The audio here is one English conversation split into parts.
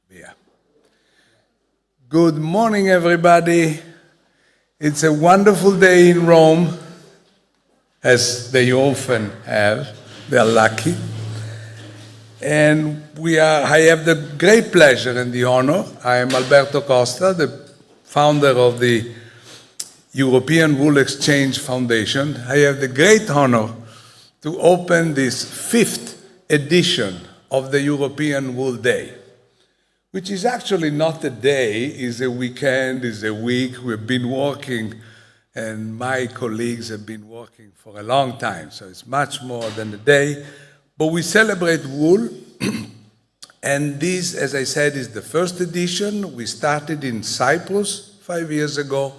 Yeah. Good morning, everybody. It's a wonderful day in Rome, as they often have. They are lucky. And I have the great pleasure and the honor. I am Alberto Costa, the founder of the European Wool Exchange Foundation. I have the great honor to open this 5th edition of the European Wool Day, which is actually not a day, it's a weekend, it's a week. We've been working, and my colleagues have been working for a long time, so it's much more than a day. But we celebrate wool, and this, as I said, is the first edition. We started in Cyprus 5 years ago,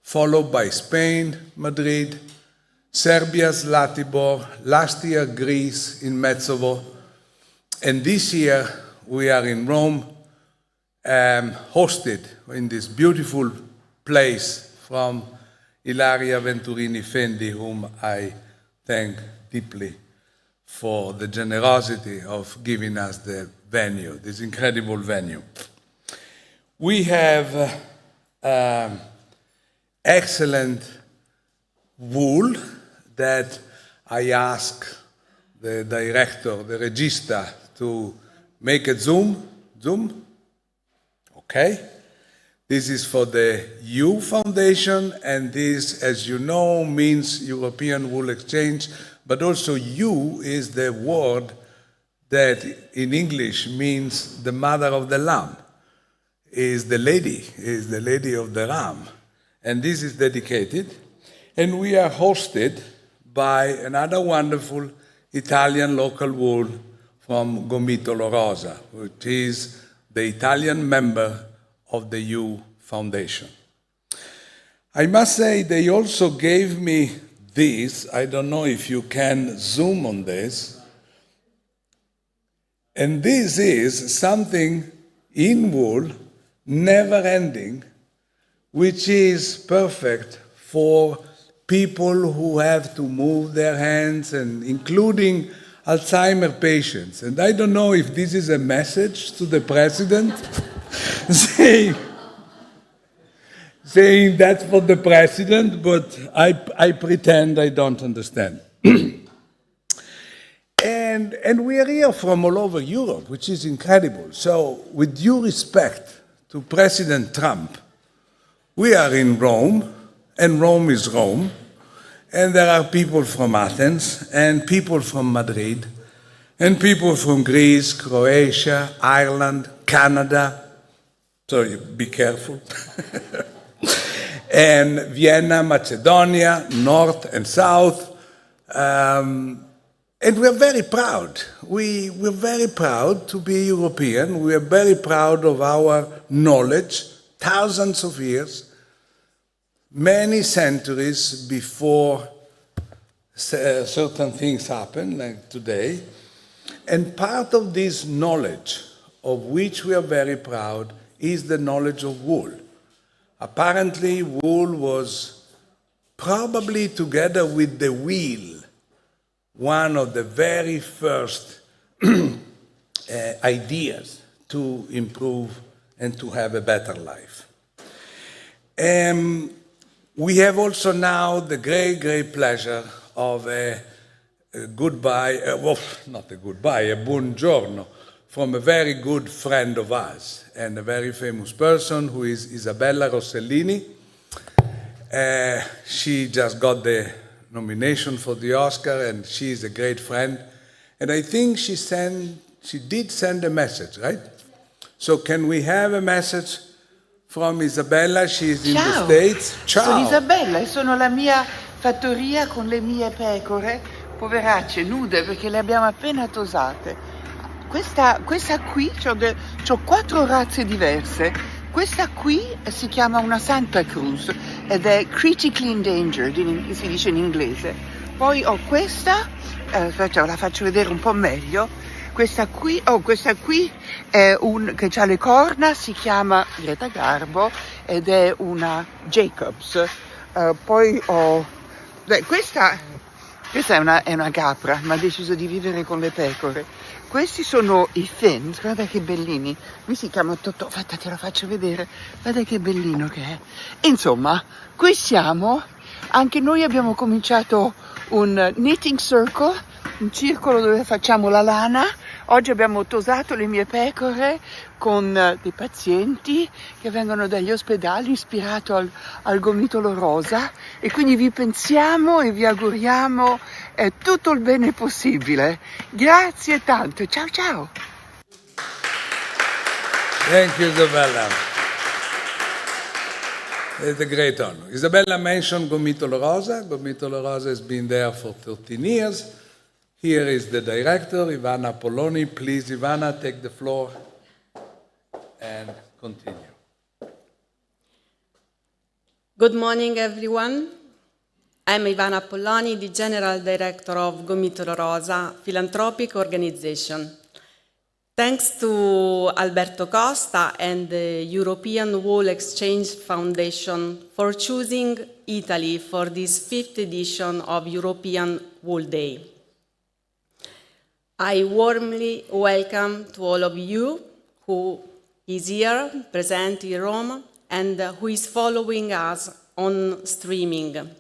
followed by Spain, Madrid, Serbia, Zlatibor, last year Greece in Metsovo, and this year we are in Rome, hosted in this beautiful place from Ilaria, Venturini, Fendi, whom I thank deeply for the generosity of giving us the venue, this incredible venue. We have excellent wool that I ask the director, the regista, to make a zoom. Okay? This is for the U Foundation, and this, as you know, means European Wool Exchange, but also U is the word that in English means the mother of the lamb, is the lady of the ram. And this is dedicated, and we are hosted by another wonderful Italian local wool from Gomitolo Rosa, which is the Italian member of the U Foundation. I must say they also gave me this. I don't know if you can zoom on this. And this is something in wool, never ending, which is perfect for people who have to move their hands, and including Alzheimer patients. And I don't know if this is a message to the president, saying that's for the president, but I pretend I don't understand. And we are here from all over Europe, which is incredible. So with due respect to President Trump, we are in Rome, and Rome is Rome, and there are people from Athens, and people from Madrid, and people from Greece, Croatia, Ireland, Canada, so you be careful, and Vienna, Macedonia, North and South, and we're very proud. We're very proud to be European. We are very proud of our knowledge, thousands of years, many centuries before certain things happen, like today. And part of this knowledge, of which we are very proud, is the knowledge of wool. Apparently, wool was probably, together with the wheel, one of the very first ideas to improve and to have a better life. We have also now the great pleasure of a buongiorno, from a very good friend of ours and a very famous person who is Isabella Rossellini. She just got the nomination for the Oscar, and she is a great friend. And I think she did send a message, right? So can we have a message from Isabella? She is in the States. Ciao. Sono Isabella e sono la mia fattoria con le mie pecore, poveracce, nude, perché le abbiamo appena tosate. Questa qui, c'ho 4 razze diverse. Questa qui si chiama una Santa Cruz ed è critically endangered, si dice in inglese. Poi ho questa, la faccio vedere un po' meglio. Questa qui è che ha le corna, si chiama Greta Garbo ed è una Jacobs. Poi ho questa Questa è una capra, ma ha deciso di vivere con le pecore. Questi sono i Fendi, guarda che bellini. Lui si chiama Totò, aspetta te lo faccio vedere, guarda che bellino che è. Insomma, qui siamo, anche noi abbiamo cominciato un knitting circle, un circolo dove facciamo la lana. Oggi abbiamo tosato le mie pecore con dei pazienti che vengono dagli ospedali, ispirato al Gomitolo Rosa, e quindi vi pensiamo e vi auguriamo tutto il bene possibile. Grazie tanto, ciao ciao! Thank you, Isabella. It's a great honor. Isabella mentioned Gomitolo Rosa. Gomitolo Rosa has been there for 13 years. Here is the director, Ivana Appolloni. Please, Ivana, take the floor and continue. Good morning, everyone. I'm Ivana Appolloni, the General Director of Gomitolorosa philanthropic organization. Thanks to Alberto Costa and the European Wool Exchange Foundation for choosing Italy for this 5th edition of European Wool Day. I warmly welcome to all of you who is here, present in Rome, and who is following us on streaming.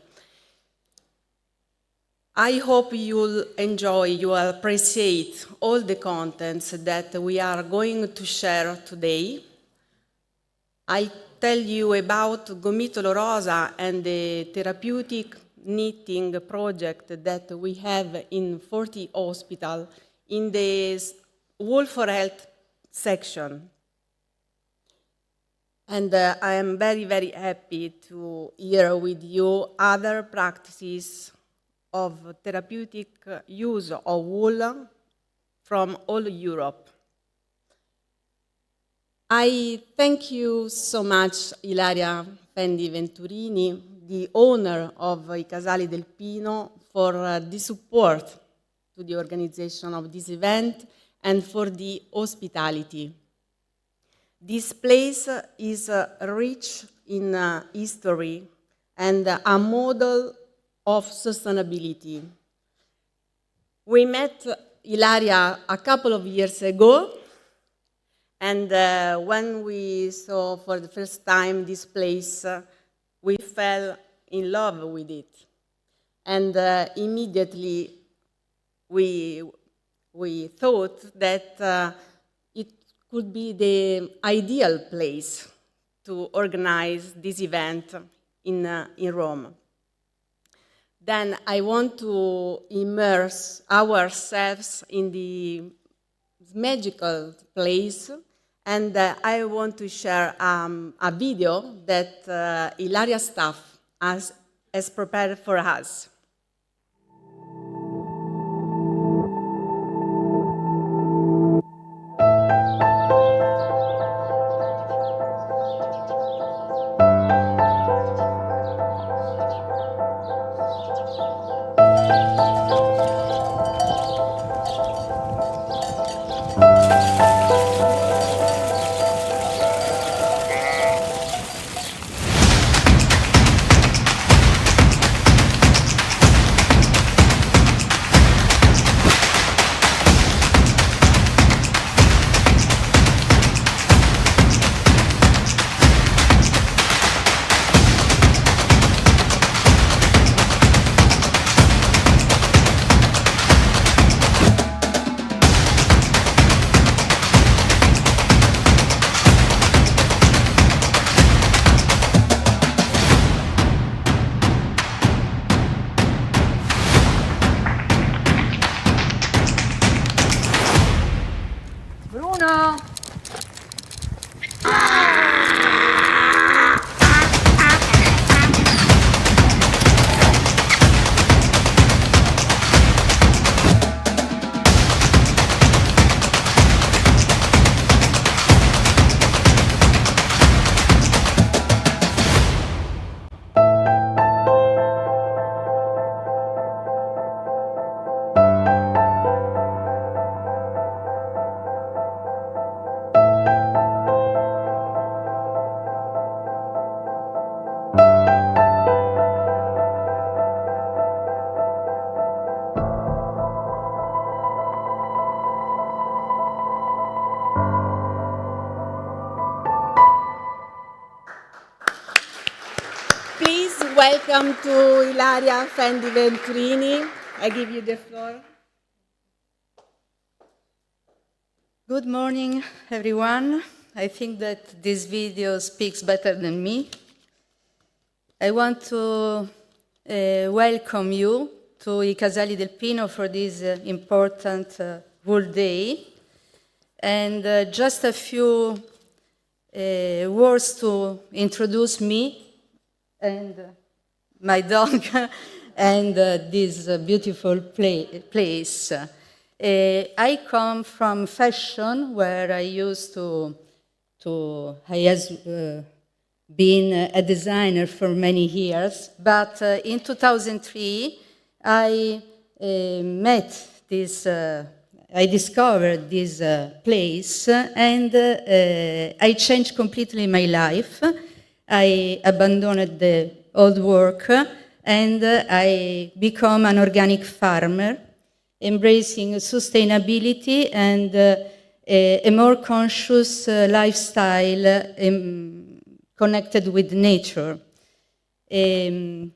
I hope you'll enjoy, you'll appreciate all the contents that we are going to share today. I'll tell you about Gomitolo Rosa and the therapeutic knitting project that we have in 40 hospitals in the Wool for Health section. And I am very, very happy to hear with you other practices of therapeutic use of wool from all Europe. I thank you so much, Ilaria Fendi Venturini, the owner of I Casali del Pino, for the support to the organization of this event and for the hospitality. This place is rich in history and a model of sustainability. We met Ilaria a couple of years ago, and when we saw for the first time this place, we fell in love with it. And immediately we thought that it could be the ideal place to organize this event in Rome. Then I want to immerse ourselves in the magical place, and I want to share a video that Ilaria staff has prepared for us. welcome to Ilaria, Fendi, Venturini. I give you the floor. Good morning, everyone. I think that this video speaks better than me. I want to welcome you to I Casali del Pino for this important Wool Day. And just a few words to introduce me and my dog and this beautiful place. I come from fashion, where I used to I has been a designer for many years, but in 2003 I met this, I discovered this place, and I changed completely my life. I abandoned the old work, and I become an organic farmer, embracing sustainability and a more conscious lifestyle connected with nature. I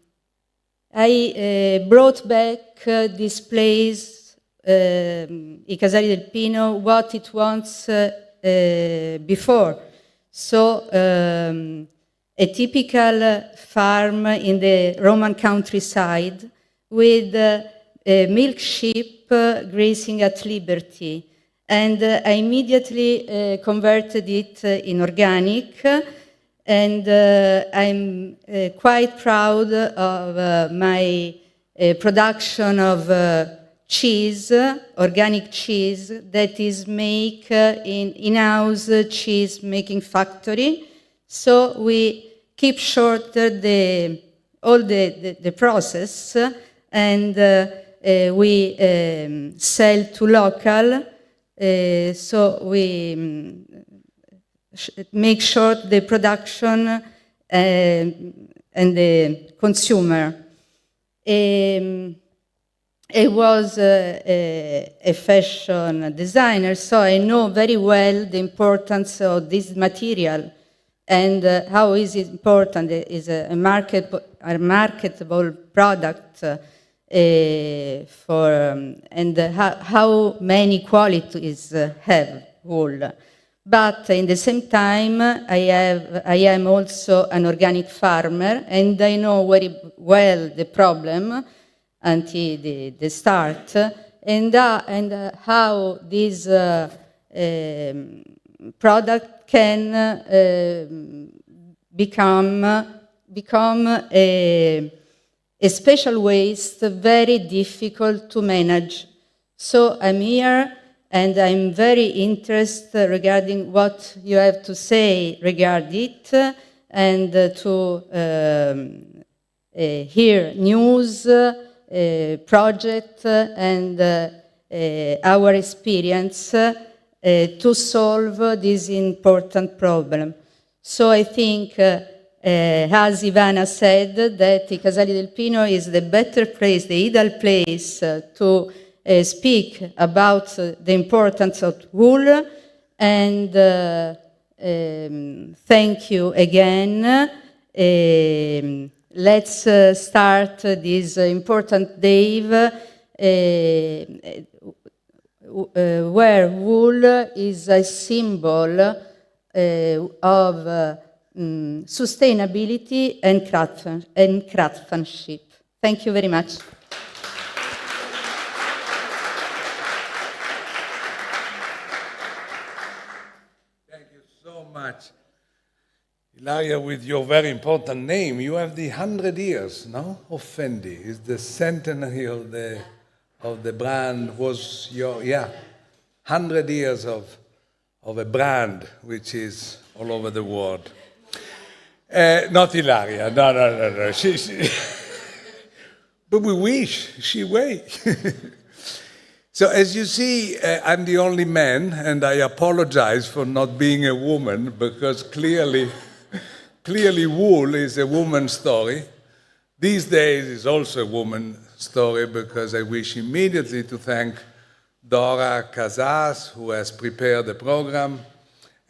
brought back this place, I Casali del Pino, what it was before. So a typical farm in the Roman countryside with a milk sheep grazing at liberty. And I immediately converted it in organic, and I'm quite proud of my production of cheese, organic cheese, that is made in in-house cheese making factory. So we keep short all the process, and we sell to local. So we make short the production and the consumer. I was a fashion designer, so I know very well the importance of this material and how is it important. It is a marketable product and how many qualities have wool. But in the same time, I am also an organic farmer, and I know very well the problem until the start, and how this product can become a special waste, very difficult to manage. So I'm here, and I'm very interested regarding what you have to say regarding it, and to hear news, project, and our experience to solve this important problem. So I think, as Ivana said, that I Casali del Pino is the better place, the ideal place to speak about the importance of wool, and thank you again. Let's start this important day where wool is a symbol of sustainability and craftsmanship. Thank you very much. Much. Ilaria, with your very important name, you have the 100 years, no, of Fendi. It's the centenary of the brand. Was your 100 years of a brand which is all over the world. Not Ilaria, no. She but we wish she wait. So as you see, I'm the only man, and I apologize for not being a woman, because clearly wool is a woman's story. These days it's also a woman's story, because I wish immediately to thank Dora Casas, who has prepared the program,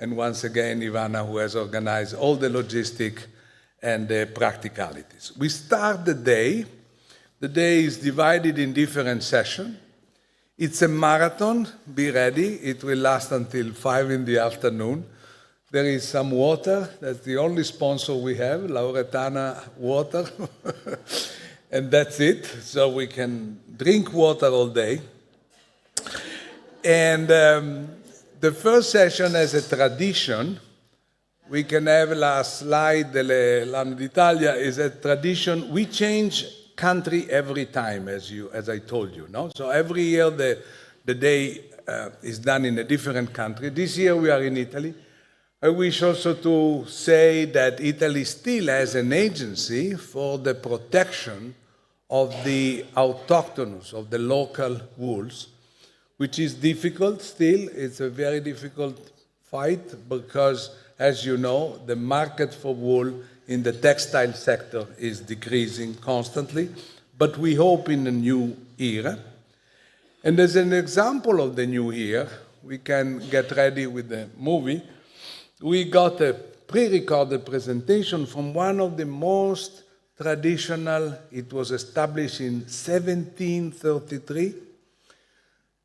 and once again Ivana, who has organized all the logistic and the practicalities. We start the day. The day is divided in different sessions. It's a marathon. Be ready. It will last until 5 in the afternoon. There is some water. That's the only sponsor we have, Lauretana Water. And that's it. So we can drink water all day. And the first session has a tradition. We can have la slide dell'anno d'Italia is a tradition. We change country every time, as I told you, no? So every year the day is done in a different country. This year we are in Italy. I wish also to say that Italy still has an agency for the protection of the autochthonous, of the local wools, which is difficult still. It's a very difficult fight because, as you know, the market for wool in the textile sector is decreasing constantly, but we hope in a new era. And as an example of the new era, we can get ready with the movie. We got a pre-recorded presentation from one of the most traditional, it was established in 1733.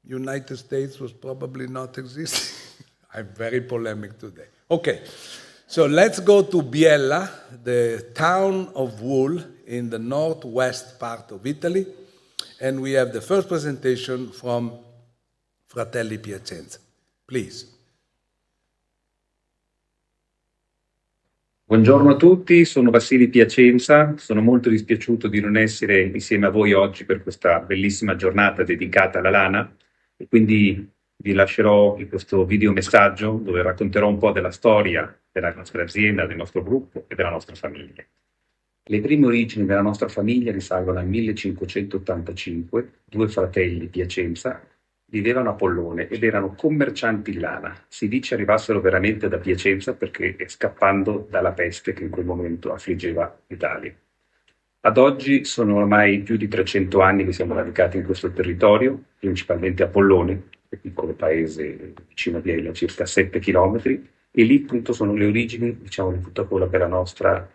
United States was probably not existing. I'm very polemic today. Okay. So let's go to Biella, the town of wool in the northwest part of Italy, and we have the first presentation from Fratelli Piacenza. Please. Buongiorno a tutti, sono Vasiliy Piacenza, sono molto dispiaciuto di non essere insieme a voi oggi per questa bellissima giornata dedicata alla lana e quindi vi lascerò questo videomessaggio dove racconterò un po' della storia della nostra azienda, del nostro gruppo e della nostra famiglia. Le prime origini della nostra famiglia risalgono al 1585. Due fratelli Piacenza vivevano a Appollone ed erano commercianti di lana. Si dice arrivassero veramente da Piacenza perché scappando dalla peste che in quel momento affliggeva l'Italia. Ad oggi sono ormai più di 300 anni che siamo radicati in questo territorio, principalmente a Appollone, un piccolo paese vicino a Biella, circa 7 chilometri, e lì appunto sono le origini, diciamo, di tutta quella della nostra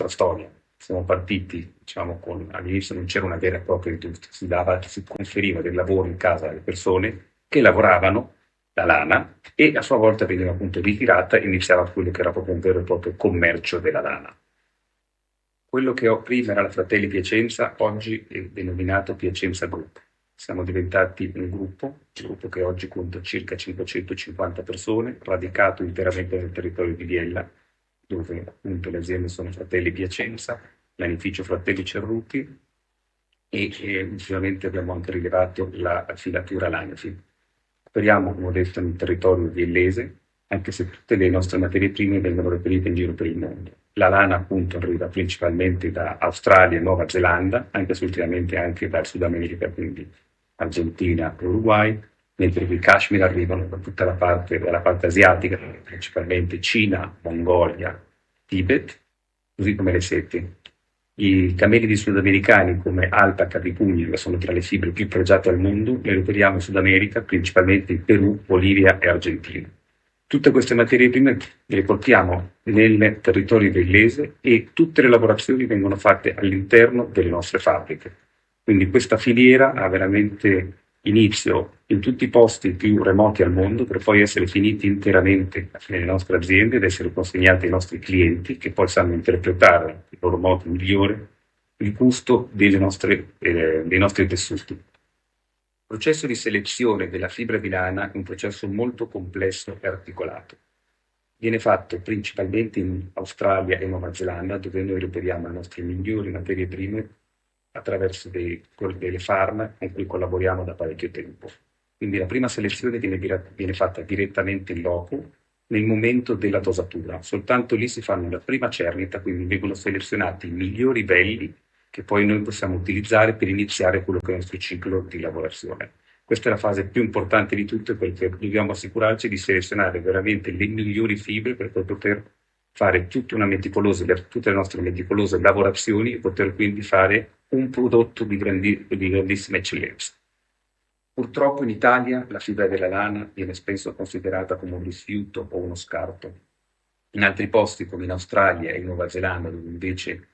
storia. Siamo partiti, diciamo, all'inizio non c'era una vera e propria industria, si conferiva del lavoro in casa alle persone che lavoravano la lana e a sua volta veniva appunto ritirata e iniziava quello che era proprio un vero e proprio commercio della lana. Quello che ho prima era la Fratelli Piacenza, oggi è denominato Piacenza Group. Siamo diventati un gruppo che oggi conta circa 550 persone, radicato interamente nel territorio di Biella, dove appunto le aziende sono Fratelli Piacenza, l'anificio Fratelli Cerruti e ultimamente abbiamo anche rilevato la filatura Lanafi. Operiamo, come ho detto, nel territorio biellese, anche se tutte le nostre materie prime vengono reperite in giro per il mondo. La lana appunto arriva principalmente da Australia e Nuova Zelanda, anche se ultimamente anche dal Sud America, quindi Argentina e Uruguay, mentre i cashmere arrivano da tutta dalla parte asiatica, principalmente Cina, Mongolia, Tibet, così come le seti. I cameli sudamericani come alpaca di pugni, che sono tra le fibre più pregiate al mondo, le reperiamo in Sud America, principalmente in Perù, Bolivia e Argentina. Tutte queste materie prime le portiamo nel territorio biellese e tutte le lavorazioni vengono fatte all'interno delle nostre fabbriche. Quindi questa filiera ha veramente inizio in tutti i posti più remoti al mondo per poi essere finiti interamente nelle nostre aziende ed essere consegnati ai nostri clienti che poi sanno interpretare il loro modo migliore il gusto dei nostri tessuti. Il processo di selezione della fibra di lana è un processo molto complesso e articolato. Viene fatto principalmente in Australia e Nuova Zelanda, dove noi reperiamo le nostre migliori materie prime attraverso delle farm con cui collaboriamo da parecchio tempo. Quindi la prima selezione viene fatta direttamente in loco nel momento della dosatura. Soltanto lì si fanno la prima cernita, quindi vengono selezionati i migliori belli che poi noi possiamo utilizzare per iniziare quello che è il nostro ciclo di lavorazione. Questa è la fase più importante di tutte perché dobbiamo assicurarci di selezionare veramente le migliori fibre per poi poter fare tutte le nostre meticolose lavorazioni e poter quindi fare un prodotto di grandissima eccellenza. Purtroppo in Italia la fibra della lana viene spesso considerata come un rifiuto o uno scarto. In altri posti come in Australia e in Nuova Zelanda, dove invece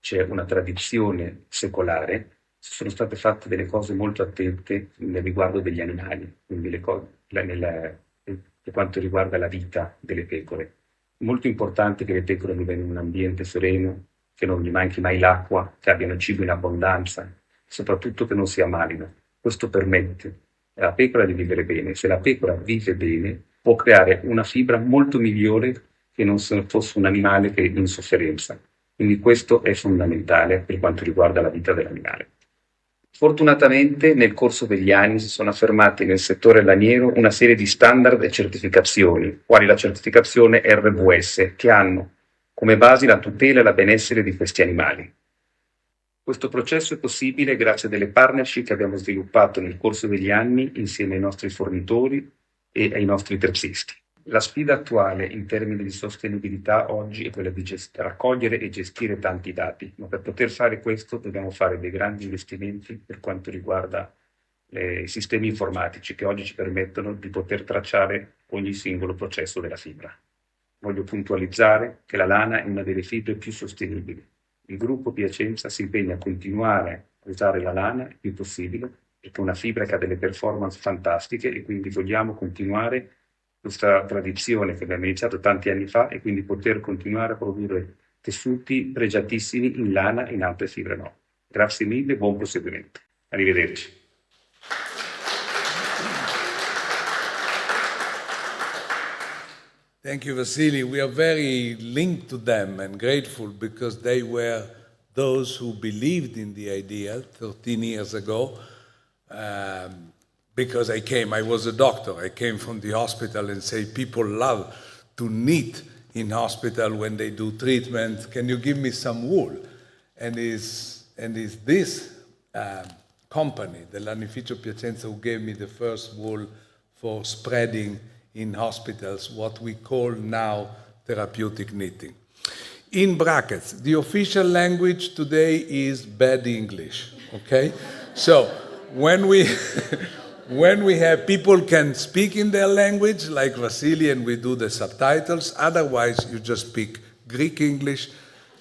c'è una tradizione secolare, sono state fatte delle cose molto attente nel riguardo degli animali, quindi per quanto riguarda la vita delle pecore. Molto importante che le pecore vivano in un ambiente sereno, che non gli manchi mai l'acqua, che abbiano cibo in abbondanza, soprattutto che non si ammalino. Questo permette alla pecora di vivere bene. Se la pecora vive bene, può creare una fibra molto migliore che non se fosse un animale che è in sofferenza. Quindi questo è fondamentale per quanto riguarda la vita dell'animale. Fortunatamente nel corso degli anni si sono affermati nel settore laniero una serie di standard e certificazioni, quali la certificazione RVS, che hanno come base la tutela e la benessere di questi animali. Questo processo è possibile grazie a delle partnership che abbiamo sviluppato nel corso degli anni insieme ai nostri fornitori e ai nostri terzisti. La sfida attuale in termini di sostenibilità oggi è quella di raccogliere e gestire tanti dati, ma per poter fare questo dobbiamo fare dei grandi investimenti per quanto riguarda i sistemi informatici che oggi ci permettono di poter tracciare ogni singolo processo della fibra. Voglio puntualizzare che la lana è una delle fibre più sostenibili. Il gruppo Piacenza si impegna a continuare a usare la lana il più possibile, perché è una fibra che ha delle performance fantastiche e quindi vogliamo continuare questa tradizione che abbiamo iniziato tanti anni fa e quindi poter continuare a produrre tessuti pregiatissimi in lana e in altre fibre no. Grazie mille, buon proseguimento. Arrivederci. Thank you, Vasiliy. We are very linked to them and grateful because they were those who believed in the idea 13 years ago. Because I was a doctor. I came from the hospital and say people love to knit in hospital when they do treatment. Can you give me some wool? And is this company, the Lanificio Piacenza, who gave me the first wool for spreading in hospitals, what we call now therapeutic knitting. In brackets, the official language today is bad English, okay? So when we have people can speak in their language, like Vasiliy, and we do the subtitles, otherwise you just speak Greek English,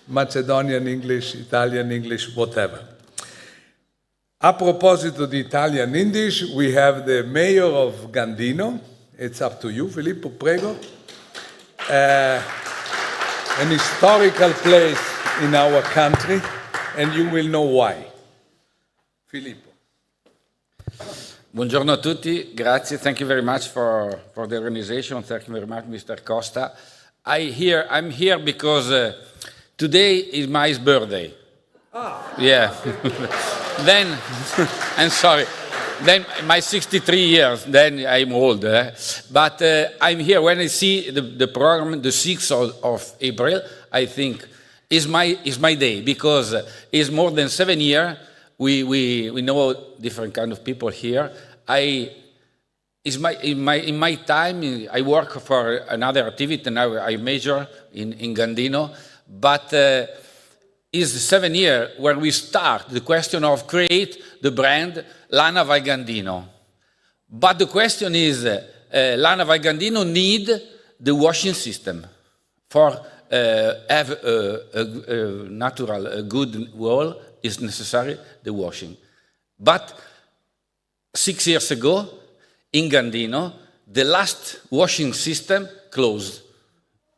Macedonian English, Italian English, whatever. A proposito di Italian English, we have the mayor of Gandino. It's up to you, Filippo, prego. An historical place in our country, and you will know why. Filippo. Buongiorno a tutti, grazie. Thank you very much for the organization. Thank you very much, Mr. Costa. I'm here because today is my birthday. Yeah. Then, I'm sorry. Then my 63 years, then I'm old. But I'm here when I see the program, the 6th of April, I think is my day because it's more than 7 years. We know different kind of people here. In my time, I work for another activity. Now I major in Gandino, but is 7 years where we start the question of create the brand Lana by Gandino. But the question is, Lana by Gandino need the washing system for have a natural, a good wool is necessary the washing. But 6 years ago, in Gandino, the last washing system closed.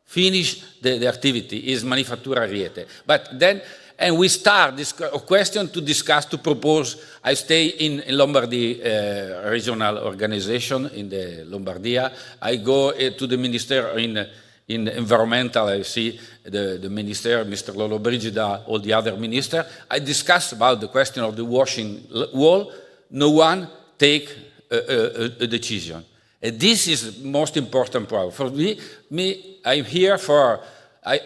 Finished the activity, is Manifattura Riete. But then, and we start this question to discuss, to propose. I stay in Lombardy regional organization in the Lombardia. I go to the minister in environmental. I see the minister, Mr. Lollobrigida, all the other minister. I discuss about the question of the washing wool. No one take a decision. And this is the most important problem. For me, I'm here for,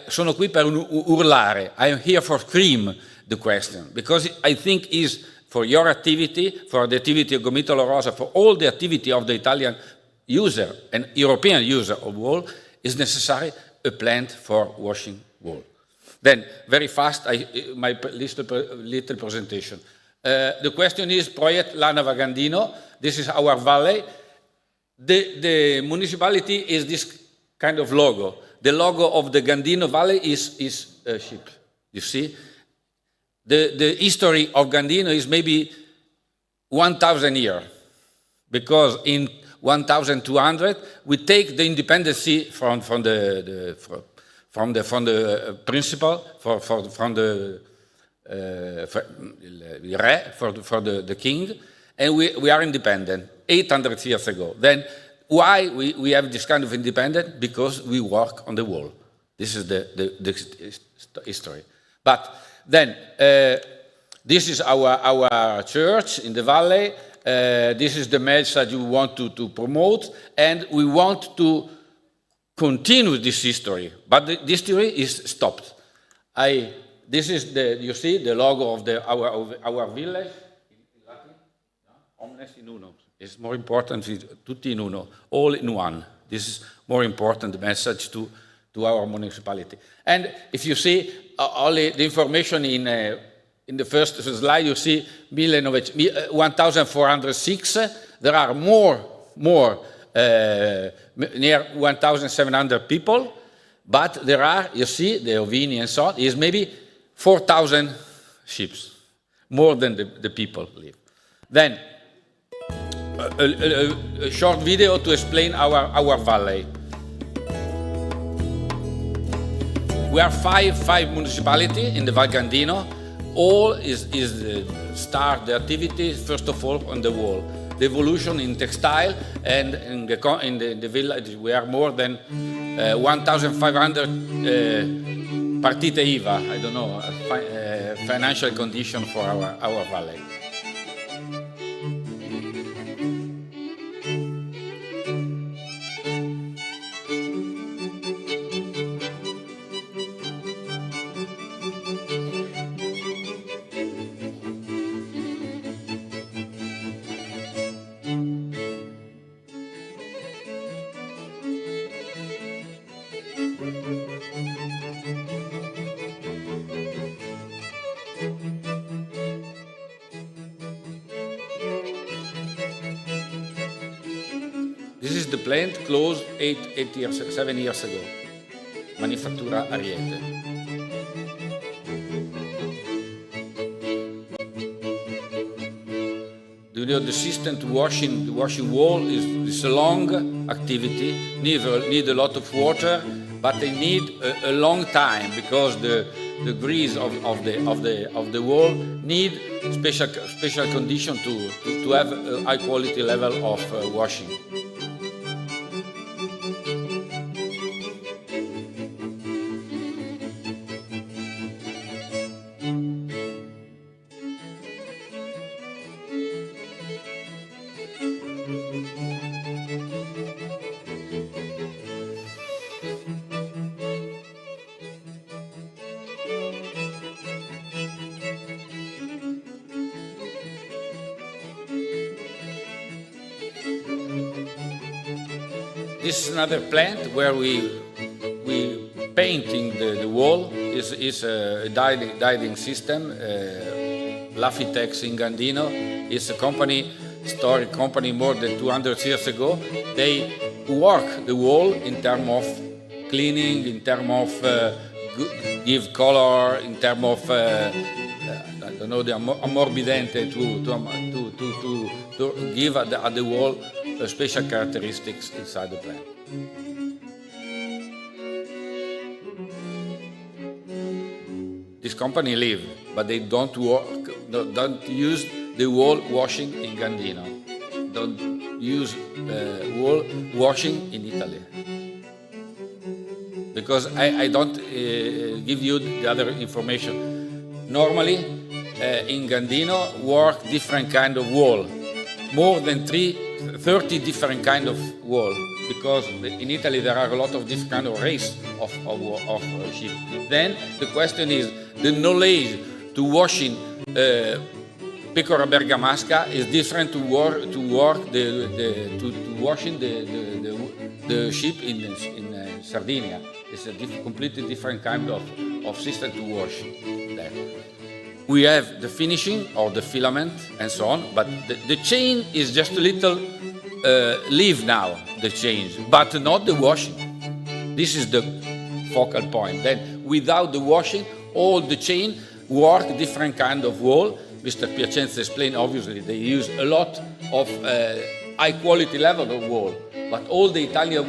sono qui per urlare. I'm here for scream the question, because I think is for your activity, for the activity of Gomitolorosa, for all the activity of the Italian user and European user of wool, is necessary a plant for washing wool. Then, very fast, my little presentation. The question is, Project Lana Gandino. This is our valley. The municipality is this kind of logo. the logo of the Gandino Valley is a ship. You see? The history of Gandino is maybe 1,000 years, because in 1,200 we take the independence from the principal, from the the king, and we are independent 800 years ago. Then why we have this kind of independence? Because we work on the wall. This is the history. But then this is our church in the valley. This is the message we want to promote, and we want to continue this history. But this history is stopped. This is you see the logo of our village. Omnes in uno. It's more important, tutti in uno, all in one. This is more important message to our municipality. And if you see only the information in the first slide, you see 1,406. There are more near 1,700 people, but there are, you see, the ovini and so on, is maybe 4,000 sheep, more than the people live. Then, a short video to explain our valley. We are five municipalities in the Val Gandino. All is start the activity first of all on the wall. The evolution in textile, and in the village we are more than 1,500 partite IVA. I don't know, financial condition for our valley. This is the plant closed 7 years ago. Manifattura Ariete. The system to the washing wall is a long activity. Need a lot of water, but they need a long time, because the grease of the wall need special condition to have a high quality level of washing. This is another plant where we painting the wall. Is a dyeing system. Lafitex in Gandino is a historic company more than 200 years ago. They work the wall in terms of cleaning, in terms of give color, in terms of I don't know, the ammorbidente to give at the wall special characteristics inside the plant. This company live, but they don't use the wall washing in Gandino. Don't use wall washing in Italy. Because I don't give you the other information. Normally, in Gandino work different kind of wall, more than 30 different kind of wall, because in Italy there are a lot of different kind of race of sheep. Then the question is the knowledge to washing Pecora bergamasca is different to washing the sheep in Sardinia. It's a completely different kind of system to wash there. We have the finishing or the filament and so on, but the chain is just a little leave now, the change, but not the washing. This is the focal point. Then without the washing, all the chain work different kind of wool. Mr. Piacenza explained, obviously, they use a lot of high quality level of wool. But all the Italian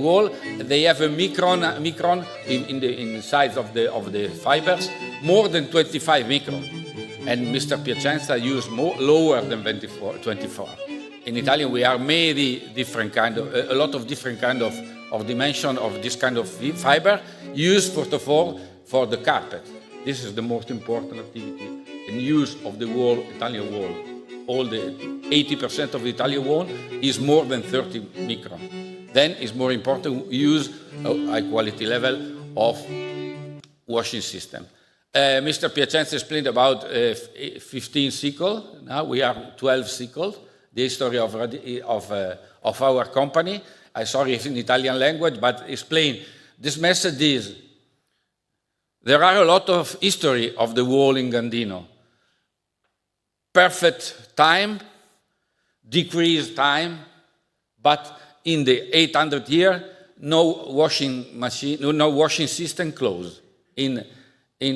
wool, they have a micron in the size of the fibers, more than 25 micron. And Mr. Piacenza used lower than 24. In Italian, we are many different kind of, a lot of different kind of dimension of this kind of fiber, used first of all for the carpet. This is the most important activity and use of the wool, Italian wool. All the 80% of the Italian wool is more than 30 micron. Then it's more important use a high quality level of washing system. Mr. Piacenza explained about 15 sickle. Now we are 12 sickle. The history of our company. I'm sorry if in Italian language, but explain. This message is, there are a lot of history of the wool in Gandino. Perfect time, decreased time, but in the 800 year, no washing machine, no washing system closed. In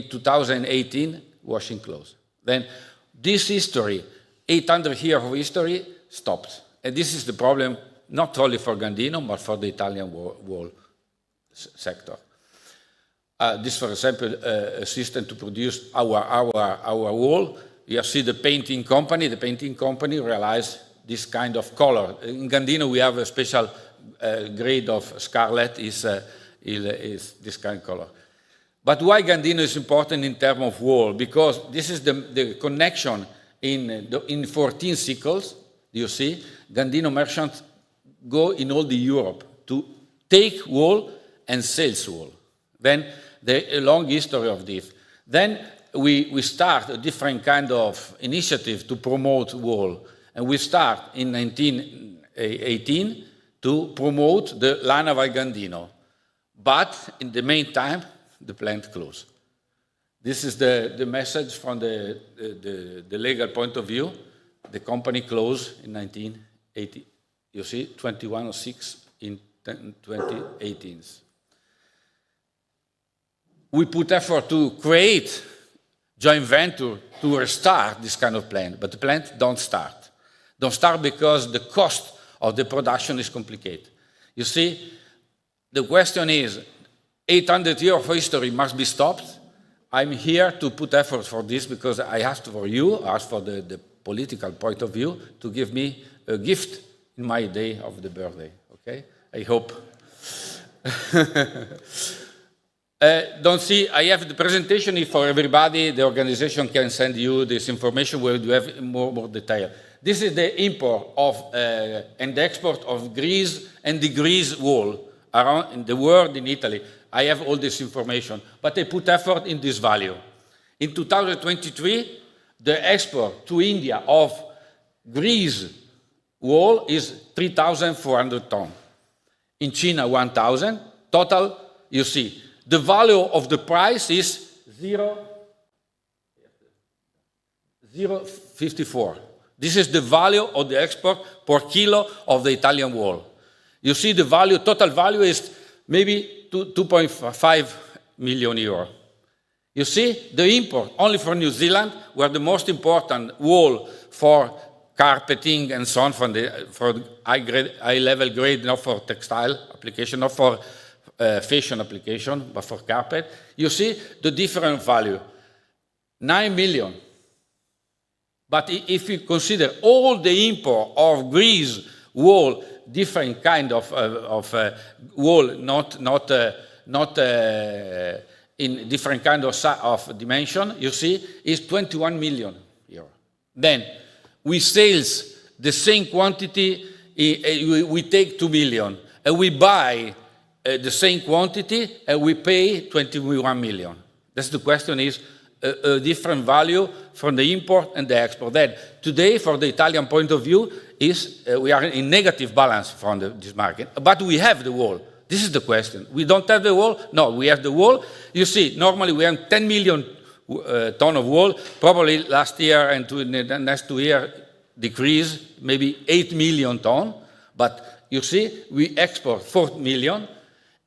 2018, washing closed. Then this history, 800 years of history, stopped. And this is the problem not only for Gandino, but for the Italian wool sector. This, for example, a system to produce our wool. You see the painting company. The painting company realized this kind of color. In Gandino, we have a special grade of scarlet is this kind of color. But why Gandino is important in terms of wool? Because this is the connection in 14 sickles. You see, Gandino merchants go in all the Europe to take wool and sell wool. Then a long history of this. Then we start a different kind of initiative to promote wool. And we start in 1918 to promote the Lana Val Gandino. But in the meantime, the plant closed. This is the message from the legal point of view. The company closed in 1980. You see, 2106 in 2018. We put effort to create joint venture to restart this kind of plant, but the plant don't start. Don't start because the cost of the production is complicated. You see, the question is, 800 years of history must be stopped. I'm here to put effort for this because I asked for you, asked for the political point of view, to give me a gift in my day of the birthday, okay? I hope. Don't see, I have the presentation for everybody. The organization can send you this information where you have more detail. This is the import of and the export of Greece and the Greece wool around in the world, in Italy. I have all this information, but I put effort in this value. In 2023, the export to India of Greece wool is 3,400 tons. In China, 1,000. Total, you see, the value of the price is 0.54. This is the value of the export per kilo of the Italian wool. You see the value, total value is maybe 2.5 million euro. You see, the import, only for New Zealand, were the most important wool for carpeting and so on, for high-level grade, not for textile application, not for fashion application, but for carpet. You see the different value, 9 million. But if you consider all the import of Greece wool, different kind of wool, not in different kind of dimension, you see, is 21 million euro. Then we sales the same quantity, we take 2 million, and we buy the same quantity, and we pay 21 million. That's the question is a different value from the import and the export. Then today, for the Italian point of view, is we are in negative balance from this market, but we have the wool. This is the question. We don't have the wool? No, we have the wool. You see, normally we have 10 million ton of wool. Probably last year and in the next 2 years decrease, maybe 8 million ton. But you see, we export 4 million,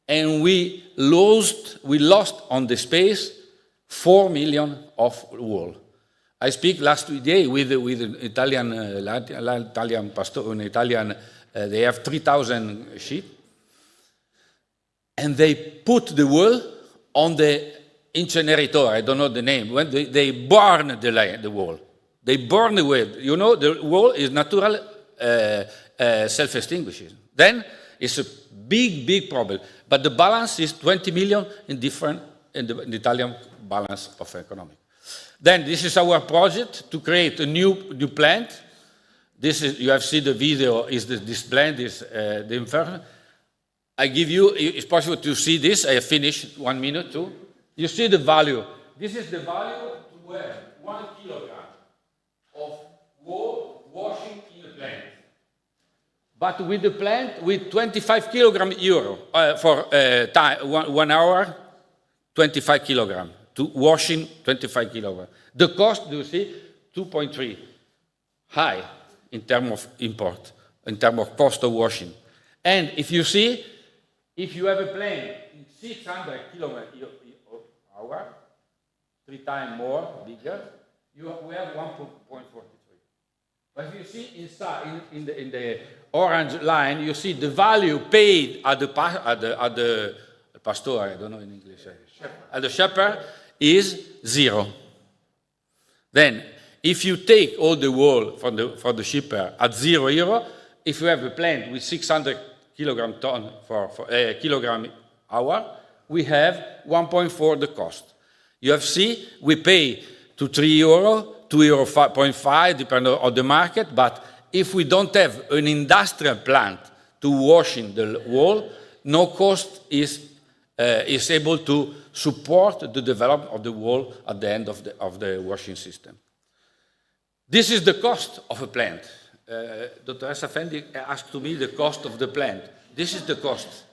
and we lost on the space 4 million of wool. I speak last day with Italian pastor, an Italian. They have 3,000 sheep, and they put the wool on the incinerator. I don't know the name. When they burn the wool, they burn the wool. You know, the wool is natural self-extinguishing. Then it's a big problem. But the balance is 20 million in the Italian balance of economy. Then this is our project to create a new plant. This is, you have seen the video, is this plant, is the inferno. I give you, it's possible to see this. I have finished 1 minute too. You see the value. This is the value to have 1 kilogram of wool washing in a plant. But with the plant, with 25 kilogram euro for time, 1 hour, 25 kilogram. To washing 25 kilogram. The cost, do you see, 2.3, high in terms of import, in terms of cost of washing. And if you see, if you have a plane in 600 kilometers hour, 3 times more, bigger, we have 1.43. But if you see inside, in the orange line, you see the value paid at the pastor, I don't know in English, at the shepherd, is 0. Then, if you take all the wool for the shipper at €0, if you have a plant with 600 kilogram ton for kilogram hour, we have 1.4 the cost. You have seen, we pay to €3, €2.5, depending on the market, but if we don't have an industrial plant to washing the wool, no cost is able to support the development of the wool at the end of the washing system. This is the cost of a plant. Dr. Fendi asked to me the cost of the plant. This is the cost,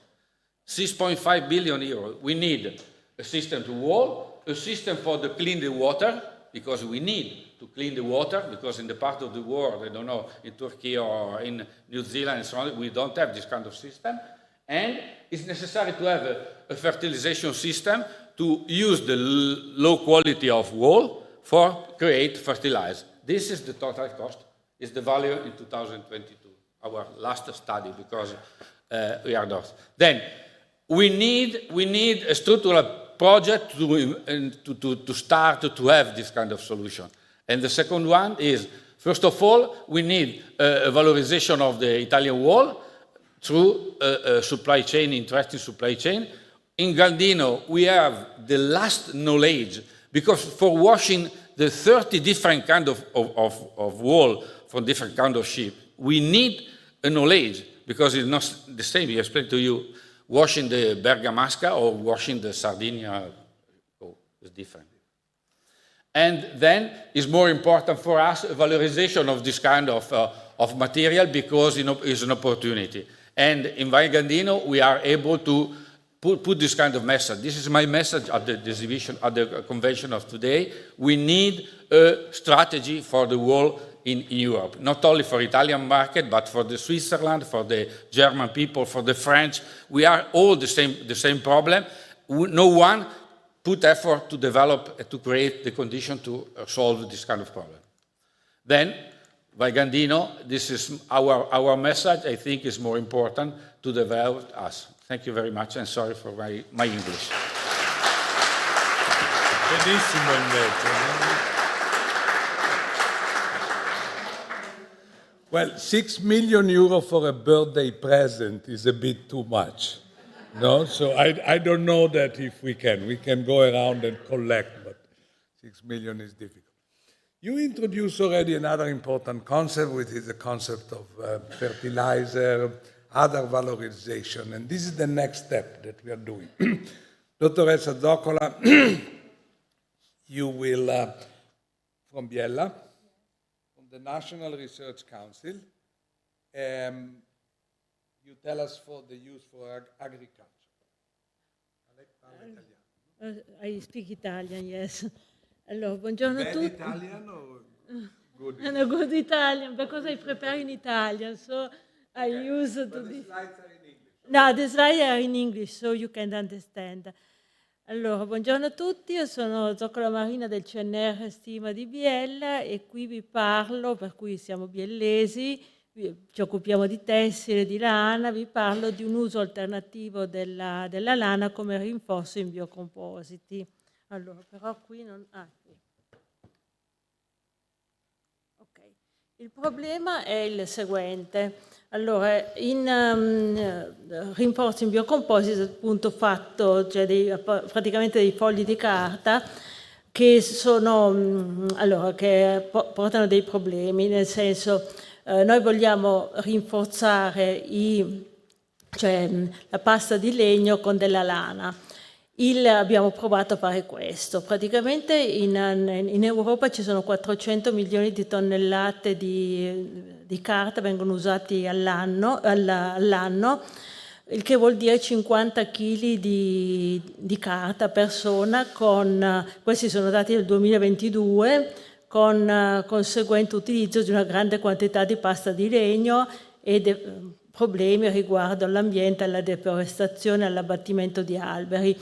6.5 billion euros. We need a system to wall, a system for to clean the water, because we need to clean the water, because in the part of the world, I don't know, in Turkey or in New Zealand and so on, we don't have this kind of system. And it's necessary to have a fertilization system to use the low quality of wool for create fertilizer. This is the total cost, is the value in 2022, our last study, because we are not. Then we need a structural project to start to have this kind of solution. And the second one is, first of all, we need a valorization of the Italian wool through a supply chain, interesting supply chain. In Gandino, we have the last knowledge, because for washing the 30 different kind of wool from different kind of sheep, we need a knowledge, because it's not the same. I explained to you, washing the Bergamasca or washing the Sardinia, is different. And then it's more important for us a valorization of this kind of material, because it's an opportunity. And in Gandino, we are able to put this kind of message. This is my message at the exhibition, at the convention of today. We need a strategy for the wool in Europe, not only for Italian market, but for the Switzerland, for the German people, for the French. We are all the same problem. No one put effort to develop, to create the condition to solve this kind of problem. Then, by Gandino, this is our message. I think is more important to develop us. Thank you very much, and sorry for my English. Benissimo invece. Well, 6 million euro for a birthday present is a bit too much. No, so I don't know that if we can go around and collect, but 6 million is difficult. You introduced already another important concept, which is the concept of fertilizer, other valorization, and this is the next step that we are doing. Dottoressa Zoccola, you will, from Biella, from the National Research Council, you tell us for the use for agriculture. I speak Italian, yes. Allora, buongiorno a Bad tutti. Italian or good? No, good Italian, because I prepare in Italian, so I use But to the this. slides are in English. No, the slide are in English, so you can understand. Allora, buongiorno a tutti, io sono Zoccola Marina del CNR Stima di Biella e qui vi parlo, per cui siamo biellesi, ci occupiamo di tessile, di lana, vi parlo di un uso alternativo della lana come rinforzo in biocompositi. Allora, però qui non... qui. Ok. Il problema è il seguente. Allora, in rinforzo in biocompositi appunto fatto, cioè praticamente dei fogli di carta che sono, che portano dei problemi, nel senso noi vogliamo rinforzare la pasta di legno con della lana. Abbiamo provato a fare questo. Praticamente in Europa ci sono 400 milioni di tonnellate di carta vengono usati all'anno, il che vuol dire 50 kg di carta a persona, questi sono dati del 2022, con conseguente utilizzo di una grande quantità di pasta di legno e problemi riguardo all'ambiente, alla deforestazione, all'abbattimento di alberi.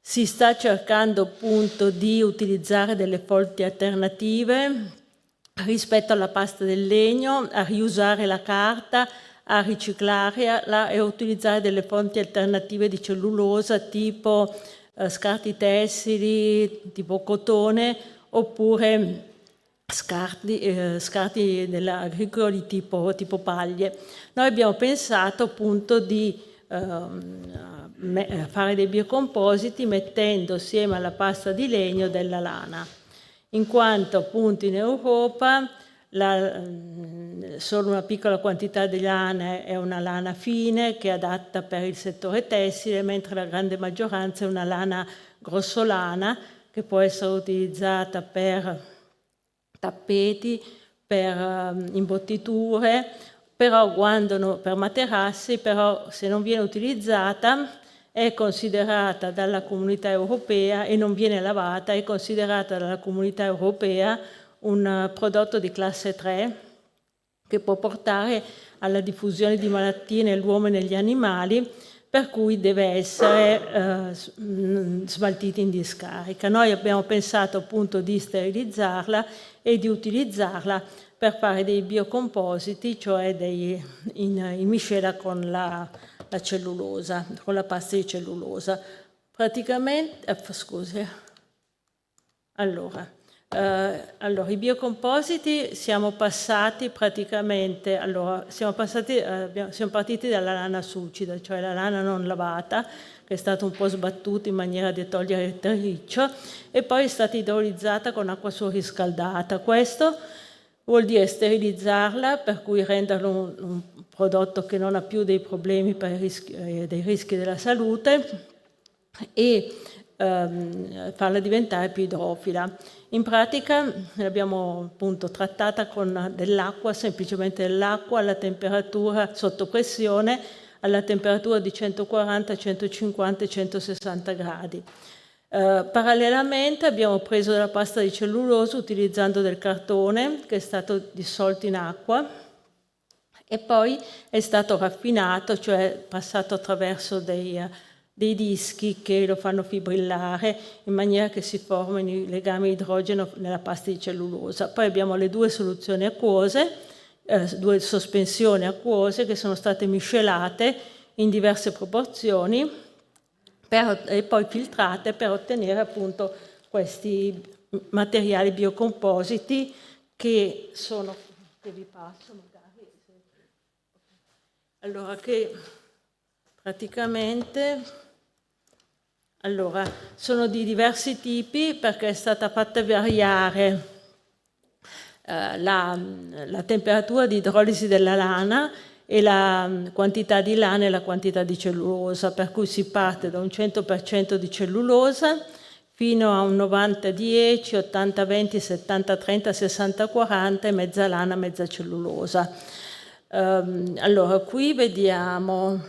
Si sta cercando appunto di utilizzare delle fonti alternative rispetto alla pasta del legno, a riusare la carta, a riciclarla e a utilizzare delle fonti alternative di cellulosa tipo scarti tessili, tipo cotone, oppure scarti agricoli tipo paglie. Noi abbiamo pensato appunto di fare dei biocompositi mettendo assieme alla pasta di legno della lana, in quanto appunto in Europa solo una piccola quantità di lana è una lana fine che è adatta per il settore tessile, mentre la grande maggioranza è una lana grossolana che può essere utilizzata per tappeti, per imbottiture, però per materassi, però se non viene utilizzata è considerata dalla comunità europea e non viene lavata, è considerata dalla comunità europea un prodotto di classe 3 che può portare alla diffusione di malattie nell'uomo e negli animali, per cui deve essere smaltita in discarica. Noi abbiamo pensato appunto di sterilizzarla e di utilizzarla per fare dei biocompositi, cioè in miscela con la cellulosa, con la pasta di cellulosa. Praticamente, Allora, i biocompositi siamo partiti dalla lana succida, cioè la lana non lavata, che è stata un po' sbattuta in maniera di togliere il terriccio, e poi è stata idrolizzata con acqua surriscaldata. Questo vuol dire sterilizzarla, per cui renderlo un prodotto che non ha più dei problemi dei rischi della salute, e farla diventare più idrofila. In pratica l'abbiamo appunto trattata con dell'acqua, semplicemente dell'acqua alla temperatura sotto pressione, alla temperatura di 140, 150 e 160 gradi. Parallelamente abbiamo preso della pasta di cellulosa utilizzando del cartone che è stato dissolto in acqua e poi è stato raffinato, cioè passato attraverso dei dischi che lo fanno fibrillare in maniera che si formino i legami idrogeno nella pasta di cellulosa. Poi abbiamo le due soluzioni acquose, due sospensioni acquose che sono state miscelate in diverse proporzioni e poi filtrate per ottenere appunto questi materiali biocompositi che vi passo magari. Allora, che praticamente sono di diversi tipi perché è stata fatta variare la temperatura di idrolisi della lana e la quantità di lana e la quantità di cellulosa, per cui si parte da un 100% di cellulosa fino a un 90-10, 80-20, 70-30, 60-40 e mezza lana, mezza cellulosa. Allora, qui vediamo,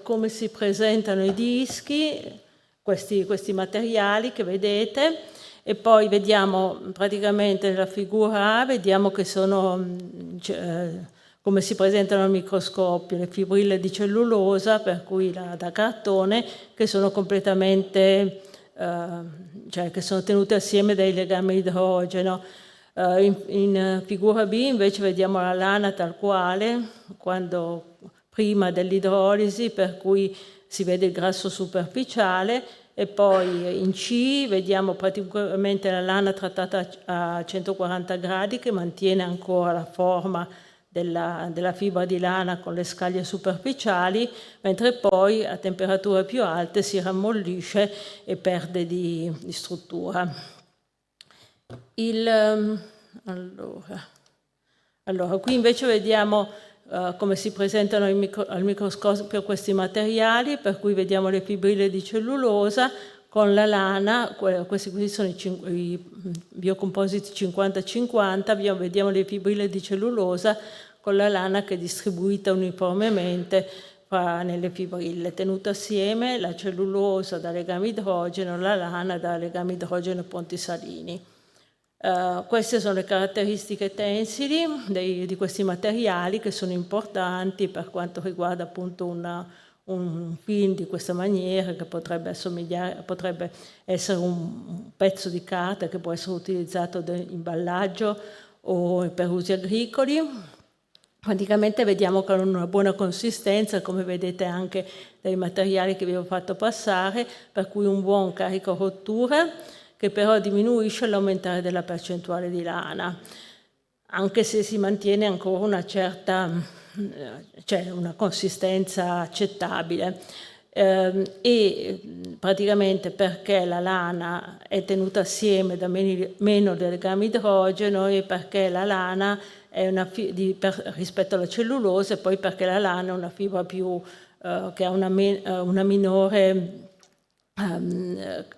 come si presentano i dischi, questi materiali che vedete, e poi vediamo praticamente nella figura A, vediamo che sono come si presentano al microscopio, le fibrille di cellulosa, per cui da cartone, che sono completamente, cioè che sono tenute assieme dai legami idrogeno. In figura B invece vediamo la lana tal quale, prima dell'idrolisi, per cui si vede il grasso superficiale, e poi in C vediamo praticamente la lana trattata a 140 gradi che mantiene ancora la forma della fibra di lana con le scaglie superficiali, mentre poi a temperature più alte si rammollisce e perde di struttura. Allora, qui invece vediamo come si presentano al microscopio questi materiali, per cui vediamo le fibrille di cellulosa con la lana, questi qui sono i Bio-composites 50-50, vediamo le fibrille di cellulosa con la lana che è distribuita uniformemente nelle fibrille, tenuta assieme la cellulosa da legami idrogeno, la lana da legami idrogeno e ponti salini. Queste sono le caratteristiche tensili di questi materiali, che sono importanti per quanto riguarda appunto un film di questa maniera, che potrebbe essere un pezzo di carta che può essere utilizzato in imballaggio o per usi agricoli. Praticamente vediamo che hanno una buona consistenza, come vedete anche dai materiali che vi ho fatto passare, per cui un buon carico rottura, che però diminuisce l'aumentare della percentuale di lana, anche se si mantiene ancora una certa, cioè una consistenza accettabile. E praticamente perché la lana è tenuta assieme da meno legami idrogeno, e perché la lana è rispetto alla cellulosa, e poi perché la lana è una fibra più che ha una minore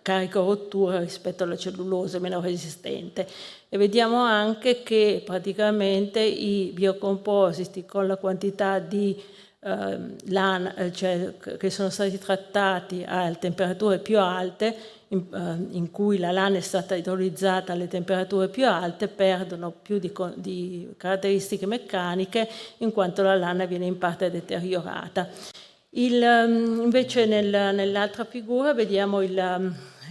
carico rottura rispetto alla cellulosa, meno resistente. E vediamo anche che praticamente i biocompositi con la quantità di lana, cioè che sono stati trattati a temperature più alte, in cui la lana è stata idrolizzata alle temperature più alte, perdono più di caratteristiche meccaniche, in quanto la lana viene in parte deteriorata. Invece nell'altra figura vediamo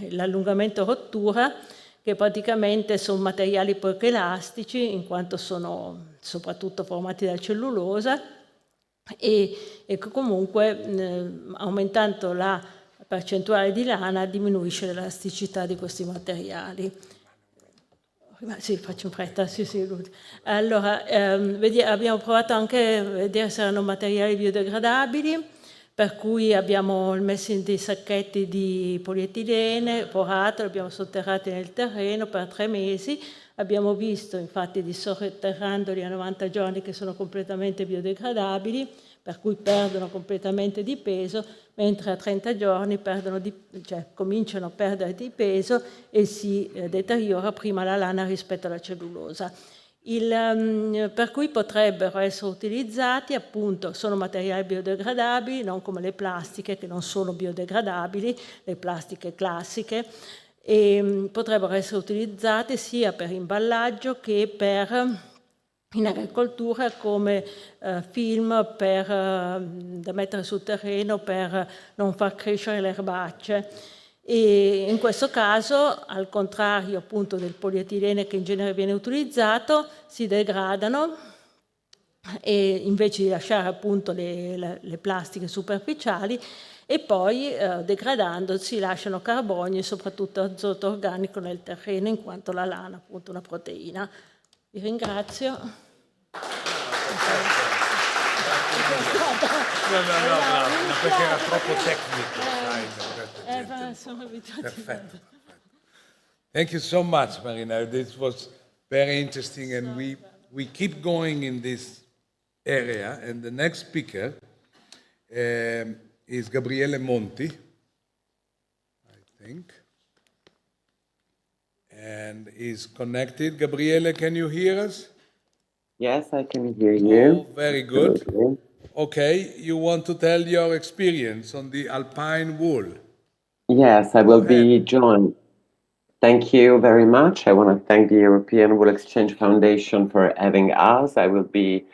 l'allungamento rottura, che praticamente sono materiali poco elastici, in quanto sono soprattutto formati da cellulosa, e comunque aumentando la percentuale di lana diminuisce l'elasticità di questi materiali. Sì, faccio in fretta, sì. Allora, abbiamo provato anche a vedere se erano materiali biodegradabili, per cui abbiamo messo in dei sacchetti di polietilene porato, li abbiamo sotterrati nel terreno per 3 mesi. Abbiamo visto infatti, sotterrandoli a 90 giorni, che sono completamente biodegradabili, per cui perdono completamente di peso, mentre a 30 giorni cominciano a perdere di peso e si deteriora prima la lana rispetto alla cellulosa. Per cui potrebbero essere utilizzati, appunto, sono materiali biodegradabili, non come le plastiche che non sono biodegradabili, le plastiche classiche, e potrebbero essere utilizzati sia per imballaggio che in agricoltura come film da mettere sul terreno per non far crescere le erbacce. E in questo caso, al contrario appunto del polietilene che in genere viene utilizzato, si degradano, e invece di lasciare appunto le plastiche superficiali, e poi degradandosi lasciano carbonio e soprattutto azoto organico nel terreno, in quanto la lana appunto è una proteina. Vi ringrazio. No, perché era troppo tecnico. Sono abituati. Perfetto. Thank you so much, Marina. This was very interesting, and we keep going in this area. And the next speaker is Gabriele Monti, I think, and is connected. Gabriele, can you hear us? Yes, I can hear you. Oh, very good. Absolutely. Okay, you want to tell your experience on the Alpine wool? Yes, I will be joined. Thank you very much. I want to thank the European Wool Exchange Foundation for having us. I will be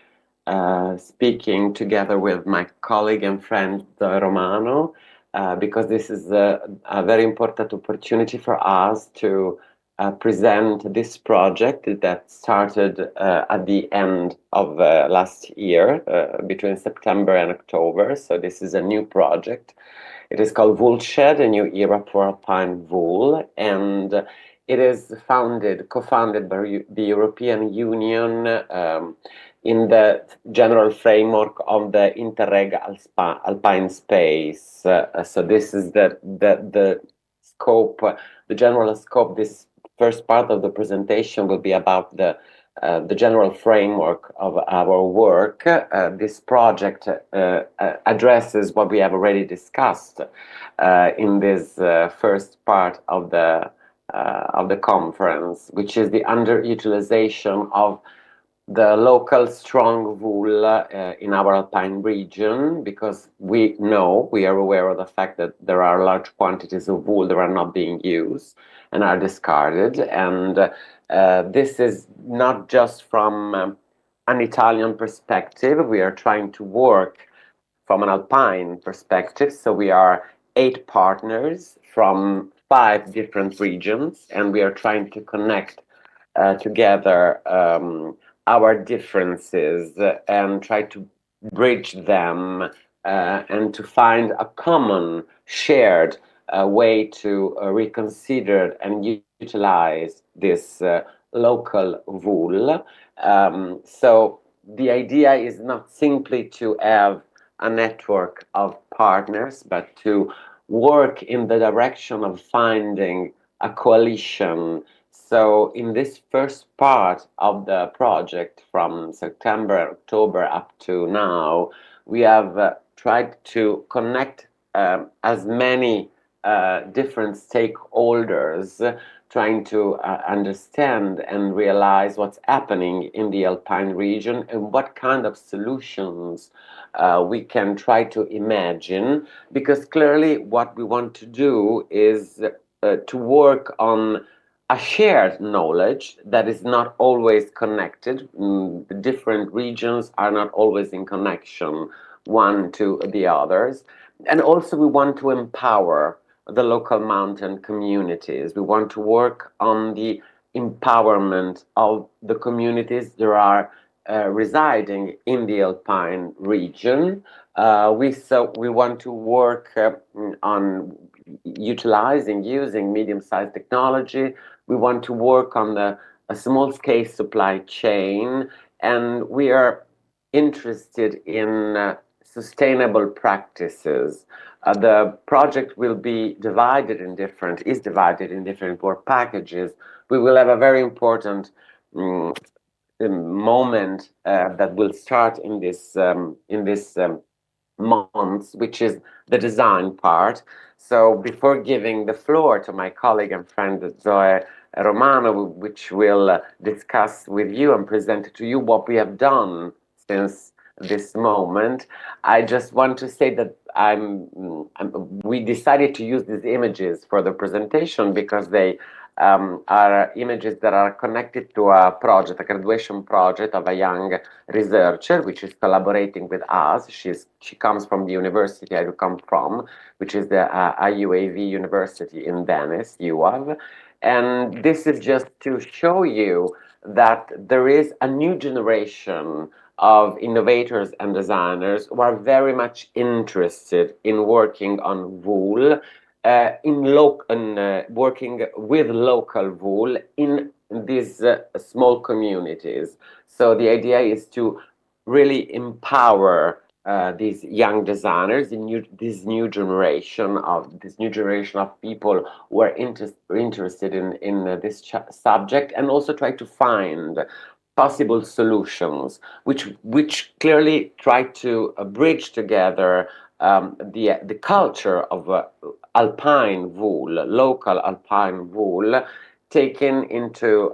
speaking together with my colleague and friend Romano, because this is a very important opportunity for us to present this project that started at the end of last year, between September and October. So this is a new project. It is called Woolshed, a new era for Alpine wool, and it is co-founded by the European Union in the general framework of the Interreg Alpine space. So this is the scope, the general scope. This first part of the presentation will be about the general framework of our work. This project addresses what we have already discussed in this first part of the conference, which is the underutilization of the local strong wool in our Alpine region, because we are aware of the fact that there are large quantities of wool that are not being used and are discarded. And this is not just from an Italian perspective. We are trying to work from an Alpine perspective. So we are 8 partners from 5 different regions, and we are trying to connect together our differences and try to bridge them and to find a common shared way to reconsider and utilize this local wool. So the idea is not simply to have a network of partners, but to work in the direction of finding a coalition. So in this first part of the project, from September, October up to now, we have tried to connect as many different stakeholders, trying to understand and realize what's happening in the Alpine region and what kind of solutions we can try to imagine, because clearly what we want to do is to work on a shared knowledge that is not always connected. The different regions are not always in connection one to the others. And also we want to empower the local mountain communities. We want to work on the empowerment of the communities that are residing in the Alpine region. We want to work on using medium-sized technology. We want to work on a small-scale supply chain, and we are interested in sustainable practices. The project will be divided in different work packages. We will have a very important moment that will start in this month, which is the design part. So before giving the floor to my colleague and friend Zoe Romano, which will discuss with you and present to you what we have done since this moment, I just want to say that we decided to use these images for the presentation because they are images that are connected to a graduation project of a young researcher, which is collaborating with us. She comes from the university I come from, which is the IUAV University in Venice, IUAV. And this is just to show you that there is a new generation of innovators and designers who are very much interested in working on wool, working with local wool in these small communities. So the idea is to really empower these young designers, this new generation of people who are interested in this subject, and also try to find possible solutions, which clearly try to bridge together the culture of Alpine wool, local Alpine wool, taking into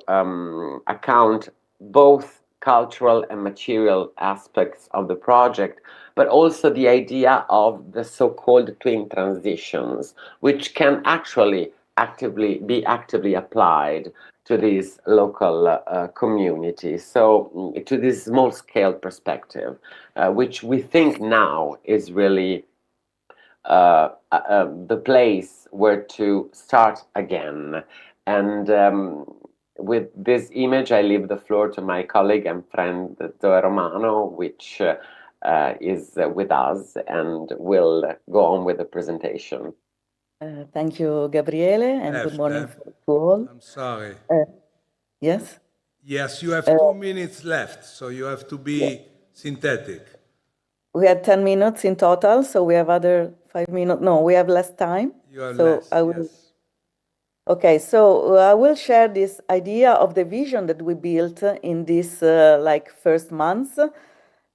account both cultural and material aspects of the project, but also the idea of the so-called twin transitions, which can actually be actively applied to these local communities. So to this small scale perspective, which we think now is really the place where to start again. And with this image, I leave the floor to my colleague and friend, Romano, which is with us and will go on with the presentation. Thank you, Gabriele, and good morning to all. I'm sorry. Yes? Yes, you have 2 minutes left, so you have to be synthetic. We had 10 minutes in total, so we have other 5 minutes. No, we have less time. You have so less, I will, yes. Okay, so I will share this idea of the vision that we built in this first months.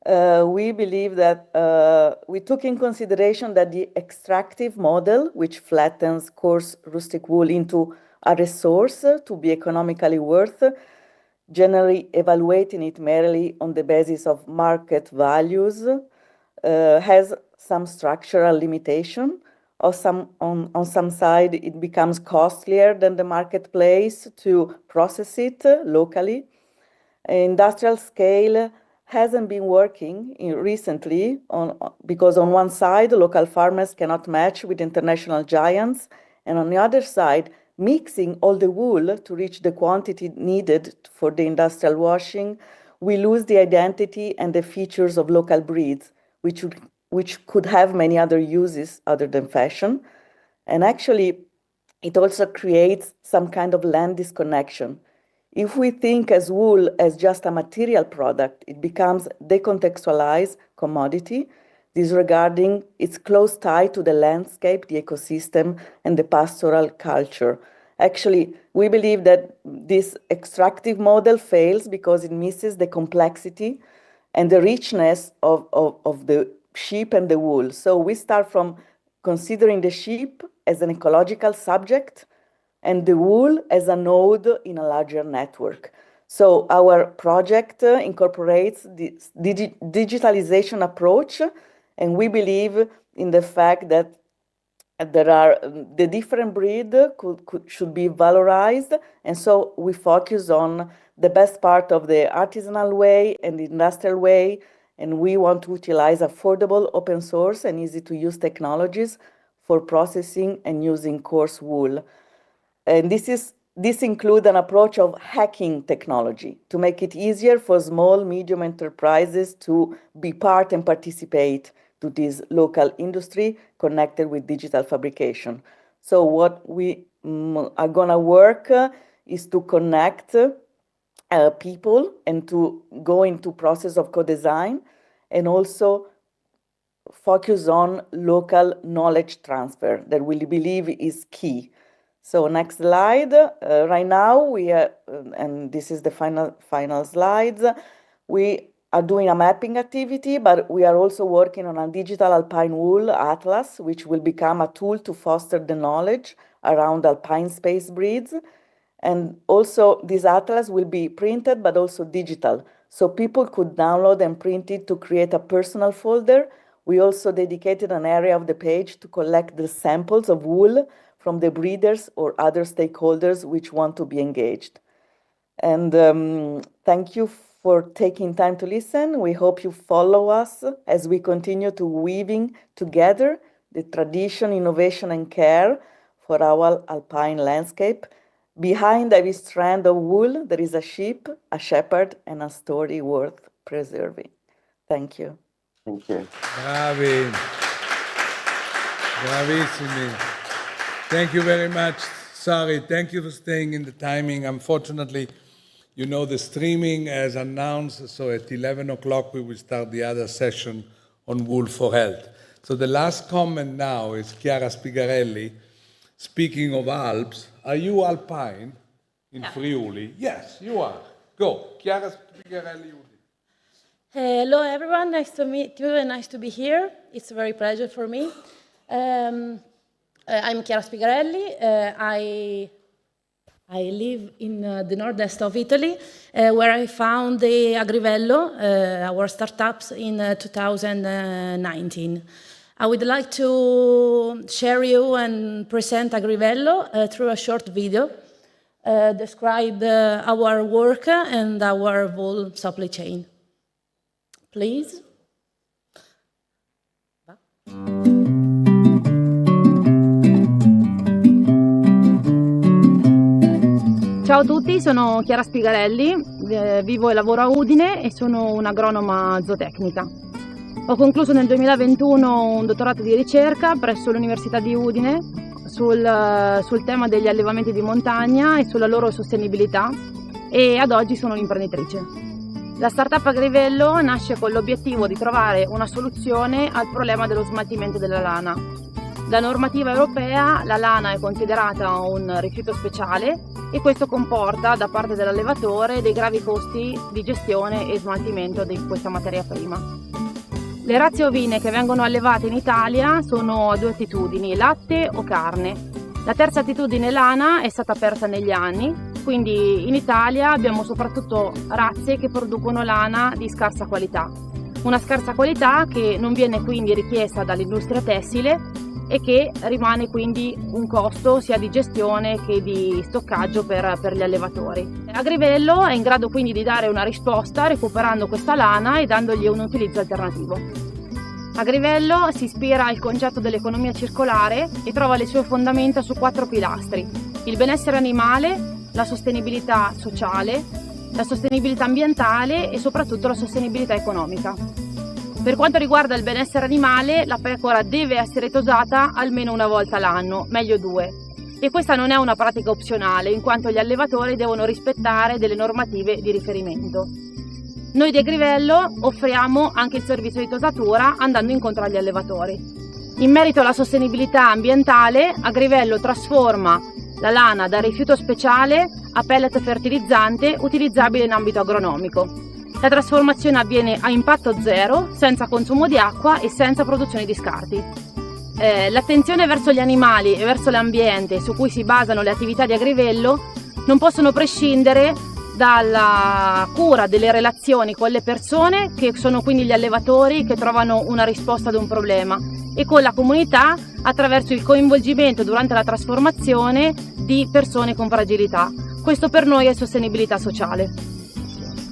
We believe that we took in consideration that the extractive model, which flattens coarse rustic wool into a resource to be economically worth, generally evaluating it merely on the basis of market values, has some structural limitation. On some side, it becomes costlier than the marketplace to process it locally. Industrial scale hasn't been working recently because on one side, local farmers cannot match with international giants, and on the other side, mixing all the wool to reach the quantity needed for the industrial washing, we lose the identity and the features of local breeds, which could have many other uses other than fashion. And actually, it also creates some kind of land disconnection. If we think as wool as just a material product, it becomes decontextualized commodity, disregarding its close tie to the landscape, the ecosystem, and the pastoral culture. Actually, we believe that this extractive model fails because it misses the complexity and the richness of the sheep and the wool. So we start from considering the sheep as an ecological subject and the wool as a node in a larger network. So our project incorporates this digitalization approach, and we believe in the fact that there are the different breed should be valorized, and so we focus on the best part of the artisanal way and the industrial way, and we want to utilize affordable, open source, and easy to use technologies for processing and using coarse wool. And this includes an approach of hacking technology to make it easier for small, medium enterprises to be part and participate to this local industry connected with digital fabrication. So what we are gonna work is to connect people and to go into process of co-design and also focus on local knowledge transfer that we believe is key. So next slide. Right now we are, and this is the final slides. We are doing a mapping activity, but we are also working on a digital alpine wool atlas, which will become a tool to foster the knowledge around alpine space breeds. And also this atlas will be printed, but also digital. So people could download and print it to create a personal folder. We also dedicated an area of the page to collect the samples of wool from the breeders or other stakeholders which want to be engaged. And thank you for taking time to listen. We hope you follow us as we continue to weaving together the tradition, innovation, and care for our alpine landscape. Behind every strand of wool, there is a sheep, a shepherd, and a story worth preserving. Thank you. Thank you. Bravi. Bravissimi. Thank you very much. Sorry, thank you for staying in the timing. Unfortunately, you know the streaming as announced, so at 11 o'clock we will start the other session on Wool for Health. So the last comment now is Chiara Spigarelli. Speaking of Alps, are you Alpine in Friuli? Yes, you are. Go, Chiara Spigarelli. Hello everyone, nice to meet you and nice to be here. It's a very pleasure for me. I'm Chiara Spigarelli. I live in the nord-est of Italy, where I found the Agrivello, our startups, in 2019. I would like to share you and present Agrivello through a short video. describe our work and our wool supply chain. Please. Ciao a tutti, sono Chiara Spigarelli, vivo e lavoro a Udine e sono un'agronoma zootecnica. Ho concluso nel 2021 un dottorato di ricerca presso l'Università di Udine sul tema degli allevamenti di montagna e sulla loro sostenibilità e ad oggi sono un'imprenditrice. La startup Agrivello nasce con l'obiettivo di trovare una soluzione al problema dello smaltimento della lana. Da normativa europea la lana è considerata un rifiuto speciale e questo comporta da parte dell'allevatore dei gravi costi di gestione e smaltimento di questa materia prima. Le razze ovine che vengono allevate in Italia sono a due attitudini, latte o carne. La terza attitudine, lana, è stata aperta negli anni, quindi in Italia abbiamo soprattutto razze che producono lana di scarsa qualità. Una scarsa qualità che non viene quindi richiesta dall'industria tessile e che rimane quindi un costo sia di gestione che di stoccaggio per gli allevatori. Agrivello è in grado quindi di dare una risposta recuperando questa lana e dandogli un utilizzo alternativo. Agrivello si ispira al concetto dell'economia circolare e trova le sue fondamenta su 4 pilastri: il benessere animale, la sostenibilità sociale, la sostenibilità ambientale e soprattutto la sostenibilità economica. Per quanto riguarda il benessere animale, la pecora deve essere tosata almeno una volta l'anno, meglio 2. E questa non è una pratica opzionale, in quanto gli allevatori devono rispettare delle normative di riferimento. Noi di Agrivello offriamo anche il servizio di tosatura andando incontro agli allevatori. In merito alla sostenibilità ambientale, Agrivello trasforma la lana da rifiuto speciale a pellet fertilizzante utilizzabile in ambito agronomico. La trasformazione avviene a impatto zero, senza consumo di acqua e senza produzione di scarti. L'attenzione verso gli animali e verso l'ambiente su cui si basano le attività di Agrivello non possono prescindere dalla cura delle relazioni con le persone, che sono quindi gli allevatori che trovano una risposta ad un problema, e con la comunità attraverso il coinvolgimento durante la trasformazione di persone con fragilità. Questo per noi è sostenibilità sociale.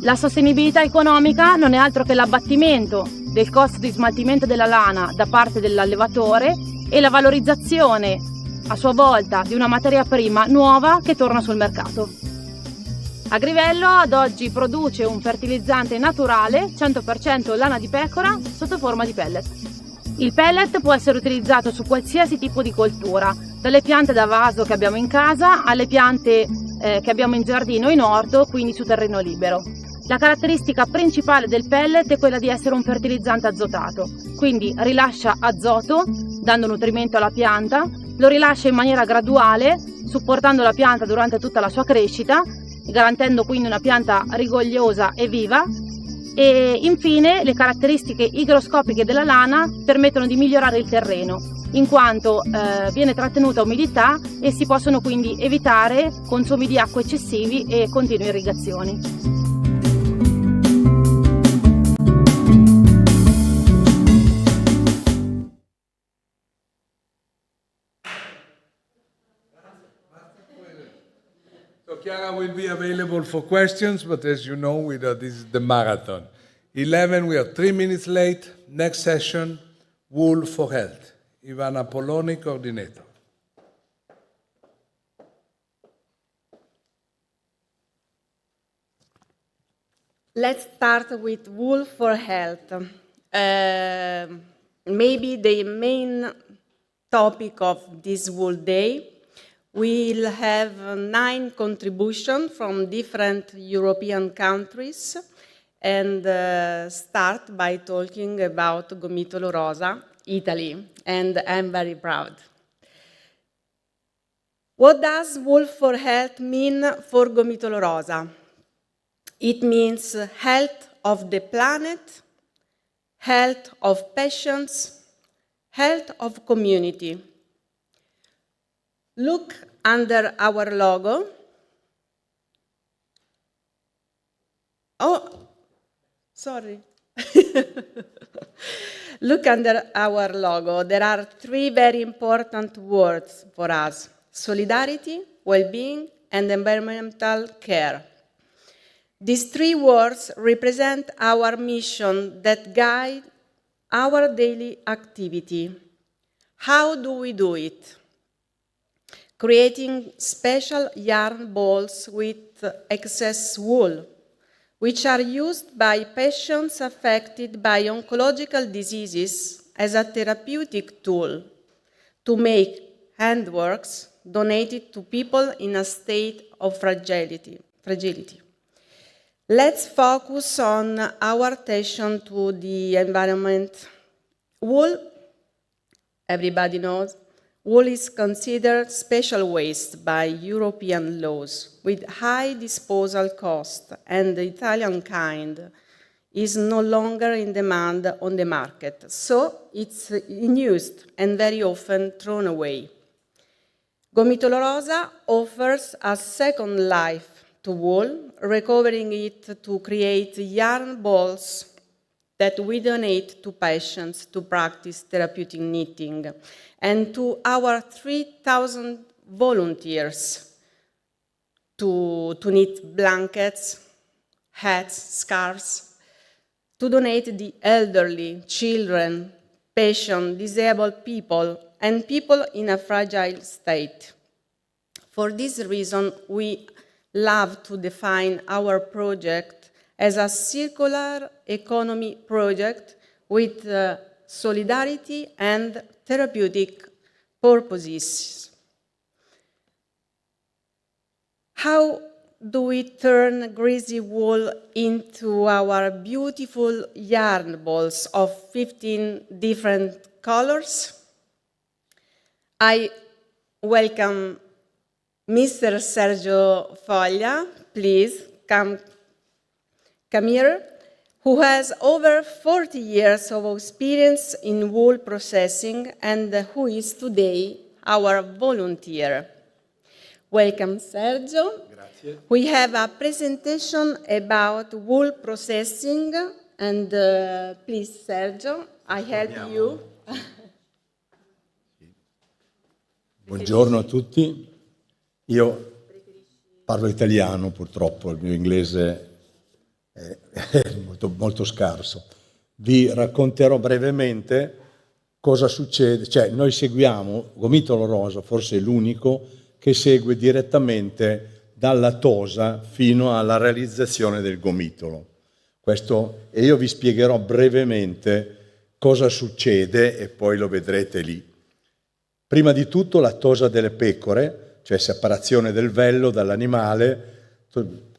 La sostenibilità economica non è altro che l'abbattimento del costo di smaltimento della lana da parte dell'allevatore e la valorizzazione a sua volta di una materia prima nuova che torna sul mercato. Agrivello ad oggi produce un fertilizzante naturale 100% lana di pecora sotto forma di pellet. Il pellet può essere utilizzato su qualsiasi tipo di coltura, dalle piante da vaso che abbiamo in casa alle piante che abbiamo in giardino in orto, quindi su terreno libero. La caratteristica principale del pellet è quella di essere un fertilizzante azotato, quindi rilascia azoto dando nutrimento alla pianta, lo rilascia in maniera graduale, supportando la pianta durante tutta la sua crescita, garantendo quindi una pianta rigogliosa e viva. E infine le caratteristiche igroscopiche della lana permettono di migliorare il terreno, in quanto viene trattenuta umidità e si possono quindi evitare consumi di acqua eccessivi e continue irrigazioni. So Chiara will be available for questions, but as you know, this is the marathon. 11, we are 3 minutes late. Next session, Wool for Health. Ivana Appolloni, coordinator. Let's start with Wool for Health. Maybe the main topic of this Wool Day. We'll have 9 contributions from different European countries and start by talking about Gomitolo Rosa, Italy, and I'm very proud. What does Wool for Health mean for Gomitolo Rosa? It means health of the planet, health of patients, health of community. Look under our logo. Oh, sorry. Look under our logo. There are 3 very important words for us: solidarity, well-being, and environmental care. These three words represent our mission that guide our daily activity. How do we do it? Creating special yarn balls with excess wool, which are used by patients affected by oncological diseases as a therapeutic tool to make handworks donated to people in a state of fragility. Let's focus on our attention to the environment. Wool, everybody knows, wool is considered special waste by European laws with high disposal cost, and the Italian kind is no longer in demand on the market, so it's unused and very often thrown away. Gomitolorosa offers a second life to wool, recovering it to create yarn balls that we donate to patients to practice therapeutic knitting, and to our 3,000 volunteers to knit blankets, hats, scarves, to donate the elderly, children, patients, disabled people, and people in a fragile state. For this reason, we love to define our project as a circular economy project with solidarity and therapeutic purposes. How do we turn greasy wool into our beautiful yarn balls of 15 different colors? I welcome Mr. Sergio Foglia, please come here, who has over 40 years of experience in wool processing and who is today our volunteer. Welcome, Sergio. Grazie. We have a presentation about wool processing, and please, Sergio, I help you. Buongiorno a tutti. Io parlo italiano, purtroppo, il mio inglese è molto scarso. Vi racconterò brevemente cosa succede. Cioè, noi seguiamo, Gomitolo Rosa forse è l'unico che segue direttamente dalla tosa fino alla realizzazione del gomitolo. E io vi spiegherò brevemente cosa succede e poi lo vedrete lì. Prima di tutto la tosa delle pecore, cioè separazione del vello dall'animale,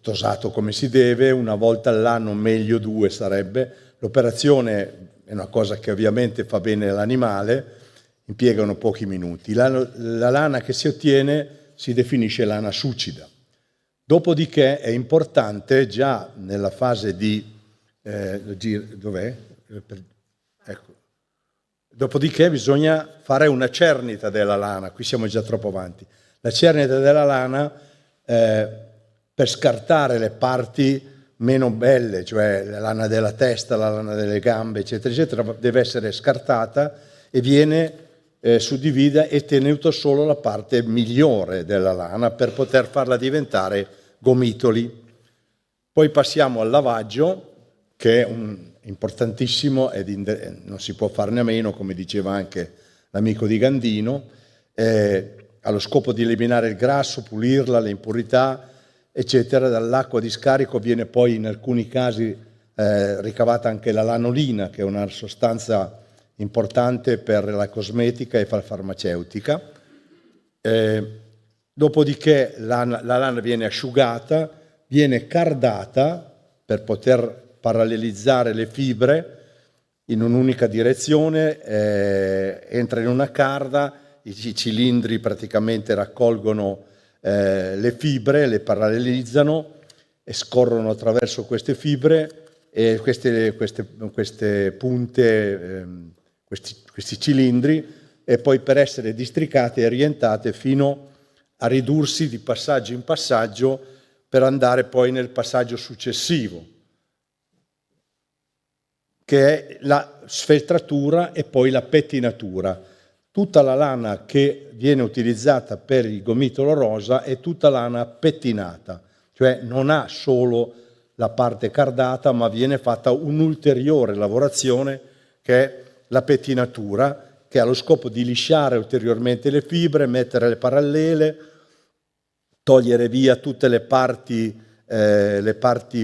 tosato come si deve, una volta all'anno, meglio 2 sarebbe. L'operazione è una cosa che ovviamente fa bene all'animale, impiegano pochi minuti. La lana che si ottiene si definisce lana succida. Dopodiché è importante già nella fase di... dov'è? Ecco. Dopodiché bisogna fare una cernita della lana, qui siamo già troppo avanti. La cernita della lana per scartare le parti meno belle, cioè la lana della testa, la lana delle gambe, eccetera, eccetera, deve essere scartata e viene suddivisa e tenuta solo la parte migliore della lana per poter farla diventare gomitoli. Poi passiamo al lavaggio, che è importantissimo ed non si può farne a meno, come diceva anche l'amico di Gandino, allo scopo di eliminare il grasso, pulirla, le impurità, eccetera. Dall'acqua di scarico viene poi in alcuni casi ricavata anche la lanolina, che è una sostanza importante per la cosmetica e la farmaceutica. Dopodiché la lana viene asciugata, viene cardata per poter parallelizzare le fibre in un'unica direzione, entra in una carda, i cilindri praticamente raccolgono le fibre, le parallelizzano e scorrono attraverso queste fibre e queste punte, questi cilindri, e poi per essere districate e orientate fino a ridursi di passaggio in passaggio per andare poi nel passaggio successivo, che è la sfeltratura e poi la pettinatura. Tutta la lana che viene utilizzata per il gomitolo rosa è tutta lana pettinata, cioè non ha solo la parte cardata, ma viene fatta un'ulteriore lavorazione che è la pettinatura, che ha lo scopo di lisciare ulteriormente le fibre, mettere le parallele, togliere via tutte le parti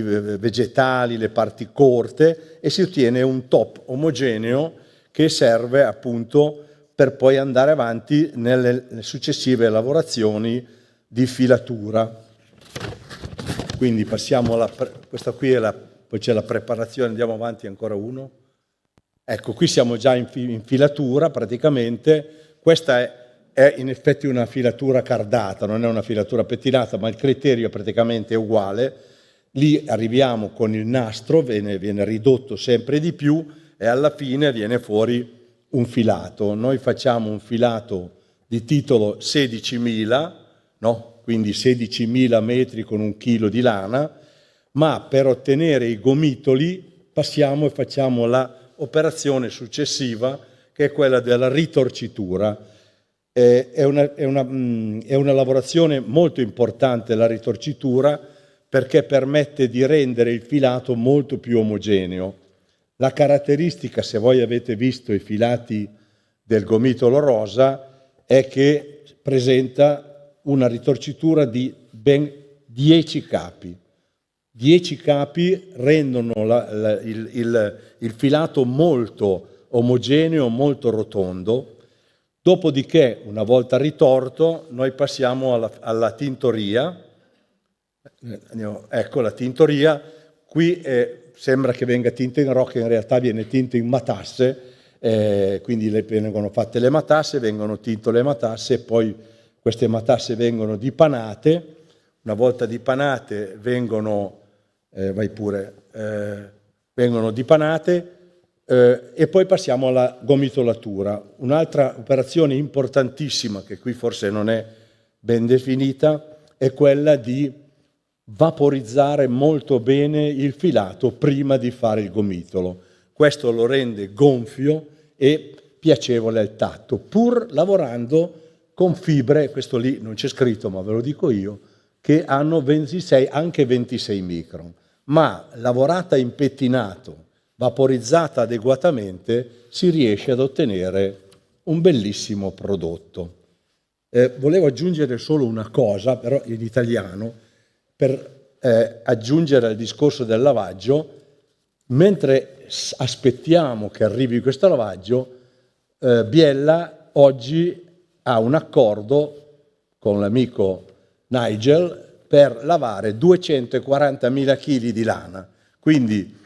vegetali, le parti corte, e si ottiene un top omogeneo che serve appunto per poi andare avanti nelle successive lavorazioni di filatura. Quindi passiamo alla questa qui è poi c'è la preparazione, andiamo avanti ancora uno. Ecco, qui siamo già in filatura praticamente. Questa è in effetti una filatura cardata, non è una filatura pettinata, ma il criterio è praticamente uguale. Lì arriviamo con il nastro, viene ridotto sempre di più e alla fine viene fuori un filato. Noi facciamo un filato di titolo 16.000, no? Quindi 16.000 metri con 1 chilo di lana, ma per ottenere i gomitoli passiamo e facciamo l'operazione successiva, che è quella della ritorcitura. È una lavorazione molto importante la ritorcitura, perché permette di rendere il filato molto più omogeneo. La caratteristica, se voi avete visto i filati del gomitolo rosa, è che presenta una ritorcitura di ben 10 capi. 10 capi rendono il filato molto omogeneo, molto rotondo. Dopodiché, una volta ritorto, noi passiamo alla tintoria. Ecco la tintoria. Qui sembra che venga tinta in rocca, in realtà viene tinta in matasse, quindi vengono fatte le matasse, vengono tinte le matasse, e poi queste matasse vengono dipanate. Una volta dipanate vengono dipanate e poi passiamo alla gomitolatura. Un'altra operazione importantissima, che qui forse non è ben definita, è quella di vaporizzare molto bene il filato prima di fare il gomitolo. Questo lo rende gonfio e piacevole al tatto, pur lavorando con fibre, questo lì non c'è scritto ma ve lo dico io, che hanno 26, anche 26 micron, ma lavorata in pettinato, vaporizzata adeguatamente, si riesce ad ottenere un bellissimo prodotto. Volevo aggiungere solo una cosa, però in italiano, per aggiungere al discorso del lavaggio. Mentre aspettiamo che arrivi questo lavaggio, Biella oggi ha un accordo con l'amico Nigel per lavare 240.000 kg di lana. Quindi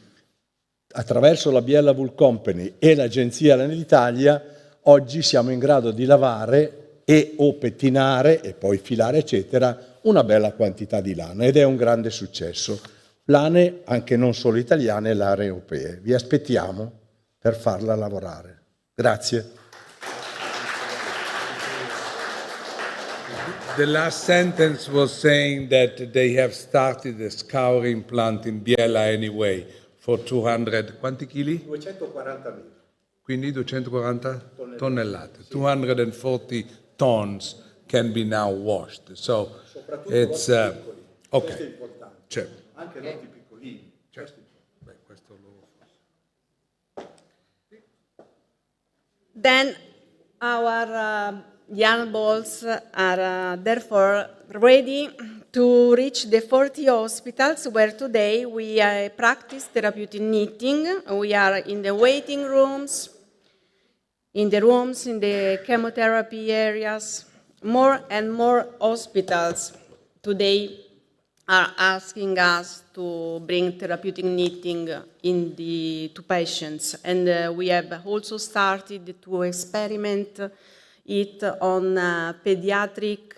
attraverso la Biella Wool Company e l'Agenzia Lana d'Italia oggi siamo in grado di lavare o pettinare e poi filare eccetera una bella quantità di lana, ed è un grande successo. Lane anche non solo italiane, lane europee. Vi aspettiamo per farla lavorare. Grazie. The last sentence was saying that they have started a scouring plant in Biella anyway for 200, quanti chili? 240.000. Quindi 240 tonnellate. 240 tons can be now washed. So it's okay. Questo è importante. Certo. Anche lotti piccolini. Certo. Beh, questo lo... Then our young balls are therefore ready to reach the 40 hospitals where today we practice therapeutic knitting. We are in the waiting rooms, in the chemotherapy areas. More and more hospitals today are asking us to bring therapeutic knitting to patients, and we have also started to experiment it on pediatric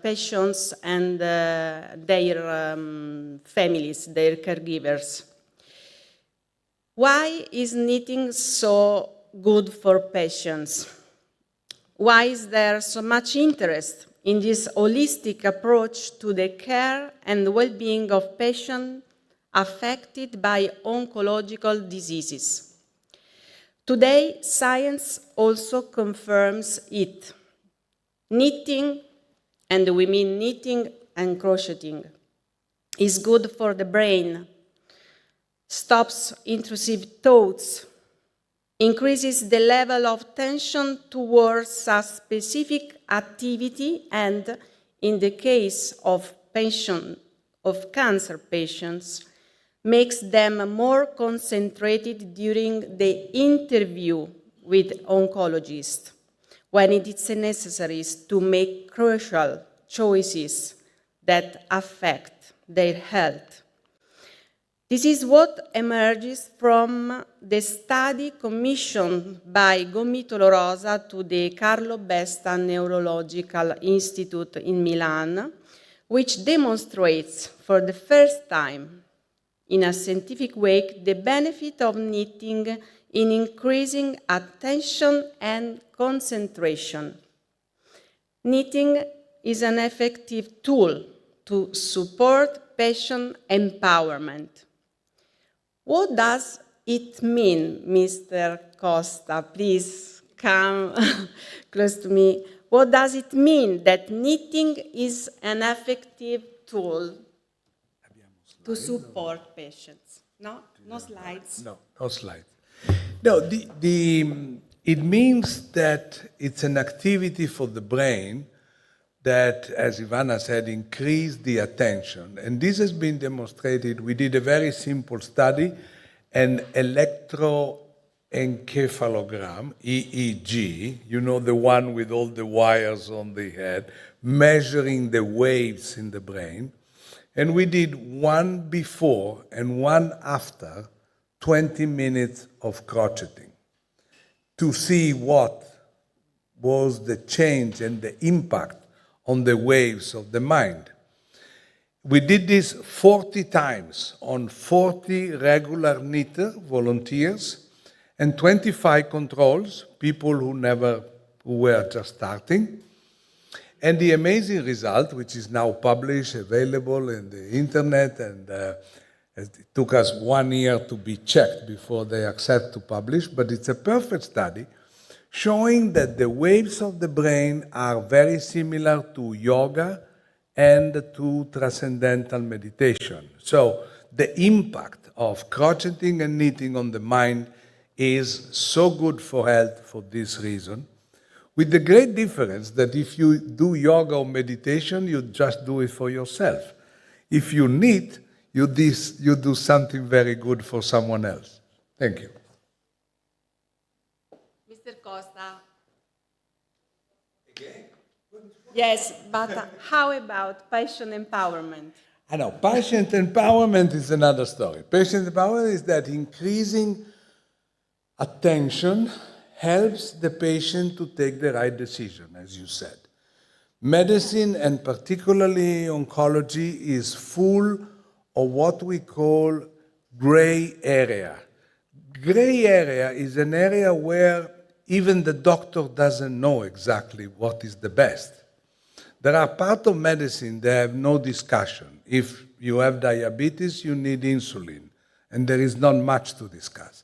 patients and their families, their caregivers. Why is knitting so good for patients? Why is there so much interest in this holistic approach to the care and well-being of patients affected by oncological diseases? Today, science also confirms it. Knitting, and we mean knitting and crocheting, is good for the brain, stops intrusive thoughts, increases the level of tension towards a specific activity, and in the case of cancer patients, makes them more concentrated during the interview with oncologists, when it is necessary to make crucial choices that affect their health. This is what emerges from the study commissioned by Gomitolo Rosa to the Carlo Besta Neurological Institute in Milan, which demonstrates for the first time in a scientific way the benefit of knitting in increasing attention and concentration. Knitting is an effective tool to support patient empowerment. What does it mean, Mr. Costa? Please come close to me. What does it mean that knitting is an effective tool to support patients? No? No slides? No, no slides. No, it means that it's an activity for the brain that, as Ivana said, increase the attention. And this has been demonstrated. We did a very simple study, an electroencephalogram, EEG, you know, the one with all the wires on the head, measuring the waves in the brain. And we did one before and one after 20 minutes of crocheting to see what was the change and the impact on the waves of the mind. We did this 40 times on 40 regular knitter volunteers and 25 controls, people who were just starting. And the amazing result, which is now published, available in the internet, and it took us 1 year to be checked before they accept to publish, but it's a perfect study showing that the waves of the brain are very similar to yoga and to transcendental meditation. So the impact of crocheting and knitting on the mind is so good for health for this reason, with the great difference that if you do yoga or meditation, you just do it for yourself. If you knit, you do something very good for someone else. Thank you. Mr. Costa. Again? Yes, but how about patient empowerment? I know, patient empowerment is another story. Patient empowerment is that increasing attention helps the patient to take the right decision, as you said. Medicine, and particularly oncology, is full of what we call gray area. Gray area is an area where even the doctor doesn't know exactly what is the best. There are parts of medicine that have no discussion. If you have diabetes, you need insulin, and there is not much to discuss.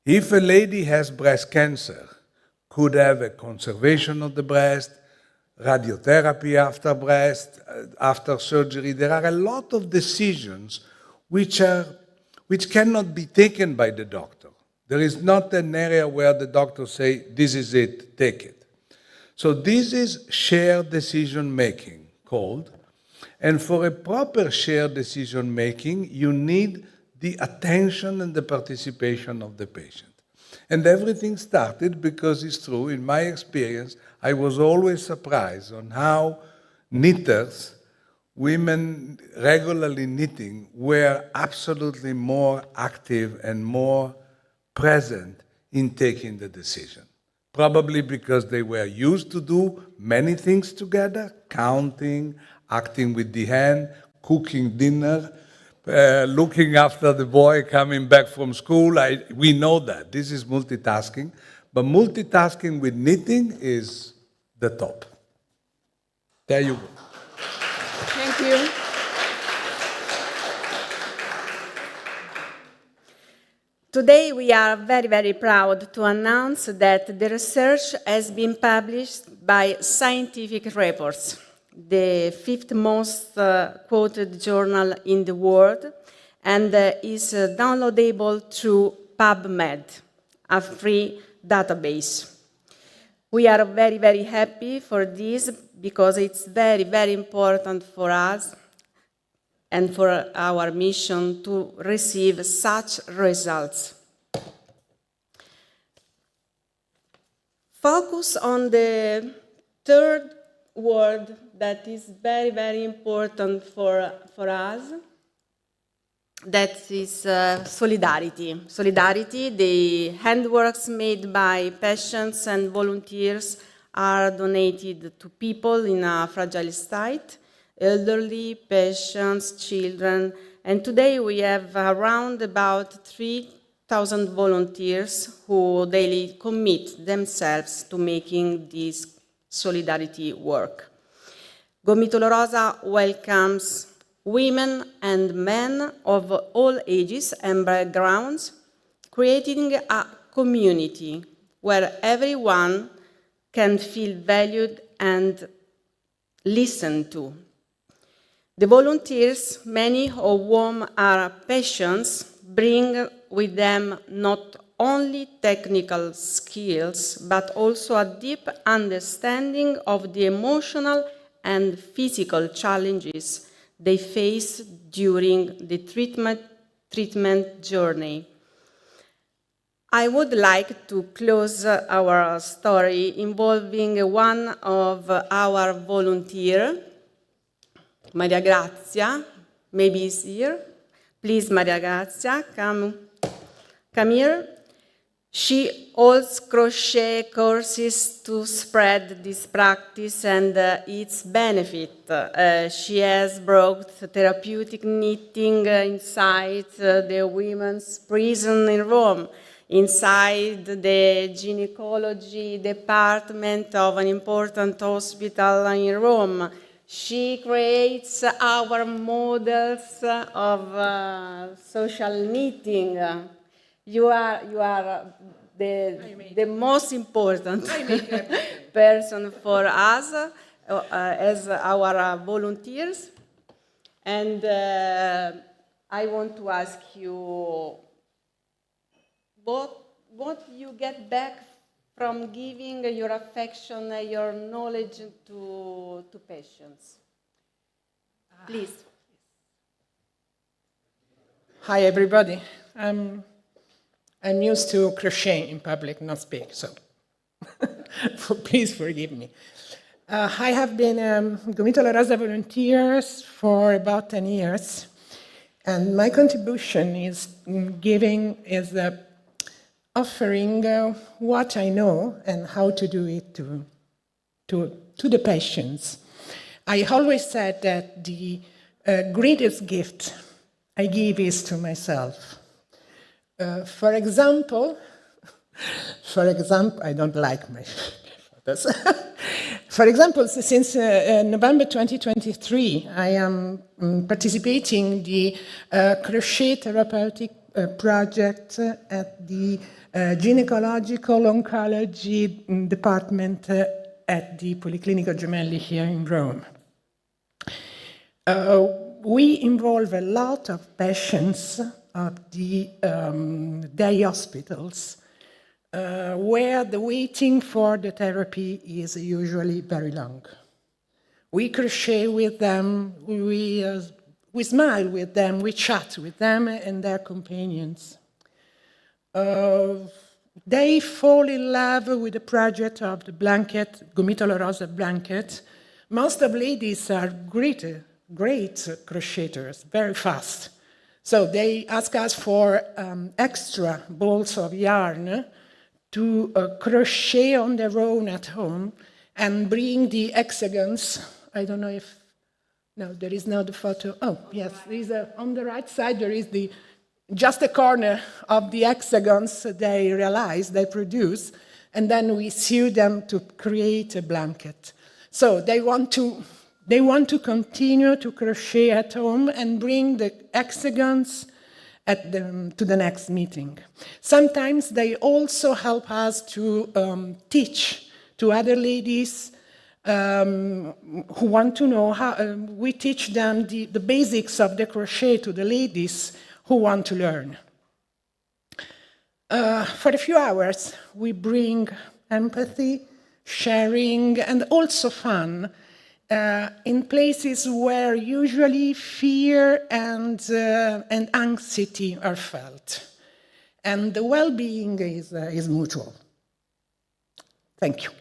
If a lady has breast cancer, could have a conservation of the breast, radiotherapy after surgery. There are a lot of decisions which cannot be taken by the doctor. There is not an area where the doctor say, this is it, take it. So this is shared decision-making called, and for a proper shared decision-making, you need the attention and the participation of the patient. And everything started because it's true, in my experience, I was always surprised on how knitters, women regularly knitting, were absolutely more active and more present in taking the decision. Probably because they were used to do many things together, counting, acting with the hand, cooking dinner, looking after the boy coming back from school. We know that. This is multitasking. But multitasking with knitting is the top. There you go. Thank you. Today we are very, very proud to announce that the research has been published by Scientific Reports, the fifth most quoted journal in the world, and is downloadable through PubMed, a free database. We are very, very happy for this because it's very, very important for us and for our mission to receive such results. Focus on the third word that is very, very important for us. That is solidarity. Solidarity, the handworks made by patients and volunteers are donated to people in a fragile state, elderly, patients, children, and today we have around about 3,000 volunteers who daily commit themselves to making this solidarity work. Gomitolorosa welcomes women and men of all ages and backgrounds, creating a community where everyone can feel valued and listened to. The volunteers, many of whom are patients, bring with them not only technical skills, but also a deep understanding of the emotional and physical challenges they face during the treatment journey. I would like to close our story involving one of our volunteers, Maria Grazia, maybe is here. Please, Maria Grazia, come here. She holds crochet courses to spread this practice and its benefit. She has brought therapeutic knitting inside the women's prison in Rome, inside the gynecology department of an important hospital in Rome. She creates our models of social knitting. You are the most important person for us as our volunteers. And I want to ask you, what you get back from giving your affection, your knowledge to patients? Please. Hi, everybody. I'm used to crochet in public, not speak, so please forgive me. I have been Gomitolo Rosa volunteers for about 10 years, and my contribution is offering what I know and how to do it to the patients. I always said that the greatest gift I give is to myself. For example, I don't like my photos. For example, since November 2023, I am participating in the crochet therapeutic project at the gynecological oncology department at the Policlinico Gemelli here in Rome. We involve a lot of patients of the day hospitals where the waiting for the therapy is usually very long. We crochet with them, we smile with them, we chat with them and their companions. They fall in love with the project of the blanket, Gomitolorosa blanket. Most of ladies are great crocheters, very fast. So they ask us for extra balls of yarn to crochet on their own at home and bring the hexagons. I don't know if, no, there is no the photo. Oh, yes, there is on the right side, there is just a corner of the hexagons they produce, and then we sew them to create a blanket. So they want to continue to crochet at home and bring the hexagons to the next meeting. Sometimes they also help us to teach to other ladies who want to know how. We teach them the basics of the crochet to the ladies who want to learn. For a few hours, we bring empathy, sharing, and also fun in places where usually fear and anxiety are felt. And the well-being is mutual. Thank you.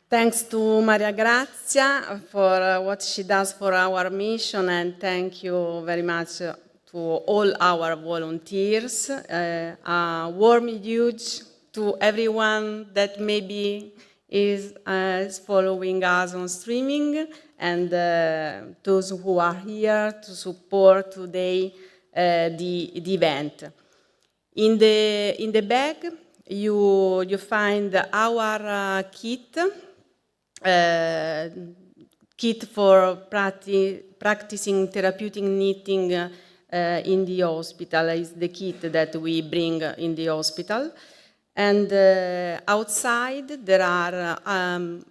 Thanks to Maria Grazia for what she does for our mission, and thank you very much to all our volunteers. A warm huge to everyone that maybe is following us on streaming, and those who are here to support today the event. In the bag you find our kit for practicing therapeutic knitting in the hospital. Is the kit that we bring in the hospital. And outside there are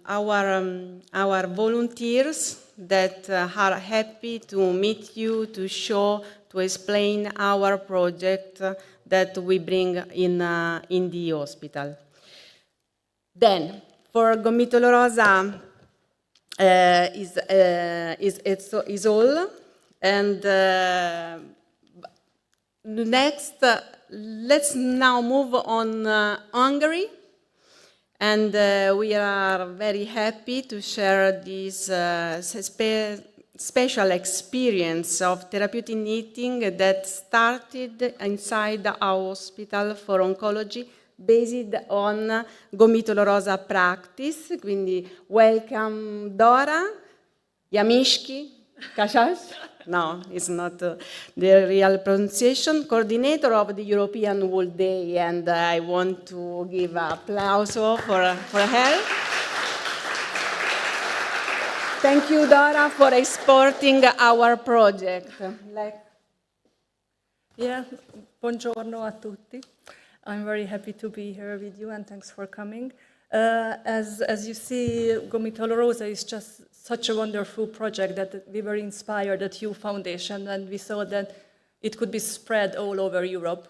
our volunteers that are happy to meet you, to show, to explain our project that we bring in the hospital. Then, for Gomitolorosa is all. And next, let's now move on Hungary. And we are very happy to share this special experience of therapeutic knitting that started inside the hospital for oncology based on Gomitolorosa practice. Quindi welcome Dora, Yamishki, Kashash. No, it's not the real pronunciation. Coordinator of the European Wool Day, and I want to give applause for her. Thank you, Dora, for exporting our project. Yeah, buongiorno a tutti. I'm very happy to be here with you, and thanks for coming. As you see, Gomitolorosa is just such a wonderful project that we were inspired at U Foundation, and we saw that it could be spread all over Europe.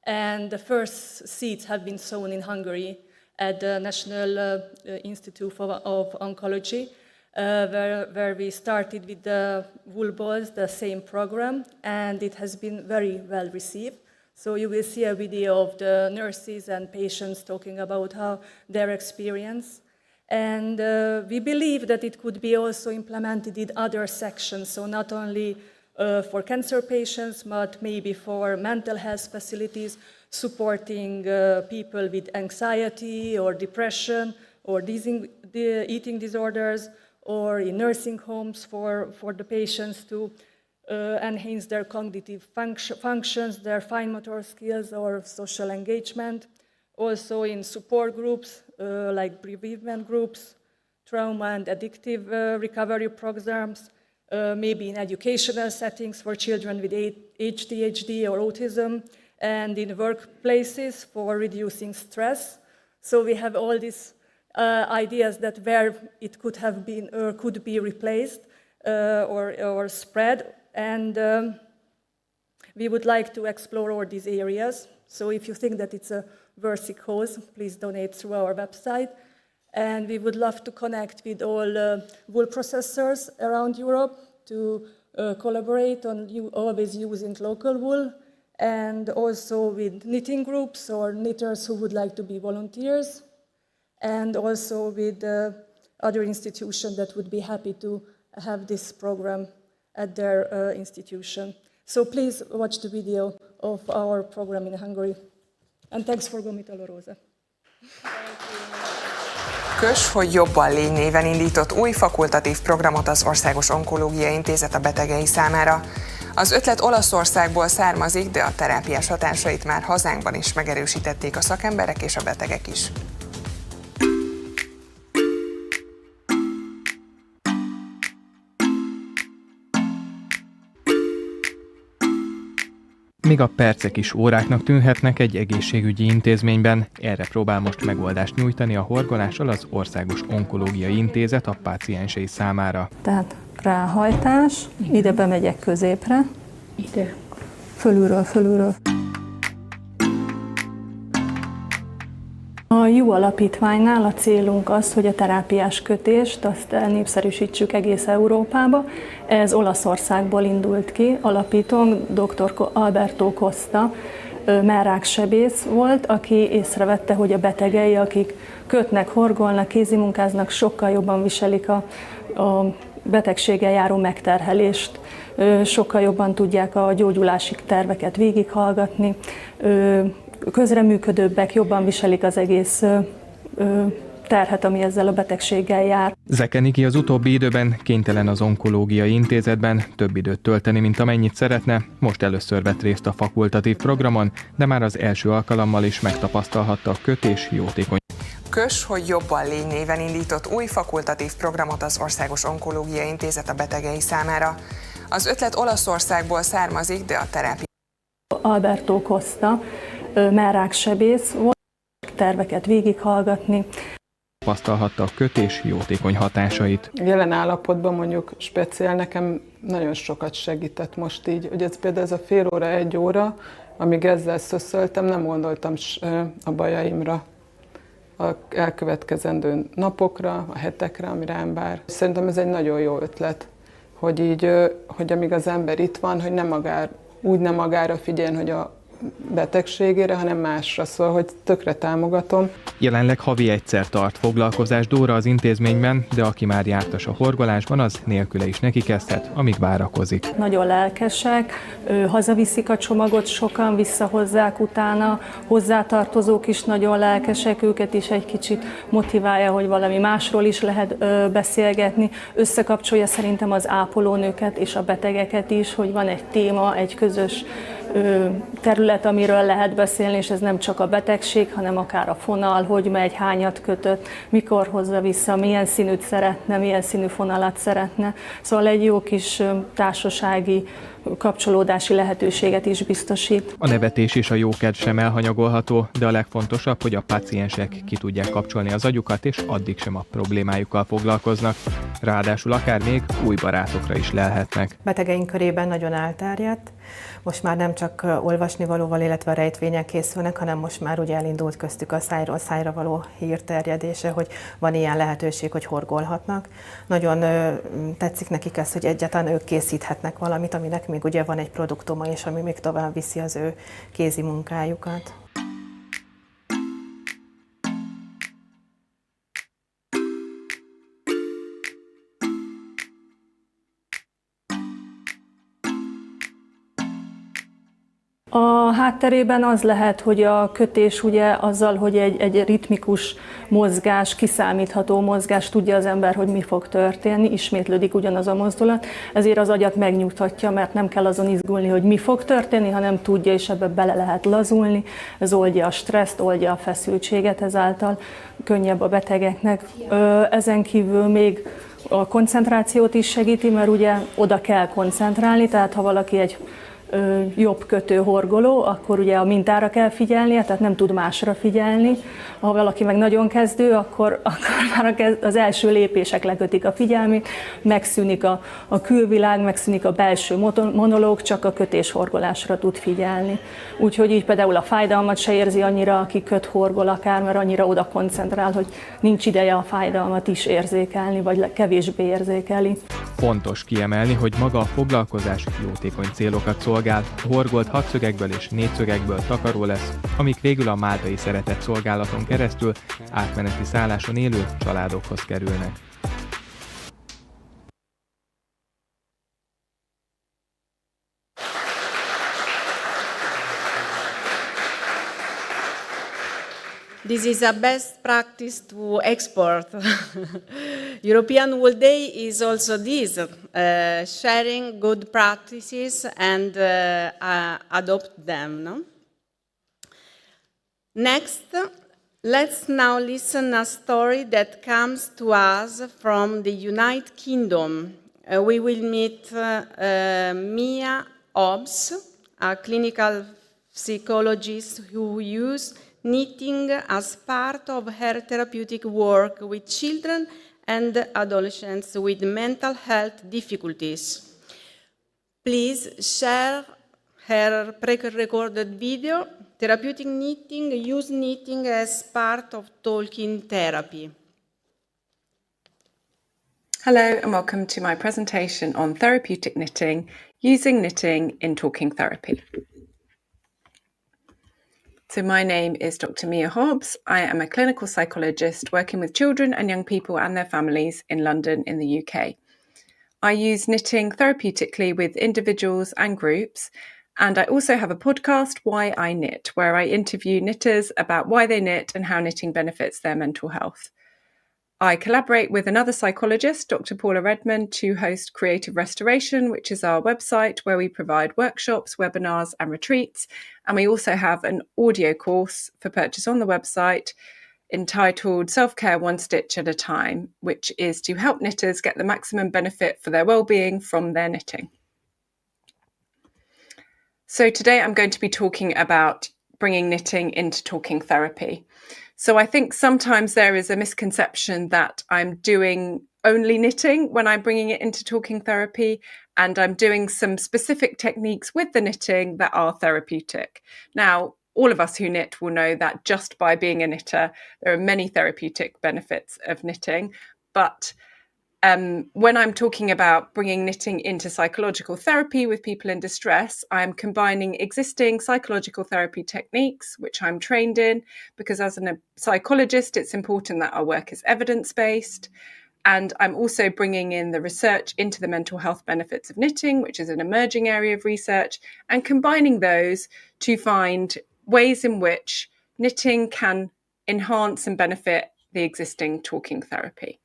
And the first seeds have been sown in Hungary at the National Institute of Oncology, where we started with the wool balls, the same program, and it has been very well received. So you will see a video of the nurses and patients talking about how their experience. And we believe that it could be also implemented in other sections, so not only for cancer patients, but maybe for mental health facilities, supporting people with anxiety or depression or eating disorders, or in nursing homes for the patients to enhance their cognitive functions, their fine motor skills or social engagement. Also in support groups like bereavement groups, trauma and addictive recovery programs, maybe in educational settings for children with ADHD or autism, and in workplaces for reducing stress. So we have all these ideas that where it could have been or could be replaced or spread, and we would like to explore all these areas. So if you think that it's a worthy cause, please donate through our website. And we would love to connect with all wool processors around Europe to collaborate on always using local wool, and also with knitting groups or knitters who would like to be volunteers, and also with other institutions that would be happy to have this program at their institution. So please watch the video of our program in Hungary. And thanks for Gomitolorosa. Kös, hogy jobban légy néven indított új fakultatív programot az Országos Onkológiai Intézet a betegei számára. Az ötlet Olaszországból származik, de a terápiás hatásait már hazánkban is megerősítették a szakemberek és a betegek is. Míg a percek is óráknak tűnhetnek egy egészségügyi intézményben, erre próbál most megoldást nyújtani a horgolással az Országos Onkológiai Intézet a páciensei számára. Tehát ráhajtás, ide bemegyek középre, ide, fölülről. A IU alapítványnál a célunk az, hogy a terápiás kötést azt elnépszerűsítsük egész Európába. Ez Olaszországból indult ki, alapítónk dr. Alberto Costa, mellráksebész volt, aki észrevette, hogy a betegei, akik kötnek, horgolnak, kézimunkáznak, sokkal jobban viselik a betegséggel járó megterhelést, sokkal jobban tudják a gyógyulási terveket végighallgatni, közreműködőbbek, jobban viselik az egész terhet, ami ezzel a betegséggel jár. Zekeniki az utóbbi időben kénytelen az onkológiai intézetben több időt tölteni, mint amennyit szeretne. Most először vett részt a fakultatív programon, de már az első alkalommal is megtapasztalhatta a kötés jótékony. Kös, hogy jobban légy néven indított új fakultatív programot az Országos Onkológiai Intézet a betegei számára. Az ötlet Olaszországból származik, de a terápia. Alberto Costa, mellráksebész volt, terveket végighallgatni. Tapasztalhatta a kötés jótékony hatásait. Jelen állapotban mondjuk speciál nekem nagyon sokat segített most így, hogy ez például ez a fél óra, 1 óra, amíg ezzel szöszöltem, nem gondoltam a bajaimra, a elkövetkezendő napokra, a hetekre, ami rám vár. Szerintem ez egy nagyon jó ötlet, hogy így, hogy amíg az ember itt van, hogy nem magára figyeljen, hogy a betegségére, hanem másra, szóval, hogy tökre támogatom. Jelenleg havi egyszer tart foglalkozás Dóra az intézményben, de aki már jártas a horgolásban, az nélküle is neki kezdhet, amíg várakozik. Nagyon lelkesek, hazaviszik a csomagot, sokan visszahozzák utána, hozzátartozók is nagyon lelkesek, őket is egy kicsit motiválja, hogy valami másról is lehet beszélgetni. Összekapcsolja szerintem az ápolónőket és a betegeket is, hogy van egy téma, egy közös terület, amiről lehet beszélni, és ez nem csak a betegség, hanem akár a fonal, hogy megy, hányat kötött, mikor hozza vissza, milyen színűt szeretne, milyen színű fonalat szeretne. Szóval egy jó kis társasági kapcsolódási lehetőséget is biztosít. A nevetés és a jókedv sem elhanyagolható, de a legfontosabb, hogy a páciensek ki tudják kapcsolni az agyukat, és addig sem a problémájukkal foglalkoznak. Ráadásul akár még új barátokra is lelhetnek. Betegeink körében nagyon elterjedt. Most már nem csak olvasnivalóval, illetve a rejtvények készülnek, hanem most már ugye elindult köztük a szájról szájra való hírterjedése, hogy van ilyen lehetőség, hogy horgolhatnak. Nagyon tetszik nekik ez, hogy egyáltalán ők készíthetnek valamit, aminek még ugye van egy produktuma, és ami még tovább viszi az ő kézi munkájukat. A hátterében az lehet, hogy a kötés ugye azzal, hogy egy ritmikus mozgás, kiszámítható mozgás, tudja az ember, hogy mi fog történni, ismétlődik ugyanaz a mozdulat, ezért az agyat megnyugtatja, mert nem kell azon izgulni, hogy mi fog történni, hanem tudja, és ebbe bele lehet lazulni, ez oldja a stresszt, oldja a feszültséget, ezáltal könnyebb a betegeknek. Ezen kívül még a koncentrációt is segíti, mert ugye oda kell koncentrálni, tehát ha valaki egy jobb kötő horgoló, akkor ugye a mintára kell figyelnie, tehát nem tud másra figyelni. Ha valaki meg nagyon kezdő, akkor már az első lépések lekötik a figyelmét, megszűnik a külvilág, megszűnik a belső monológ, csak a kötés-horgolásra tud figyelni. Úgyhogy így például a fájdalmat se érzi annyira, aki köt, horgol akár, mert annyira oda koncentrál, hogy nincs ideje a fájdalmat is érzékelni, vagy kevésbé érzékeli. Fontos kiemelni, hogy maga a foglalkozás jótékony célokat szolgál, horgolt hatszögekből és négyszögekből takaró lesz, amik végül a máltai szeretett szolgálaton keresztül átmeneti szálláson élő családokhoz kerülnek. This is a best practice to export. European Wool Day is also this, sharing good practices and adopt them. No? Next, let's now listen a story that comes to us from the United Kingdom. We will meet Mia Hobbs, a clinical psychologist who uses knitting as part of her therapeutic work with children and adolescents with mental health difficulties. Please share her pre-recorded video, Therapeutic Knitting, use knitting as part of talking therapy. Hello and welcome to my presentation on therapeutic knitting, using knitting in talking therapy. So my name is Dr. Mia Hobbs. I am a clinical psychologist working with children and young people and their families in London in the UK. I use knitting therapeutically with individuals and groups, and I also have a podcast, Why I Knit, where I interview knitters about why they knit and how knitting benefits their mental health. I collaborate with another psychologist, Dr. Paula Redmond, to host Creative Restoration, which is our website where we provide workshops, webinars and retreats. And we also have an audio course for purchase on the website entitled Self-Care One Stitch at a Time, which is to help knitters get the maximum benefit for their well-being from their knitting. So today I'm going to be talking about bringing knitting into talking therapy. So I think sometimes there is a misconception that I'm doing only knitting when I'm bringing it into talking therapy, and I'm doing some specific techniques with the knitting that are therapeutic. Now, all of us who knit will know that just by being a knitter, there are many therapeutic benefits of knitting. But when I'm talking about bringing knitting into psychological therapy with people in distress, I'm combining existing psychological therapy techniques, which I'm trained in, because as a psychologist, it's important that our work is evidence-based. And I'm also bringing in the research into the mental health benefits of knitting, which is an emerging area of research, and combining those to find ways in which knitting can enhance and benefit the existing talking therapy.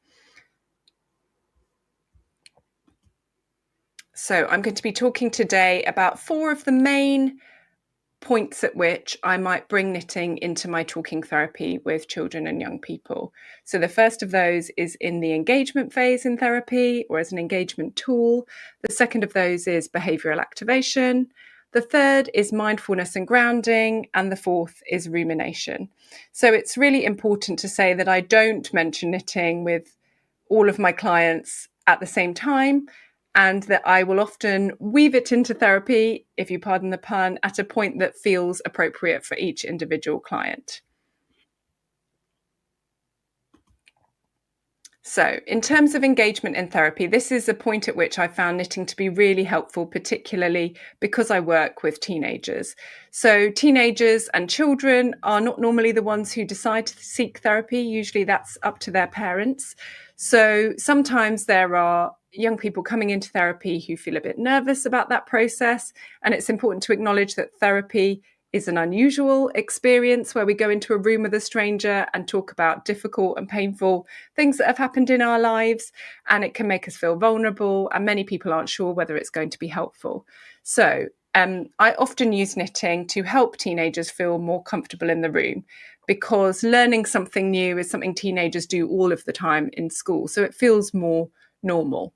So I'm going to be talking today about 4 of the main points at which I might bring knitting into my talking therapy with children and young people. So the first of those is in the engagement phase in therapy, or as an engagement tool. The second of those is behavioural activation. The third is mindfulness and grounding, and the fourth is rumination. So it's really important to say that I don't mention knitting with all of my clients at the same time, and that I will often weave it into therapy, if you pardon the pun, at a point that feels appropriate for each individual client. So in terms of engagement in therapy, this is a point at which I found knitting to be really helpful, particularly because I work with teenagers. So teenagers and children are not normally the ones who decide to seek therapy. Usually that's up to their parents. So sometimes there are young people coming into therapy who feel a bit nervous about that process. And it's important to acknowledge that therapy is an unusual experience where we go into a room with a stranger and talk about difficult and painful things that have happened in our lives, and it can make us feel vulnerable, and many people aren't sure whether it's going to be helpful. So I often use knitting to help teenagers feel more comfortable in the room, because learning something new is something teenagers do all of the time in school, so it feels more normal.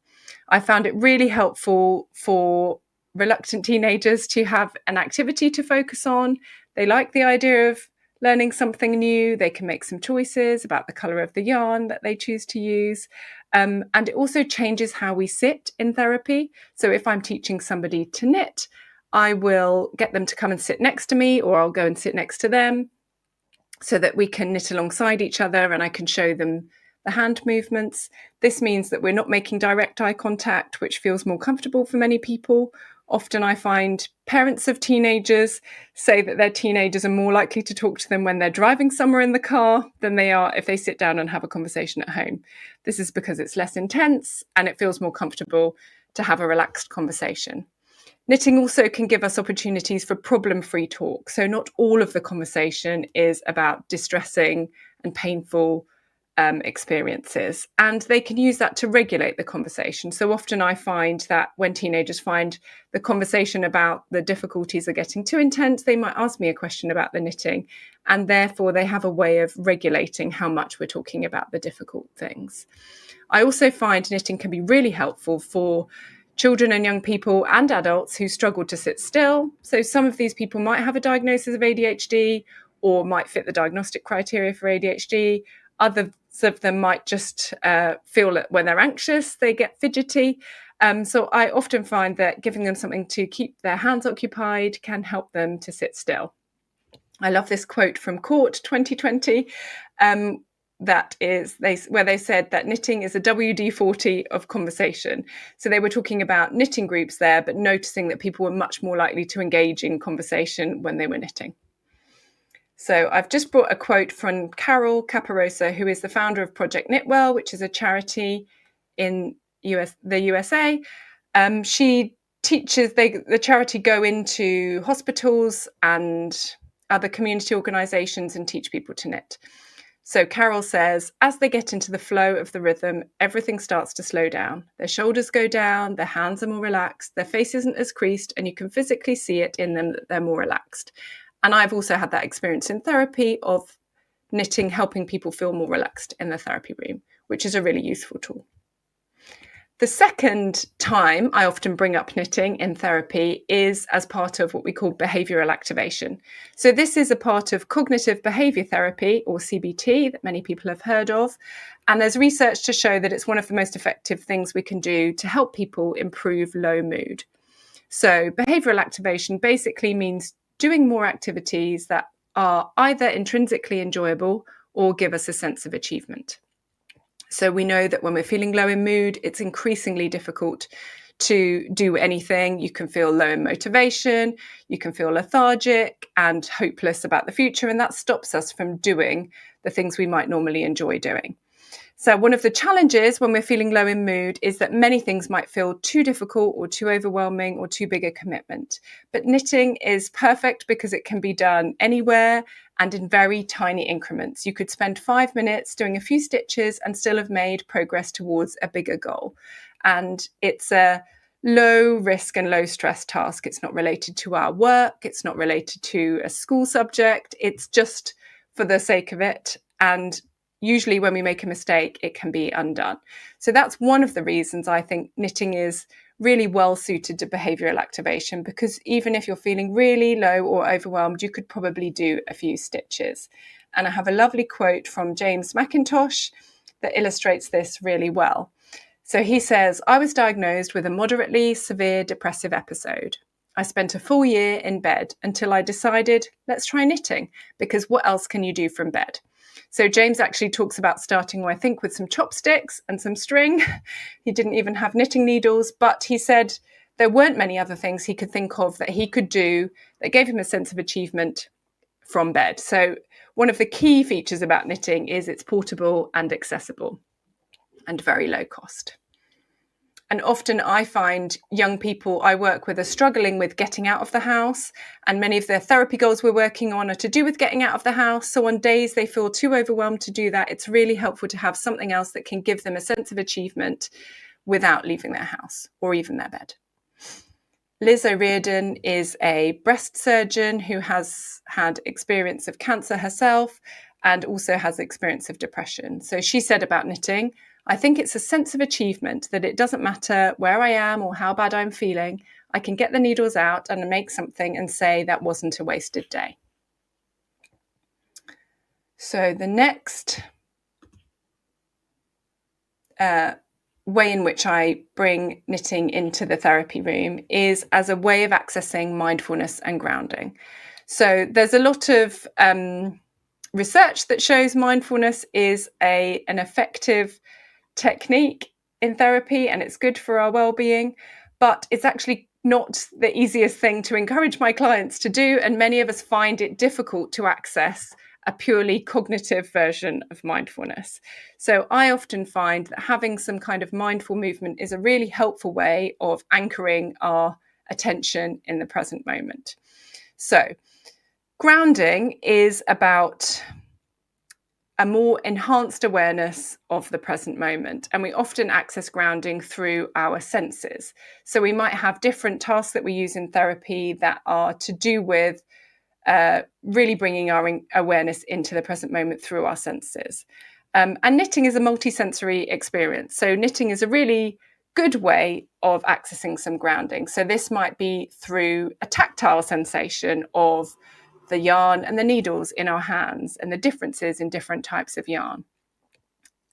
I found it really helpful for reluctant teenagers to have an activity to focus on. They like the idea of learning something new. They can make some choices about the colour of the yarn that they choose to use. And it also changes how we sit in therapy. So if I'm teaching somebody to knit, I will get them to come and sit next to me, or I'll go and sit next to them so that we can knit alongside each other and I can show them the hand movements. This means that we're not making direct eye contact, which feels more comfortable for many people. Often I find parents of teenagers say that their teenagers are more likely to talk to them when they're driving somewhere in the car than they are if they sit down and have a conversation at home. This is because it's less intense and it feels more comfortable to have a relaxed conversation. Knitting also can give us opportunities for problem-free talk. So not all of the conversation is about distressing and painful experiences, and they can use that to regulate the conversation. So often I find that when teenagers find the conversation about the difficulties are getting too intense, they might ask me a question about the knitting, and therefore they have a way of regulating how much we're talking about the difficult things. I also find knitting can be really helpful for children and young people and adults who struggle to sit still. So some of these people might have a diagnosis of ADHD or might fit the diagnostic criteria for ADHD. Others of them might just feel that when they're anxious, they get fidgety. So I often find that giving them something to keep their hands occupied can help them to sit still. I love this quote from Court 2020. That is where they said that knitting is a WD-40 of conversation. So they were talking about knitting groups there, but noticing that people were much more likely to engage in conversation when they were knitting. So I've just brought a quote from Carol Caparosa, who is the founder of Project Knitwell, which is a charity in the USA. She teaches, the charity go into hospitals and other community organisations and teach people to knit. So Carol says, as they get into the flow of the rhythm, everything starts to slow down. Their shoulders go down, their hands are more relaxed, their face isn't as creased, and you can physically see it in them that they're more relaxed. And I've also had that experience in therapy of knitting helping people feel more relaxed in the therapy room, which is a really useful tool. The second time I often bring up knitting in therapy is as part of what we call behavioural activation. So this is a part of cognitive behaviour therapy, or CBT, that many people have heard of. And there's research to show that it's one of the most effective things we can do to help people improve low mood. So behavioural activation basically means doing more activities that are either intrinsically enjoyable or give us a sense of achievement. So we know that when we're feeling low in mood, it's increasingly difficult to do anything. You can feel low in motivation, you can feel lethargic and hopeless about the future, and that stops us from doing the things we might normally enjoy doing. So one of the challenges when we're feeling low in mood is that many things might feel too difficult or too overwhelming or too big a commitment. But knitting is perfect because it can be done anywhere and in very tiny increments. You could spend 5 minutes doing a few stitches and still have made progress towards a bigger goal. And it's a low risk and low stress task. It's not related to our work. It's not related to a school subject. It's just for the sake of it. And usually when we make a mistake, it can be undone. So that's one of the reasons I think knitting is really well suited to behavioural activation, because even if you're feeling really low or overwhelmed, you could probably do a few stitches. And I have a lovely quote from James McIntosh that illustrates this really well. So he says, I was diagnosed with a moderately severe depressive episode. I spent a full year in bed until I decided, let's try knitting, because what else can you do from bed? So James actually talks about starting, I think, with some chopsticks and some string. He didn't even have knitting needles, but he said there weren't many other things he could think of that he could do that gave him a sense of achievement from bed. So one of the key features about knitting is it's portable and accessible and very low cost. And often I find young people I work with are struggling with getting out of the house, and many of their therapy goals we're working on are to do with getting out of the house. So on days they feel too overwhelmed to do that, it's really helpful to have something else that can give them a sense of achievement without leaving their house or even their bed. Liz O'Riordan is a breast surgeon who has had experience of cancer herself and also has experience of depression. So she said about knitting, I think it's a sense of achievement that it doesn't matter where I am or how bad I'm feeling. I can get the needles out and make something and say that wasn't a wasted day. So the next way in which I bring knitting into the therapy room is as a way of accessing mindfulness and grounding. So there's a lot of research that shows mindfulness is an effective technique in therapy and it's good for our well-being, but it's actually not the easiest thing to encourage my clients to do, and many of us find it difficult to access a purely cognitive version of mindfulness. So I often find that having some kind of mindful movement is a really helpful way of anchoring our attention in the present moment. So grounding is about a more enhanced awareness of the present moment. And we often access grounding through our senses. So we might have different tasks that we use in therapy that are to do with really bringing our awareness into the present moment through our senses. And knitting is a multisensory experience. So knitting is a really good way of accessing some grounding. So this might be through a tactile sensation of the yarn and the needles in our hands and the differences in different types of yarn,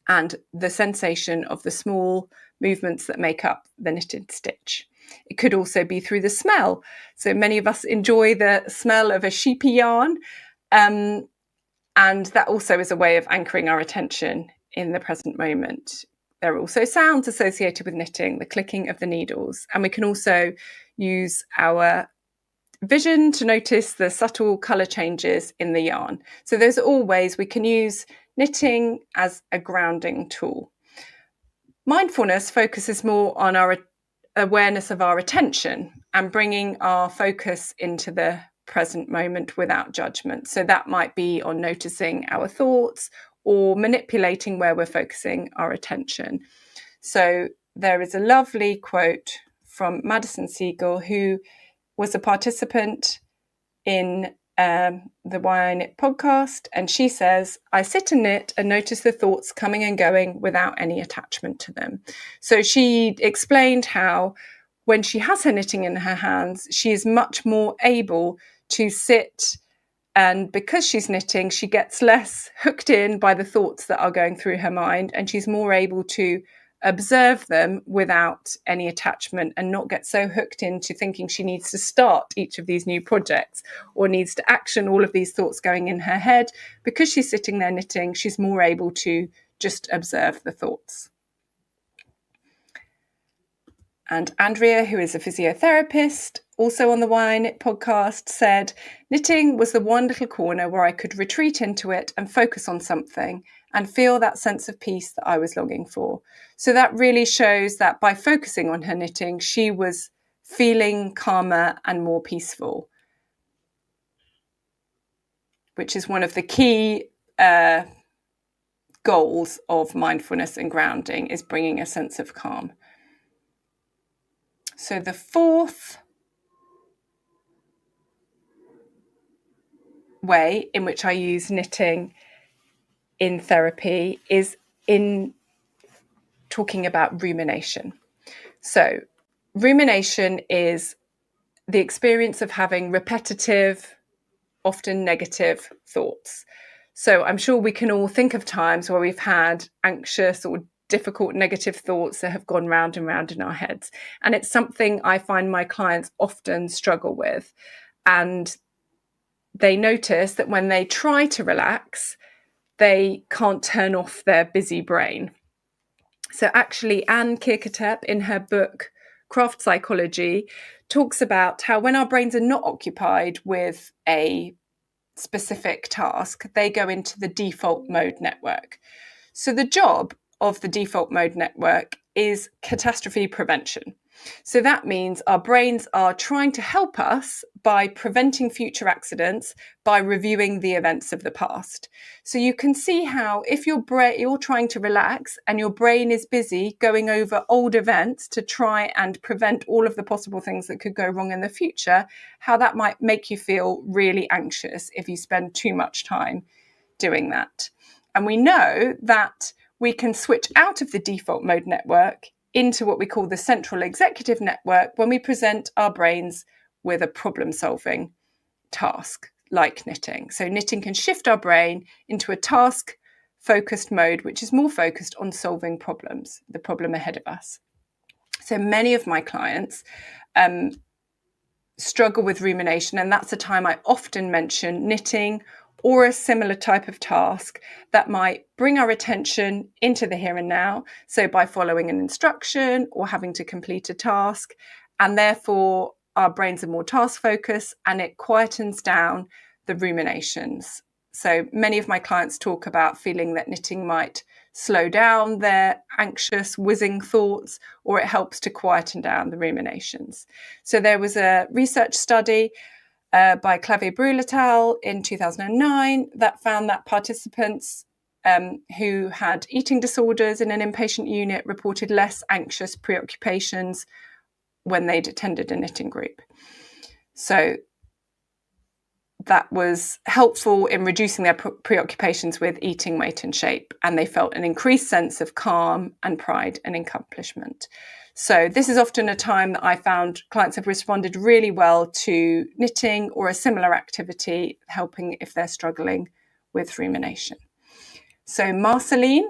and the sensation of the small movements that make up the knitted stitch. It could also be through the smell. So many of us enjoy the smell of a sheepy yarn, and that also is a way of anchoring our attention in the present moment. There are also sounds associated with knitting, the clicking of the needles, and we can also use our vision to notice the subtle colour changes in the yarn. So those are all ways we can use knitting as a grounding tool. Mindfulness focuses more on our awareness of our attention and bringing our focus into the present moment without judgment. So that might be on noticing our thoughts or manipulating where we're focusing our attention. So there is a lovely quote from Madison Siegel, who was a participant in the Why I Knit podcast, and she says, "I sit and knit and notice the thoughts coming and going without any attachment to them." So she explained how when she has her knitting in her hands, she is much more able to sit, and because she's knitting, she gets less hooked in by the thoughts that are going through her mind, and she's more able to observe them without any attachment and not get so hooked into thinking she needs to start each of these new projects or needs to action all of these thoughts going in her head. Because she's sitting there knitting, she's more able to just observe the thoughts. And Andrea, who is a physiotherapist, also on the Why I Knit podcast, said, "Knitting was the one little corner where I could retreat into it and focus on something and feel that sense of peace that I was longing for." So that really shows that by focusing on her knitting, she was feeling calmer and more peaceful, which is one of the key goals of mindfulness and grounding, is bringing a sense of calm. So the fourth way in which I use knitting in therapy is in talking about rumination. So rumination is the experience of having repetitive, often negative thoughts. So I'm sure we can all think of times where we've had anxious or difficult negative thoughts that have gone round and round in our heads. And it's something I find my clients often struggle with. And they notice that when they try to relax, they can't turn off their busy brain. So actually, Anne Kirkatep, in her book, Craft Psychology, talks about how when our brains are not occupied with a specific task, they go into the default mode network. So the job of the default mode network is catastrophe prevention. So that means our brains are trying to help us by preventing future accidents by reviewing the events of the past. So you can see how if you're trying to relax and your brain is busy going over old events to try and prevent all of the possible things that could go wrong in the future, how that might make you feel really anxious if you spend too much time doing that. And we know that we can switch out of the default mode network into what we call the central executive network when we present our brains with a problem-solving task like knitting. So knitting can shift our brain into a task-focused mode, which is more focused on solving problems, the problem ahead of us. So many of my clients struggle with rumination, and that's a time I often mention knitting or a similar type of task that might bring our attention into the here and now. So by following an instruction or having to complete a task, and therefore our brains are more task focused and it quietens down the ruminations. So many of my clients talk about feeling that knitting might slow down their anxious, whizzing thoughts, or it helps to quieten down the ruminations. So there was a research study by Clavier Brûle et al. In 2009 that found that participants who had eating disorders in an inpatient unit reported less anxious preoccupations when they'd attended a knitting group. So that was helpful in reducing their preoccupations with eating, weight and shape, and they felt an increased sense of calm and pride and accomplishment. So this is often a time that I found clients have responded really well to knitting or a similar activity, helping if they're struggling with rumination. So Marceline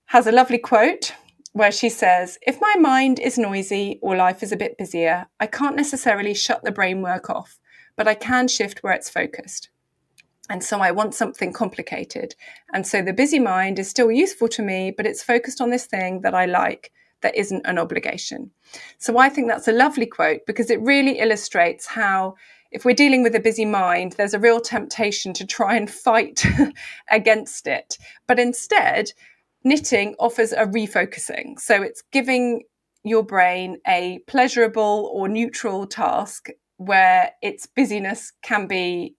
has a lovely quote where she says, "If my mind is noisy or life is a bit busier, I can't necessarily shut the brain work off, but I can shift where it's focused. And so I want something complicated. And so the busy mind is still useful to me, but it's focused on this thing that I like, that isn't an obligation." So I think that's a lovely quote because it really illustrates how if we're dealing with a busy mind, there's a real temptation to try and fight against it. But instead, knitting offers a refocusing. So it's giving your brain a pleasurable or neutral task where its busyness can be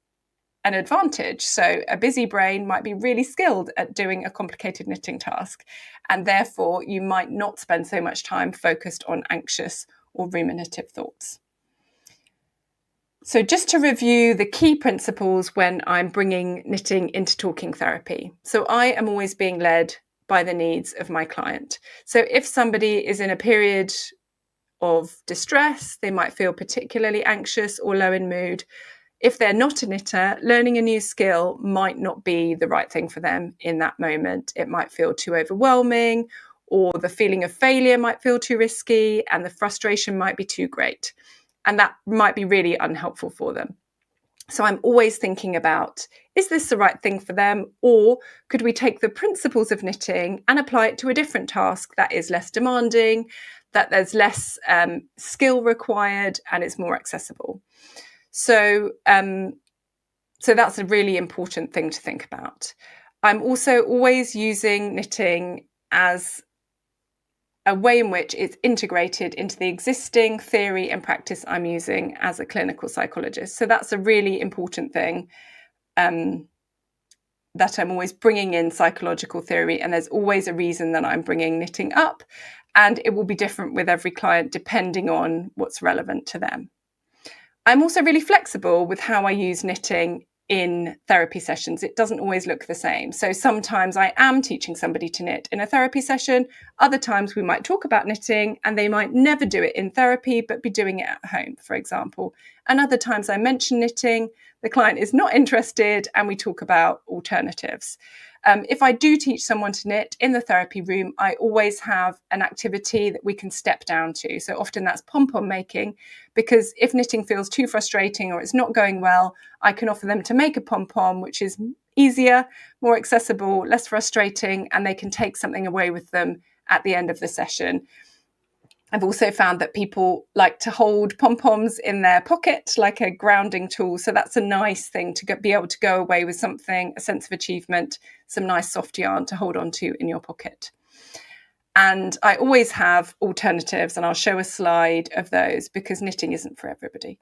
an advantage. So a busy brain might be really skilled at doing a complicated knitting task, and therefore you might not spend so much time focused on anxious or ruminative thoughts. So just to review the key principles when I'm bringing knitting into talking therapy. So I am always being led by the needs of my client. So if somebody is in a period of distress, they might feel particularly anxious or low in mood. If they're not a knitter, learning a new skill might not be the right thing for them in that moment. It might feel too overwhelming, or the feeling of failure might feel too risky, and the frustration might be too great. And that might be really unhelpful for them. So I'm always thinking about, is this the right thing for them? Or could we take the principles of knitting and apply it to a different task that is less demanding, that there's less skill required, and it's more accessible? So that's a really important thing to think about. I'm also always using knitting as a way in which it's integrated into the existing theory and practice I'm using as a clinical psychologist. So that's a really important thing, that I'm always bringing in psychological theory, and there's always a reason that I'm bringing knitting up, and it will be different with every client depending on what's relevant to them. I'm also really flexible with how I use knitting in therapy sessions. It doesn't always look the same. So sometimes I am teaching somebody to knit in a therapy session. Other times we might talk about knitting and they might never do it in therapy, but be doing it at home, for example. And other times I mention knitting, the client is not interested, and we talk about alternatives. If I do teach someone to knit in the therapy room, I always have an activity that we can step down to. So often that's pom-pom making, because if knitting feels too frustrating or it's not going well, I can offer them to make a pom-pom, which is easier, more accessible, less frustrating, and they can take something away with them at the end of the session. I've also found that people like to hold pom-poms in their pocket, like a grounding tool. So that's a nice thing to be able to go away with something, a sense of achievement, some nice soft yarn to hold on to in your pocket. And I always have alternatives, and I'll show a slide of those because knitting isn't for everybody.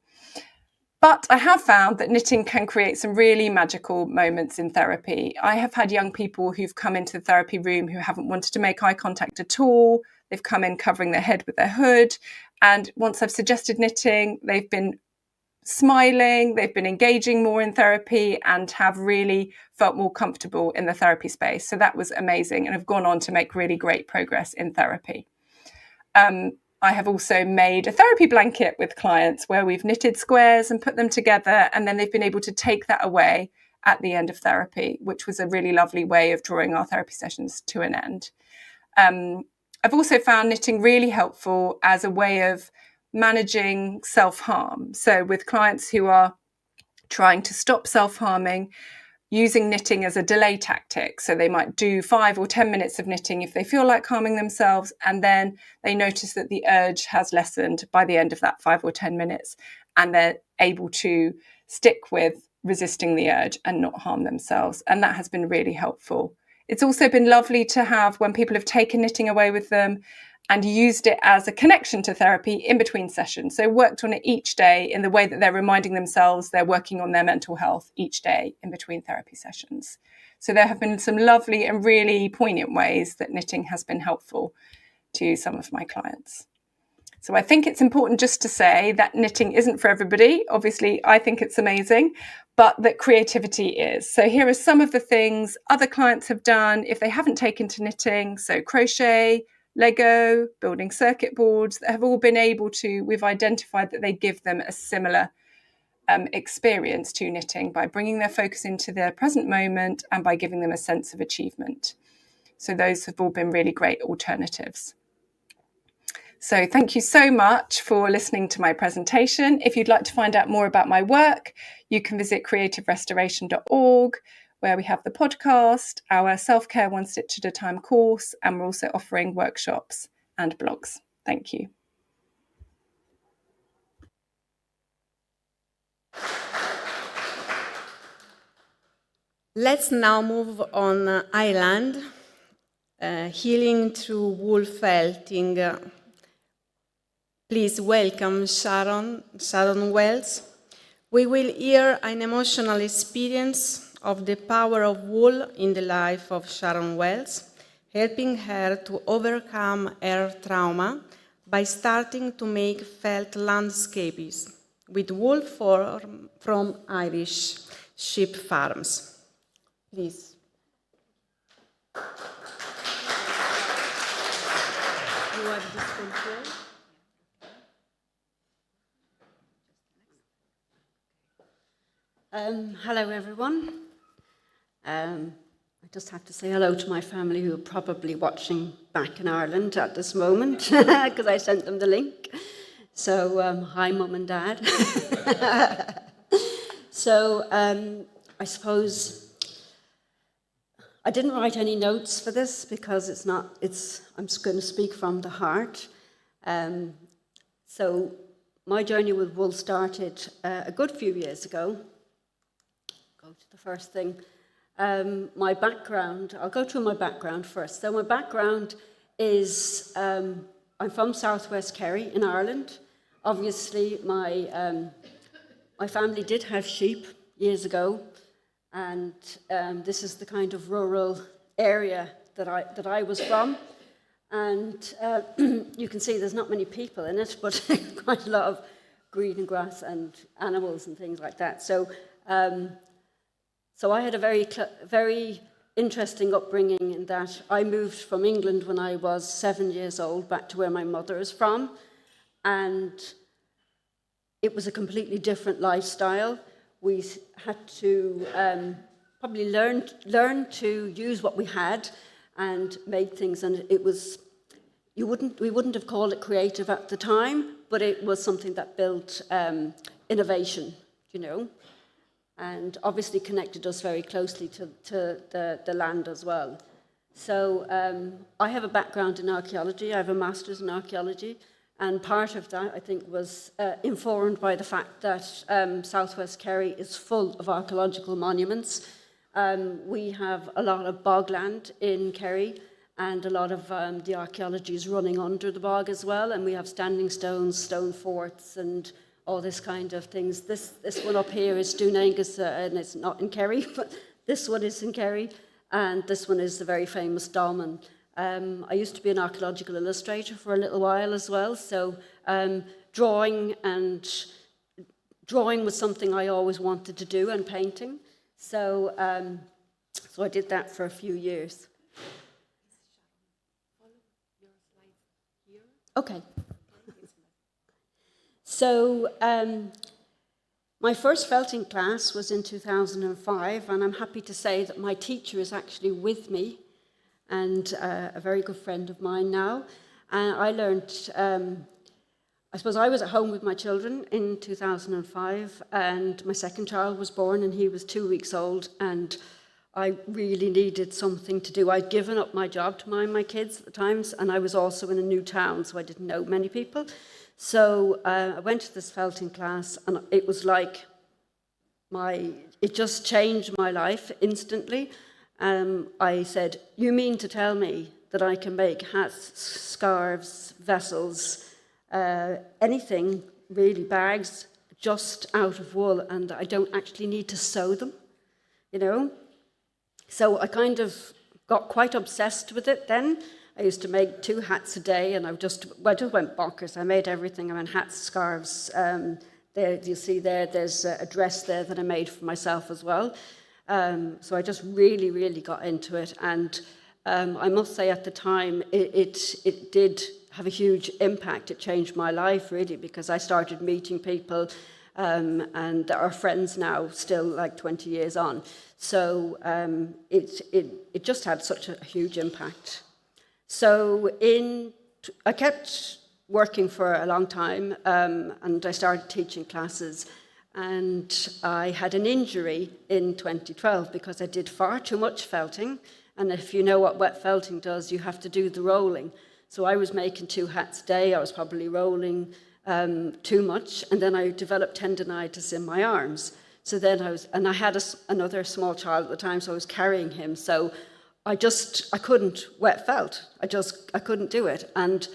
But I have found that knitting can create some really magical moments in therapy. I have had young people who've come into the therapy room who haven't wanted to make eye contact at all. They've come in covering their head with their hood. And once I've suggested knitting, they've been smiling, they've been engaging more in therapy, and have really felt more comfortable in the therapy space. So that was amazing, and have gone on to make really great progress in therapy. I have also made a therapy blanket with clients where we've knitted squares and put them together, and then they've been able to take that away at the end of therapy, which was a really lovely way of drawing our therapy sessions to an end. I've also found knitting really helpful as a way of managing self-harm. So with clients who are trying to stop self-harming, using knitting as a delay tactic. So they might do 5 or 10 minutes of knitting if they feel like harming themselves, and then they notice that the urge has lessened by the end of that 5 or 10 minutes, and they're able to stick with resisting the urge and not harm themselves. And that has been really helpful. It's also been lovely to have when people have taken knitting away with them and used it as a connection to therapy in between sessions. So worked on it each day in the way that they're reminding themselves they're working on their mental health each day in between therapy sessions. So there have been some lovely and really poignant ways that knitting has been helpful to some of my clients. So I think it's important just to say that knitting isn't for everybody. Obviously, I think it's amazing, but that creativity is. So here are some of the things other clients have done if they haven't taken to knitting. So crochet, Lego, building circuit boards, that have all been able to, we've identified that they give them a similar experience to knitting by bringing their focus into their present moment and by giving them a sense of achievement. So those have all been really great alternatives. So thank you so much for listening to my presentation. If you'd like to find out more about my work, you can visit creativerestoration.org, where we have the podcast, our self-care one stitch at a time course, and we're also offering workshops and blogs. Thank you. Let's now move on island, healing through wool felting. Please welcome Sharon Wells. We will hear an emotional experience of the power of wool in the life of Sharon Wells, helping her to overcome her trauma by starting to make felt landscapes with wool from Irish sheep farms. Please. You have this control. Hello, everyone. I just have to say hello to my family who are probably watching back in Ireland at this moment because I sent them the link. So, hi, Mum and Dad. So, I suppose I didn't write any notes for this because I'm just going to speak from the heart. So, my journey with wool started a good few years ago. Go to the first thing. My background, I'll go through my background first. So my background is, I'm from Southwest Kerry in Ireland. Obviously, my family did have sheep years ago, and this is the kind of rural area that I was from. And you can see there's not many people in it, but quite a lot of green grass and animals and things like that. So I had a very interesting upbringing in that I moved from England when I was 7 years old back to where my mother is from, and it was a completely different lifestyle. We had to probably learn to use what we had and make things, and it was we wouldn't have called it creative at the time, but it was something that built innovation, you know. And obviously connected us very closely to the land as well. So I have a background in archaeology. I have a master's in archaeology, and part of that, I think, was informed by the fact that Southwest Kerry is full of archaeological monuments. We have a lot of bogland in Kerry, and a lot of the archaeology is running under the bog as well, and we have standing stones, stone forts, and all this kind of things. This one up here is Doonangus, and it's not in Kerry, but this one is in Kerry, and this one is the very famous dolmen. I used to be an archaeological illustrator for a little while as well, so drawing was something I always wanted to do, and painting. So I did that for a few years. Okay. So my first felting class was in 2005, and I'm happy to say that my teacher is actually with me, and a very good friend of mine now. And I learned, I suppose I was at home with my children in 2005, and my second child was born, and he was 2 weeks old, and I really needed something to do. I'd given up my job to mind my kids at the times, and I was also in a new town, so I didn't know many people. So I went to this felting class, and it was like it just changed my life instantly. I said, "You mean to tell me that I can make hats, scarves, vessels, anything, really, bags, just out of wool, and I don't actually need to sew them, you know?" So I kind of got quite obsessed with it then. I used to make 2 hats a day, and I just went bonkers. I made everything. I mean, hats, scarves. There, you see there's a dress there that I made for myself as well. So I just really, really got into it. And I must say at the time it did have a huge impact. It changed my life really, because I started meeting people and are friends now, still like 20 years on. So it just had such a huge impact. So I kept working for a long time, and I started teaching classes, and I had an injury in 2012 because I did far too much felting. And if you know what wet felting does, you have to do the rolling. So I was making 2 hats a day. I was probably rolling too much, and then I developed tendinitis in my arms. So then I had another small child at the time, so I was carrying him. So I couldn't wet felt. I couldn't do it. And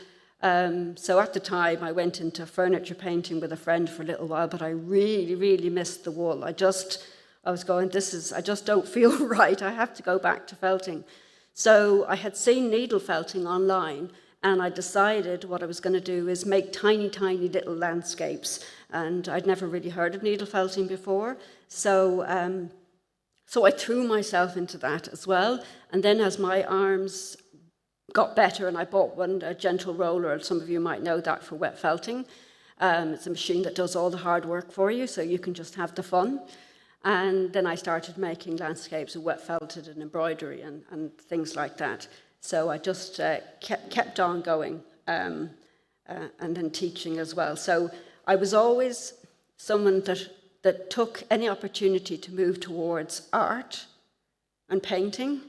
so at the time, I went into furniture painting with a friend for a little while, but I really, really missed the wool. I was going, I just don't feel right. I have to go back to felting. So I had seen needle felting online, and I decided what I was going to do is make tiny, tiny little landscapes. And I'd never really heard of needle felting before. So I threw myself into that as well. And then as my arms got better, and I bought a gentle roller, some of you might know that for wet felting. It's a machine that does all the hard work for you, so you can just have the fun. And then I started making landscapes of wet felted and embroidery and things like that. So I just kept on going, and then teaching as well. So I was always someone that took any opportunity to move towards art and painting.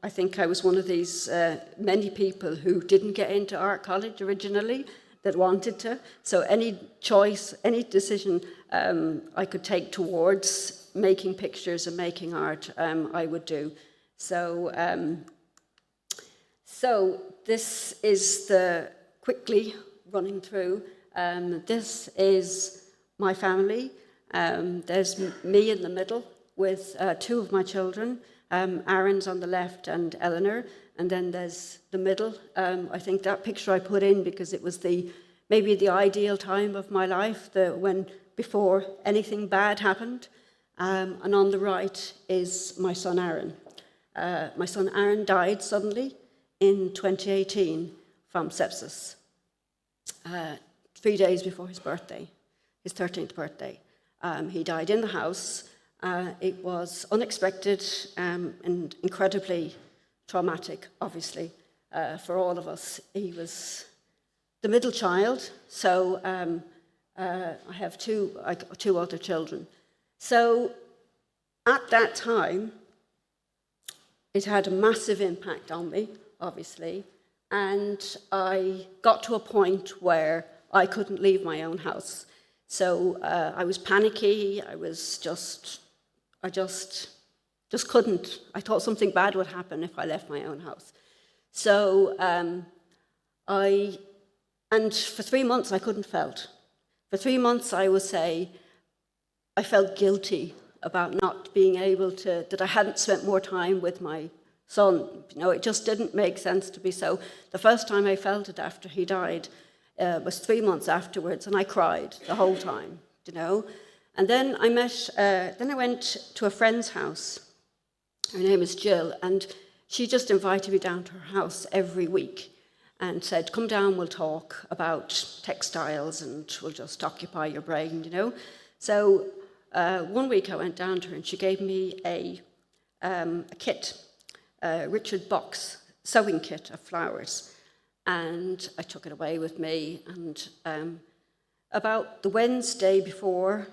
I think I was one of these many people who didn't get into art college originally, that wanted to. So any choice, any decision I could take towards making pictures and making art, I would do. So this is quickly running through. This is my family. There's me in the middle with 2 of my children. Aaron's on the left and Eleanor, and then there's the middle. I think that picture I put in because it was maybe the ideal time of my life, before anything bad happened. And on the right is my son Aaron. My son Aaron died suddenly in 2018 from sepsis, 3 days before his birthday, his 13th birthday. He died in the house. It was unexpected and incredibly traumatic, obviously, for all of us. He was the middle child, so I have two other children. So at that time, it had a massive impact on me, obviously, and I got to a point where I couldn't leave my own house. So I was panicky. I just couldn't. I thought something bad would happen if I left my own house. So and for 3 months I couldn't felt. For 3 months I would say I felt guilty about not being able to, that I hadn't spent more time with my son. You know, it just didn't make sense to be so. The first time I felt it after he died was 3 months afterwards, and I cried the whole time, you know. And then I went to a friend's house. Her name is Jill, and she just invited me down to her house every week and said, come down, we'll talk about textiles and we'll just occupy your brain, you know. So 1 week I went down to her and she gave me a kit, a Richard Box sewing kit of flowers. And I took it away with me. And about the Wednesday before,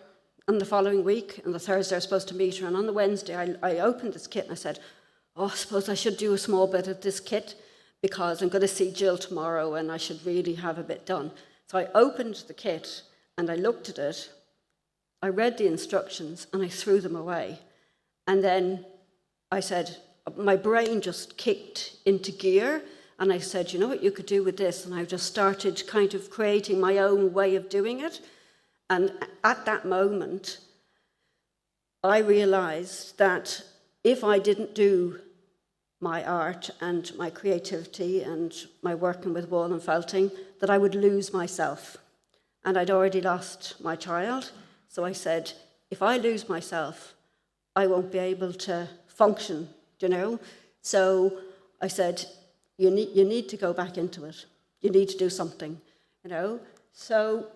and the following week, and the Thursday I was supposed to meet her, and on the Wednesday I opened this kit and I said, oh, I suppose I should do a small bit of this kit because I'm going to see Jill tomorrow and I should really have a bit done. So I opened the kit and I looked at it, I read the instructions and I threw them away. And then I said, my brain just kicked into gear, and I said, you know what you could do with this? And I just started kind of creating my own way of doing it. And at that moment, I realized that if I didn't do my art and my creativity and my working with wool and felting, that I would lose myself. And I'd already lost my child. So I said, if I lose myself, I won't be able to function, you know. So I said, you need to go back into it. You need to do something, you know. So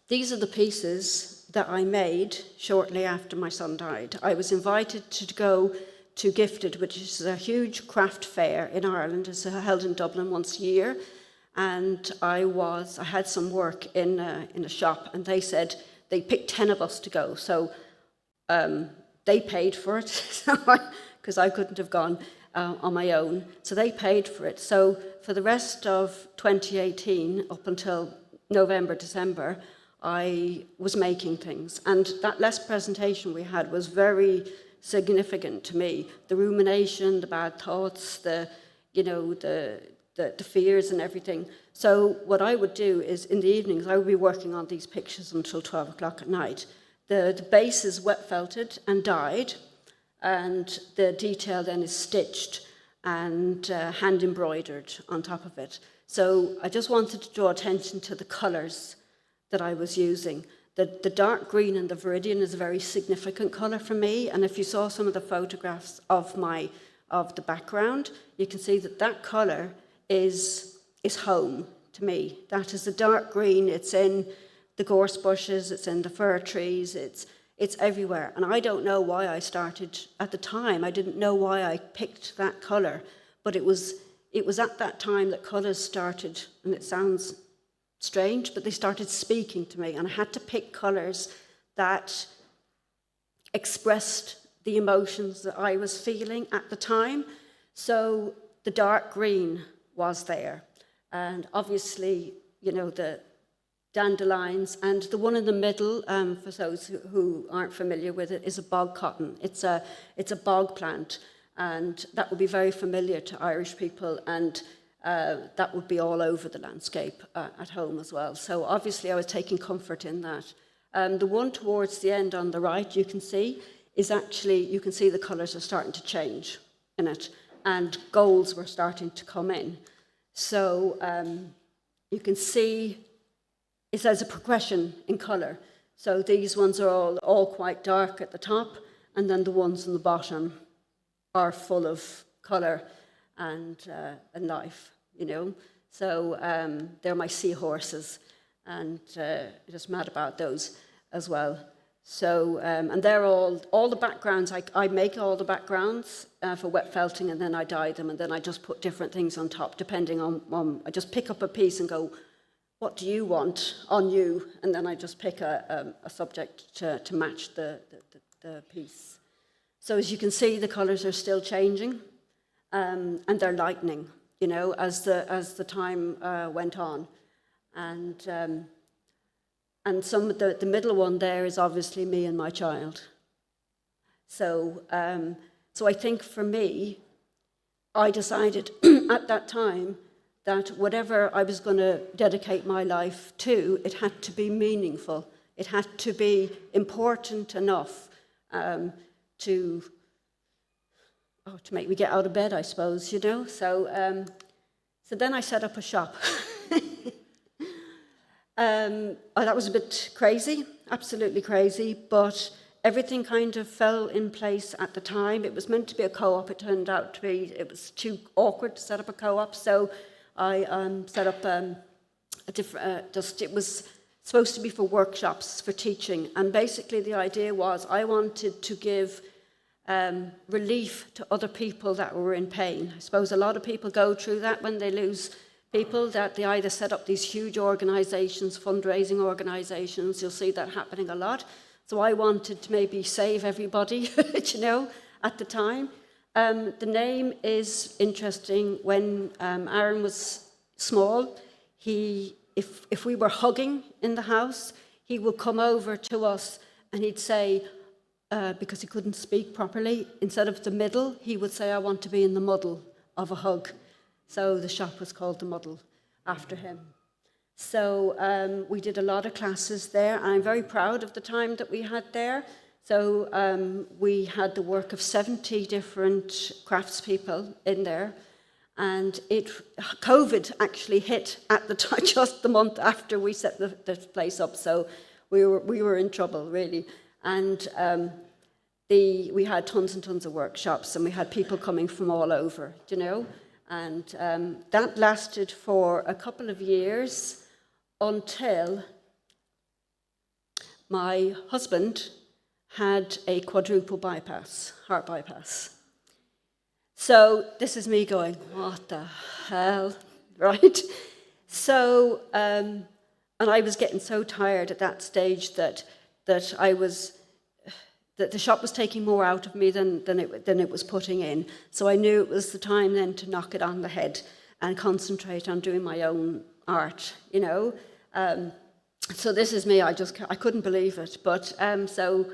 these are the pieces that I made shortly after my son died. I was invited to go to Gifted, which is a huge craft fair in Ireland. It's held in Dublin once a year. And I had some work in a shop, and they said they picked 10 of us to go. So they paid for it, because I couldn't have gone on my own. So they paid for it. So for the rest of 2018, up until November, December, I was making things. And that last presentation we had was very significant to me. The rumination, the bad thoughts, the fears and everything. So what I would do is in the evenings, I would be working on these pictures until 12 o'clock at night. The base is wet felted and dyed, and the detail then is stitched and hand embroidered on top of it. So I just wanted to draw attention to the colours that I was using. The dark green and the viridian is a very significant colour for me, and if you saw some of the photographs of the background, you can see that colour is home to me. That is the dark green. It's in the gorse bushes, it's in the fir trees, it's everywhere. And I don't know why I started at the time. I didn't know why I picked that colour, but it was at that time that colours started, and it sounds strange, but they started speaking to me, and I had to pick colours that expressed the emotions that I was feeling at the time. So the dark green was there, and obviously, you know, the dandelions, and the one in the middle, for those who aren't familiar with it, is a bog cotton. It's a bog plant, and that would be very familiar to Irish people, and that would be all over the landscape at home as well. So obviously I was taking comfort in that. The one towards the end on the right, you can see the colours are starting to change in it, and golds were starting to come in. So you can see it says a progression in colour. So these ones are all quite dark at the top, and then the ones on the bottom are full of colour and life, you know. So they're my seahorses, and just mad about those as well. So, and they're all the backgrounds, I make all the backgrounds for wet felting, and then I dye them, and then I just put different things on top, depending on I just pick up a piece and go, what do you want on you? And then I just pick a subject to match the piece. So as you can see, the colours are still changing, and they're lightening, you know, as the time went on. And some of the middle one there is obviously me and my child. So I think for me, I decided at that time that whatever I was going to dedicate my life to, it had to be meaningful. It had to be important enough to make me get out of bed, I suppose, you know. So then I set up a shop. That was a bit crazy, absolutely crazy, but everything kind of fell in place at the time. It was meant to be a co-op. It turned out to be, it was too awkward to set up a co-op, so I set up a different, it was supposed to be for workshops, for teaching, and basically the idea was I wanted to give relief to other people that were in pain. I suppose a lot of people go through that when they lose people, that they either set up these huge organisations, fundraising organisations. You'll see that happening a lot. So I wanted to maybe save everybody, you know, at the time. The name is interesting. When Aaron was small, if we were hugging in the house, he would come over to us and he'd say, because he couldn't speak properly, instead of the middle, he would say, I want to be in the muddle of a hug. So the shop was called The Muddle after him. So we did a lot of classes there, and I'm very proud of the time that we had there. So we had the work of 70 different craftspeople in there, and COVID actually hit at the time, just the month after we set the place up. So we were in trouble, really. And we had tons and tons of workshops, and we had people coming from all over, you know, and that lasted for a couple of years until my husband had a quadruple bypass, heart bypass. So this is me going, what the hell, right? So, and I was getting so tired at that stage that the shop was taking more out of me than it was putting in. So I knew it was the time then to knock it on the head and concentrate on doing my own art, you know. So this is me, I couldn't believe it. But so,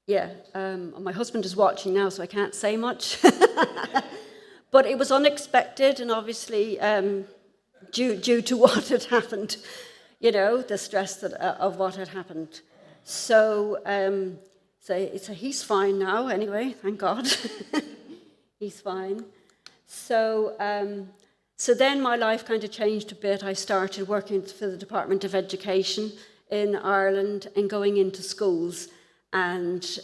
yeah, my husband is watching now, so I can't say much. But it was unexpected, and obviously due to what had happened, you know, the stress of what had happened. So, so he's fine now, anyway, thank God. He's fine. So, so then my life kind of changed a bit. I started working for the Department of Education in Ireland and going into schools. And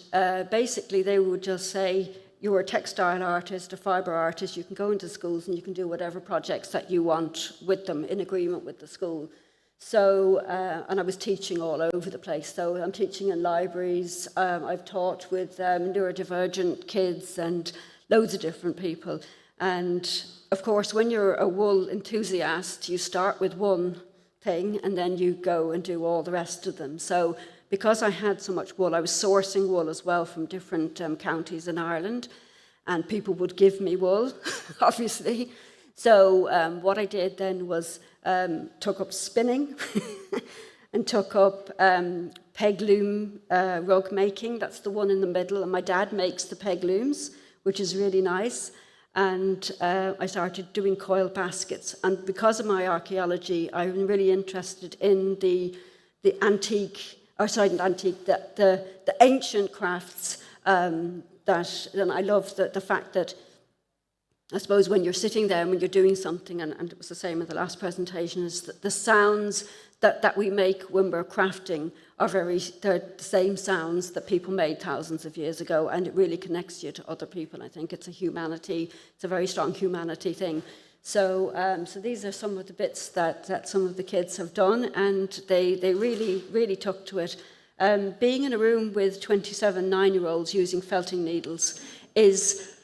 basically they would just say, you're a textile artist, a fibre artist, you can go into schools and you can do whatever projects that you want with them in agreement with the school. So, and I was teaching all over the place. So I'm teaching in libraries, I've taught with neurodivergent kids and loads of different people. And of course, when you're a wool enthusiast, you start with one thing and then you go and do all the rest of them. So because I had so much wool, I was sourcing wool as well from different counties in Ireland, and people would give me wool, obviously. So what I did then was took up spinning and took up peg loom rug making. That's the one in the middle, and my dad makes the peg looms, which is really nice. And I started doing coil baskets. And because of my archaeology, I'm really interested in the antique, or sorry, not antique, the ancient crafts and I love the fact that, I suppose, when you're sitting there and when you're doing something, and it was the same in the last presentation, is that the sounds that we make when we're crafting they're the same sounds that people made thousands of years ago, and it really connects you to other people. I think it's a very strong humanity thing. So, so these are some of the bits that some of the kids have done, and they really, really took to it. Being in a room with 27 9-year-olds using felting needles is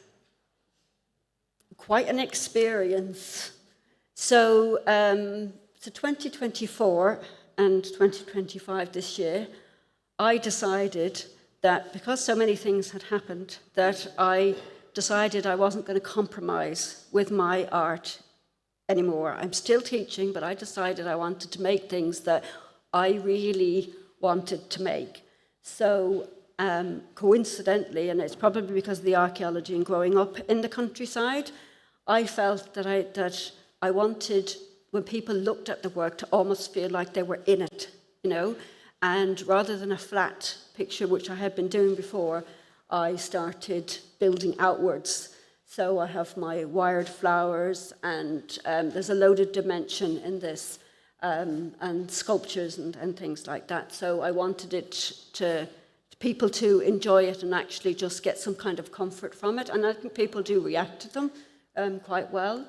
quite an experience. So, so 2024 and 2025 this year, I decided that because so many things had happened, that I decided I wasn't going to compromise with my art anymore. I'm still teaching, but I decided I wanted to make things that I really wanted to make. So coincidentally, and it's probably because of the archaeology and growing up in the countryside, I felt that I wanted, when people looked at the work, to almost feel like they were in it, you know, and rather than a flat picture, which I had been doing before, I started building outwards. So I have my wired flowers, and there's a loaded dimension in this, and sculptures and things like that. So I wanted it to people to enjoy it and actually just get some kind of comfort from it. And I think people do react to them quite well.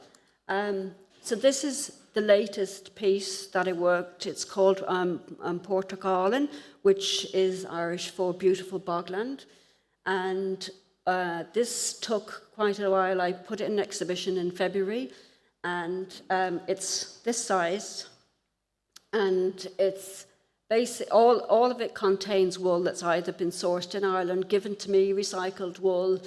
So this is the latest piece that I worked. It's called Portagallen, which is Irish for beautiful bogland. And this took quite a while. I put it in an exhibition in February, and it's this size, and it's basically all of it contains wool that's either been sourced in Ireland, given to me, recycled wool,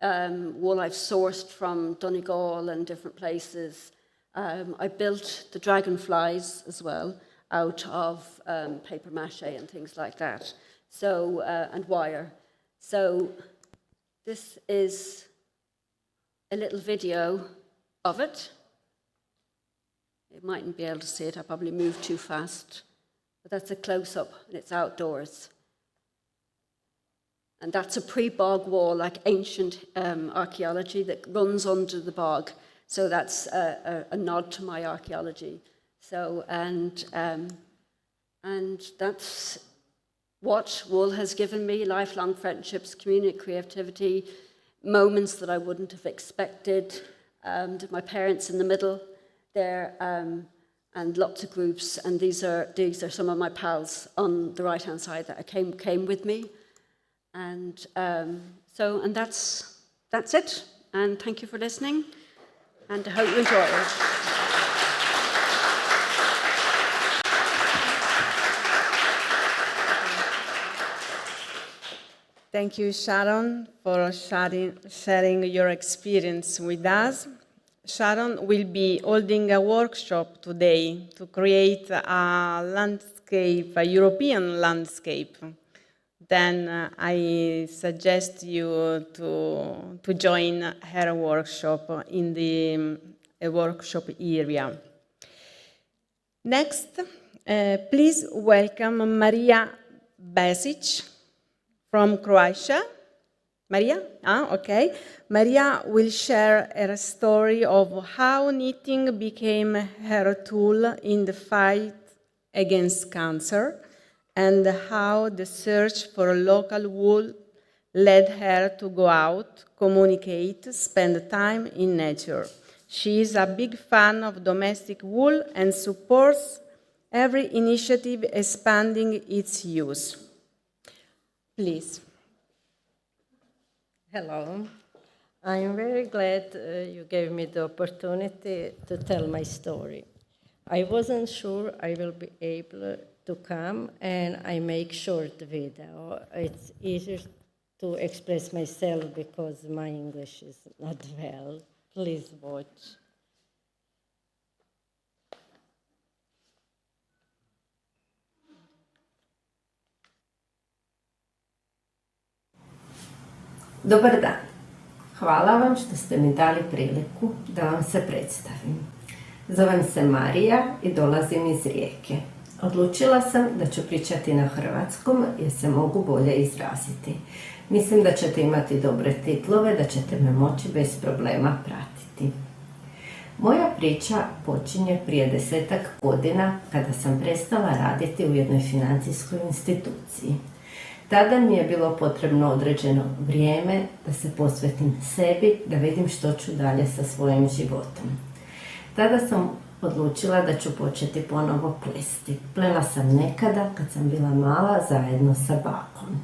wool I've sourced from Donegal and different places. I built the dragonflies as well out of paper mache and things like that. So and wire. So this is a little video of it. You mightn't be able to see it, I probably moved too fast. But that's a close-up, and it's outdoors. And that's a pre-bog wall, like ancient archaeology that runs under the bog. So that's a nod to my archaeology. So, and that's what wool has given me, lifelong friendships, community creativity, moments that I wouldn't have expected, my parents in the middle there, and lots of groups, and these are some of my pals on the right-hand side that came with me, and that's it, and thank you for listening, and I hope you enjoy it. Thank you, Sharon, for sharing your experience with us. Sharon will be holding a workshop today to create a landscape, a European landscape. Then I suggest you to join her workshop in the workshop area. Next, please welcome Maria Besic from Croatia. Maria? Okay. Maria will share her story of how knitting became her tool in the fight against cancer and how the search for local wool led her to go out, communicate, spend time in nature. She is a big fan of domestic wool and supports every initiative expanding its use. Please. Hello. I'm very glad you gave me the opportunity to tell my story. I wasn't sure I will be able to come, and I make short video. It's easier to express myself because my English is not well. Please watch. Dobar dan. Hvala vam što ste mi dali priliku da vam se predstavim. Zovem se Marija i dolazim iz Rijeke. Odlučila sam da ću pričati na hrvatskom jer se mogu bolje izraziti. Mislim da ćete imati dobre titlove, da ćete me moći bez problema pratiti. Moja priča počinje prije 10-ak godina kada sam prestala raditi u jednoj financijskoj instituciji. Tada mi je bilo potrebno određeno vrijeme da se posvetim sebi, da vidim što ću dalje sa svojim životom. Tada sam odlučila da ću početi ponovo plesti. Plela sam nekada kad sam bila mala zajedno sa bakom.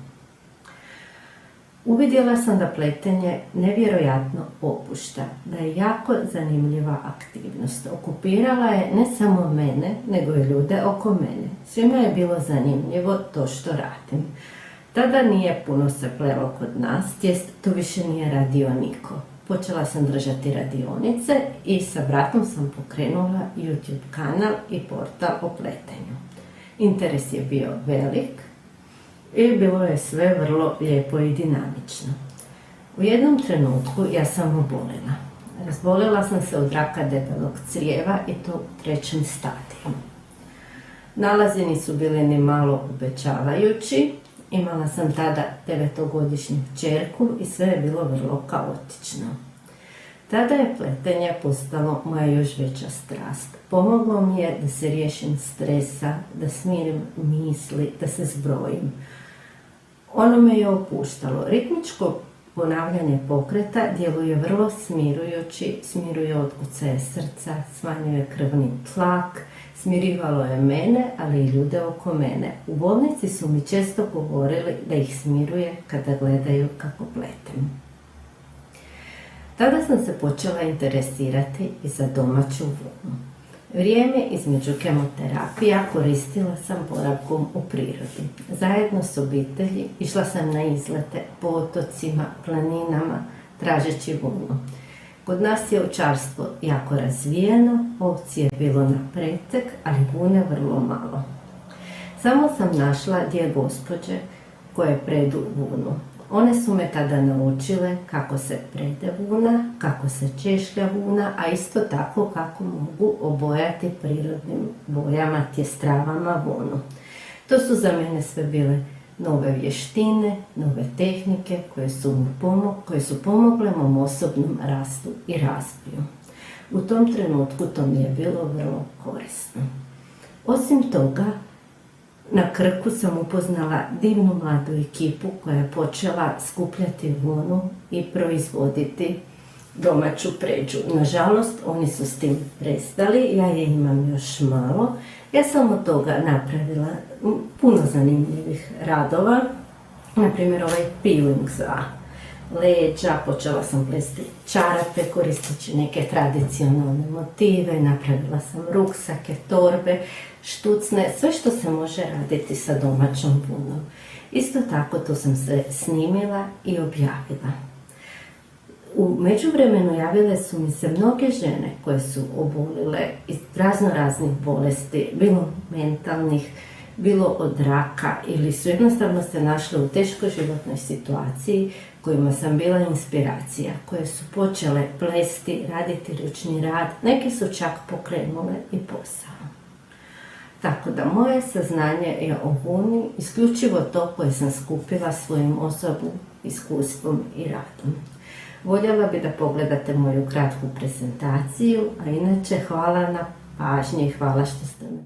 Uvidjela sam da pletenje nevjerojatno opušta, da je jako zanimljiva aktivnost. Okupirala je ne samo mene, nego i ljude oko mene. Svima je bilo zanimljivo to što radim. Tada nije puno se plelo kod nas, tijest tu više nije radio niko. Počela sam držati radionice i sa bratom sam pokrenula YouTube kanal i portal o pletenju. Interes je bio velik i bilo je sve vrlo lijepo i dinamično. U jednom trenutku ja sam obolela. Razbolila sam se od raka debelog crijeva i to u 3. stadiju. Nalazi nisu bili ni malo obećavajući. Imala sam tada 9-godišnju kćerku i sve je bilo vrlo kaotično. Tada je pletenje postalo moja još veća strast. Pomoglo mi je da se riješim stresa, da smirim misli, da se zbrojim. Ono me je opuštalo. Ritmičko ponavljanje pokreta djeluje vrlo smirujući, smiruje otkucaje srca, smanjuje krvni tlak, smirivalo je mene, ali i ljude oko mene. U bolnici su mi često govorili da ih smiruje kada gledaju kako pletem. Tada sam se počela interesirati i za domaću vunu. Vrijeme između kemoterapija koristila sam boravkom u prirodi. Zajedno s obitelji išla sam na izlete po otocima, planinama, tražeći vunu. Kod nas je ovčarstvo jako razvijeno, ovci je bilo na pretek, ali vune vrlo malo. Samo sam našla 2 gospođe koje predu vunu. One su me tada naučile kako se prede vuna, kako se češlja vuna, a isto tako kako mogu obojati prirodnim bojama, tjestravama vunu. To su za mene sve bile nove vještine, nove tehnike koje su pomogle mom osobnom rastu i razvoju. U tom trenutku to mi je bilo vrlo korisno. Osim toga, Na Krku sam upoznala divnu mladu ekipu koja je počela skupljati vunu i proizvoditi domaću pređu. Nažalost, oni su s tim prestali, ja je imam još malo. Ja sam od toga napravila puno zanimljivih radova, na primjer ovaj peeling za leđa, počela sam plesti čarape koristeći neke tradicionalne motive, napravila sam ruksake, torbe, štucne, sve što se može raditi sa domaćom vunom. Isto tako to sam se snimila i objavila. U međuvremenu javile su mi se mnoge žene koje su obolile iz raznih bolesti, bilo mentalnih, bilo od raka ili su jednostavno se našle u teškoj životnoj situaciji kojima sam bila inspiracija, koje su počele plesti, raditi ručni rad, neke su čak pokrenule i posao. Tako da moje saznanje je o vuni isključivo to koje sam skupila svojim osobnim iskustvom i radom. Voljela bi da pogledate moju kratku prezentaciju, a inače hvala na pažnji i hvala što ste me.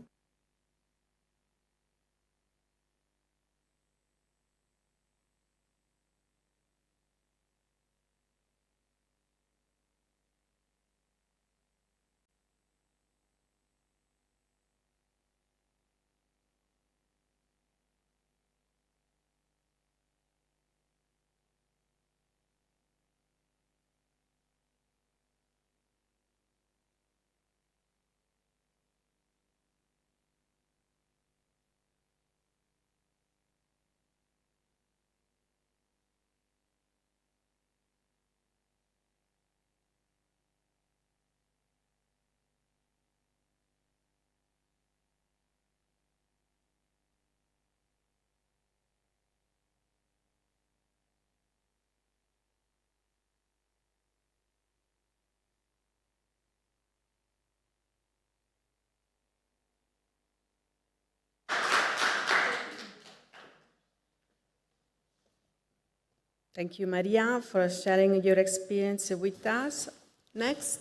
Thank you, Maria, for sharing your experience with us. Next,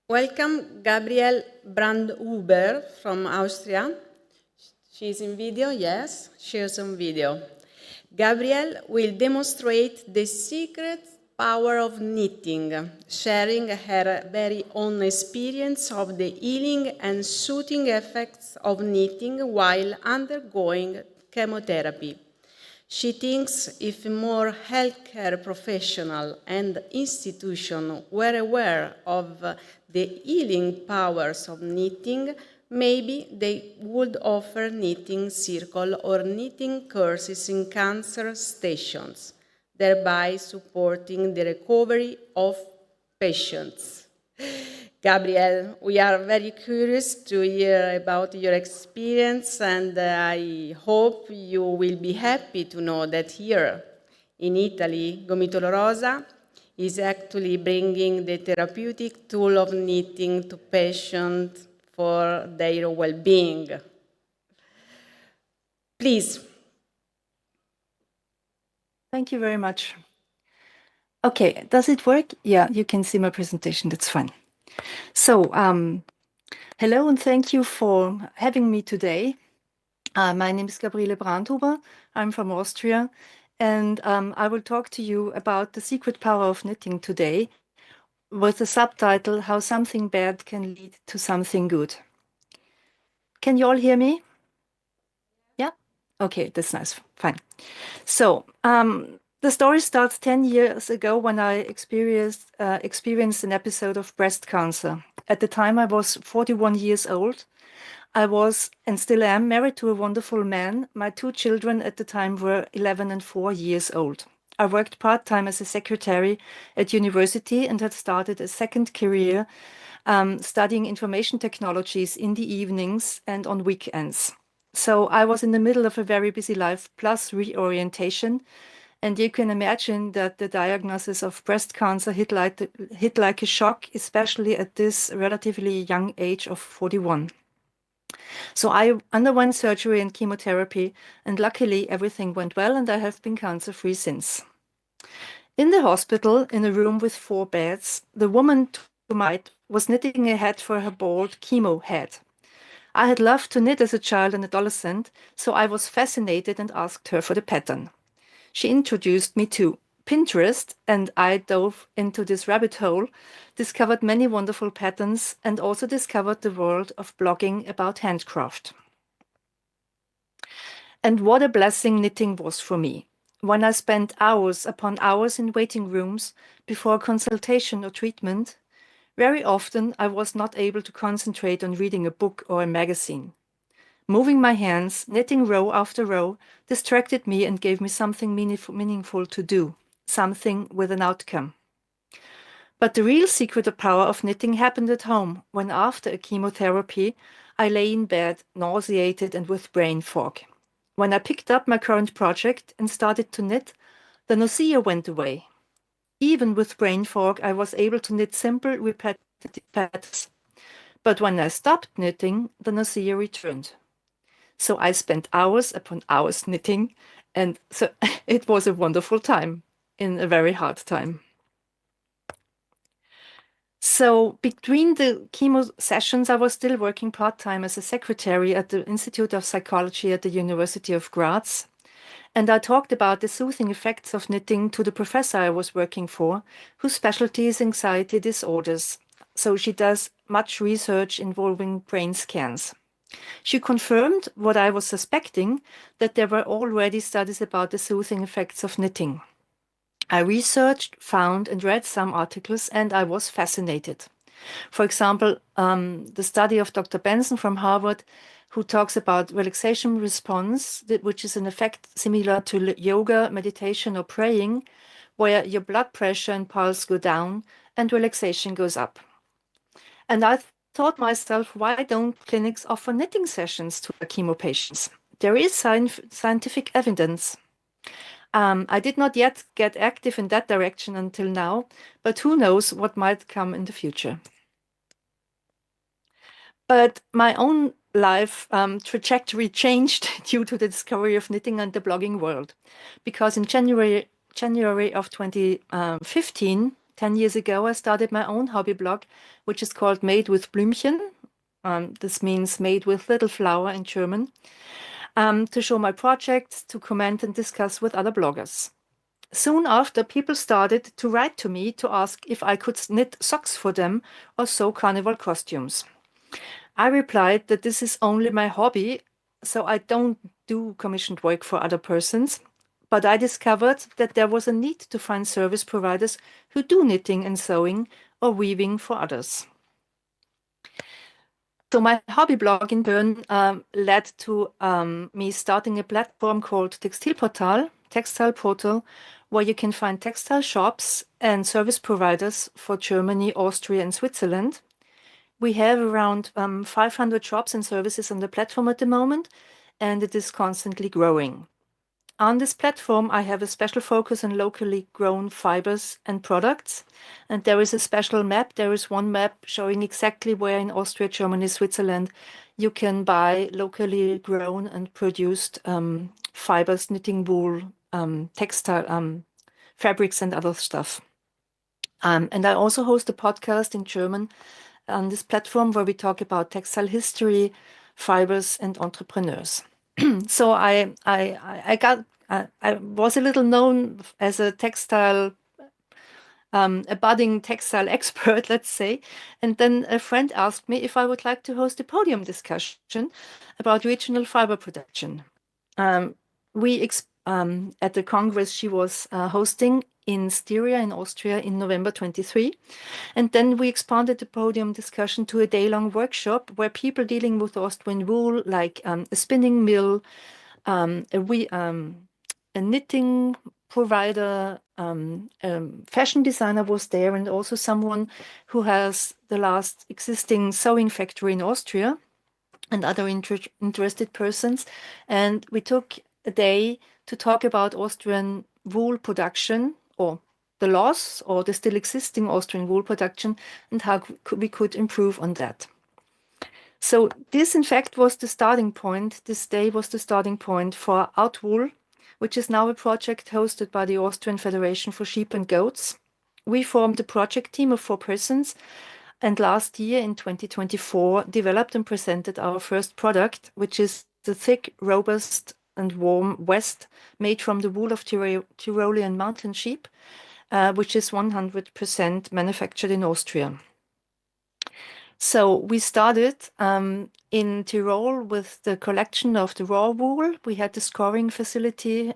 welcome Gabriele Brandhuber from Austria. She's in video, yes, she's on video. Gabriele will demonstrate the secret power of knitting, sharing her very own experience of the healing and soothing effects of knitting while undergoing chemotherapy. She thinks if more healthcare professionals and institutions were aware of the healing powers of knitting, maybe they would offer knitting circles or knitting courses in cancer stations, thereby supporting the recovery of patients. Gabriele, we are very curious to hear about your experience, and I hope you will be happy to know that here in Italy, Gomitolorosa is actually bringing the therapeutic tool of knitting to patients for their well-being. Please. Thank you very much. Okay, does it work? Yeah, you can see my presentation, that's fine. So, hello and thank you for having me today. My name is Gabriele Brandhuber. I'm from Austria, and I will talk to you about the secret power of knitting today with the subtitle, How Something Bad Can Lead to Something Good. Can you all hear me? Yeah? Okay, that's nice. Fine. So, the story starts 10 years ago when I experienced an episode of breast cancer. At the time, I was 41 years old. I was, and still am, married to a wonderful man. My two children at the time were 11 and 4 years old. I worked part-time as a secretary at university and had started a second career studying information technologies in the evenings and on weekends. So I was in the middle of a very busy life plus reorientation. And you can imagine that the diagnosis of breast cancer hit like a shock, especially at this relatively young age of 41. So I underwent surgery and chemotherapy, and luckily everything went well, and I have been cancer-free since. In the hospital, in a room with 4 beds, the woman to my right was knitting a hat for her bald chemo head. I had loved to knit as a child and adolescent, so I was fascinated and asked her for the pattern. She introduced me to Pinterest, and I dove into this rabbit hole, discovered many wonderful patterns, and also discovered the world of blogging about handcraft. And what a blessing knitting was for me. When I spent hours upon hours in waiting rooms before consultation or treatment, very often I was not able to concentrate on reading a book or a magazine. Moving my hands, knitting row after row, distracted me and gave me something meaningful to do, something with an outcome. But the real secret of power of knitting happened at home, when after a chemotherapy, I lay in bed, nauseated and with brain fog. When I picked up my current project and started to knit, the nausea went away. Even with brain fog, I was able to knit simple, repetitive patterns. But when I stopped knitting, the nausea returned. So I spent hours upon hours knitting, and so it was a wonderful time in a very hard time. So between the chemo sessions, I was still working part-time as a secretary at the Institute of Psychology at the University of Graz. And I talked about the soothing effects of knitting to the professor I was working for, whose specialty is anxiety disorders. So she does much research involving brain scans. She confirmed what I was suspecting, that there were already studies about the soothing effects of knitting. I researched, found, and read some articles, and I was fascinated. For example, the study of Dr. Benson from Harvard, who talks about relaxation response, which is an effect similar to yoga, meditation, or praying, where your blood pressure and pulse go down and relaxation goes up. And I thought myself, why don't clinics offer knitting sessions to their chemo patients? There is scientific evidence. I did not yet get active in that direction until now, but who knows what might come in the future. But my own life trajectory changed due to the discovery of knitting and the blogging world, because in January of 2015, 10 years ago, I started my own hobby blog, which is called Made with Blümchen. This means made with little flower in German, to show my projects, to comment and discuss with other bloggers. Soon after, people started to write to me to ask if I could knit socks for them or sew carnival costumes. I replied that this is only my hobby, so I don't do commissioned work for other persons. But I discovered that there was a need to find service providers who do knitting and sewing or weaving for others. So my hobby blog in turn led to me starting a platform called Textile Portal, where you can find textile shops and service providers for Germany, Austria, and Switzerland. We have around 500 shops and services on the platform at the moment, and it is constantly growing. On this platform, I have a special focus on locally grown fibers and products. And there is a special map. There is one map showing exactly where in Austria, Germany, Switzerland, you can buy locally grown and produced fibers, knitting wool, textile, fabrics, and other stuff. And I also host a podcast in German on this platform where we talk about textile history, fibers, and entrepreneurs. So I was a little known as a budding textile expert, let's say. And then a friend asked me if I would like to host a podium discussion about regional fiber production. At the Congress she was hosting in Styria in Austria in November 23. And then we expanded the podium discussion to a day-long workshop where people dealing with Austrian wool, like a spinning mill, a knitting provider, fashion designer was there, and also someone who has the last existing sewing factory in Austria, and other interested persons. And we took a day to talk about Austrian wool production, or the loss, or the still existing Austrian wool production, and how we could improve on that. So this, in fact, was the starting point. This day was the starting point for Outwool, which is now a project hosted by the Austrian Federation for Sheep and Goats. We formed a project team of 4 persons. And last year, in 2024, developed and presented our first product, which is the thick, robust, and warm vest made from the wool of Tyrolean mountain sheep, which is 100% manufactured in Austria. So we started in Tyrol with the collection of the raw wool. We had the scoring facility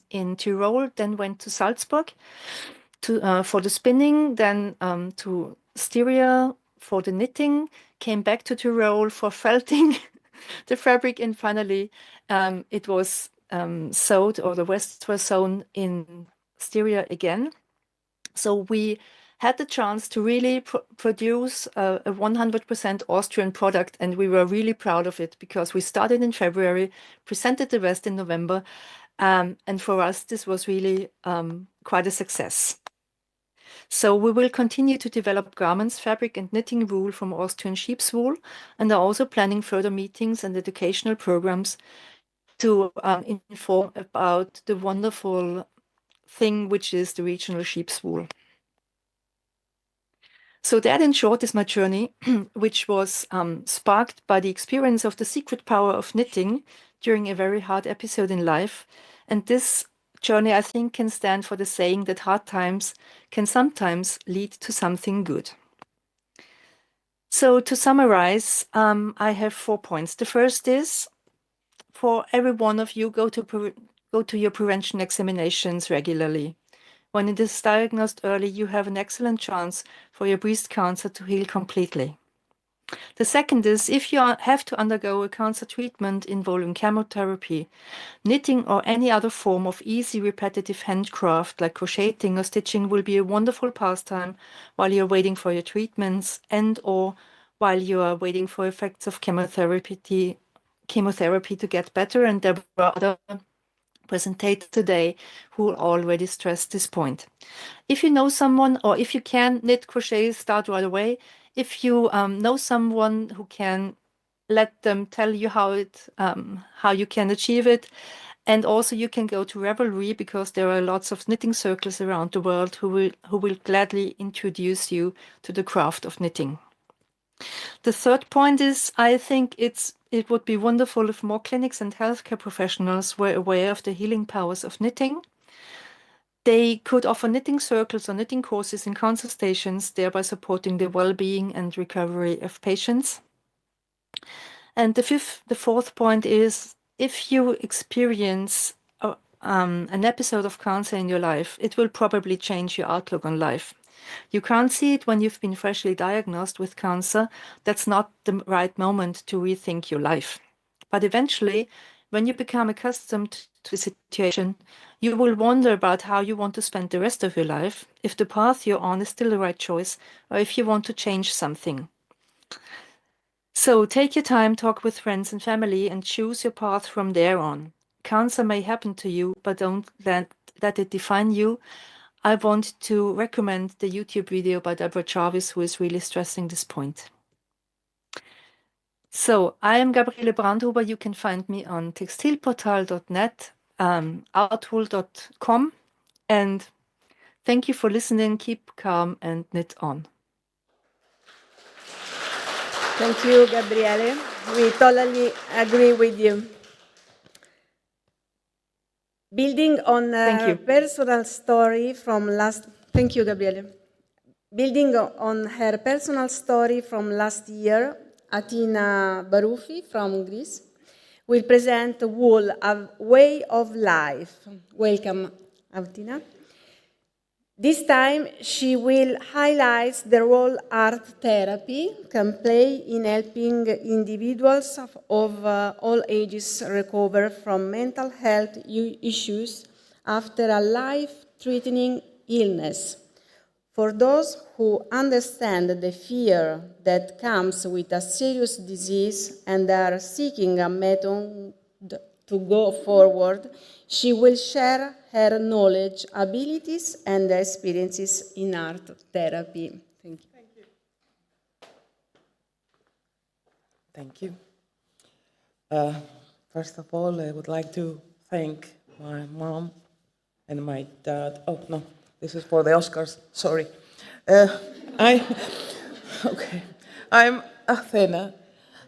in Tyrol, then went to Salzburg for the spinning, then to Styria for the knitting, came back to Tyrol for felting the fabric, and finally it was sewed, or the vests were sewn in Styria again. So we had the chance to really produce a 100% Austrian product, and we were really proud of it because we started in February, presented the vest in November, and for us this was really quite a success. So we will continue to develop garments, fabric and knitting wool from Austrian sheep's wool, and are also planning further meetings and educational programs to inform about the wonderful thing which is the regional sheep's wool. So that in short is my journey, which was sparked by the experience of the secret power of knitting during a very hard episode in life. And this journey, I think, can stand for the saying that hard times can sometimes lead to something good. So to summarize, I have 4 points. The first is, for every one of you, go to your prevention examinations regularly. When it is diagnosed early, you have an excellent chance for your breast cancer to heal completely. The second is, if you have to undergo a cancer treatment involving chemotherapy, knitting or any other form of easy repetitive handcraft like crocheting or stitching will be a wonderful pastime while you're waiting for your treatments and or while you are waiting for effects of chemotherapy to get better. And there were other presentators today who already stressed this point. If you know someone, or if you can knit, crochet, start right away. If you know someone who can, let them tell you how you can achieve it. And also you can go to Revelry, because there are lots of knitting circles around the world who will gladly introduce you to the craft of knitting. The third point is, I think it would be wonderful if more clinics and healthcare professionals were aware of the healing powers of knitting. They could offer knitting circles or knitting courses in cancer stations, thereby supporting the well-being and recovery of patients. And the fourth point is, if you experience an episode of cancer in your life, it will probably change your outlook on life. You can't see it when you've been freshly diagnosed with cancer. That's not the right moment to rethink your life. But eventually, when you become accustomed to the situation, you will wonder about how you want to spend the rest of your life, if the path you're on is still the right choice, or if you want to change something. So take your time, talk with friends and family, and choose your path from there on. Cancer may happen to you, but don't let it define you. I want to recommend the YouTube video by Deborah Jarvis, who is really stressing this point. So I am Gabriele Brandhuber. You can find me on textilportal.net, outwool.com, and thank you for listening. Keep calm and knit on. Thank you, Gabriele. We totally agree with you. Building on a personal story from last... Thank you, Gabriele. Building on her personal story from last year, Atina Barufi from Greece will present Wool, a way of life. Welcome, Atina. This time, she will highlight the role art therapy can play in helping individuals of all ages recover from mental health issues after a life-threatening illness. For those who understand the fear that comes with a serious disease and are seeking a method to go forward, she will share her knowledge, abilities, and experiences in art therapy. Thank you. Thank you. First of all, I would like to thank my mom and my dad. Oh, no, this is for the Oscars, sorry. Okay, I'm Athena,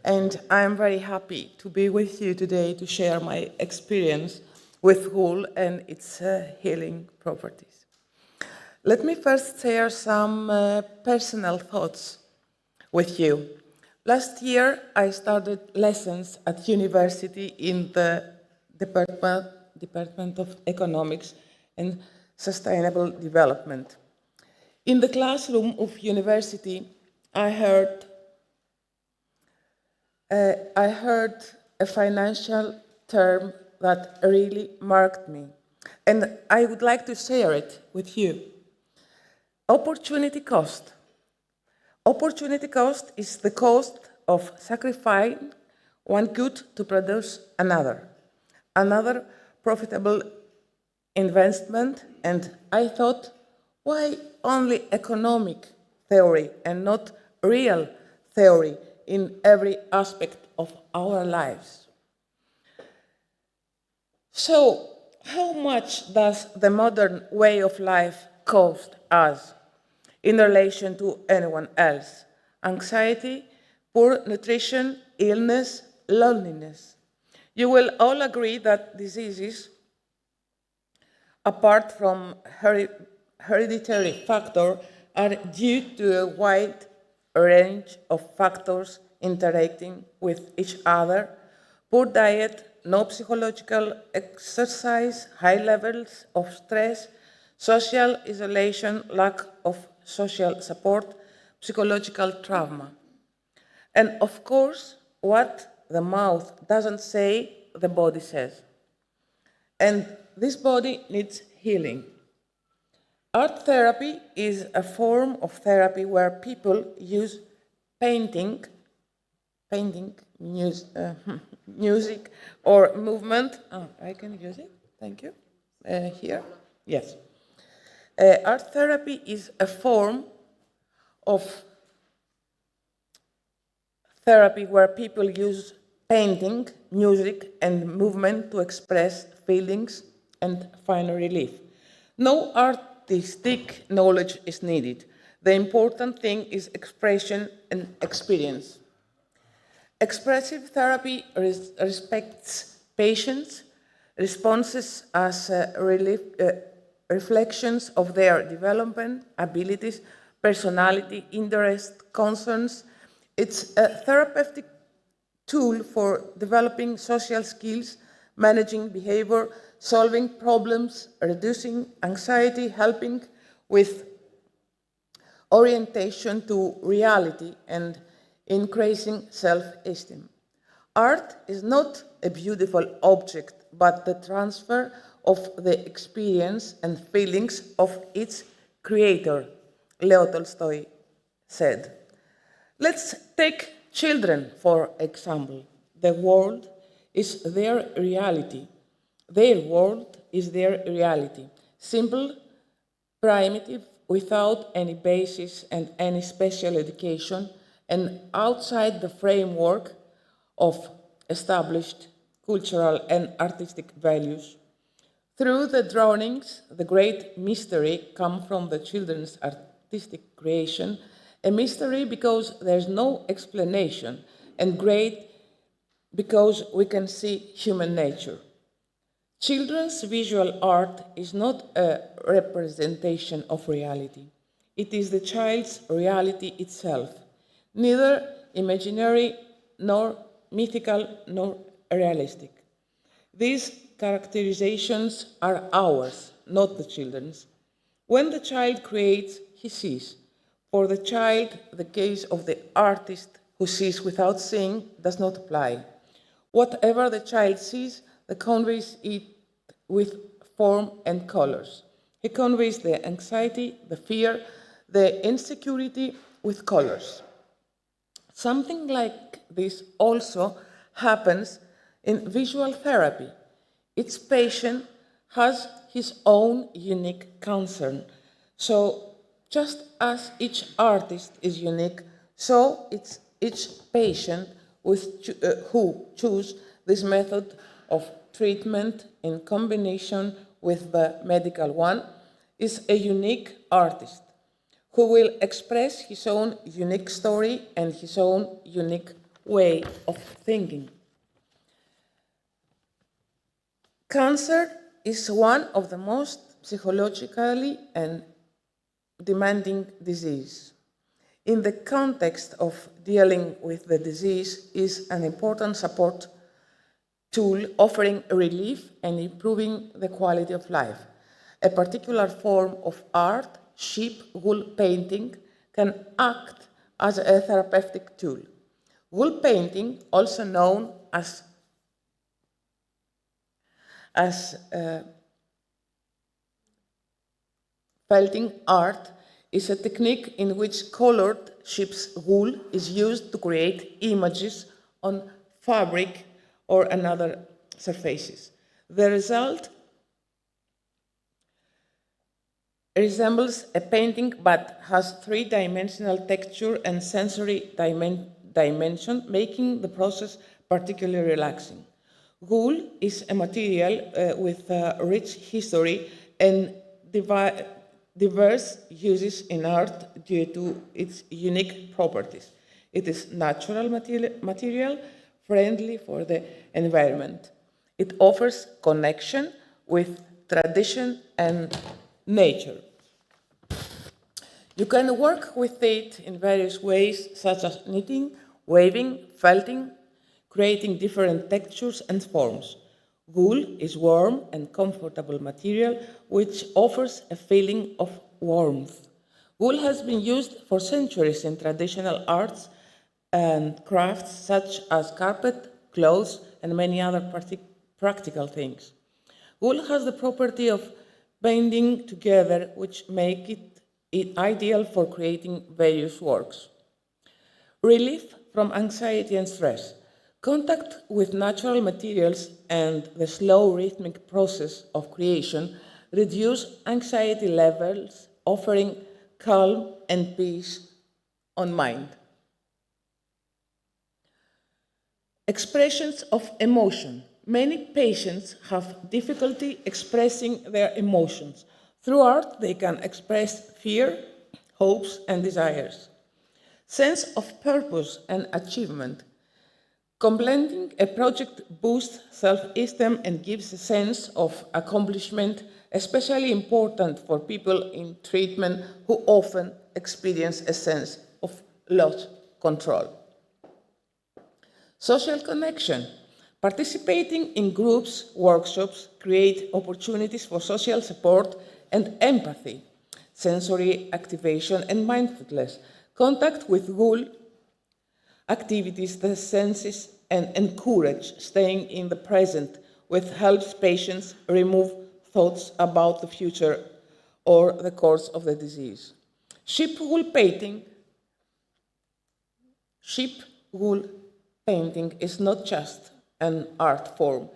and I'm very happy to be with you today to share my experience with wool and its healing properties. Let me first share some personal thoughts with you. Last year, I started lessons at university in the Department of Economics and Sustainable Development. In the classroom of university, I heard a financial term that really marked me, and I would like to share it with you. Opportunity cost. Opportunity cost is the cost of sacrificing one good to produce another profitable investment, and I thought, why only economic theory and not real theory in every aspect of our lives? So, how much does the modern way of life cost us in relation to anyone else? Anxiety, poor nutrition, illness, loneliness. You will all agree that diseases, apart from hereditary factor, are due to a wide range of factors interacting with each other: poor diet, no psychological exercise, high levels of stress, social isolation, lack of social support, psychological trauma. And of course, what the mouth doesn't say, the body says. And this body needs healing. Art therapy is a form of therapy where people use painting, music, or movement. Oh, I can use it. Thank you. Here? Yes. Art therapy is a form of therapy where people use painting, music, and movement to express feelings and find relief. No artistic knowledge is needed. The important thing is expression and experience. Expressive therapy respects patients' responses as reflections of their development, abilities, personality, interest, concerns. It's a therapeutic tool for developing social skills, managing behavior, solving problems, reducing anxiety, helping with orientation to reality, and increasing self-esteem. Art is not a beautiful object, but the transfer of the experience and feelings of its creator, Leo Tolstoy said. Let's take children, for example. The world is their reality. Their world is their reality. Simple, primitive, without any basis and any special education, and outside the framework of established cultural and artistic values. Through the drawings, the great mystery comes from the children's artistic creation, a mystery because there's no explanation, and great because we can see human nature. Children's visual art is not a representation of reality. It is the child's reality itself, neither imaginary nor mythical nor realistic. These characterizations are ours, not the children's. When the child creates, he sees. For the child, the case of the artist who sees without seeing does not apply. Whatever the child sees, he conveys it with form and colors. He conveys the anxiety, the fear, the insecurity with colors. Something like this also happens in visual therapy. Each patient has his own unique concern. So just as each artist is unique, so it's each patient who chooses this method of treatment in combination with the medical one is a unique artist who will express his own unique story and his own unique way of thinking. Cancer is one of the most psychologically and demanding disease. In the context of dealing with the disease is an important support tool offering relief and improving the quality of life. A particular form of art, sheep wool painting, can act as a therapeutic tool. Wool painting, also known as felting art, is a technique in which colored sheep's wool is used to create images on fabric or another surfaces. The result resembles a painting but has three-dimensional texture and sensory dimension, making the process particularly relaxing. Wool is a material with a rich history and diverse uses in art due to its unique properties. It is natural material, friendly for the environment. It offers connection with tradition and nature. You can work with it in various ways, such as knitting, weaving, felting, creating different textures and forms. Wool is warm and comfortable material which offers a feeling of warmth. Wool has been used for centuries in traditional arts and crafts such as carpet, clothes, and many other practical things. Wool has the property of binding together, which make it ideal for creating various works. Relief from anxiety and stress. Contact with natural materials and the slow rhythmic process of creation reduce anxiety levels, offering calm and peace on mind. Expressions of emotion. Many patients have difficulty expressing their emotions. Through art, they can express fear, hopes, and desires. Sense of purpose and achievement. Completing a project boosts self-esteem and gives a sense of accomplishment, especially important for people in treatment who often experience a sense of lost control. Social connection. Participating in groups, workshops, create opportunities for social support and empathy, sensory activation and mindfulness. Contact with wool activities the senses and encourage staying in the present, which helps patients remove thoughts about the future or the course of the disease. Sheep wool painting is not just an art form.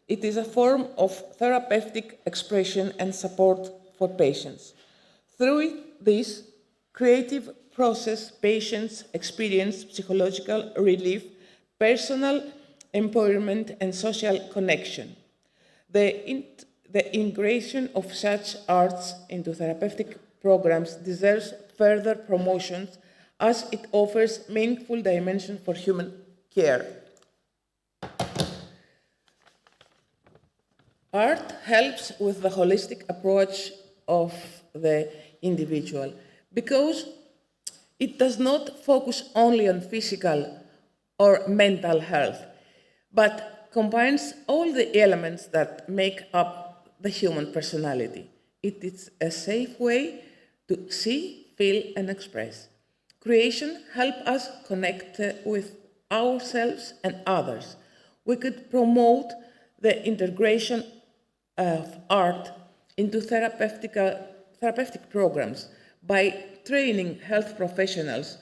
It is a form of therapeutic expression and support for patients. Through this creative process, patients experience psychological relief, personal empowerment, and social connection. The integration of such arts into therapeutic programs deserves further promotion as it offers meaningful dimension for human care. Art helps with the holistic approach of the individual because it does not focus only on physical or mental health, but combines all the elements that make up the human personality. It is a safe way to see, feel, and express. Creation helps us connect with ourselves and others. We could promote the integration of art into therapeutic programs by training health professionals,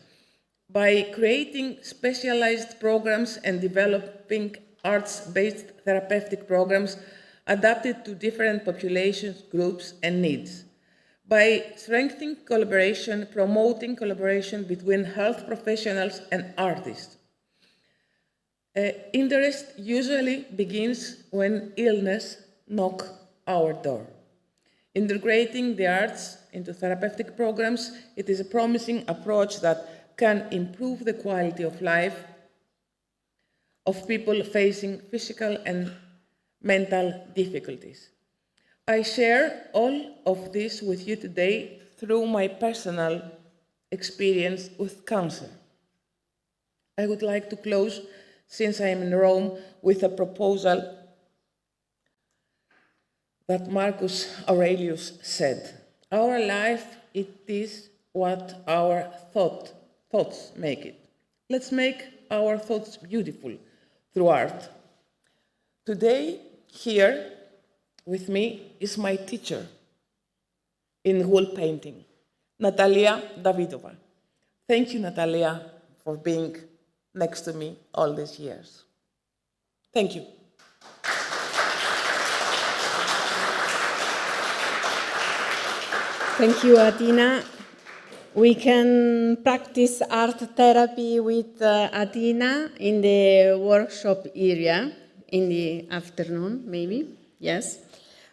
by creating specialized programs and developing arts-based therapeutic programs adapted to different populations, groups, and needs, by strengthening collaboration, promoting collaboration between health professionals and artists. Interest usually begins when illness knocks our door. Integrating the arts into therapeutic programs, it is a promising approach that can improve the quality of life of people facing physical and mental difficulties. I share all of this with you today through my personal experience with cancer. I would like to close, since I am in Rome, with a proposal that Marcus Aurelius said. Our life, it is what our thoughts make it. Let's make our thoughts beautiful through art. Today, here with me is my teacher in wool painting, Natalia Davidova. Thank you, Natalia, for being next to me all these years. Thank you. Thank you, Atina. We can practice art therapy with Atina in the workshop area in the afternoon, maybe. Yes.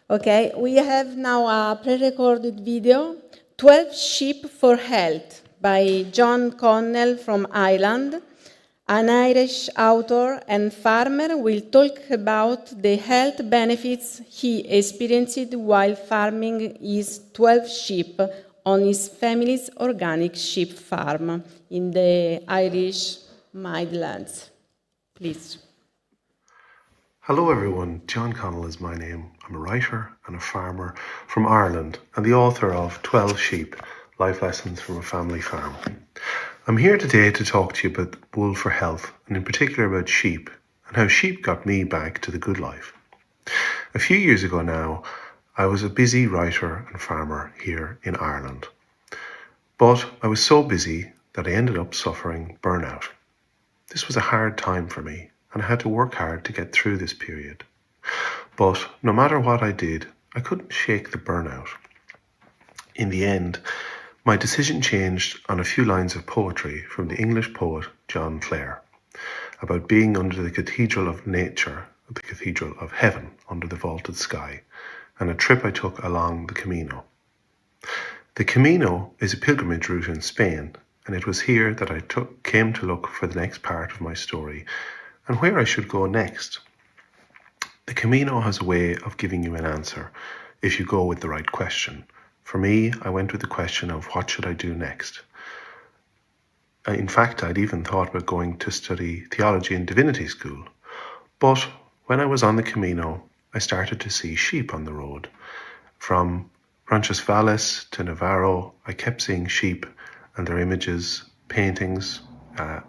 Okay, we have now a pre-recorded video, 12 Sheep for Health by John Connell from Ireland. An Irish author and farmer will talk about the health benefits he experienced while farming his 12 sheep on his family's organic sheep farm in the Irish Midlands. Please. Hello everyone, John Connell is my name. I'm a writer and a farmer from Ireland and the author of 12 Sheep, Life Lessons from a Family Farm. I'm here today to talk to you about wool for health and in particular about sheep and how sheep got me back to the good life. A few years ago now, I was a busy writer and farmer here in Ireland. But I was so busy that I ended up suffering burnout. This was a hard time for me and I had to work hard to get through this period. But no matter what I did, I couldn't shake the burnout. In the end, my decision changed on a few lines of poetry from the English poet John Clare about being under the cathedral of nature, the cathedral of heaven under the vaulted sky, and a trip I took along the Camino. The Camino is a pilgrimage route in Spain, and it was here that I came to look for the next part of my story and where I should go next. The Camino has a way of giving you an answer if you go with the right question. For me, I went with the question of what should I do next? In fact, I'd even thought about going to study theology in divinity school. But when I was on the Camino, I started to see sheep on the road. From Roncesvalles to Navarro, I kept seeing sheep and their images, paintings,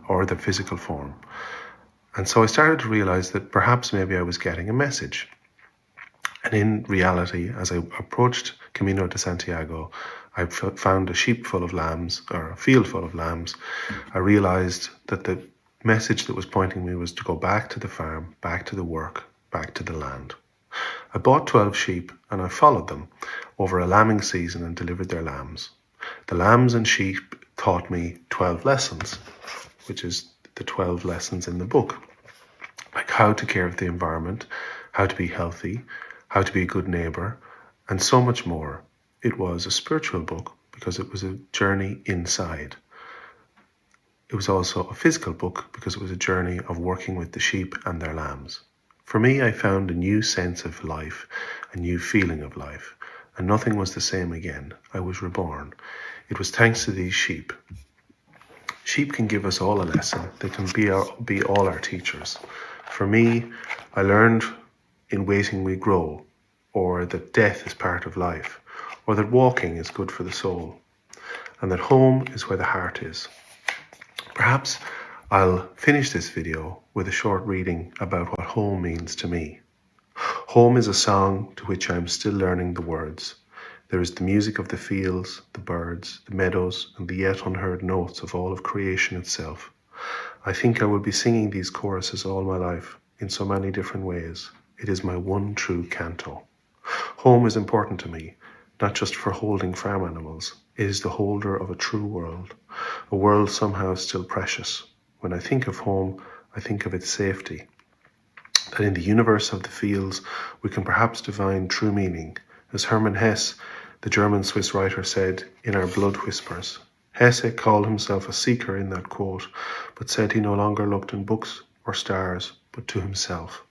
or their physical form. And so I started to realize that perhaps maybe I was getting a message. And in reality, as I approached Camino de Santiago, I found a sheep full of lambs, or a field full of lambs. I realized that the message that was pointing me was to go back to the farm, back to the work, back to the land. I bought 12 sheep and I followed them over a lambing season and delivered their lambs. The lambs and sheep taught me 12 lessons, which is the 12 lessons in the book, like how to care for the environment, how to be healthy, how to be a good neighbor, and so much more. It was a spiritual book because it was a journey inside. It was also a physical book because it was a journey of working with the sheep and their lambs. For me, I found a new sense of life, a new feeling of life, and nothing was the same again. I was reborn. It was thanks to these sheep. Sheep can give us all a lesson. They can be all our teachers. For me, I learned in waiting we grow, or that death is part of life, or that walking is good for the soul, and that home is where the heart is. Perhaps I'll finish this video with a short reading about what home means to me. Home is a song to which I am still learning the words. There is the music of the fields, the birds, the meadows, and the yet unheard notes of all of creation itself. I think I will be singing these choruses all my life in so many different ways. It is my one true canto. Home is important to me, not just for holding farm animals. It is the holder of a true world, a world somehow still precious. When I think of home, I think of its safety. That in the universe of the fields, we can perhaps divine true meaning. As Hermann Hesse The German-Swiss writer said in Our Blood Whispers. Hesse called himself a seeker in that quote, but said he no longer looked in books or stars, but to himself.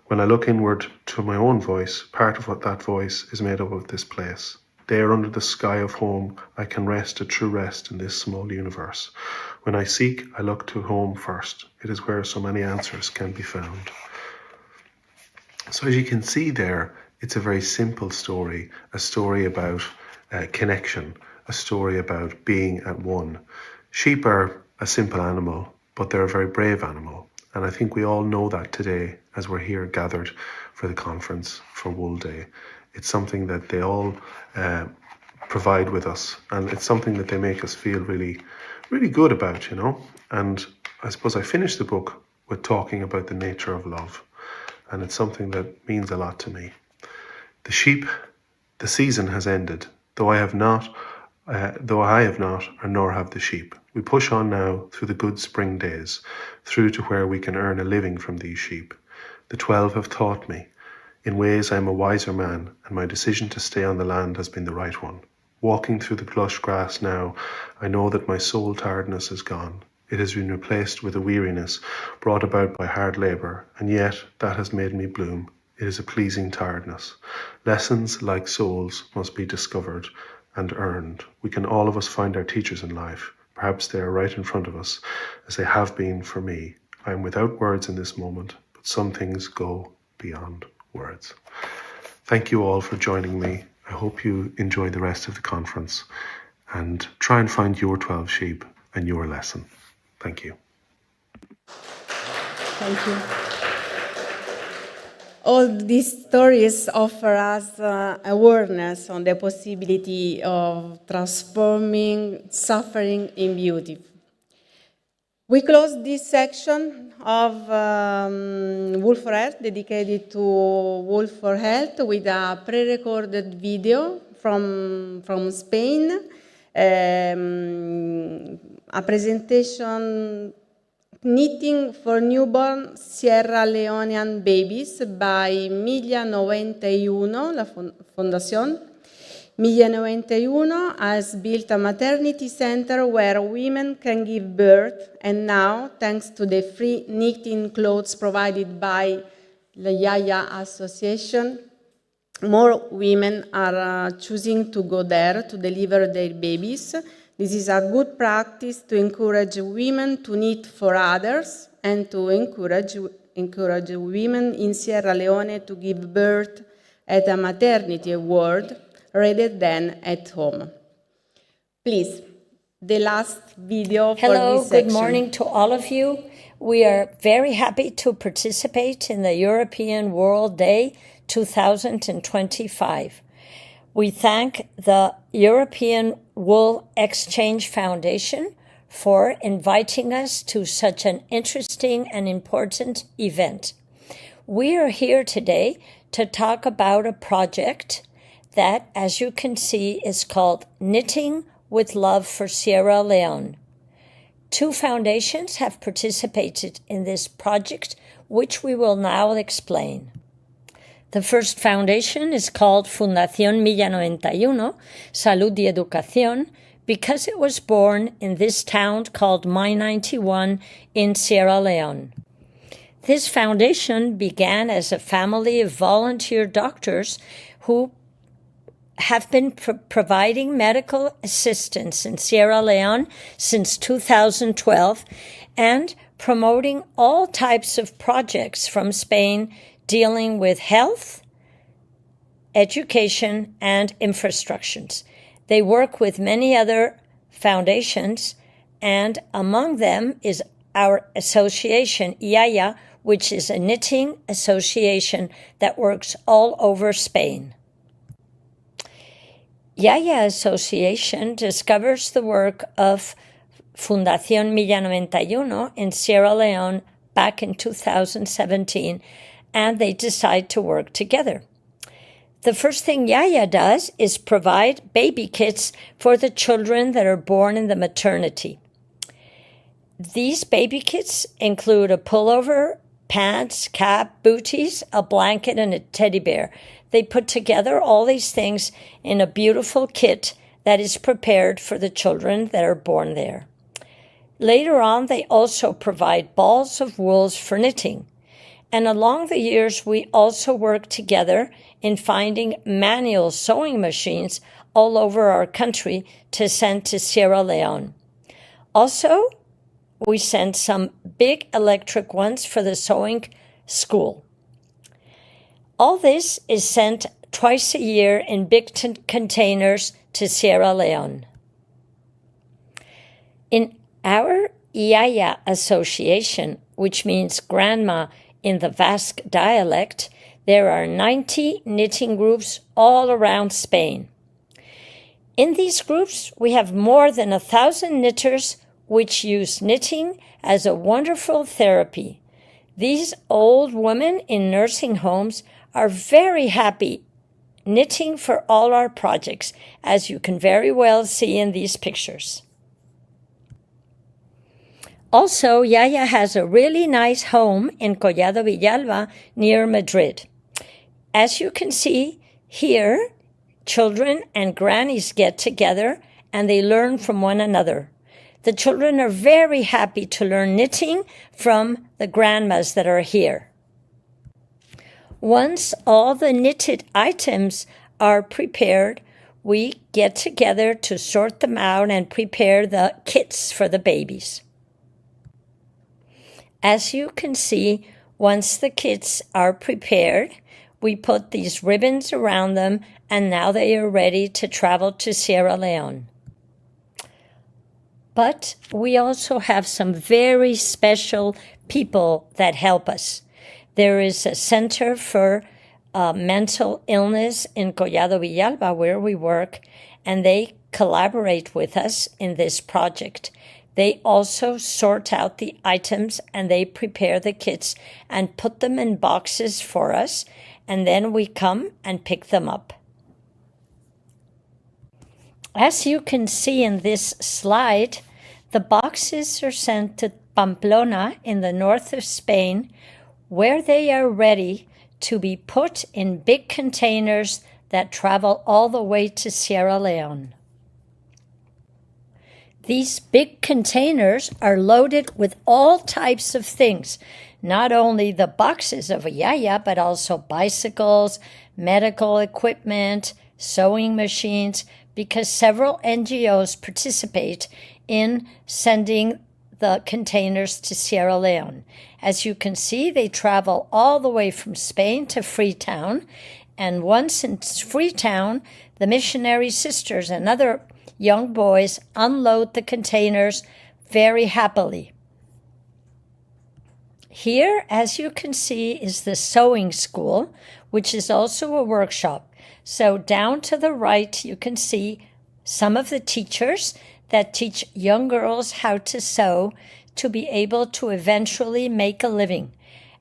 When I look inward to my own voice, part of what that voice is made up of this place. There under the sky of home, I can rest a true rest in this small universe. When I seek, I look to home first. It is where so many answers can be found. So as you can see there, it's a very simple story, a story about connection, a story about being at one. Sheep are a simple animal, but they're a very brave animal. And I think we all know that today as we're here gathered for the conference for Wool Day. It's something that they all provide with us, and it's something that they make us feel really, really good about, you know. And I suppose I finished the book with talking about the nature of love, and it's something that means a lot to me. The sheep, the season has ended, though I have not, nor have the sheep. We push on now through the good spring days, through to where we can earn a living from these sheep. The 12 have taught me. In ways I am a wiser man, and my decision to stay on the land has been the right one. Walking through the lush grass now, I know that my soul tiredness is gone. It has been replaced with a weariness brought about by hard labour, and yet that has made me bloom. It is a pleasing tiredness. Lessons, like souls, must be discovered and earned. We can all of us find our teachers in life. Perhaps they are right in front of us, as they have been for me. I am without words in this moment, but some things go beyond words. Thank you all for joining me. I hope you enjoy the rest of the conference and try and find your 12 sheep and your lesson. Thank you. Thank you. All these stories offer us awareness on the possibility of transforming suffering in beauty. We close this section of Wool for Health, dedicated to Wool for Health, with a pre-recorded video from Spain, a presentation Knitting for Newborn Sierra Leonean Babies by 1091, la Fondación. 1091 has built a maternity center where women can give birth, and now, thanks to the free knitting clothes provided by the Yaya Association, more women are choosing to go there to deliver their babies. This is a good practice to encourage women to knit for others and to encourage women in Sierra Leone to give birth at a maternity ward rather than at home. Please, the last video for this section. Good morning to all of you. We are very happy to participate in the European World Day 2025. We thank the European Wool Exchange Foundation for inviting us to such an interesting and important event. We are here today to talk about a project that, as you can see, is called Knitting with Love for Sierra Leone. 2 foundations have participated in this project, which we will now explain. The first foundation is called Fundación 1091, Salud y Educación, because it was born in this town called 91 in Sierra Leone. This foundation began as a family of volunteer doctors who have been providing medical assistance in Sierra Leone since 2012 and promoting all types of projects from Spain dealing with health, education, and infrastructures. They work with many other foundations, and among them is our association, IUAV, which is a knitting association that works all over Spain. IUAV Association discovers the work of Fundación 1091 in Sierra Leone back in 2017, and they decide to work together. The first thing IUAV does is provide baby kits for the children that are born in the maternity. These baby kits include a pullover, pants, cap, booties, a blanket, and a teddy bear. they put together all these things in a beautiful kit that is prepared for the children that are born there. Later on, they also provide balls of wools for knitting. And along the years, we also worked together in finding manual sewing machines all over our country to send to Sierra Leone. Also, we sent some big electric ones for the sewing school. All this is sent twice a year in big containers to Sierra Leone. In our Yaya Association, which means grandma in the Basque dialect, there are 90 knitting groups all around Spain. In these groups, we have more than 1,000 knitters which use knitting as a wonderful therapy. These old women in nursing homes are very happy knitting for all our projects, as you can very well see in these pictures. Also, Yaya has a really nice home in Collado Villalba near Madrid. As you can see here, children and grannies get together and they learn from one another. The children are very happy to learn knitting from the grandmas that are here. Once all the knitted items are prepared, we get together to sort them out and prepare the kits for the babies. As you can see, once the kits are prepared, we put these ribbons around them, and now they are ready to travel to Sierra Leone. But we also have some very special people that help us. There is a center for mental illness in Collado Villalba where we work, and they collaborate with us in this project. They also sort out the items and they prepare the kits and put them in boxes for us, and then we come and pick them up. As you can see in this slide, the boxes are sent to Pamplona in the north of Spain, where they are ready to be put in big containers that travel all the way to Sierra Leone. These big containers are loaded with all types of things, not only the boxes of a Yaya, but also bicycles, medical equipment, sewing machines, because several NGOs participate in sending the containers to Sierra Leone. As you can see, they travel all the way from Spain to Freetown, and once in Freetown, the missionary sisters and other young boys unload the containers very happily. Here, as you can see, is the sewing school, which is also a workshop. So down to the right, you can see some of the teachers that teach young girls how to sew to be able to eventually make a living.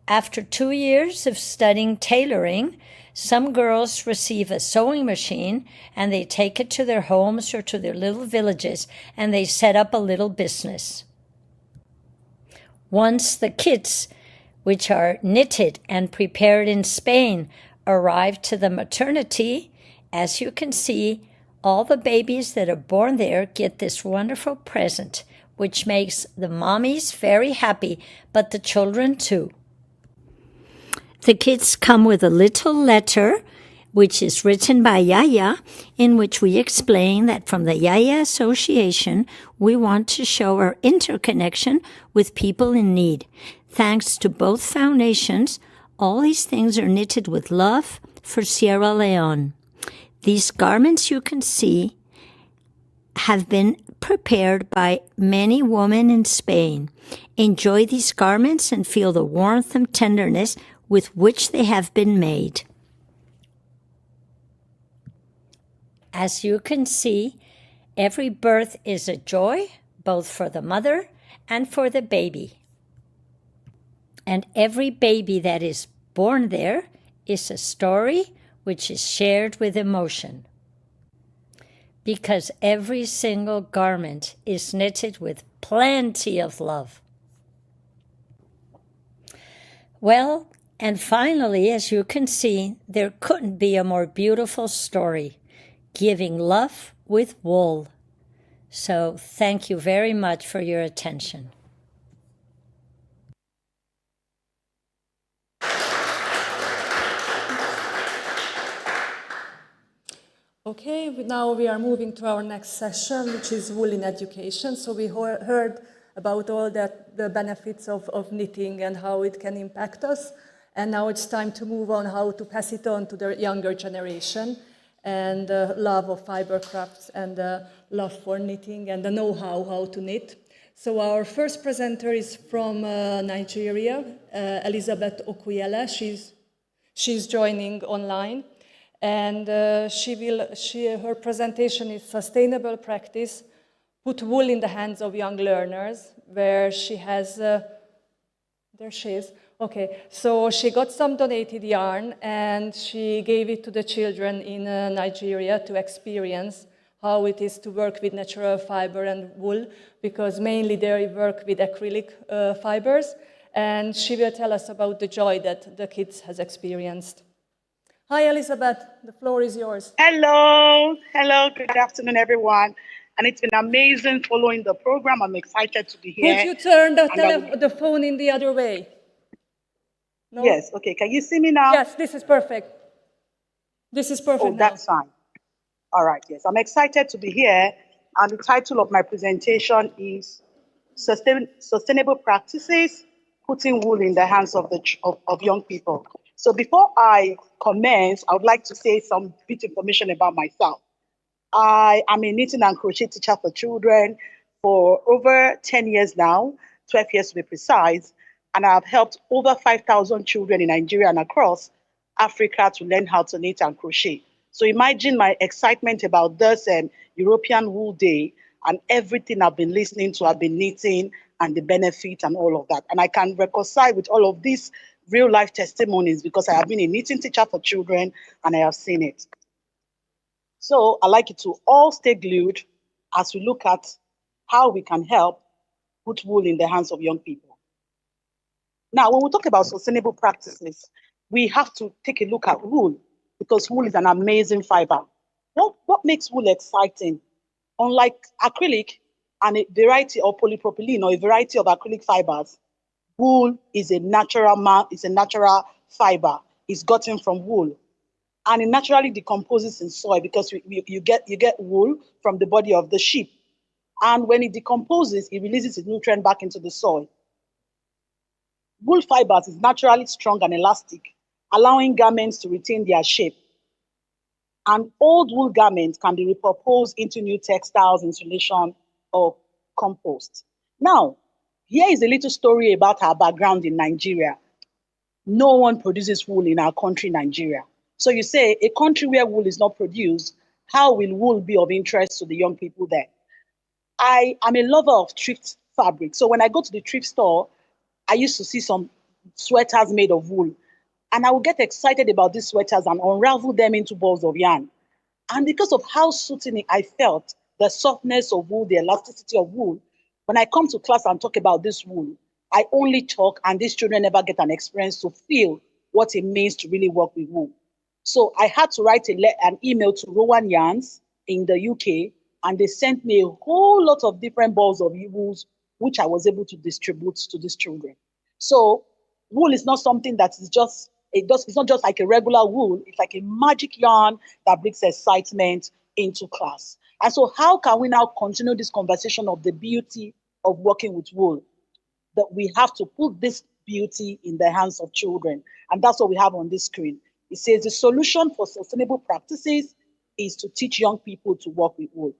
After 2 years of studying tailoring, some girls receive a sewing machine and they take it to their homes or to their little villages and they set up a little business. Once the kits, which are knitted and prepared in Spain, arrive to the maternity, as you can see, all the babies that are born there get this wonderful present, which makes the mommies very happy, but the children too. The kits come with a little letter, which is written by Yaya, in which we explain that from the Yaya Association, we want to show our interconnection with people in need. Thanks to both foundations, all these things are knitted with love for Sierra Leone. These garments you can see have been prepared by many women in Spain. Enjoy these garments and feel the warmth and tenderness with which they have been made. As you can see, every birth is a joy, both for the mother and for the baby. And every baby that is born there is a story which is shared with emotion. Because every single garment is knitted with plenty of love. Well, And finally, as you can see, there couldn't be a more beautiful story, giving love with wool. So thank you very much for your attention. Okay, now we are moving to our next session, which is wool in education. So we heard about all the benefits of knitting and how it can impact us. And now it's time to move on how to pass it on to the younger generation, and the love of fiber crafts and the love for knitting and the know-how how to knit. So our first presenter is from Nigeria, Elizabeth Okuyele. She's joining online. And her presentation is Sustainable Practice, Put Wool in the Hands of Young Learners, where she has, there she is. Okay, so she got some donated yarn and she gave it to the children in Nigeria to experience how it is to work with natural fiber and wool, because mainly they work with acrylic fibers. And she will tell us about the joy that the kids has experienced. Hi, Elizabeth. The floor is yours. Hello. Good afternoon, everyone. And it's been amazing following the program. I'm excited to be here. Could you turn the phone in the other way? No? Yes. Okay. Can you see me now? Yes, this is perfect. This is perfect. Oh, that's fine. All right. Yes. I'm excited to be here. And the title of my presentation is Sustainable Practices, Putting Wool in the Hands of Young People. So before I commence, I would like to say some bit information about myself. I am a knitting and crochet teacher for children for over 10 years now, 12 years to be precise, and I've helped over 5,000 children in Nigeria and across Africa to learn how to knit and crochet. So imagine my excitement about this European Wool Day and everything I've been listening to, I've been knitting and the benefit and all of that. And I can reconcile with all of these real life testimonies because I have been a knitting teacher for children and I have seen it. So I'd like you to all stay glued as we look at how we can help put wool in the hands of young people. Now, when we talk about sustainable practices, we have to take a look at wool because wool is an amazing fiber. What makes wool exciting? Unlike acrylic and a variety of polypropylene or a variety of acrylic fibers, wool is a natural fiber. It's gotten from wool. And it naturally decomposes in soil because you get wool from the body of the sheep. And when it decomposes, it releases its nutrient back into the soil. Wool fibers is naturally strong and elastic, allowing garments to retain their shape. And old wool garments can be repurposed into new textiles, insulation, or compost. Now, here is a little story about our background in Nigeria. No one produces wool in our country, Nigeria. So you say, a country where wool is not produced, how will wool be of interest to the young people there? I am a lover of thrift fabric. So when I go to the thrift store, I used to see some sweaters made of wool. And I would get excited about these sweaters and unravel them into balls of yarn. And because of how soothing I felt, the softness of wool, the elasticity of wool, when I come to class and talk about this wool, I only talk and these children never get an experience to feel what it means to really work with wool. So I had to write an email to Rowan Yarns in the UK, and they sent me a whole lot of different balls of wools, which I was able to distribute to these children. So wool is not something that is just, it's not just like a regular wool, it's like a magic yarn that brings excitement into class. And so how can we now continue this conversation of the beauty of working with wool? That we have to put this beauty in the hands of children. And that's what we have on this screen. It says the solution for sustainable practices is to teach young people to work with wool.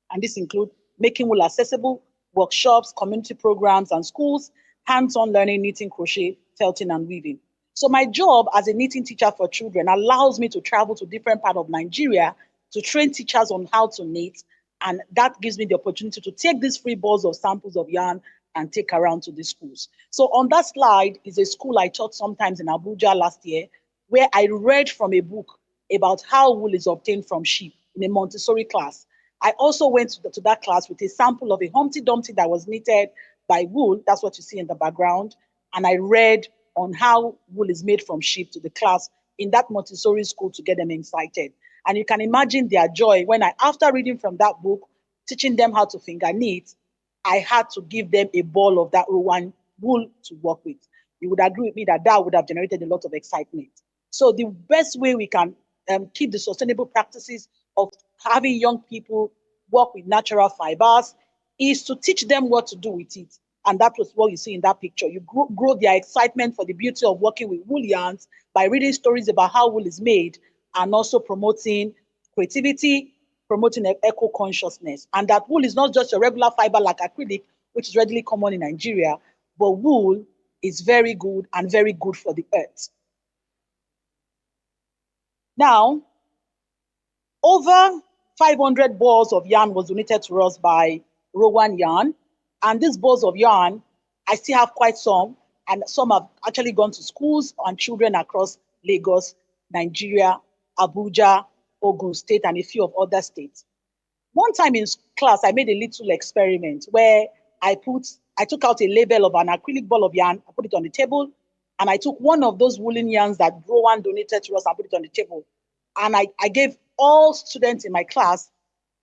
And this includes making wool accessible, workshops, community programs, and schools, hands-on learning, knitting, crochet, felting, and weaving. So my job as a knitting teacher for children allows me to travel to different parts of Nigeria to train teachers on how to knit. And that gives me the opportunity to take these free balls of samples of yarn and take around to the schools. So on that slide is a school I taught sometimes in Abuja last year, where I read from a book about how wool is obtained from sheep in a Montessori class. I also went to that class with a sample of a Humpty Dumpty that was knitted by wool. That's what you see in the background. And I read on how wool is made from sheep to the class in that Montessori school to get them excited. And you can imagine their joy when after reading from that book, teaching them how to finger knit, I had to give them a ball of that Rowan wool to work with. You would agree with me that that would have generated a lot of excitement. So the best way we can keep the sustainable practices of having young people work with natural fibers is to teach them what to do with it. And that was what you see in that picture. You grow their excitement for the beauty of working with wool yarns by reading stories about how wool is made and also promoting creativity, promoting eco-consciousness. And that wool is not just a regular fiber like acrylic, which is readily common in Nigeria, but wool is very good and very good for the earth. Now, over 500 balls of yarn was donated to us by Rowan Yarn. And these balls of yarn, I still have quite some, and some have actually gone to schools and children across Lagos, Nigeria, Abuja, Ogun State, and a few of other states. One time in class, I made a little experiment where I took out a label of an acrylic ball of yarn, I put it on the table, and I took one of those woolen yarns that Rowan donated to us and put it on the table. And I gave all students in my class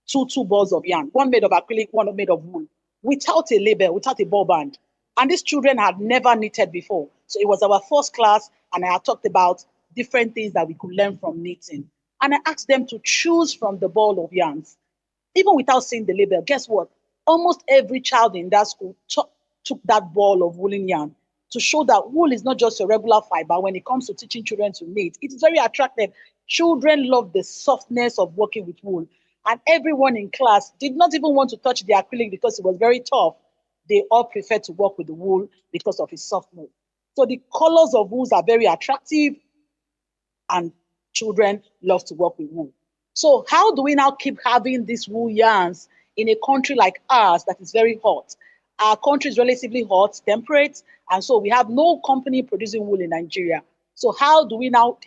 two balls of yarn, one made of acrylic, one made of wool, without a label, without a ball band. And these children had never knitted before. So it was our first class, and I had talked about different things that we could learn from knitting. And I asked them to choose from the ball of yarns. Even without seeing the label, guess what? Almost every child in that school took that ball of woolen yarn to show that wool is not just a regular fiber when it comes to teaching children to knit. It is very attractive. Children love the softness of working with wool. And everyone in class did not even want to touch the acrylic because it was very tough. They all preferred to work with the wool because of its softness. So the colors of wools are very attractive, and children love to work with wool. So how do we now keep having these wool yarns in a country like ours that is very hot? Our country is relatively hot, temperate, and so we have no company producing wool in Nigeria. So how do we now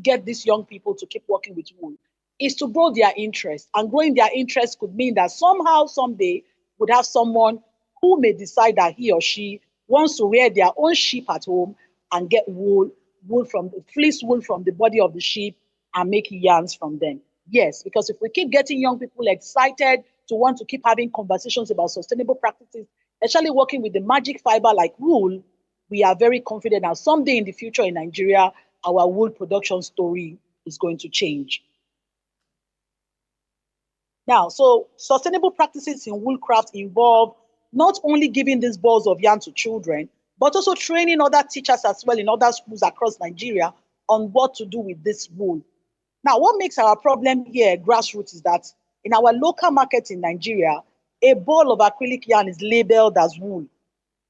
get these young people to keep working with wool? Is to grow their interest. And growing their interest could mean that somehow, someday, would have someone who may decide that he or she wants to wear their own sheep at home and get fleece wool from the body of the sheep and make yarns from them. Yes, because if we keep getting young people excited to want to keep having conversations about sustainable practices, especially working with the magic fiber like wool, we are very confident that someday in the future in Nigeria, our wool production story is going to change. Now, so sustainable practices in wool craft involve not only giving these balls of yarn to children, but also training other teachers as well in other schools across Nigeria on what to do with this wool. Now, what makes our problem here grassroots is that in our local market in Nigeria, a ball of acrylic yarn is labeled as wool.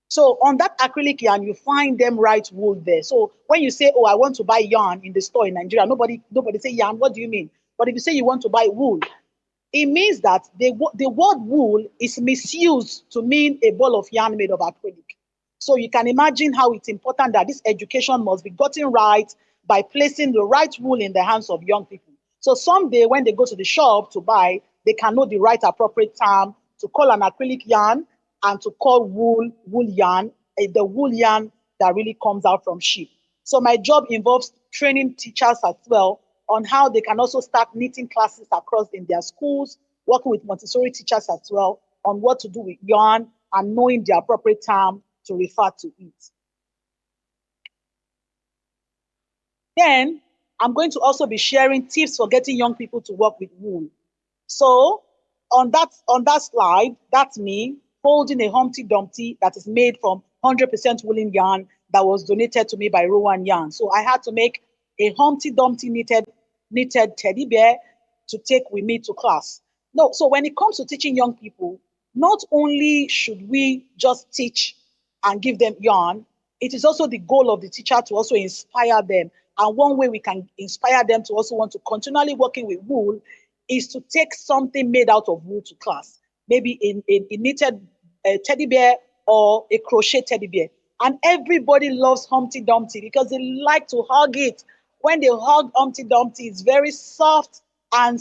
So on that acrylic yarn, you find them write wool there. So when you say, oh, I want to buy yarn in the store in Nigeria, nobody say yarn, what do you mean? But if you say you want to buy wool, it means that the word wool is misused to mean a ball of yarn made of acrylic. So you can imagine how it's important that this education must be gotten right by placing the right wool in the hands of young people. So someday when they go to the shop to buy, they can know the right appropriate term to call an acrylic yarn and to call wool yarn, the wool yarn that really comes out from sheep. So my job involves training teachers as well on how they can also start knitting classes across in their schools, working with Montessori teachers as well on what to do with yarn and knowing the appropriate term to refer to it. Then I'm going to also be sharing tips for getting young people to work with wool. So on that slide, that's me holding a Humpty Dumpty that is made from 100% woolen yarn that was donated to me by Rowan Yarn. So I had to make a Humpty Dumpty knitted teddy bear to take with me to class. No, so when it comes to teaching young people, not only should we just teach and give them yarn, it is also the goal of the teacher to also inspire them. And one way we can inspire them to also want to continually working with wool is to take something made out of wool to class, maybe a knitted teddy bear or a crochet teddy bear. And everybody loves Humpty Dumpty because they like to hug it. When they hug Humpty Dumpty, it's very soft and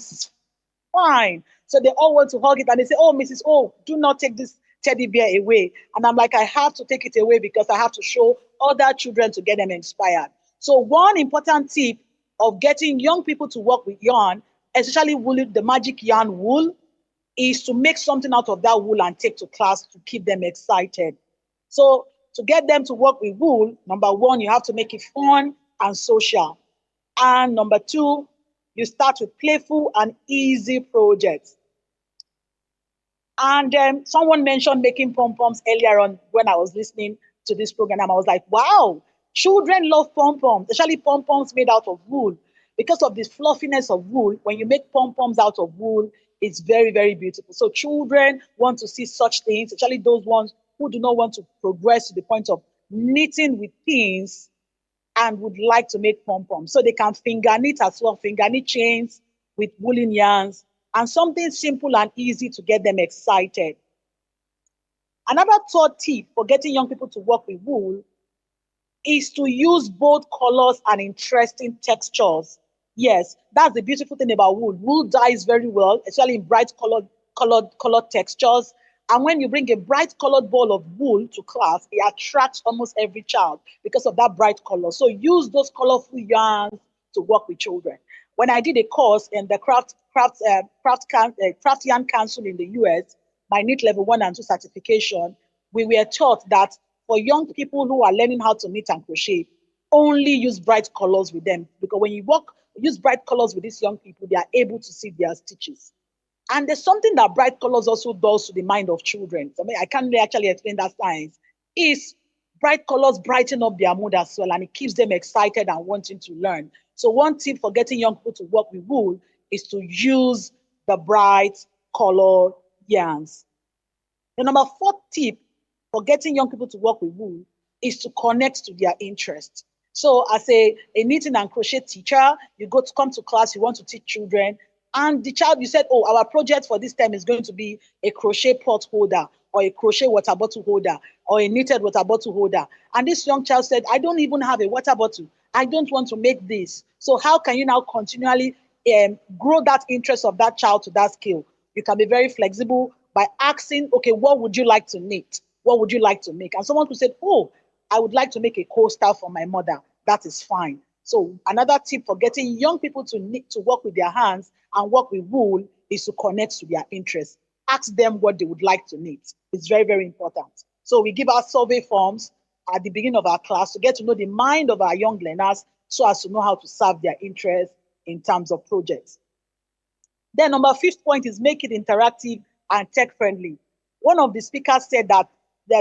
fine. So they all want to hug it and they say, oh, Mrs. O, do not take this teddy bear away. And I'm like, I have to take it away because I have to show other children to get them inspired. So one important tip of getting young people to work with yarn, especially wool, the magic yarn wool, is to make something out of that wool and take to class to keep them excited. So to get them to work with wool, number one, you have to make it fun and social. And number two, you start with playful and easy projects. And someone mentioned making pom-poms earlier on when I was listening to this program. I was like, wow, children love pom-poms, especially pom-poms made out of wool. Because of the fluffiness of wool, when you make pom-poms out of wool, it's very, very beautiful. So children want to see such things, especially those ones who do not want to progress to the point of knitting with pins and would like to make pom-poms. So they can finger knit as well, finger knit chains with woolen yarns, and something simple and easy to get them excited. Another third tip for getting young people to work with wool is to use bold colors and interesting textures. Yes, that's the beautiful thing about wool. Wool dyes very well, especially in bright colored textures. And when you bring a bright colored ball of wool to class, it attracts almost every child because of that bright color. So use those colorful yarns to work with children. When I did a course in the Craft Yarn Council in the US, my knit level 1 and 2 certification, we were taught that for young people who are learning how to knit and crochet, only use bright colors with them. Because when you use bright colors with these young people, they are able to see their stitches. And there's something that bright colors also does to the mind of children. I mean, I can't really actually explain that science. Is bright colors brighten up their mood as well, and it keeps them excited and wanting to learn. So one tip for getting young people to work with wool is to use the bright color yarns. The number 4 tip for getting young people to work with wool is to connect to their interests. So as a knitting and crochet teacher, you come to class, you want to teach children, and the child, you said, oh, our project for this time is going to be a crochet pot holder or a crochet water bottle holder or a knitted water bottle holder. And this young child said, I don't even have a water bottle. I don't want to make this. So how can you now continually grow that interest of that child to that skill? You can be very flexible by asking, okay, what would you like to knit? What would you like to make? And someone who said, oh, I would like to make a Costa for my mother. That is fine. So another tip for getting young people to knit, to work with their hands and work with wool is to connect to their interests. Ask them what they would like to knit. It's very, very important. So we give our survey forms at the beginning of our class to get to know the mind of our young learners so as to know how to serve their interests in terms of projects. Then number 5th point is make it interactive and tech-friendly. One of the speakers said that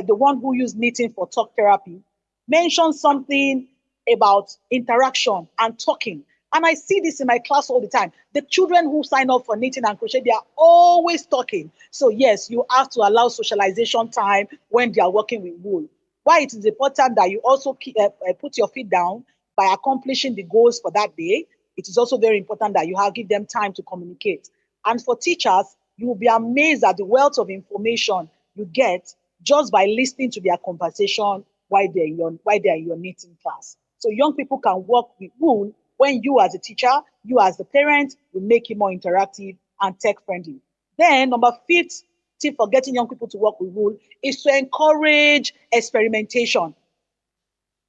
the one who used knitting for talk therapy mentioned something about interaction and talking. And I see this in my class all the time. The children who sign up for knitting and crochet, they are always talking. So yes, you have to allow socialization time when they are working with wool. Why it is important that you also put your feet down by accomplishing the goals for that day. It is also very important that you give them time to communicate. And for teachers, you will be amazed at the wealth of information you get just by listening to their conversation while they're in your knitting class. So young people can work with wool when you as a teacher, you as the parent, will make it more interactive and tech-friendly. Then number 5th tip for getting young people to work with wool is to encourage experimentation.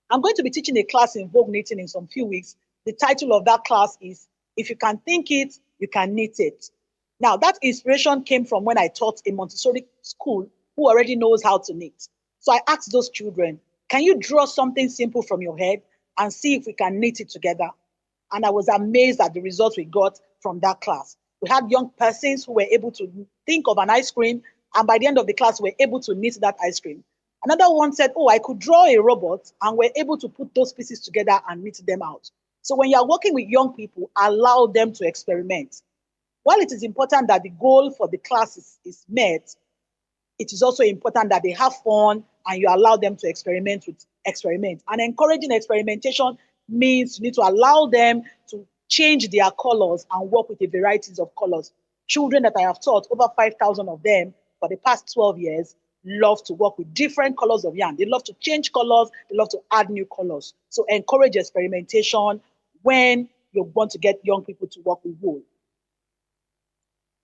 I'm going to be teaching a class in Vogue knitting in some few weeks. The title of that class is, If You Can Think It, You Can Knit It. Now, that inspiration came from when I taught a Montessori school who already knows how to knit. So I asked those children, can you draw something simple from your head and see if we can knit it together? And I was amazed at the results we got from that class. We had young persons who were able to think of an ice cream, and by the end of the class, we were able to knit that ice cream. Another one said, oh, I could draw a robot, and we're able to put those pieces together and knit them out. So when you're working with young people, allow them to experiment. While it is important that the goal for the class is met, it is also important that they have fun and you allow them to experiment. And encouraging experimentation means you need to allow them to change their colors and work with a variety of colors. Children that I have taught, over 5,000 of them for the past 12 years, love to work with different colors of yarn. They love to change colors. They love to add new colors. So encourage experimentation when you want to get young people to work with wool.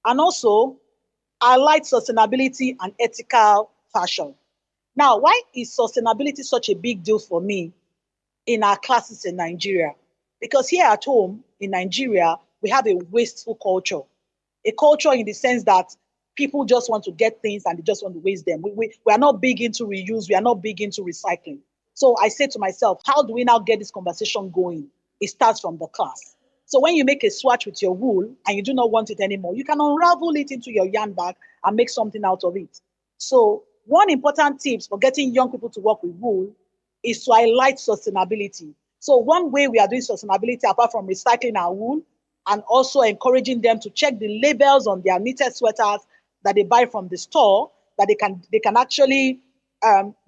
And also, highlight sustainability and ethical fashion. Now, why is sustainability such a big deal for me in our classes in Nigeria? Because here at home in Nigeria, we have a wasteful culture. A culture in the sense that people just want to get things and they just want to waste them. We are not big into reuse. We are not big into recycling. So I said to myself, how do we now get this conversation going? It starts from the class. So when you make a swatch with your wool and you do not want it anymore, you can unravel it into your yarn bag and make something out of it. So one important tip for getting young people to work with wool is to highlight sustainability. So one way we are doing sustainability, apart from recycling our wool, and also encouraging them to check the labels on their knitted sweaters that they buy from the store, that they can actually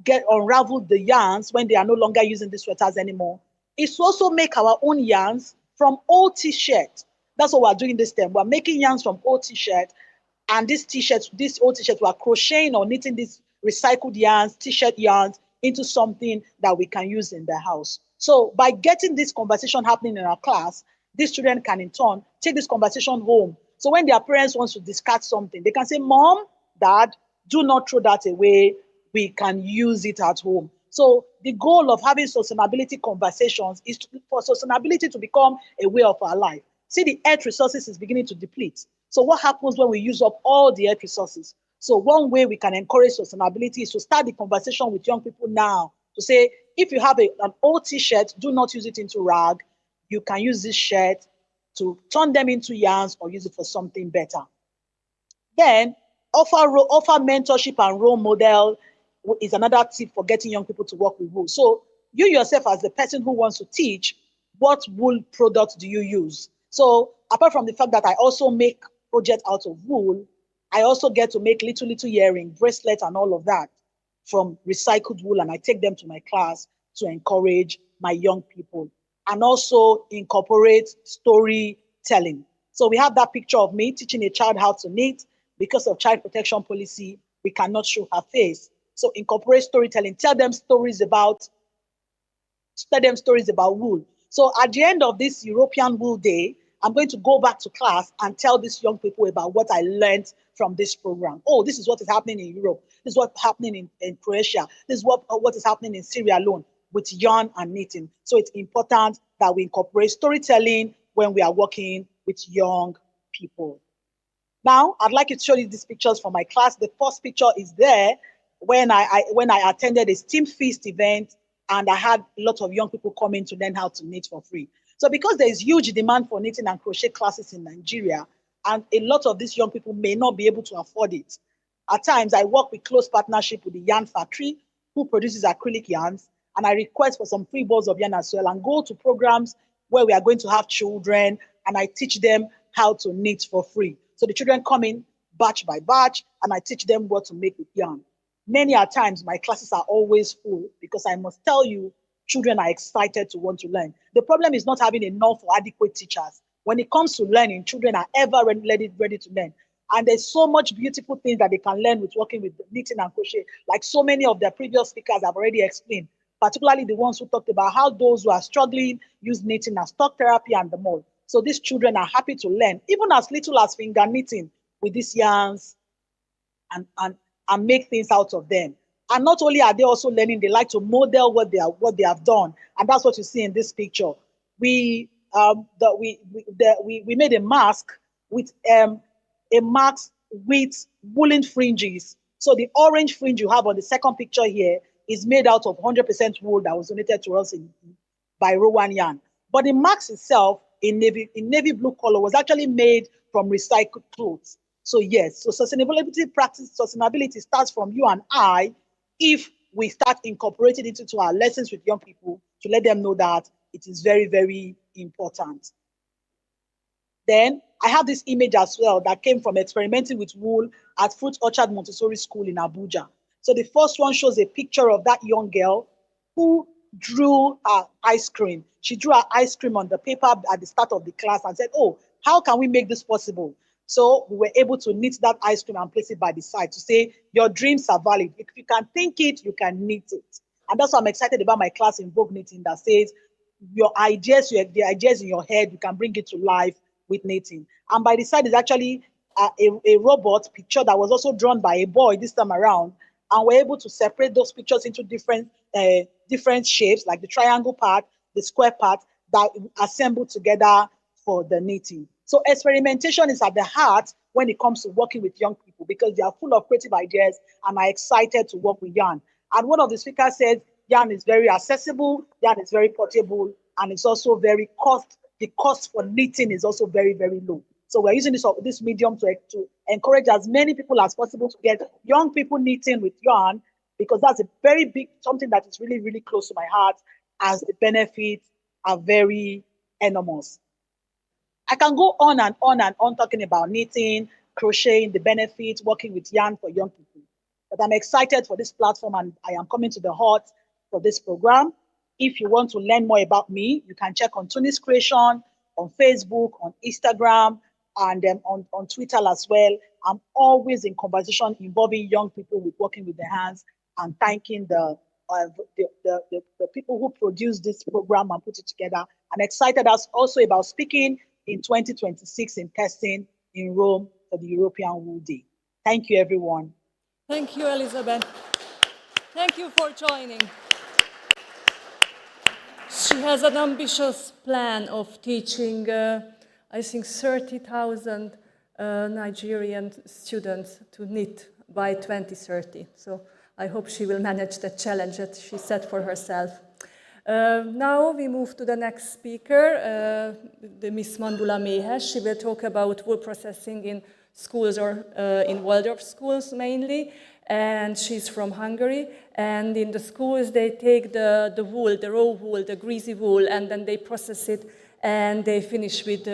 get unravel the yarns when they are no longer using the sweaters anymore, is to also make our own yarns from old t-shirt. That's what we're doing this time. We're making yarns from old t-shirt, and these old t-shirts, we're crocheting or knitting these recycled yarns, t-shirt yarns, into something that we can use in the house. So by getting this conversation happening in our class, these children can in turn take this conversation home. So when their parents want to discard something, they can say, Mom, Dad, do not throw that away. We can use it at home. So the goal of having sustainability conversations is for sustainability to become a way of our life. See, the earth resources is beginning to deplete. So what happens when we use up all the earth resources? So one way we can encourage sustainability is to start the conversation with young people now to say, if you have an old t-shirt, do not use it into rag. You can use this shirt to turn them into yarns or use it for something better. Then offer mentorship and role model is another tip for getting young people to work with wool. So you yourself as the person who wants to teach, what wool products do you use? So apart from the fact that I also make projects out of wool, I also get to make little earrings, bracelets and all of that from recycled wool, and I take them to my class to encourage my young people and also incorporate storytelling. So we have that picture of me teaching a child how to knit. Because of child protection policy, we cannot show her face. So incorporate storytelling, tell them stories about wool. So at the end of this European Wool Day, I'm going to go back to class and tell these young people about what I learned from this program. Oh, this is what is happening in Europe. This is what's happening in Croatia. This is what is happening in Syria alone with yarn and knitting. So it's important that we incorporate storytelling when we are working with young people. Now, I'd like to show you these pictures from my class. The first picture is there when I attended a STEAM Feast event, and I had a lot of young people come in to learn how to knit for free. So because there is huge demand for knitting and crochet classes in Nigeria, and a lot of these young people may not be able to afford it, at times I work with close partnership with the yarn factory who produces acrylic yarns, and I request for some free balls of yarn as well, and go to programs where we are going to have children, and I teach them how to knit for free. So the children come in batch by batch, and I teach them what to make with yarn. Many a times, my classes are always full because I must tell you, children are excited to want to learn. The problem is not having enough or adequate teachers. When it comes to learning, children are ever ready to learn. And there's so much beautiful things that they can learn with working with knitting and crochet, like so many of the previous speakers have already explained, particularly the ones who talked about how those who are struggling use knitting as talk therapy and the more. So these children are happy to learn, even as little as finger knitting with these yarns and make things out of them. And not only are they also learning, they like to model what they have done. And that's what you see in this picture. We made a mask with woolen fringes. So the orange fringe you have on the second picture here is made out of 100% wool that was donated to us by Rowan Yarn. But the mask itself in navy blue color was actually made from recycled clothes. So yes, so sustainability starts from you and I if we start incorporating it into our lessons with young people to let them know that it is very, very important. Then I have this image as well that came from experimenting with wool at Fruit Orchard Montessori School in Abuja. So the first one shows a picture of that young girl who drew her ice cream. She drew her ice cream on the paper at the start of the class and said, oh, how can we make this possible? So we were able to knit that ice cream and place it by the side to say, your dreams are valid. If you can think it, you can knit it. And that's why I'm excited about my class in Vogue Knitting that says, the ideas in your head, you can bring it to life with knitting. And by the side is actually a robot picture that was also drawn by a boy this time around. and we're able to separate those pictures into different shapes, like the triangle part, the square part, that assemble together for the knitting. So experimentation is at the heart when it comes to working with young people, because they are full of creative ideas and are excited to work with yarn. And one of the speakers said, yarn is very accessible, yarn is very portable, and it's also the cost for knitting is also very, very low. So we're using this medium to encourage as many people as possible to get young people knitting with yarn, because that's a very big, something that is really, really close to my heart, as the benefits are very enormous. I can go on and on and on talking about knitting, crocheting, the benefits, working with yarn for young people. But I'm excited for this platform, and I am coming to the heart for this program. If you want to learn more about me, you can check on Tunis Creation, on Facebook, on Instagram, and on Twitter as well. I'm always in conversation involving young people with working with their hands, and thanking the people who produced this program and put it together. I'm excited also about speaking in 2026 in Tessin in Rome for the European Wool Day. Thank you, everyone. Thank you, Elizabeth. Thank you for joining. She has an ambitious plan of teaching, I think, 30,000 Nigerian students to knit by 2030. So I hope she will manage the challenge that she set for herself. Now we move to the next speaker, the Miss Mandula Méhes. She will talk about wool processing in schools, or in Waldorf schools mainly. And she's from Hungary. And in the schools, they take the wool, the raw wool, the greasy wool, and then they process it, and they finish with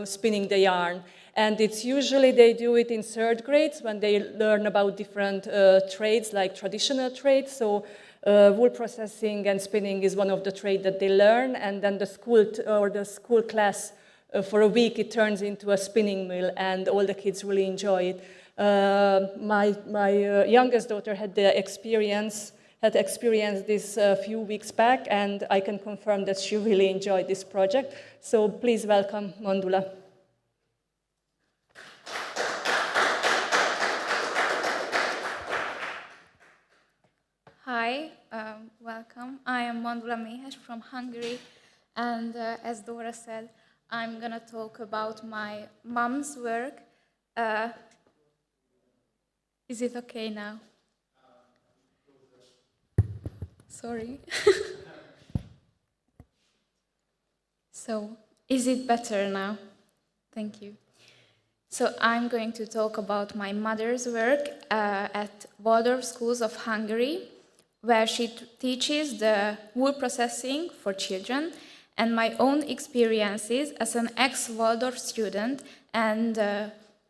spinning the yarn. And it's usually they do it in third grades when they learn about different trades, like traditional trades. So wool processing and spinning is one of the trades that they learn, and then the school class for a week it turns into a spinning mill, and all the kids really enjoy it. My youngest daughter had experienced this a few weeks back, and I can confirm that she really enjoyed this project. So please welcome Mandula. Hi, welcome. I am Mandula Méhes from Hungary, and as Dora said, I'm gonna talk about my mom's work. Is it okay now? Sorry. So, is it better now? Thank you. So I'm going to talk about my mother's work at Waldorf schools of Hungary, where she teaches the wool processing for children, and my own experiences as an ex-Waldorf student, and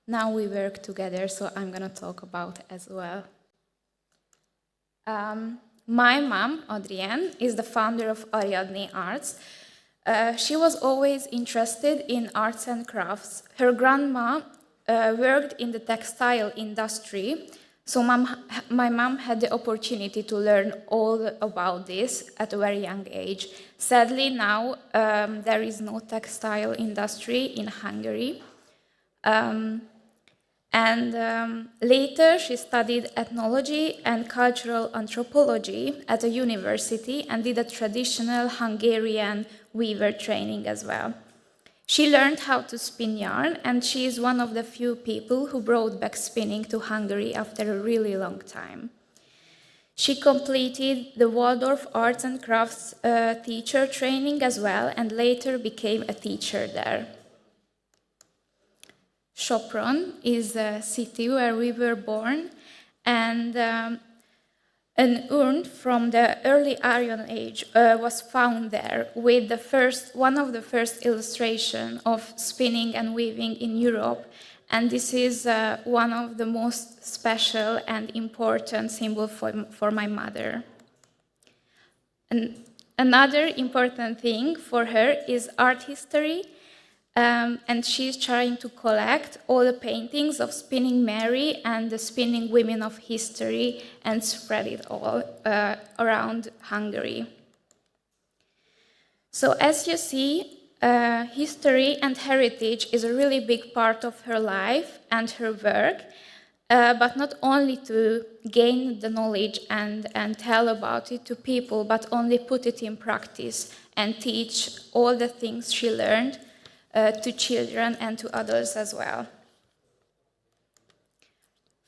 now we work together, so I'm going to talk about as well. My mom, Adrienne, is the founder of Ariadne Arts. She was always interested in arts and crafts. Her grandma worked in the textile industry, so my mom had the opportunity to learn all about this at a very young age. Sadly, now there is no textile industry in Hungary. Later, she studied ethnology and cultural anthropology at a university and did a traditional Hungarian weaver training as well. She learned how to spin yarn, and she is one of the few people who brought back spinning to Hungary after a really long time. She completed the Waldorf Arts and Crafts teacher training as well, and later became a teacher there. Sopron is a city where we were born, and an urn from the early Iron Age was found there with one of the first illustrations of spinning and weaving in Europe, and this is one of the most special and important symbols for my mother. And another important thing for her is art history. And she's trying to collect all the paintings of Spinning Mary and the spinning women of history and spread it all around Hungary. So as you see, history and heritage is a really big part of her life and her work. but not only to gain the knowledge and tell about it to people, but only put it in practice and teach all the things she learned to children and to others as well.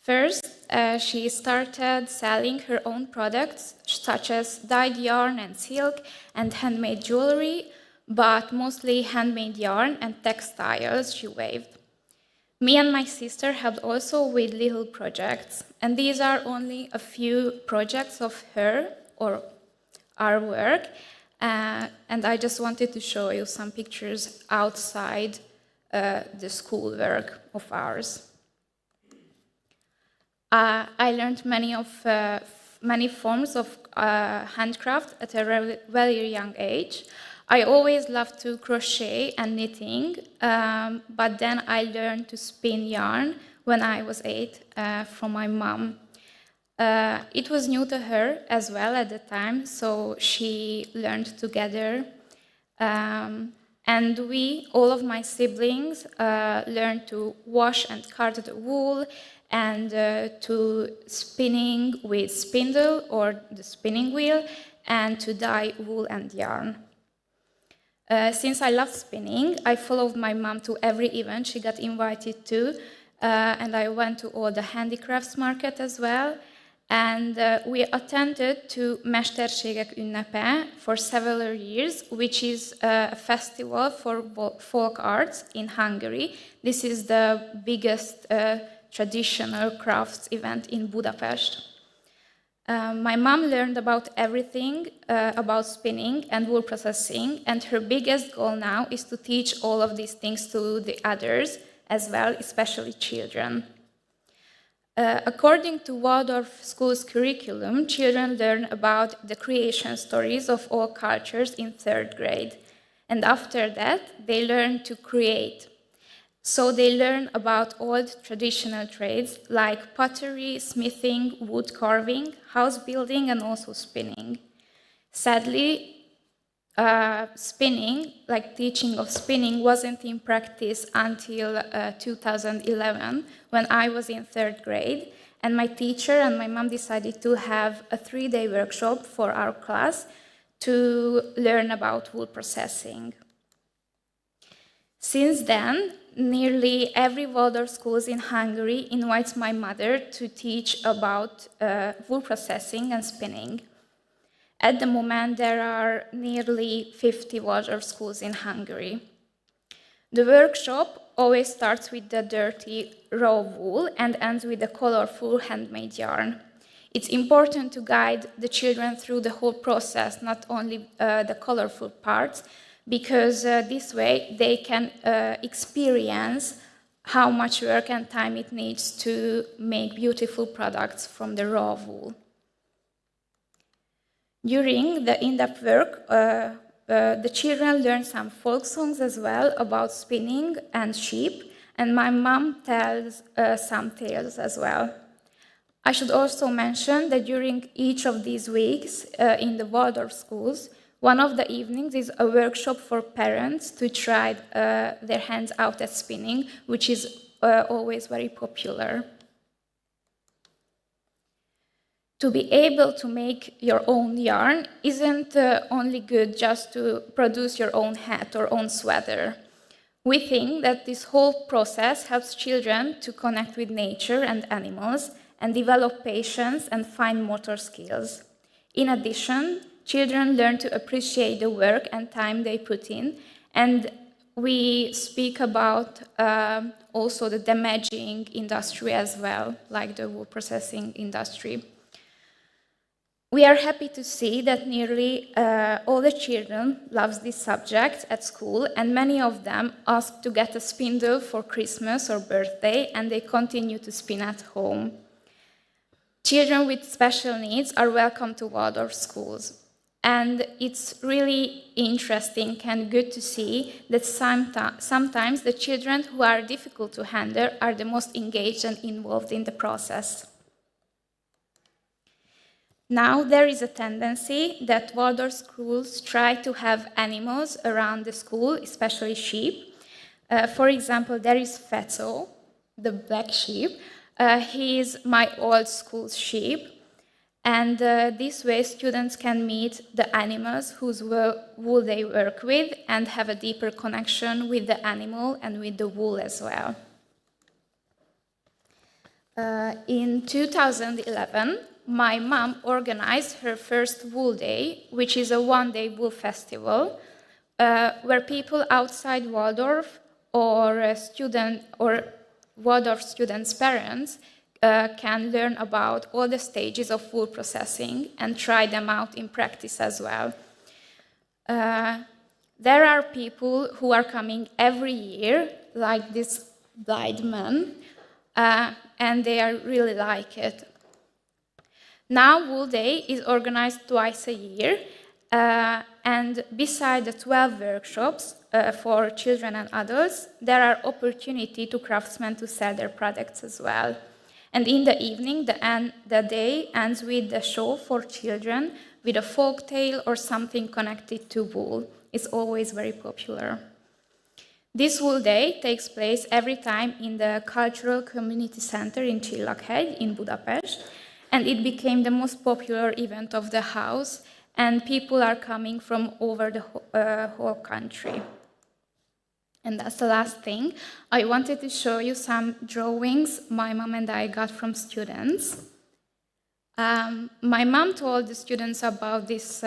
First, she started selling her own products, such as dyed yarn and silk and handmade jewelry, but mostly handmade yarn and textiles she waved. Me and my sister helped also with little projects, and these are only a few projects of her or our work, and I just wanted to show you some pictures outside the school work of ours. I learned many forms of handcraft at a very young age. I always loved to crochet and knitting, but then I learned to spin yarn when I was 8 from my mom. It was new to her as well at the time, so she learned together. And we, all of my siblings, learned to wash and card the wool and to spinning with spindle or the spinning wheel and to dye wool and yarn. Since I loved spinning, I followed my mom to every event she got invited to, and I went to all the handicrafts market as well. And we attended to Mesterségek ünnepe for several years, which is a festival for folk arts in Hungary. This is the biggest traditional crafts event in Budapest. My mom learned about everything about spinning and wool processing, and her biggest goal now is to teach all of these things to the others as well, especially children. According to Waldorf School's curriculum, children learn about the creation stories of all cultures in 3rd grade. And after that, they learn to create. So they learn about old traditional trades like pottery, smithing, wood carving, house building, and also spinning. Sadly, spinning, like teaching of spinning, wasn't in practice until 2011 when I was in 3rd grade, and my teacher and my mom decided to have a 3-day workshop for our class to learn about wool processing. Since then, nearly every Waldorf school in Hungary invites my mother to teach about wool processing and spinning. At the moment, there are nearly 50 Waldorf schools in Hungary. The workshop always starts with the dirty raw wool and ends with the colorful handmade yarn. It's important to guide the children through the whole process, not only the colorful parts, because this way they can experience how much work and time it needs to make beautiful products from the raw wool. During the in-depth work, the children learn some folk songs as well about spinning and sheep, and my mom tells some tales as well. I should also mention that during each of these weeks in the Waldorf schools, one of the evenings is a workshop for parents to try their hands out at spinning, which is always very popular. To be able to make your own yarn isn't only good just to produce your own hat or own sweater. We think that this whole process helps children to connect with nature and animals and develop patience and fine motor skills. In addition, children learn to appreciate the work and time they put in, and we speak about also the damaging industry as well, like the wool processing industry. We are happy to see that nearly all the children love this subject at school, and many of them ask to get a spindle for Christmas or birthday, and they continue to spin at home. Children with special needs are welcome to Waldorf schools, and it's really interesting and good to see that sometimes the children who are difficult to handle are the most engaged and involved in the process. Now there is a tendency that Waldorf schools try to have animals around the school, especially sheep. For example, there is Fetzo, the black sheep, He is my old school sheep. And this way students can meet the animals whose wool they work with and have a deeper connection with the animal and with the wool as well. In 2011, my mom organized her first Wool Day, which is a one-day wool festival, where people outside Waldorf or Waldorf students' parents can learn about all the stages of wool processing and try them out in practice as well. There are people who are coming every year, like this blind man, and they really like it. Now Wool Day is organized twice a year, and beside the 12 workshops for children and adults, there are opportunities to craftsmen to sell their products as well. And in the evening, the day ends with a show for children with a folk tale or something connected to wool. It's always very popular. This Wool Day takes place every time in the Cultural Community Center in Csillaghegy in Budapest, and it became the most popular event of the house, and people are coming from over the whole country. And that's the last thing. I wanted to show you some drawings my mom and I got from students. My mom told the students about this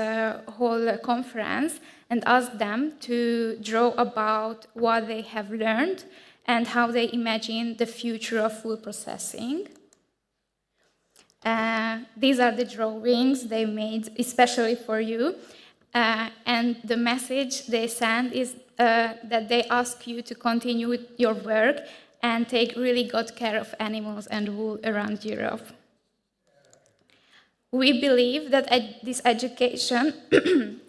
whole conference and asked them to draw about what they have learned and how they imagine the future of wool processing. These are the drawings they made especially for you. And the message they send is that they ask you to continue with your work and take really good care of animals and wool around Europe. We believe that this education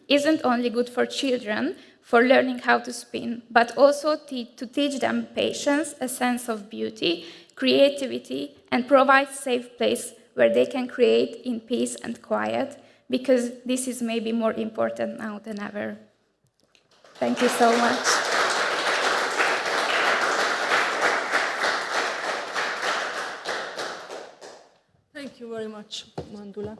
isn't only good for children for learning how to spin, but also to teach them patience, a sense of beauty, creativity, and provide a safe place where they can create in peace and quiet, because this is maybe more important now than ever. Thank you so much. Thank you very much, Mandula.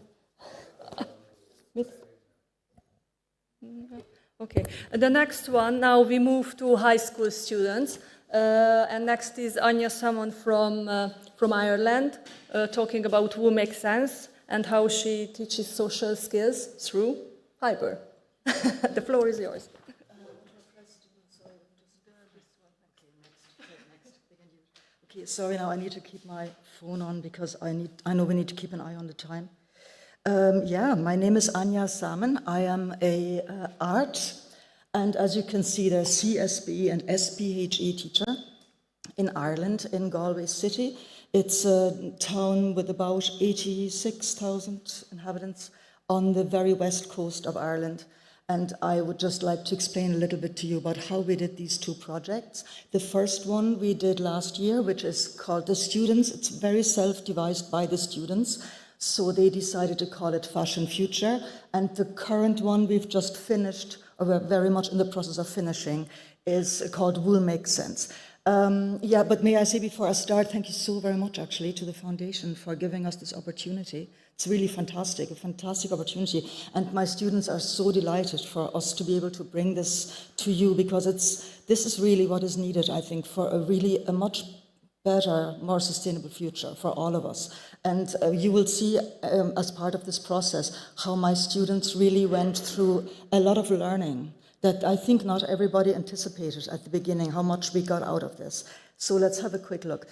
Okay, the next one, now we move to high school students. And next is Anya Salmon from Ireland, talking about Wool Makes Sense and how she teaches social skills through fibre. The floor is yours. Okay, sorry, now I need to keep my phone on because I know we need to keep an eye on the time. My name is Anya Salmon. I am a art and, as you can see, there's CSB and SPHE teacher in Ireland, in Galway City. It's a town with about 86,000 inhabitants on the very west coast of Ireland. And I would just like to explain a little bit to you about how we did these two projects. The first one we did last year, which is called The Students. It's very self-devised by the students. So they decided to call it Fashion Future. And the current one we've just finished, or we're very much in the process of finishing, is called Wool Makes Sense. But may I say before I start, thank you so very much actually to the foundation for giving us this opportunity. It's really fantastic, a fantastic opportunity. And my students are so delighted for us to be able to bring this to you, because this is really what is needed, I think, for a much better, more sustainable future for all of us. And you will see as part of this process how my students really went through a lot of learning that I think not everybody anticipated at the beginning, how much we got out of this. So let's have a quick look.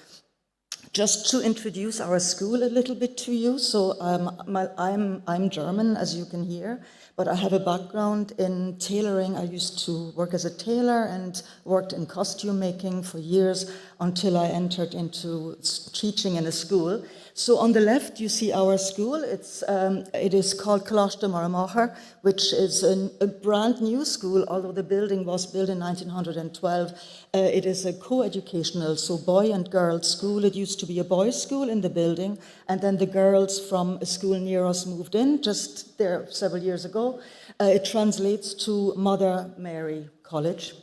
Just to introduce our school a little bit to you. So I'm German, as you can hear, but I have a background in tailoring. I used to work as a tailor and worked in costume making for years until I entered into teaching in a school. So on the left, you see our school. It is called Costa Maramacher, which is a brand new school, although the building was built in 1912. It is a co-educational, so boy and girl school. It used to be a boys' school in the building, and then the girls from a school near us moved in just there several years ago. It translates to Mother Mary College.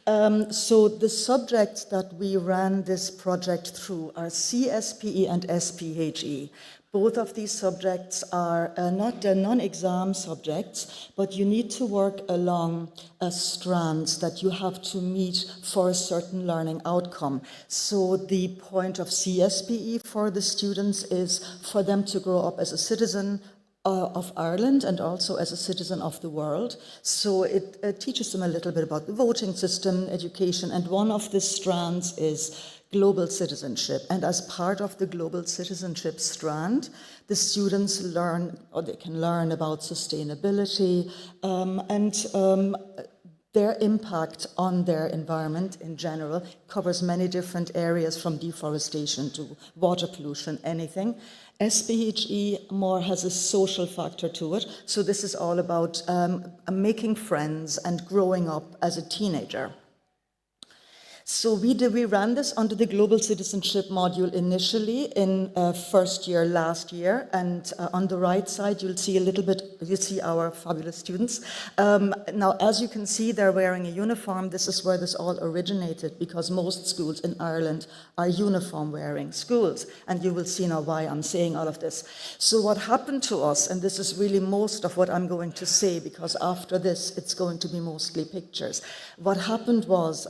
So the subjects that we ran this project through are CSPE and SPHE. Both of these subjects are not non-exam subjects, but you need to work along strands that you have to meet for a certain learning outcome. So the point of CSPE for the students is for them to grow up as a citizen of Ireland and also as a citizen of the world. So it teaches them a little bit about the voting system, education, and one of the strands is global citizenship. And as part of the global citizenship strand, the students learn, or they can learn about sustainability and their impact on their environment in general covers many different areas from deforestation to water pollution, anything. SPHE more has a social factor to it. So this is all about making friends and growing up as a teenager. So we ran this under the Global Citizenship module initially in first year last year, and on the right side you'll see our fabulous students. Now, as you can see, they're wearing a uniform. This is where this all originated, because most schools in Ireland are uniform wearing schools, and you will see now why I'm saying all of this. So what happened to us, and this is really most of what I'm going to say, because after this it's going to be mostly pictures. What happened was,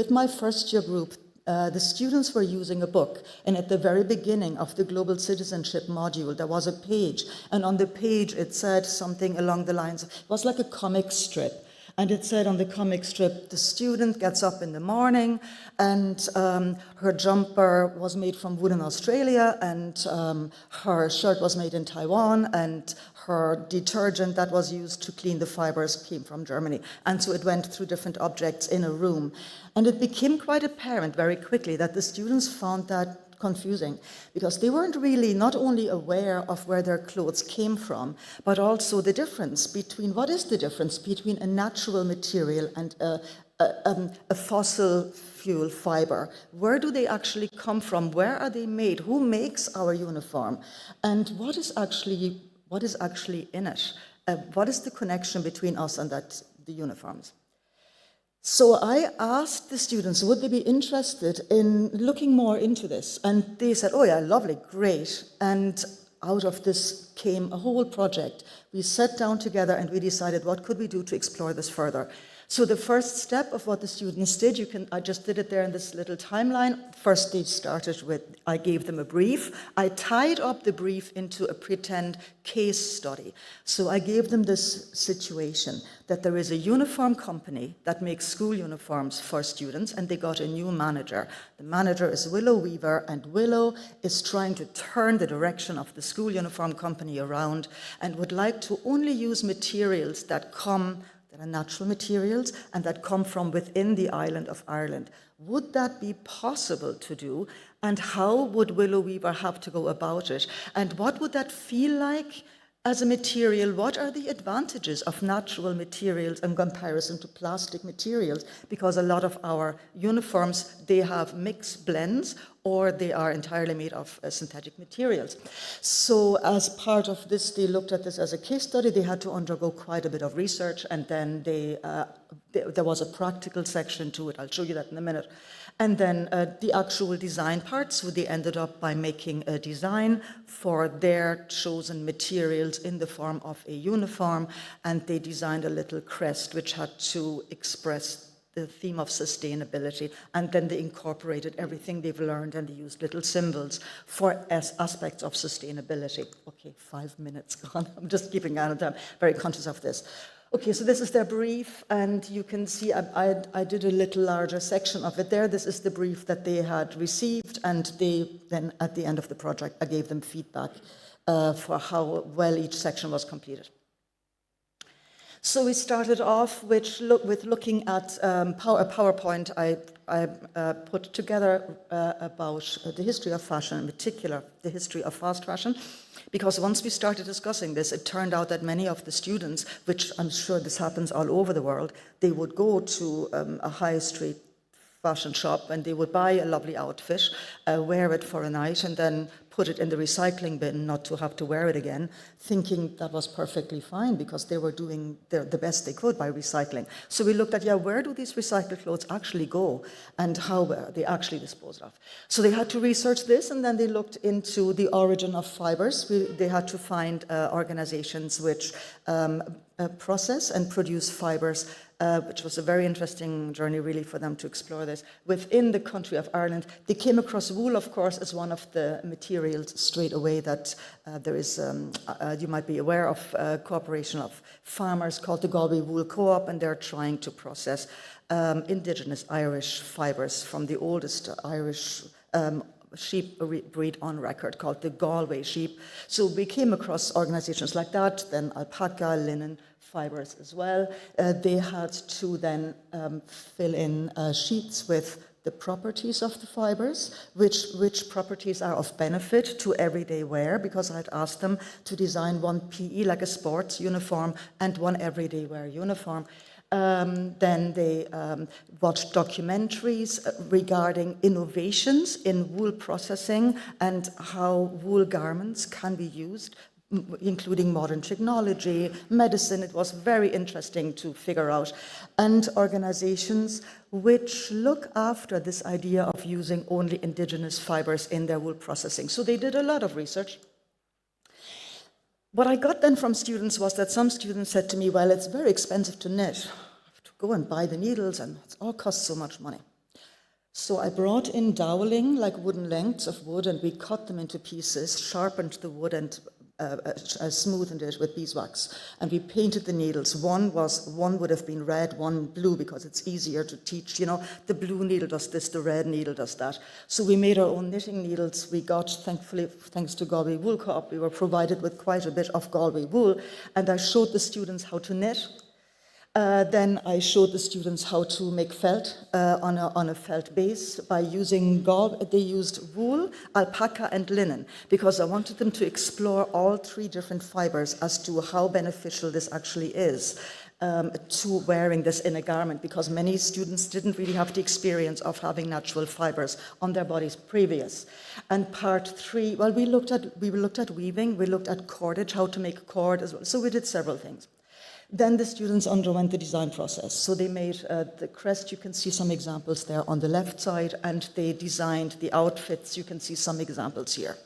with my first year group, the students were using a book, and at the very beginning of the Global Citizenship module there was a page, and on the page it said something along the lines of, it was like a comic strip, and it said on the comic strip, the student gets up in the morning and her jumper was made from wool in Australia, and her shirt was made in Taiwan, and her detergent that was used to clean the fibers came from Germany. And so it went through different objects in a room. And it became quite apparent very quickly that the students found that confusing, because they weren't really not only aware of where their clothes came from, but also the difference between, what is the difference between a natural material and a fossil fuel fiber? Where do they actually come from? Where are they made? Who makes our uniform? And what is actually in it? What is the connection between us and the uniforms? So I asked the students, would they be interested in looking more into this? And they said, oh yeah, lovely, great. And out of this came a whole project. We sat down together and we decided, what could we do to explore this further? So the first step of what the students did, I just did it there in this little timeline. First they started with, I gave them a brief. I tied up the brief into a pretend case study. So I gave them this situation, that there is a uniform company that makes school uniforms for students, and they got a new manager. The manager is Willow Weaver, and Willow is trying to turn the direction of the school uniform company around and would like to only use materials that are natural materials and that come from within the island of Ireland. Would that be possible to do? And how would Willow Weaver have to go about it? And what would that feel like as a material? What are the advantages of natural materials in comparison to plastic materials? Because a lot of our uniforms, they have mixed blends, or they are entirely made of synthetic materials. So as part of this, they looked at this as a case study. They had to undergo quite a bit of research, and then there was a practical section to it. I'll show you that in a minute. And then the actual design part, so they ended up by making a design for their chosen materials in the form of a uniform, and they designed a little crest which had to express the theme of sustainability, and then they incorporated everything they've learned, and they used little symbols for aspects of sustainability. Okay, 5 minutes gone. I'm just keeping on time, very conscious of this. Okay, so this is their brief, and you can see I did a little larger section of it there. This is the brief that they had received, and then at the end of the project, I gave them feedback for how well each section was completed. So we started off with looking at a PowerPoint I put together about the history of fashion, in particular the history of fast fashion, because once we started discussing this, it turned out that many of the students, which I'm sure this happens all over the world, they would go to a high street fashion shop, and they would buy a lovely outfit, wear it for a night, and then put it in the recycling bin, not to have to wear it again, thinking that was perfectly fine because they were doing the best they could by recycling. So we looked at, where do these recycled clothes actually go and how were they actually disposed of? So they had to research this, and then they looked into the origin of fibers. They had to find organizations which process and produce fibers, which was a very interesting journey really for them to explore this. Within the country of Ireland, they came across wool, of course, as one of the materials straight away that there is, you might be aware of a cooperation of farmers called the Galway Wool Co-op, and they're trying to process indigenous Irish fibers from the oldest Irish sheep breed on record called the Galway sheep. So we came across organizations like that, then alpaca, linen, fibers as well. They had to then fill in sheets with the properties of the fibers, which properties are of benefit to everyday wear, because I'd asked them to design one PE, like a sports uniform, and one everyday wear uniform. Then they watched documentaries regarding innovations in wool processing and how wool garments can be used, including modern technology, medicine. It was very interesting to figure out. And organizations which look after this idea of using only indigenous fibers in their wool processing. So they did a lot of research. What I got then from students was that some students said to me, well, it's very expensive to knit. I have to go and buy the needles, and it all costs so much money. So I brought in doweling, like wooden lengths of wood, and we cut them into pieces, sharpened the wood, and smoothened it with beeswax. And we painted the needles. One would have been red, one blue, because it's easier to teach. You know, the blue needle does this, the red needle does that. So we made our own knitting needles. We got, thankfully, thanks to Galway Wool Co-op, we were provided with quite a bit of Galway wool. And I showed the students how to knit. Then I showed the students how to make felt on a felt base by using they used wool, alpaca, and linen, because I wanted them to explore all three different fibers as to how beneficial this actually is to wearing this in a garment, because many students didn't really have the experience of having natural fibers on their bodies previous. And part 3, well, we looked at weaving, we looked at cordage, how to make cord as well. So we did several things. Then the students underwent the design process. So they made the crest, you can see some examples there on the left side, and they designed the outfits, you can see some examples here.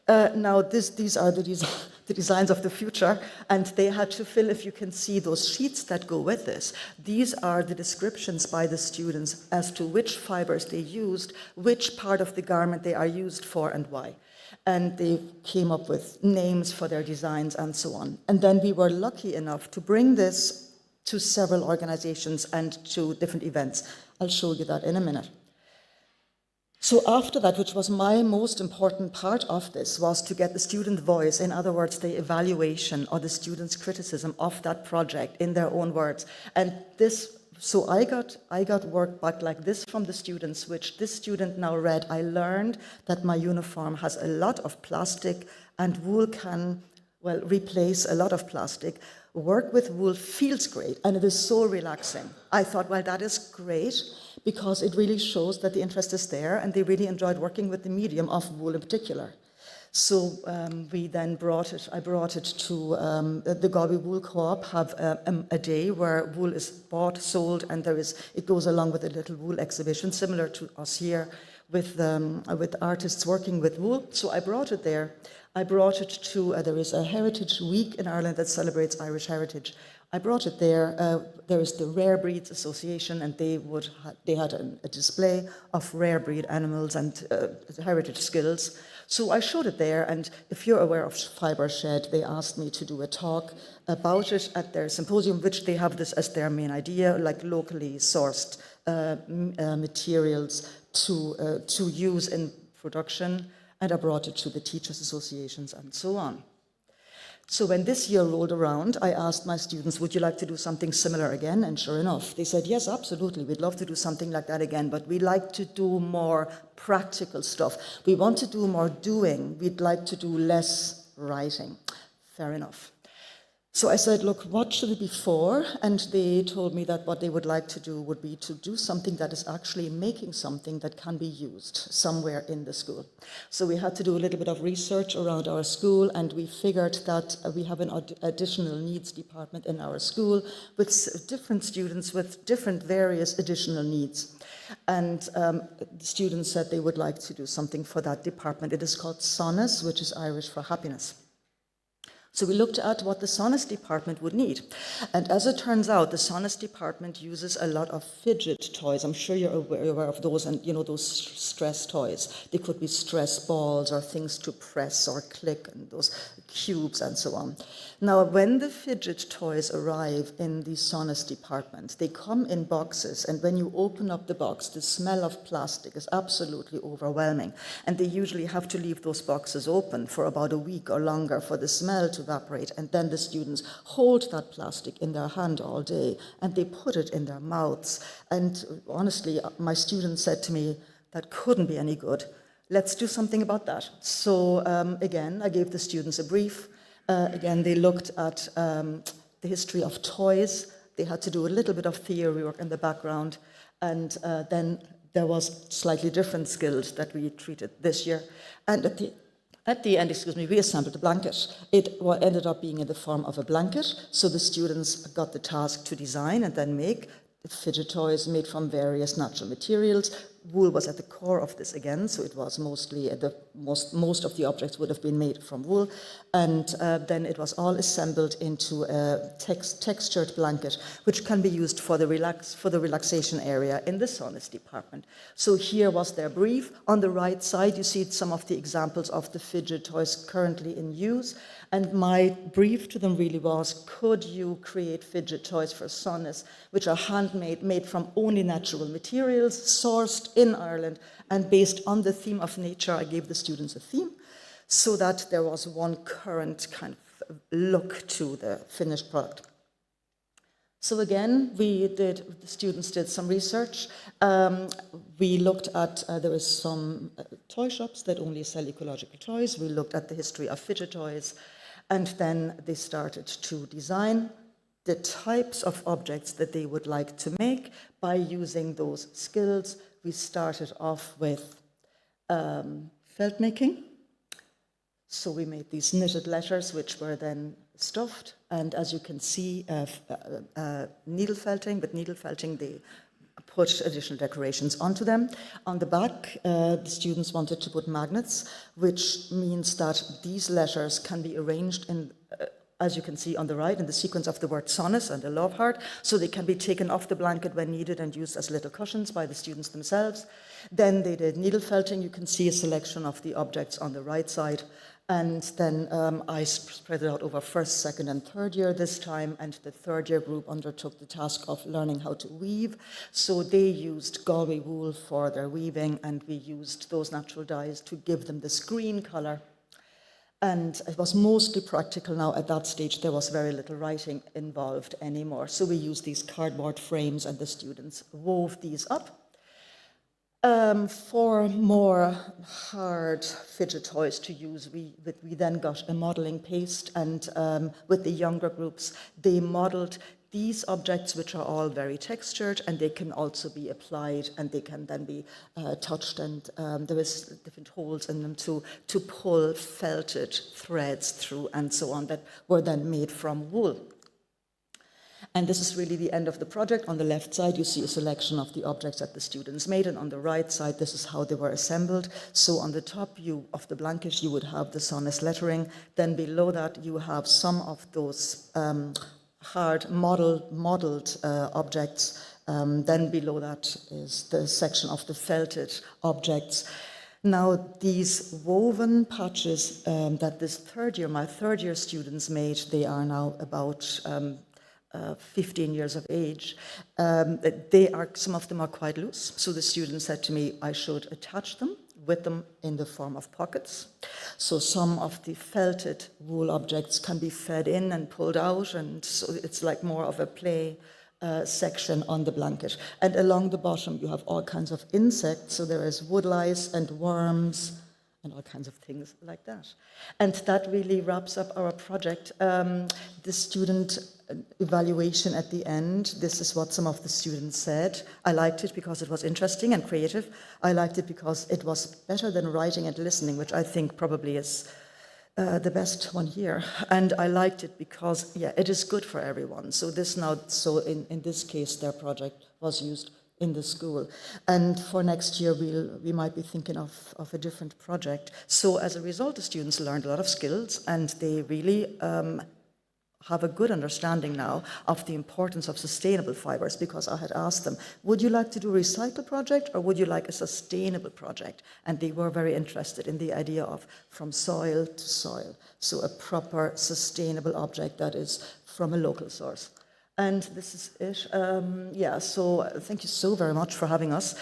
Now these are the designs of the future, and they had to fill, if you can see those sheets that go with this, these are the descriptions by the students as to which fibers they used, which part of the garment they are used for, and why. And they came up with names for their designs and so on. And then we were lucky enough to bring this to several organizations and to different events. I'll show you that in a minute. So after that, which was my most important part of this, was to get the student voice, in other words, the evaluation or the students' criticism of that project in their own words. And this, so I got work back like this from the students, which this student now read. I learned that my uniform has a lot of plastic, and wool can, well, replace a lot of plastic. Work with wool feels great, and it is so relaxing. I thought, well, that is great, because it really shows that the interest is there, and they really enjoyed working with the medium of wool in particular. So we then I brought it to the Galway Wool Co-op, have a day where wool is bought, sold, and it goes along with a little wool exhibition, similar to us here, with artists working with wool. So I brought it there. I brought it to, there is a heritage week in Ireland that celebrates Irish heritage. I brought it there. There is the Rare Breeds Association, and they had a display of rare breed animals and heritage skills. So I showed it there, and if you're aware of Fibre Shed, they asked me to do a talk about it at their symposium, which they have this as their main idea, like locally sourced materials to use in production, and I brought it to the teachers' associations and so on. So when this year rolled around, I asked my students, would you like to do something similar again? And sure enough, they said, yes, absolutely, we'd love to do something like that again, but we like to do more practical stuff. We want to do more doing. We'd like to do less writing. Fair enough. So I said, look, what should it be for? And they told me that what they would like to do would be to do something that is actually making something that can be used somewhere in the school. So we had to do a little bit of research around our school, and we figured that we have an additional needs department in our school with different students with different various additional needs. And the students said they would like to do something for that department. It is called SONNES, which is Irish for happiness. So we looked at what the SONNES department would need. And as it turns out, the SONNES department uses a lot of fidget toys. I'm sure you're aware of those, and you know those stress toys. They could be stress balls or things to press or click, and those cubes and so on. Now, when the fidget toys arrive in the SONNES department, they come in boxes, and when you open up the box, the smell of plastic is absolutely overwhelming. And they usually have to leave those boxes open for about a week or longer for the smell to evaporate, and then the students hold that plastic in their hand all day and they put it in their mouths. And honestly, my students said to me, that couldn't be any good. Let's do something about that. So again, I gave the students a brief. Again, they looked at the history of toys. They had to do a little bit of theory work in the background, and then there was slightly different skills that we treated this year. And at the end, we assembled a blanket. It ended up being in the form of a blanket, so the students got the task to design and then make fidget toys made from various natural materials. Wool was at the core of this again, so it was mostly, most of the objects would have been made from wool, and then it was all assembled into a textured blanket, which can be used for the relaxation area in the SONNES department. So here was their brief. On the right side, you see some of the examples of the fidget toys currently in use, and my brief to them really was, could you create fidget toys for SONNES, which are handmade, made from only natural materials, sourced in Ireland, and based on the theme of nature. I gave the students a theme so that there was one current kind of look to the finished product. So again, the students did some research. We looked at, there is some toy shops that only sell ecological toys. We looked at the history of fidget toys, and then they started to design the types of objects that they would like to make by using those skills. We started off with felt making. So we made these knitted letters, which were then stuffed. And as you can see, needle felting, but needle felting, they put additional decorations onto them. On the back, the students wanted to put magnets, which means that these letters can be arranged in, as you can see on the right, in the sequence of the word SONNES and a love heart, so they can be taken off the blanket when needed and used as little cushions by the students themselves. Then they did needle felting. You can see a selection of the objects on the right side. And then I spread it out over first, second, and third year this time, and the third year group undertook the task of learning how to weave. So they used Galway wool for their weaving, and we used those natural dyes to give them this green colour. And it was mostly practical now. At that stage, there was very little writing involved anymore. So we used these cardboard frames, and the students wove these up. For more hard fidget toys to use, we then got a modelling paste, and with the younger groups, they modelled these objects, which are all very textured, and they can also be applied, and they can then be touched, and there is different holes in them to pull felted threads through, and so on, that were then made from wool. And this is really the end of the project. On the left side, you see a selection of the objects that the students made, and on the right side, this is how they were assembled. So on the top of the blanket, you would have the SONNES lettering. Then below that, you have some of those hard modelled objects. Then below that is the section of the felted objects. Now, these woven patches that my third year students made, they are now about 15 years of age. Some of them are quite loose. So the student said to me, I should attach them with them in the form of pockets. So some of the felted wool objects can be fed in and pulled out, and so it's like more of a play section on the blanket. And along the bottom, you have all kinds of insects. So there is woodlice and worms and all kinds of things like that. And that really wraps up our project. The student evaluation at the end, this is what some of the students said. I liked it because it was interesting and creative. I liked it because it was better than writing and listening, which I think probably is the best one here. And I liked it because, yeah, it is good for everyone. So in this case, their project was used in the school. And for next year, we might be thinking of a different project. So as a result, the students learned a lot of skills, and they really have a good understanding now of the importance of sustainable fibers, because I had asked them, would you like to do a recycle project or would you like a sustainable project? And they were very interested in the idea of from soil to soil. So a proper sustainable object that is from a local source. And this is it. Yeah, so thank you so very much for having us.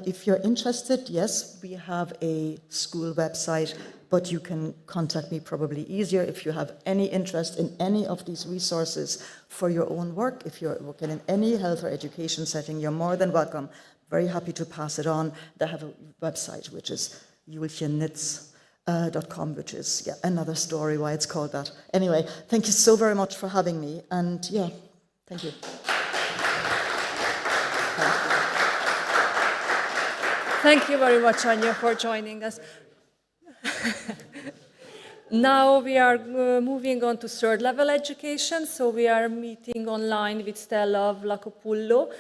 If you're interested, yes, we have a school website, but you can contact me probably easier if you have any interest in any of these resources for your own work. If you're working in any health or education setting, you're more than welcome. Very happy to pass it on. They have a website, which is julchenitz.com, which is another story why it's called that. Anyway, thank you so very much for having me. And yeah, thank you. Thank you very much, Anya, for joining us. Now we are moving on to third level education. So we are meeting online with Stella Vlachopoulo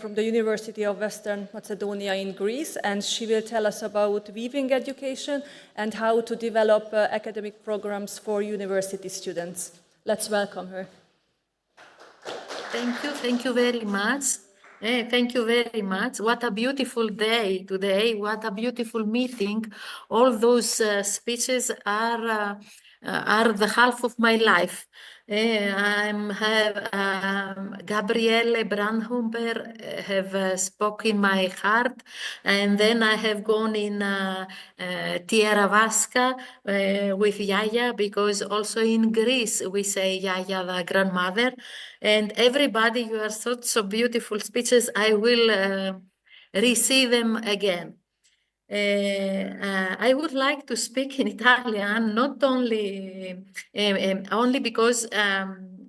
from the University of Western Macedonia in Greece, and she will tell us about weaving education and how to develop academic programs for university students. Let's welcome her. Thank you very much. Thank you very much. What a beautiful day today. What a beautiful meeting. All those speeches are the half of my life. Gabriele Brandhumber have spoken my heart, and then I have gone in Tierra Vasca with Yaya, because also in Greece we say Yaya, the grandmother, and everybody, you are so beautiful speeches. I will receive them again. I would like to speak in Italian, not only because I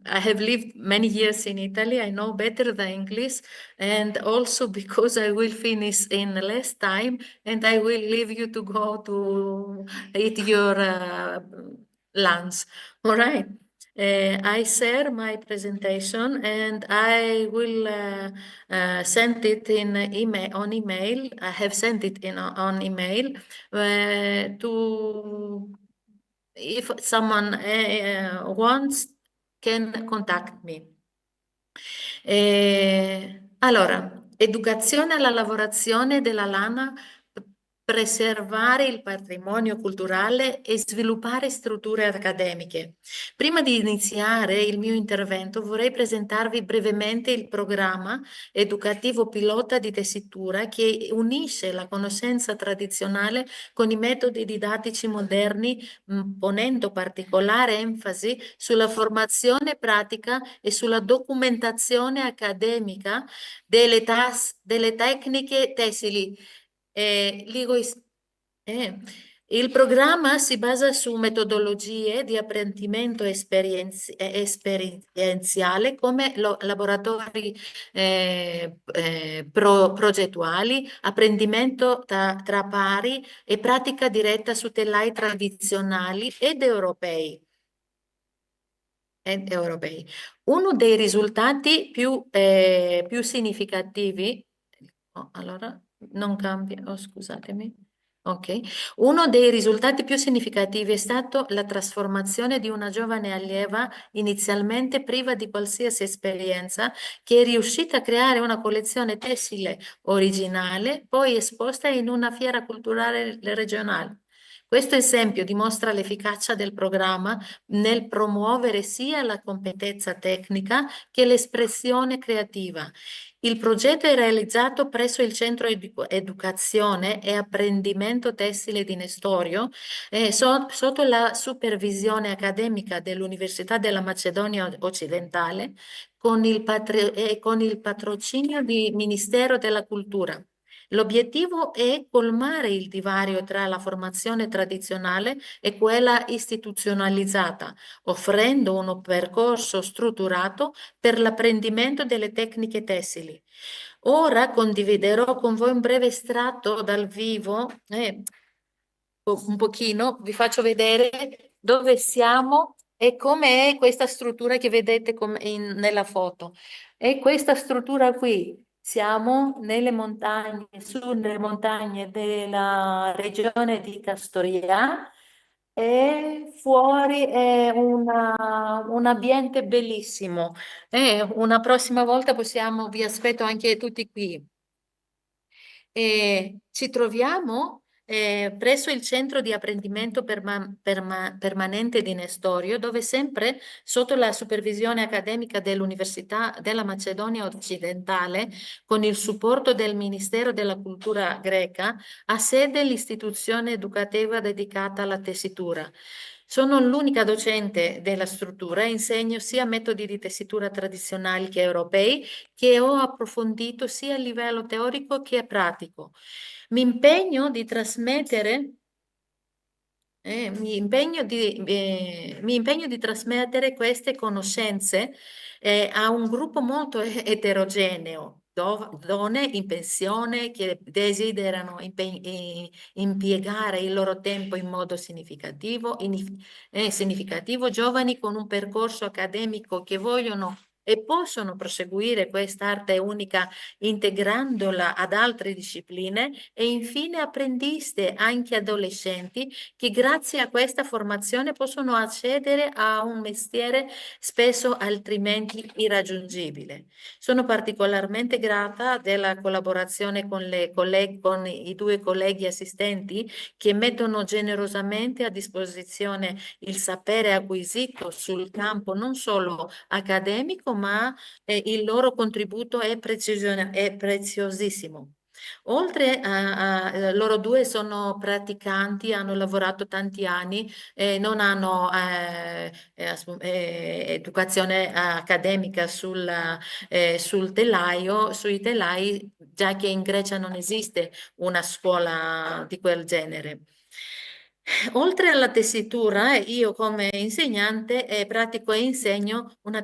have lived many years in Italy. I know better the English, and also because I will finish in less time, and I will leave you to go to eat your lunch. All right. I share my presentation, and I will send it in on email. I have sent it on email to, if someone wants, can contact me. Allora, educazione alla lavorazione della lana, preservare il patrimonio culturale e sviluppare strutture accademiche. Prima di iniziare il mio intervento vorrei presentarvi brevemente il programma educativo pilota di tessitura che unisce la conoscenza tradizionale con i metodi didattici moderni, ponendo particolare enfasi sulla formazione pratica e sulla documentazione accademica delle tecniche tessili. Il programma si basa su metodologie di apprendimento esperienziale come laboratori progettuali, apprendimento tra pari e pratica diretta su tellai tradizionali ed europei. Uno dei risultati più significativi, allora non cambia, scusatemi. Ok, uno dei risultati più significativi è stato la trasformazione di una giovane allieva inizialmente priva di qualsiasi esperienza, che è riuscita a creare una collezione tessile originale, poi esposta in una fiera culturale regionale. Questo esempio dimostra l'efficacia del programma nel promuovere sia la competenza tecnica che l'espressione creativa. Il progetto è realizzato presso il Centro Educazione e Apprendimento Tessile di Nestorio sotto la supervisione accademica dell'Università della Macedonia Occidentale con il patrocinio del Ministero della Cultura. L'obiettivo è colmare il divario tra la formazione tradizionale e quella istituzionalizzata, offrendo un percorso strutturato per l'apprendimento delle tecniche tessili. Ora condividerò con voi un breve estratto dal vivo, un pochino, vi faccio vedere dove siamo e com'è questa struttura che vedete nella foto. E questa struttura qui, siamo nelle montagne, sulle montagne della regione di Castoria e fuori è un ambiente bellissimo. Una prossima volta vi aspetto anche tutti qui. Ci troviamo presso il centro di apprendimento permanente di Nestorio, dove sempre sotto la supervisione accademica dell'Università della Macedonia Occidentale, con il supporto del Ministero della Cultura greca, ha sede l'istituzione educativa dedicata alla tessitura. Sono l'unica docente della struttura e insegno sia metodi di tessitura tradizionali che europei, che ho approfondito sia a livello teorico che pratico. Mi impegno di trasmettere queste conoscenze a un gruppo molto eterogeneo, donne in pensione che desiderano impiegare il loro tempo in modo significativo, giovani con un percorso accademico che vogliono e possono proseguire quest'arte unica integrandola ad altre discipline e infine apprendiste, anche adolescenti, che grazie a questa formazione possono accedere a un mestiere spesso altrimenti irraggiungibile. Sono particolarmente grata della collaborazione con i due colleghi assistenti che mettono generosamente a disposizione il sapere acquisito sul campo non solo accademico, ma il loro contributo è preziosissimo. Oltre loro due sono praticanti, hanno lavorato tanti anni, non hanno educazione accademica sui telai, già che in Grecia non esiste una scuola di quel genere. Oltre alla tessitura, io come insegnante pratico e insegno una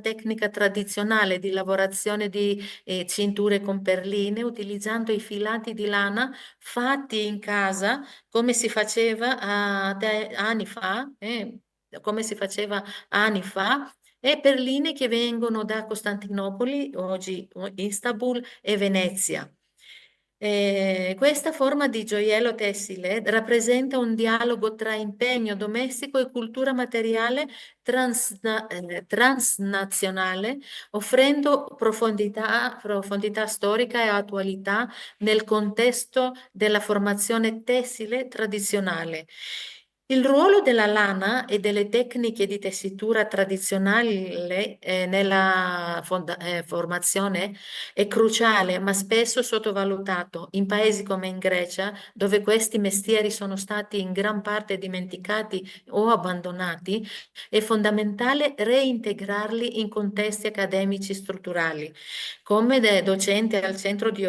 tecnica tradizionale di lavorazione di cinture con perline utilizzando i filati di lana fatti in casa come si faceva anni fa, e perline che vengono da Costantinopoli, oggi Istanbul e Venezia. Questa forma di gioiello tessile rappresenta un dialogo tra impegno domestico e cultura materiale transnazionale, offrendo profondità storica e attualità nel contesto della formazione tessile tradizionale. Il ruolo della lana e delle tecniche di tessitura tradizionali nella formazione è cruciale, ma spesso sottovalutato. In paesi come in Grecia, dove questi mestieri sono stati in gran parte dimenticati o abbandonati, è fondamentale reintegrarli in contesti accademici strutturali. Come docente al Centro di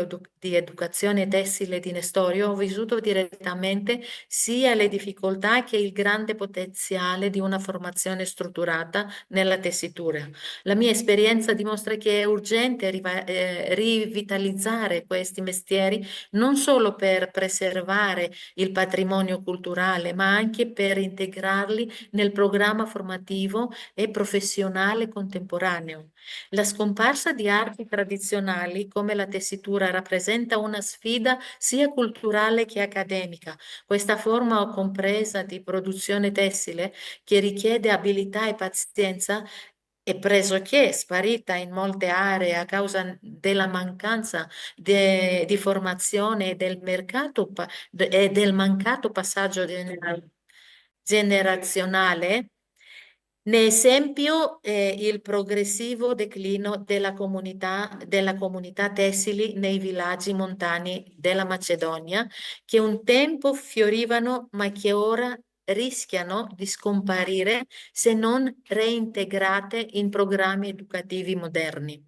Educazione Tessile di Nestorio, ho vissuto direttamente sia le difficoltà che il grande potenziale di una formazione strutturata nella tessitura. La mia esperienza dimostra che è urgente rivitalizzare questi mestieri non solo per preservare il patrimonio culturale, ma anche per integrarli nel programma formativo e professionale contemporaneo. La scomparsa di arti tradizionali come la tessitura rappresenta una sfida sia culturale che accademica. Questa forma compresa di produzione tessile, che richiede abilità e pazienza, è pressoché sparita in molte aree a causa della mancanza di formazione e del mancato passaggio generazionale. Ne esempio il progressivo declino della comunità tessili nei villaggi montani della Macedonia, che un tempo fiorivano ma che ora rischiano di scomparire se non reintegrate in programmi educativi moderni.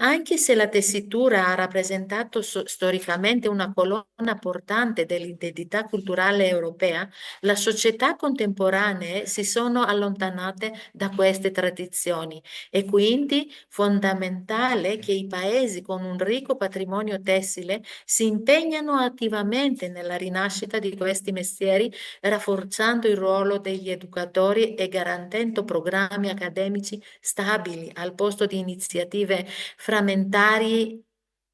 Anche se la tessitura ha rappresentato storicamente una colonna portante dell'identità culturale europea, le società contemporanee si sono allontanate da queste tradizioni. È quindi fondamentale che i paesi con un ricco patrimonio tessile si impegnano attivamente nella rinascita di questi mestieri, rafforzando il ruolo degli educatori e garantendo programmi accademici stabili al posto di iniziative frammentarie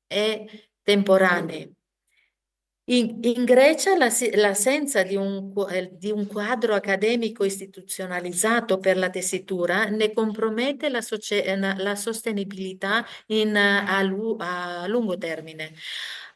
e temporanee. In Grecia l'assenza di di un quadro accademico istituzionalizzato per la tessitura ne compromette la sostenibilità a lungo termine.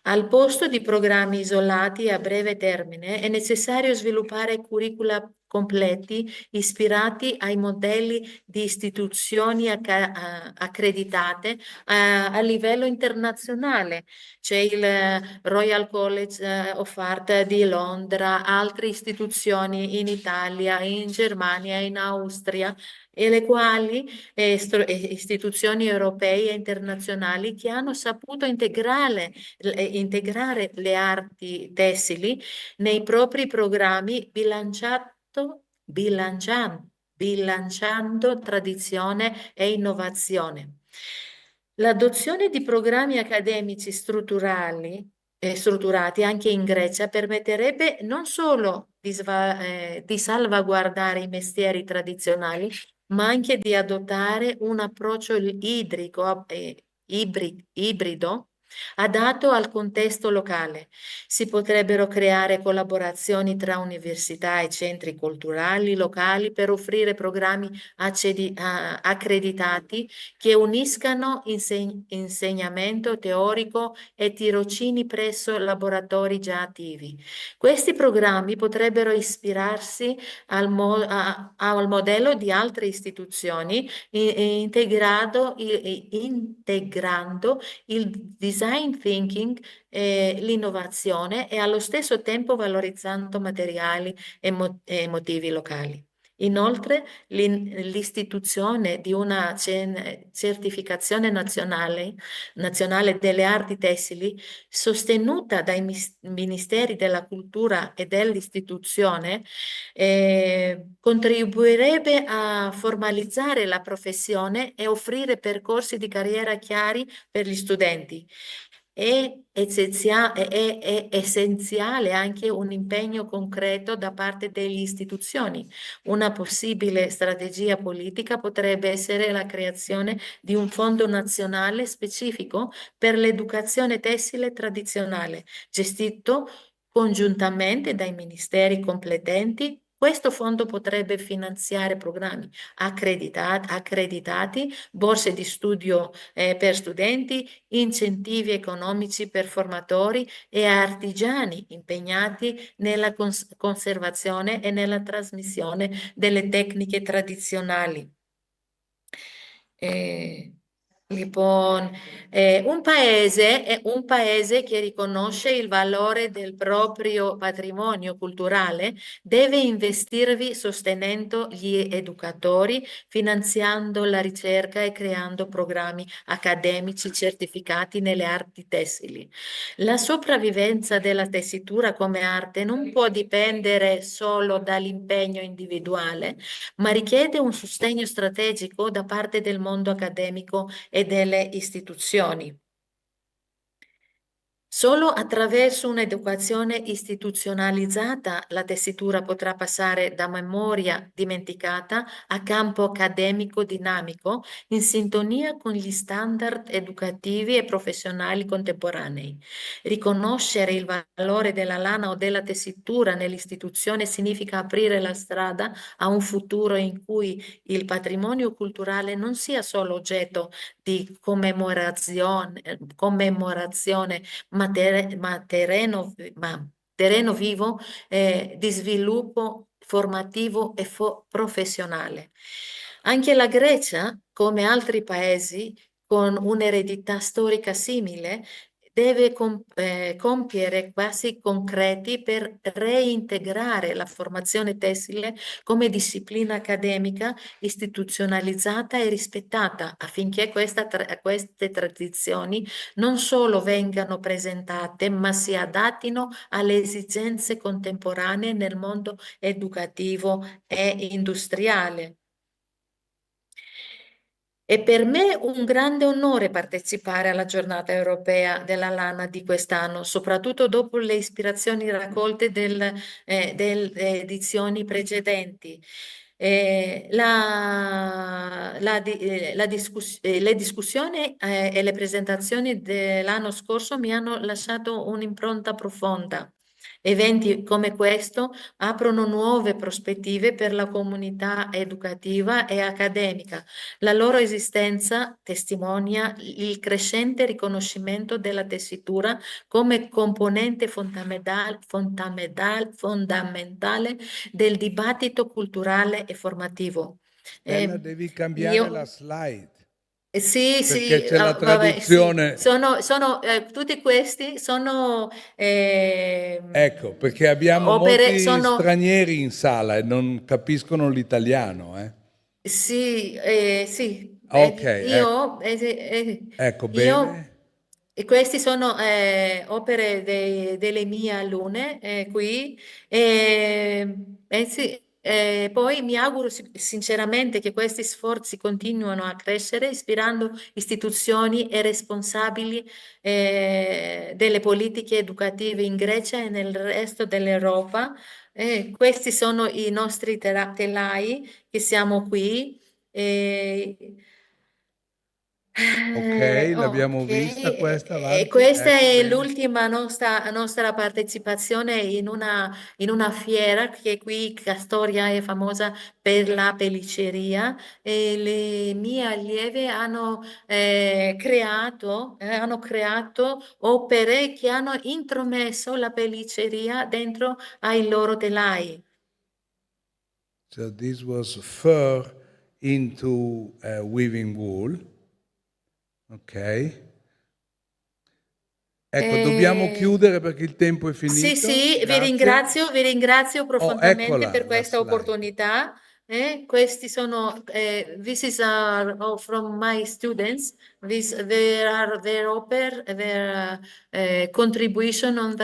Al posto di programmi isolati a breve termine è necessario sviluppare curricula completi ispirati ai modelli di istituzioni accreditate a livello internazionale. C'è il Royal College of Art di Londra, altre istituzioni in Italia, in Germania, in Austria, e le quali istituzioni europee e internazionali che hanno saputo integrare le arti tessili nei propri programmi bilanciando tradizione e innovazione. L'adozione di programmi accademici strutturati anche in Grecia permetterebbe non solo di salvaguardare i mestieri tradizionali, ma anche di adottare un approccio ibrido adatto al contesto locale. Si potrebbero creare collaborazioni tra università e centri culturali locali per offrire programmi accreditati che uniscano insegnamento teorico e tirocini presso laboratori già attivi. Questi programmi potrebbero ispirarsi al modello di altre istituzioni, integrando il design thinking, l'innovazione e allo stesso tempo valorizzando materiali e motivi locali. Inoltre, l'istituzione di una certificazione nazionale delle arti tessili, sostenuta dai Ministeri della Cultura e dell'istituzione, contribuirebbe a formalizzare la professione e offrire percorsi di carriera chiari per gli studenti. È essenziale anche un impegno concreto da parte delle istituzioni. Una possibile strategia politica potrebbe essere la creazione di un fondo nazionale specifico per l'educazione tessile tradizionale, gestito congiuntamente dai ministeri competenti. Questo fondo potrebbe finanziare programmi accreditati, borse di studio per studenti, incentivi economici per formatori e artigiani impegnati nella conservazione e nella trasmissione delle tecniche tradizionali. Un paese che riconosce il valore del proprio patrimonio culturale deve investirvi sostenendo gli educatori, finanziando la ricerca e creando programmi accademici certificati nelle arti tessili. La sopravvivenza della tessitura come arte non può dipendere solo dall'impegno individuale, ma richiede un sostegno strategico da parte del mondo accademico e delle istituzioni. Solo attraverso un'educazione istituzionalizzata la tessitura potrà passare da memoria dimenticata a campo accademico dinamico in sintonia con gli standard educativi e professionali contemporanei. Riconoscere il valore della lana o della tessitura nell'istituzione significa aprire la strada a un futuro in cui il patrimonio culturale non sia solo oggetto di commemorazione, ma terreno vivo di sviluppo formativo e professionale. Anche la Grecia, come altri paesi con un'eredità storica simile, deve compiere passi concreti per reintegrare la formazione tessile come disciplina accademica istituzionalizzata e rispettata, affinché queste tradizioni non solo vengano presentate, ma si adattino alle esigenze contemporanee nel mondo educativo e industriale. È per me un grande onore partecipare alla giornata europea della lana di quest'anno, soprattutto dopo le ispirazioni raccolte delle edizioni precedenti. Le discussioni e le presentazioni dell'anno scorso mi hanno lasciato un'impronta profonda. Eventi come questo aprono nuove prospettive per la comunità educativa e accademica. La loro esistenza testimonia il crescente riconoscimento della tessitura come componente fondamentale del dibattito culturale e formativo. Stella, devi cambiare Io la slide. sì, Perché sì, c'è la vabbè, sì. traduzione. Tutti questi sono Ecco, perché abbiamo opere, molti stranieri in sala e non capiscono l'italiano, eh? sì, sì, Ok, ecco io bene. e questi sono opere delle mie alunne qui sì, poi mi auguro sinceramente che questi sforzi continuino a crescere, ispirando istituzioni e responsabili delle politiche educative in Grecia e nel resto dell'Europa. Questi sono i nostri telai che siamo qui. Eh, Ok, l'abbiamo ok, vista questa, e avanti. questa Ecco è bene. l'ultima nostra partecipazione in una fiera che qui Castoria è famosa per la pellicceria e le mie allieve hanno creato opere che hanno intromesso la pellicceria dentro ai loro telai. So this was fur into weaving wool. Ok. Ecco, dobbiamo chiudere perché il tempo è finito. Sì, Grazie. vi ringrazio profondamente eccola, per la questa slide. opportunità. Questi sono, this is all from my students. There are their contribution on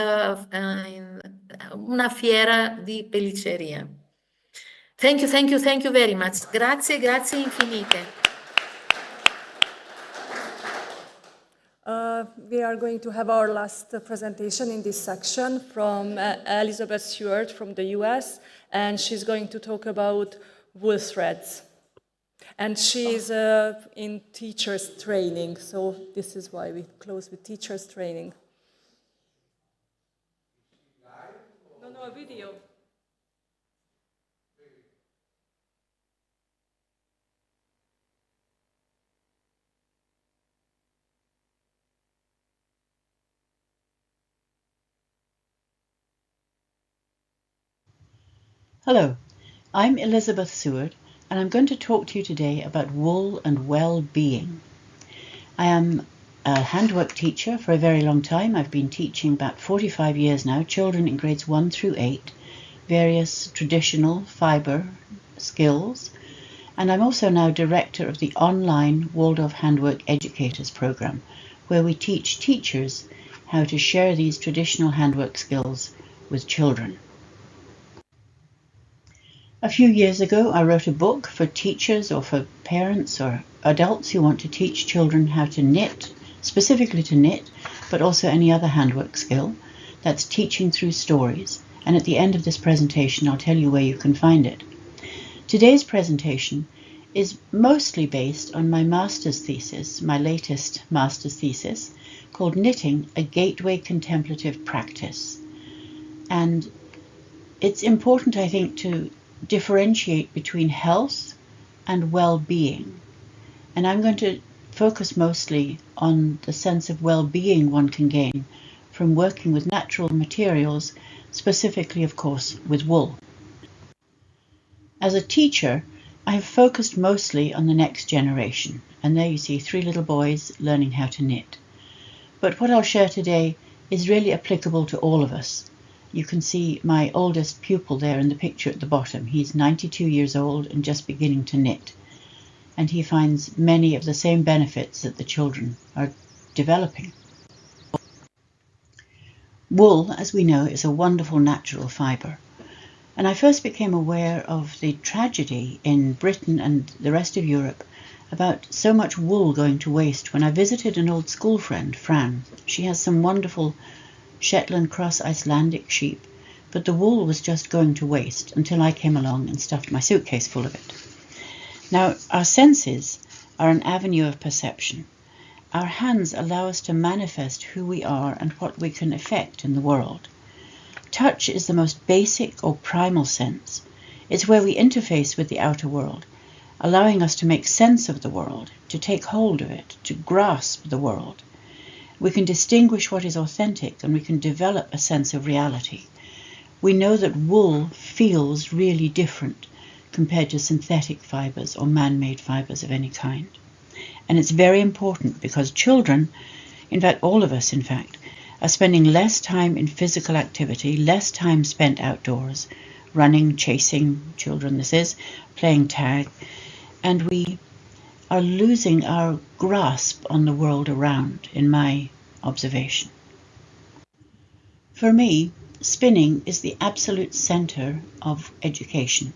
in una fiera di pellicceria. Thank you very much. Grazie infinite. We are going to have our last presentation in this section from Elizabeth Stewart from the US, and she's going to talk about wool threads. And she's in teachers training, so this is why we close with teachers training. No, a video. Hello, I'm Elizabeth Seward, and I'm going to talk to you today about wool and well-being. I am a handwork teacher for a very long time. I've been teaching about 45 years now, children in grades 1 through 8, various traditional fibre skills, and I'm also now director of the online Waldorf Handwork Educators program, where we teach teachers how to share these traditional handwork skills with children. A few years ago, I wrote a book for teachers or for parents or adults who want to teach children how to knit, specifically to knit, but also any other handwork skill. That's Teaching Through Stories. And at the end of this presentation, I'll tell you where you can find it. Today's presentation is mostly based on my master's thesis, my latest master's thesis, called Knitting, a Gateway Contemplative Practice. And it's important, I think, to differentiate between health and well-being. And I'm going to focus mostly on the sense of well-being one can gain from working with natural materials, specifically, of course, with wool. As a teacher, I have focused mostly on the next generation. And there you see 3 little boys learning how to knit. But what I'll share today is really applicable to all of us. You can see my oldest pupil there in the picture at the bottom. He's 92 years old and just beginning to knit. And he finds many of the same benefits that the children are developing. Wool, as we know, is a wonderful natural fibre. And I first became aware of the tragedy in Britain and the rest of Europe about so much wool going to waste when I visited an old school friend, Fran. She has some wonderful Shetland cross Icelandic sheep, but the wool was just going to waste until I came along and stuffed my suitcase full of it. Now, our senses are an avenue of perception. Our hands allow us to manifest who we are and what we can affect in the world. Touch is the most basic or primal sense. It's where we interface with the outer world, allowing us to make sense of the world, to take hold of it, to grasp the world. We can distinguish what is authentic and we can develop a sense of reality. We know that wool feels really different compared to synthetic fibres or man-made fibres of any kind. And it's very important because children, in fact all of us in fact, are spending less time in physical activity, less time spent outdoors, running, chasing children this is, playing tag, and we are losing our grasp on the world around, in my observation. For me, spinning is the absolute centre of education.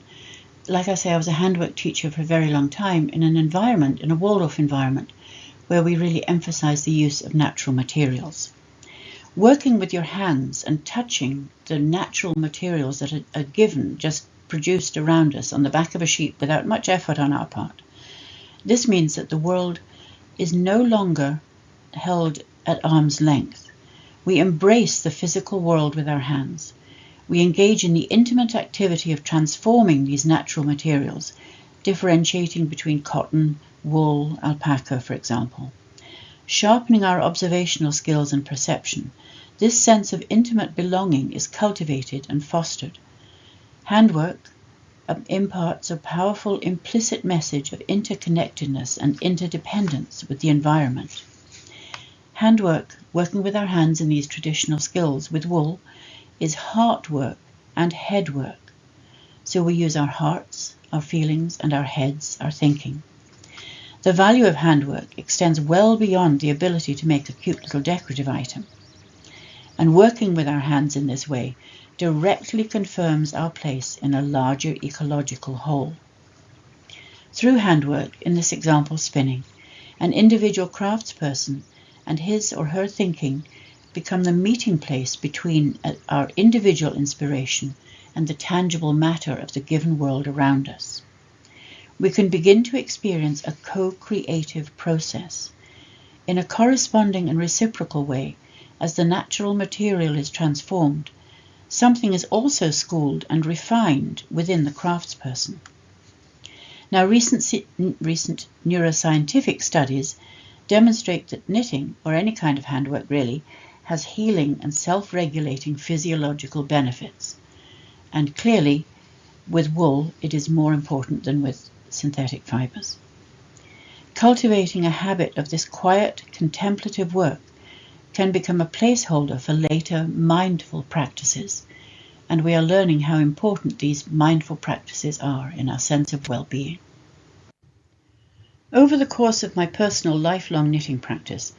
Like I say, I was a handwork teacher for a very long time in an environment, in a Waldorf environment, where we really emphasise the use of natural materials. Working with your hands and touching the natural materials that are given, just produced around us on the back of a sheep without much effort on our part. This means that the world is no longer held at arm's length. We embrace the physical world with our hands. We engage in the intimate activity of transforming these natural materials, differentiating between cotton, wool, alpaca, for example. Sharpening our observational skills and perception, this sense of intimate belonging is cultivated and fostered. Handwork imparts a powerful implicit message of interconnectedness and interdependence with the environment. Handwork, working with our hands in these traditional skills with wool, is heart work and head work. So we use our hearts, our feelings, and our heads, our thinking. The value of handwork extends well beyond the ability to make a cute little decorative item. And working with our hands in this way directly confirms our place in a larger ecological whole. Through handwork, in this example spinning, an individual craftsperson and his or her thinking become the meeting place between our individual inspiration and the tangible matter of the given world around us. We can begin to experience a co-creative process. In a corresponding and reciprocal way, as the natural material is transformed, something is also schooled and refined within the craftsperson. Now, recent neuroscientific studies demonstrate that knitting, or any kind of handwork really, has healing and self-regulating physiological benefits. And clearly, with wool, it is more important than with synthetic fibres. Cultivating a habit of this quiet, contemplative work can become a placeholder for later mindful practices, and we are learning how important these mindful practices are in our sense of well-being. Over the course of my personal lifelong knitting practice,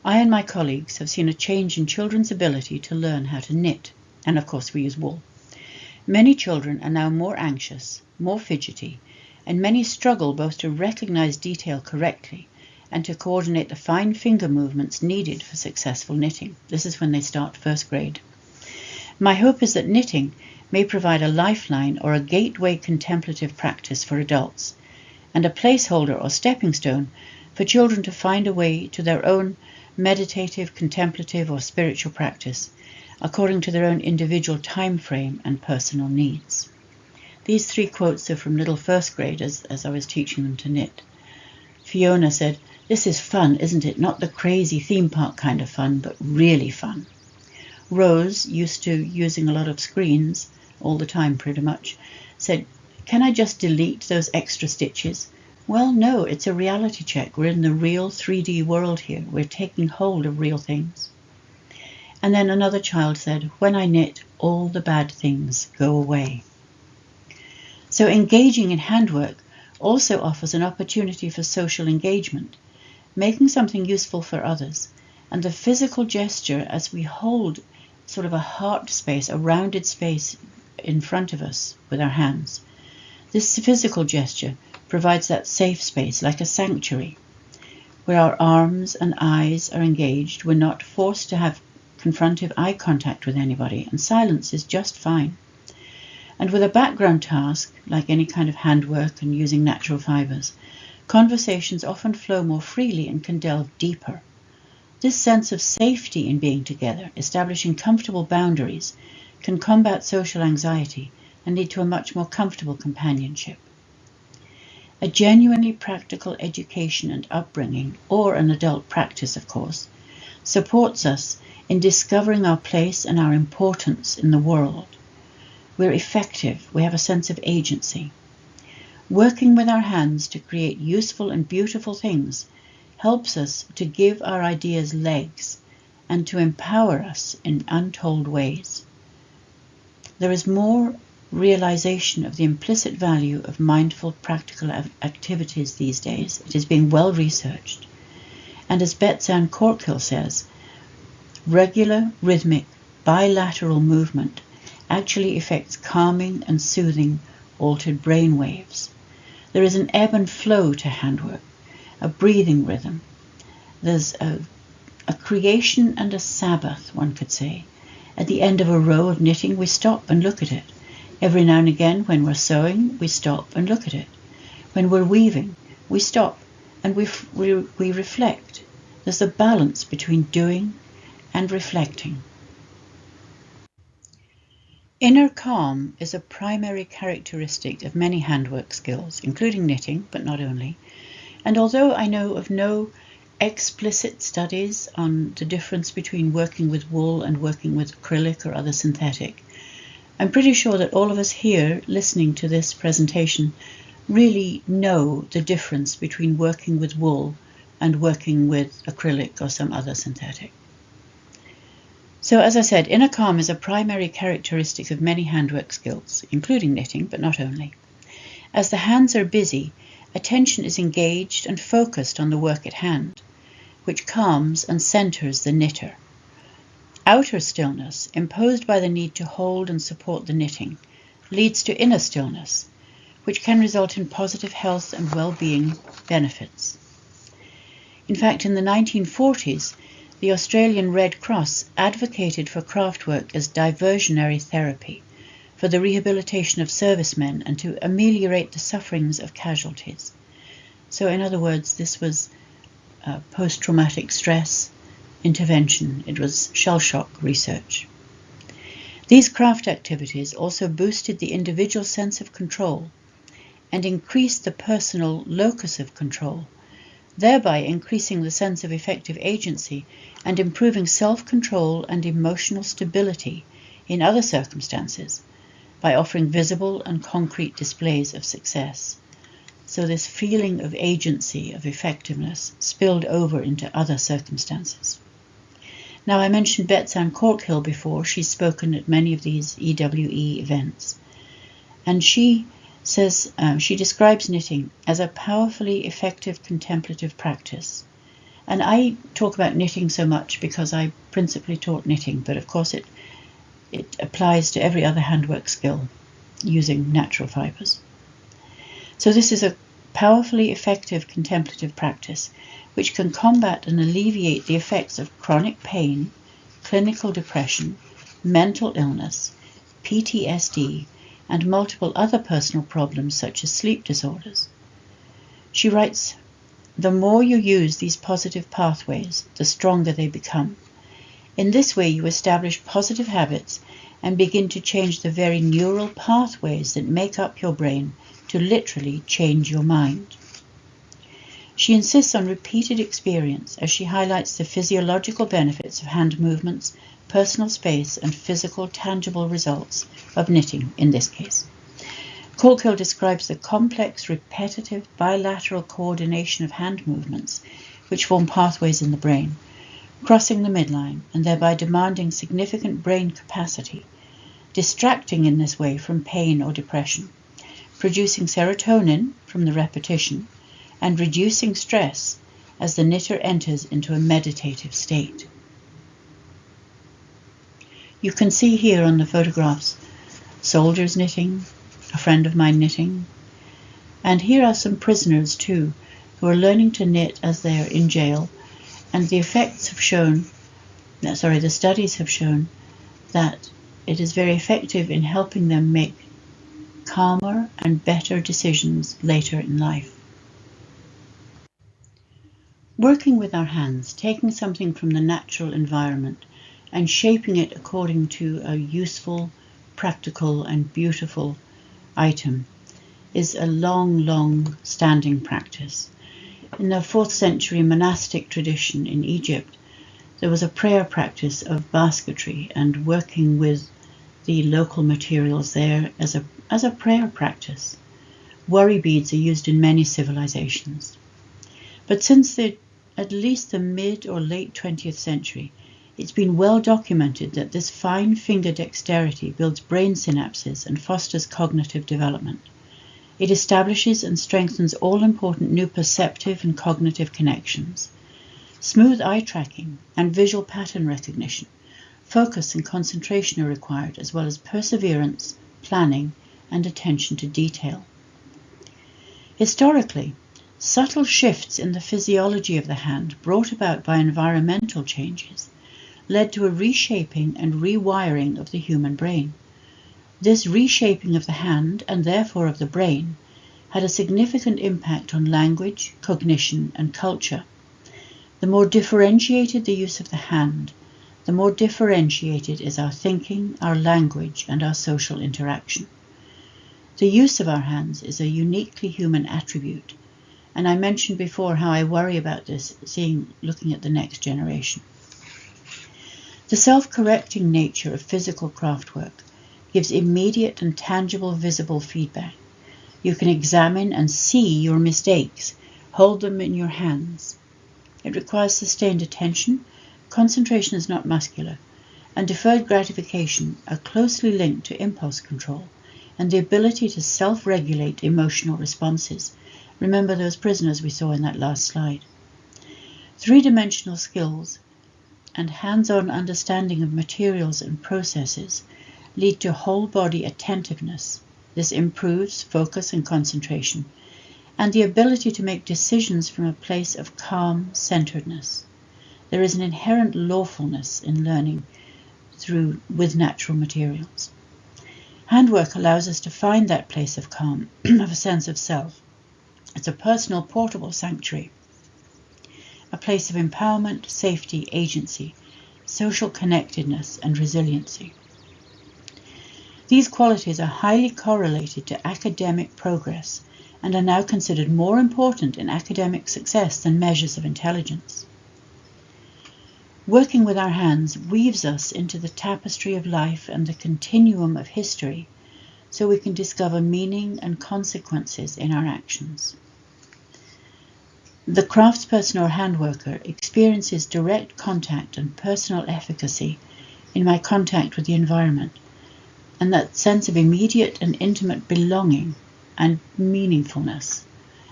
I and my colleagues have seen a change in children's ability to learn how to knit, and of course we use wool. Many children are now more anxious, more fidgety, and many struggle both to recognize detail correctly and to coordinate the fine finger movements needed for successful knitting. This is when they start first grade. My hope is that knitting may provide a lifeline or a gateway contemplative practice for adults, and a placeholder or stepping stone for children to find a way to their own meditative, contemplative, or spiritual practice, according to their own individual time frame and personal needs. These 3 quotes are from little first graders as I was teaching them to knit. Fiona said, "This is fun, isn't it? Not the crazy theme park kind of fun, but really fun." Rose, used to using a lot of screens, all the time pretty much, said, "Can I just delete those extra stitches? Well, no, it's a reality check. We're in the real 3D world here. We're taking hold of real things. And then another child said, when I knit, all the bad things go away. So engaging in handwork also offers an opportunity for social engagement, making something useful for others, and the physical gesture as we hold sort of a heart space, a rounded space in front of us with our hands. This physical gesture provides that safe space, like a sanctuary, where our arms and eyes are engaged. We're not forced to have confrontive eye contact with anybody, and silence is just fine. And with a background task, like any kind of handwork and using natural fibres, conversations often flow more freely and can delve deeper. This sense of safety in being together, establishing comfortable boundaries, can combat social anxiety and lead to a much more comfortable companionship. A genuinely practical education and upbringing, or an adult practice of course, supports us in discovering our place and our importance in the world. We're effective, we have a sense of agency. Working with our hands to create useful and beautiful things helps us to give our ideas legs and to empower us in untold ways. There is more realization of the implicit value of mindful practical activities these days. It is being well researched. And as Betsan Corkhill says, regular, rhythmic, bilateral movement actually affects calming and soothing altered brain waves. There is an ebb and flow to handwork, a breathing rhythm. There's a creation and a Sabbath, one could say. At the end of a row of knitting, we stop and look at it. Every now and again, when we're sewing, we stop and look at it. When we're weaving, we stop and we reflect. There's a balance between doing and reflecting. Inner calm is a primary characteristic of many handwork skills, including knitting, but not only. And although I know of no explicit studies on the difference between working with wool and working with acrylic or other synthetic, I'm pretty sure that all of us here listening to this presentation really know the difference between working with wool and working with acrylic or some other synthetic. So as I said, inner calm is a primary characteristic of many handwork skills, including knitting, but not only. As the hands are busy, attention is engaged and focused on the work at hand, which calms and centers the knitter. Outer stillness, imposed by the need to hold and support the knitting, leads to inner stillness, which can result in positive health and well-being benefits. In fact, in the 1940s, the Australian Red Cross advocated for craftwork as diversionary therapy for the rehabilitation of servicemen and to ameliorate the sufferings of casualties. So in other words, this was post-traumatic stress intervention. It was shell shock research. These craft activities also boosted the individual sense of control and increased the personal locus of control, thereby increasing the sense of effective agency and improving self-control and emotional stability in other circumstances by offering visible and concrete displays of success. So this feeling of agency, of effectiveness, spilled over into other circumstances. Now, I mentioned Betsan Corkhill before. She's spoken at many of these EWE events. And she says, she describes knitting as a powerfully effective contemplative practice. And I talk about knitting so much because I principally taught knitting, but of course it applies to every other handwork skill using natural fibres. So this is a powerfully effective contemplative practice which can combat and alleviate the effects of chronic pain, clinical depression, mental illness, PTSD, and multiple other personal problems such as sleep disorders. She writes, "The more you use these positive pathways, the stronger they become. In this way you establish positive habits and begin to change the very neural pathways that make up your brain to literally change your mind." She insists on repeated experience as she highlights the physiological benefits of hand movements, personal space, and physical, tangible results of knitting in this case. Kolko describes the complex, repetitive, bilateral coordination of hand movements which form pathways in the brain, crossing the midline and thereby demanding significant brain capacity, distracting in this way from pain or depression, producing serotonin from the repetition, and reducing stress as the knitter enters into a meditative state. You can see here on the photographs soldiers knitting, a friend of mine knitting, and here are some prisoners too who are learning to knit as they are in jail, and the studies have shown that it is very effective in helping them make calmer and better decisions later in life. Working with our hands, taking something from the natural environment and shaping it according to a useful, practical and beautiful item is a long standing practice. In the 4th century monastic tradition in Egypt, there was a prayer practice of basketry and working with the local materials there as a prayer practice. Worry beads are used in many civilizations. But since at least the mid or late 20th century, it's been well documented that this fine finger dexterity builds brain synapses and fosters cognitive development. It establishes and strengthens all important new perceptive and cognitive connections. Smooth eye tracking and visual pattern recognition, focus and concentration are required, as well as perseverance, planning, and attention to detail. Historically, subtle shifts in the physiology of the hand brought about by environmental changes led to a reshaping and rewiring of the human brain. This reshaping of the hand, and therefore of the brain, had a significant impact on language, cognition, and culture. The more differentiated the use of the hand, the more differentiated is our thinking, our language, and our social interaction. The use of our hands is a uniquely human attribute, and I mentioned before how I worry about this, looking at the next generation. The self-correcting nature of physical craftwork gives immediate and tangible visible feedback. You can examine and see your mistakes, hold them in your hands. It requires sustained attention, concentration is not muscular, and deferred gratification are closely linked to impulse control and the ability to self-regulate emotional responses. Remember those prisoners we saw in that last slide. Three-dimensional skills and hands-on understanding of materials and processes lead to whole-body attentiveness. This improves focus and concentration, and the ability to make decisions from a place of calm centeredness. There is an inherent lawfulness in learning with natural materials. Handwork allows us to find that place of calm, of a sense of self. It's a personal, portable sanctuary, a place of empowerment, safety, agency, social connectedness, and resiliency. These qualities are highly correlated to academic progress and are now considered more important in academic success than measures of intelligence. Working with our hands weaves us into the tapestry of life and the continuum of history, so we can discover meaning and consequences in our actions. The craftsperson or handworker experiences direct contact and personal efficacy in my contact with the environment, and that sense of immediate and intimate belonging and meaningfulness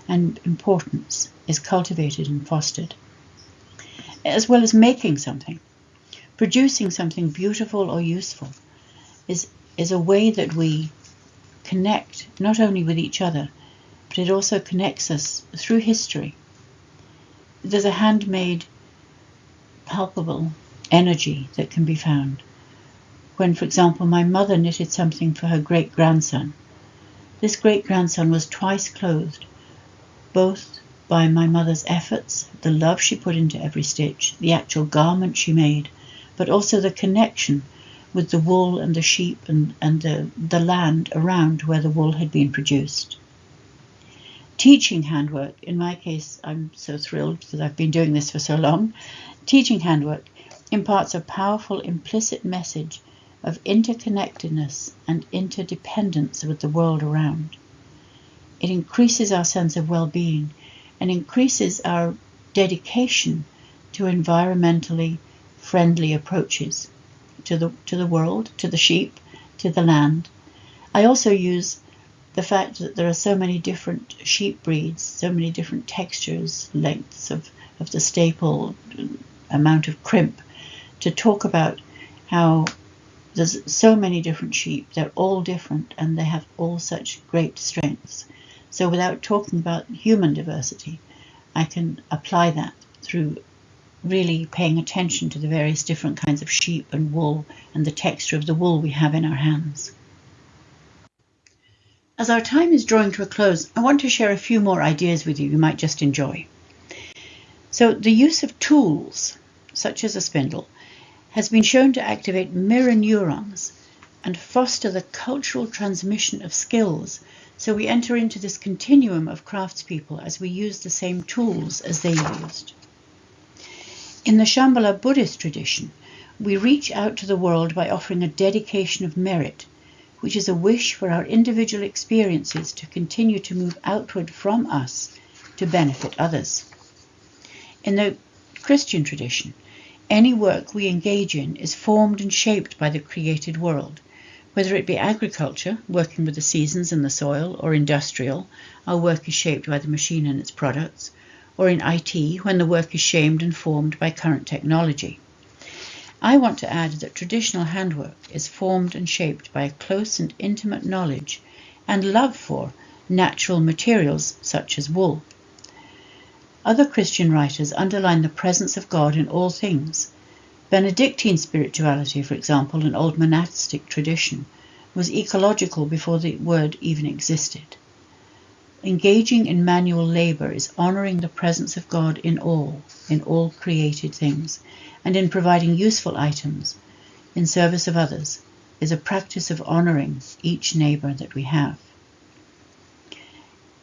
and importance is cultivated and fostered. As well as making something, producing something beautiful or useful is a way that we connect not only with each other, but it also connects us through history. There's a handmade, palpable energy that can be found. When, for example, my mother knitted something for her great-grandson, this great-grandson was twice clothed, both by my mother's efforts, the love she put into every stitch, the actual garment she made, but also the connection with the wool and the sheep and the land around where the wool had been produced. Teaching handwork, in my case, I'm so thrilled because I've been doing this for so long, teaching handwork imparts a powerful implicit message of interconnectedness and interdependence with the world around. It increases our sense of well-being and increases our dedication to environmentally friendly approaches to the world, to the sheep, to the land. I also use the fact that there are so many different sheep breeds, so many different textures, lengths of the staple, amount of crimp, to talk about how there's so many different sheep. They're all different and they have all such great strengths. So without talking about human diversity, I can apply that through really paying attention to the various different kinds of sheep and wool and the texture of the wool we have in our hands. As our time is drawing to a close, I want to share a few more ideas with you might just enjoy. So the use of tools, such as a spindle, has been shown to activate mirror neurons and foster the cultural transmission of skills, so we enter into this continuum of craftspeople as we use the same tools as they used. In the Shambhala Buddhist tradition, we reach out to the world by offering a dedication of merit, which is a wish for our individual experiences to continue to move outward from us to benefit others. In the Christian tradition, any work we engage in is formed and shaped by the created world. Whether it be agriculture, working with the seasons and the soil, or industrial, our work is shaped by the machine and its products, or in IT, when the work is shamed and formed by current technology. I want to add that traditional handwork is formed and shaped by a close and intimate knowledge and love for natural materials such as wool. Other Christian writers underline the presence of God in all things. Benedictine spirituality, for example, an old monastic tradition, was ecological before the word even existed. Engaging in manual labor is honoring the presence of God in all created things, and in providing useful items in service of others is a practice of honoring each neighbor that we have.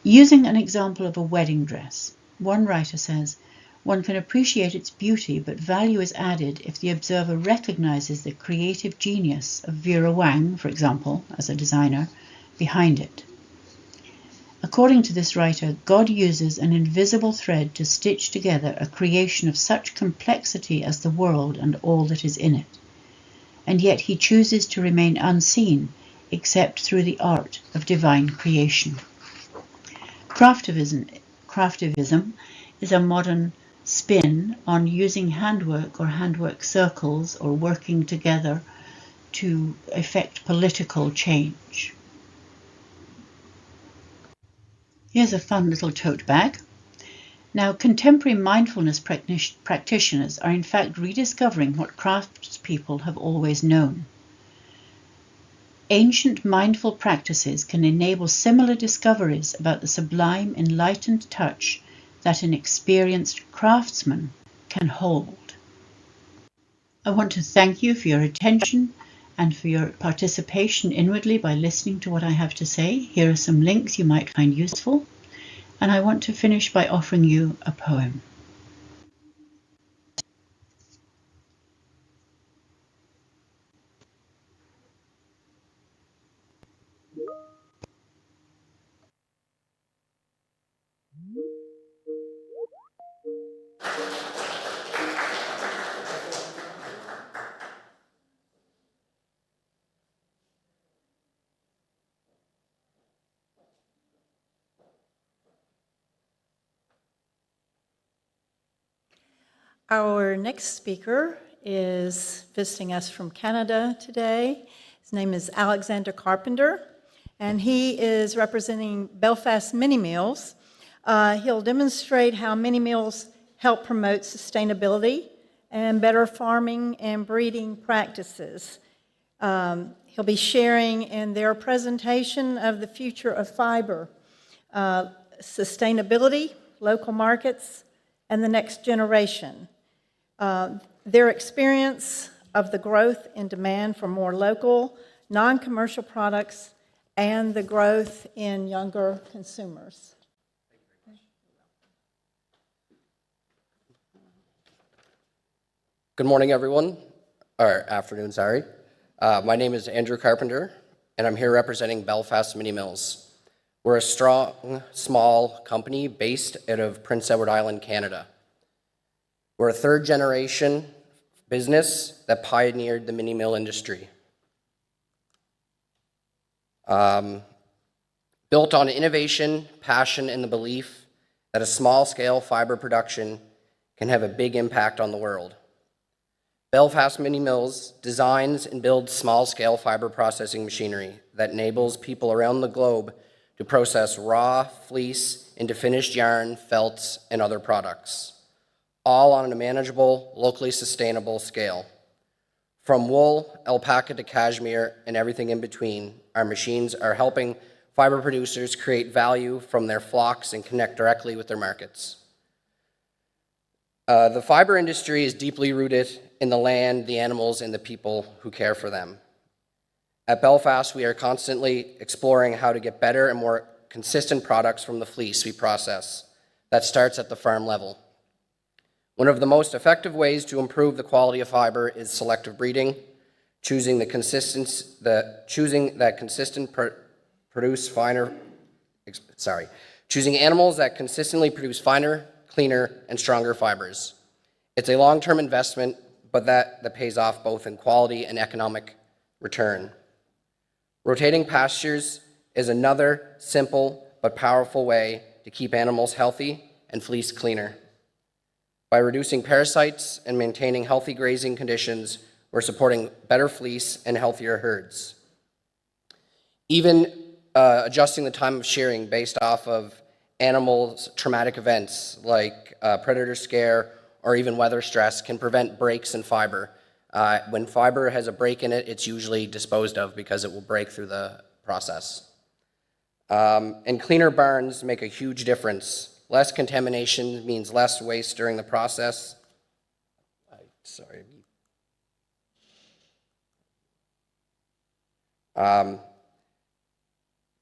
Using an example of a wedding dress, one writer says, one can appreciate its beauty, but value is added if the observer recognizes the creative genius of Vera Wang, for example, as a designer, behind it. According to this writer, God uses an invisible thread to stitch together a creation of such complexity as the world and all that is in it, and yet he chooses to remain unseen except through the art of divine creation. Craftivism is a modern spin on using handwork or handwork circles or working together to effect political change. Here's a fun little tote bag. Now, contemporary mindfulness practitioners are in fact rediscovering what craftspeople have always known. Ancient mindful practices can enable similar discoveries about the sublime enlightened touch that an experienced craftsman can hold. I want to thank you for your attention and for your participation inwardly by listening to what I have to say. Here are some links you might find useful. And I want to finish by offering you a poem. Our next speaker is visiting us from Canada today. His name is Alexander Carpenter, and he is representing Belfast Mini Mills. He'll demonstrate how mini mills help promote sustainability and better farming and breeding practices. He'll be sharing in their presentation of the future of fiber, sustainability, local markets, and the next generation. Their experience of the growth in demand for more local, non-commercial products and the growth in younger consumers. Good morning, everyone, or afternoon, sorry. My name is Andrew Carpenter, and I'm here representing Belfast Mini Mills. We're a strong, small company based out of Prince Edward Island, Canada. We're a third-generation business that pioneered the mini mill industry. Built on innovation, passion, and the belief that a small-scale fiber production can have a big impact on the world. Belfast Mini Mills designs and builds small-scale fiber processing machinery that enables people around the globe to process raw fleece into finished yarn, felts, and other products, all on a manageable, locally sustainable scale. From wool, alpaca to cashmere, and everything in between, our machines are helping fiber producers create value from their flocks and connect directly with their markets. The fiber industry is deeply rooted in the land, the animals, and the people who care for them. At Belfast, we are constantly exploring how to get better and more consistent products from the fleece we process. That starts at the farm level. One of the most effective ways to improve the quality of fiber is selective breeding, choosing that consistent choosing animals that consistently produce finer, cleaner, and stronger fibers. It's a long-term investment, but that pays off both in quality and economic return. Rotating pastures is another simple but powerful way to keep animals healthy and fleece cleaner. By reducing parasites and maintaining healthy grazing conditions, we're supporting better fleece and healthier herds. Even adjusting the time of shearing based off of animals' traumatic events like predator scare or even weather stress can prevent breaks in fiber. When fiber has a break in it, it's usually disposed of because it will break through the process. And cleaner barns make a huge difference. Less contamination means less waste during the process.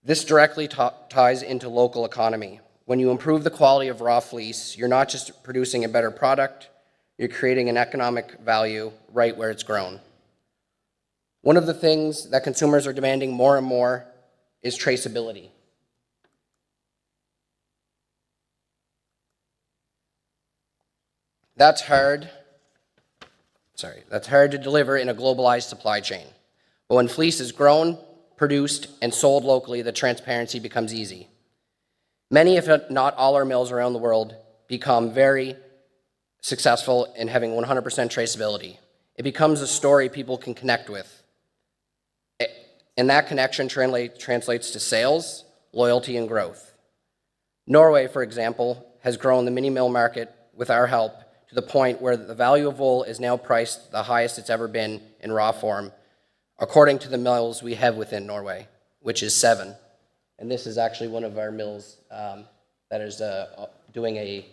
This directly ties into local economy. When you improve the quality of raw fleece, you're not just producing a better product, you're creating an economic value right where it's grown. One of the things that consumers are demanding more and more is traceability. That's hard to deliver in a globalized supply chain. But when fleece is grown, produced, and sold locally, the transparency becomes easy. Many, if not all, our mills around the world become very successful in having 100% traceability. It becomes a story people can connect with. And that connection translates to sales, loyalty, and growth. Norway, for example, has grown the mini mill market with our help to the point where the value of wool is now priced the highest it's ever been in raw form, according to the mills we have within Norway, which is 7. And this is actually one of our mills that is doing a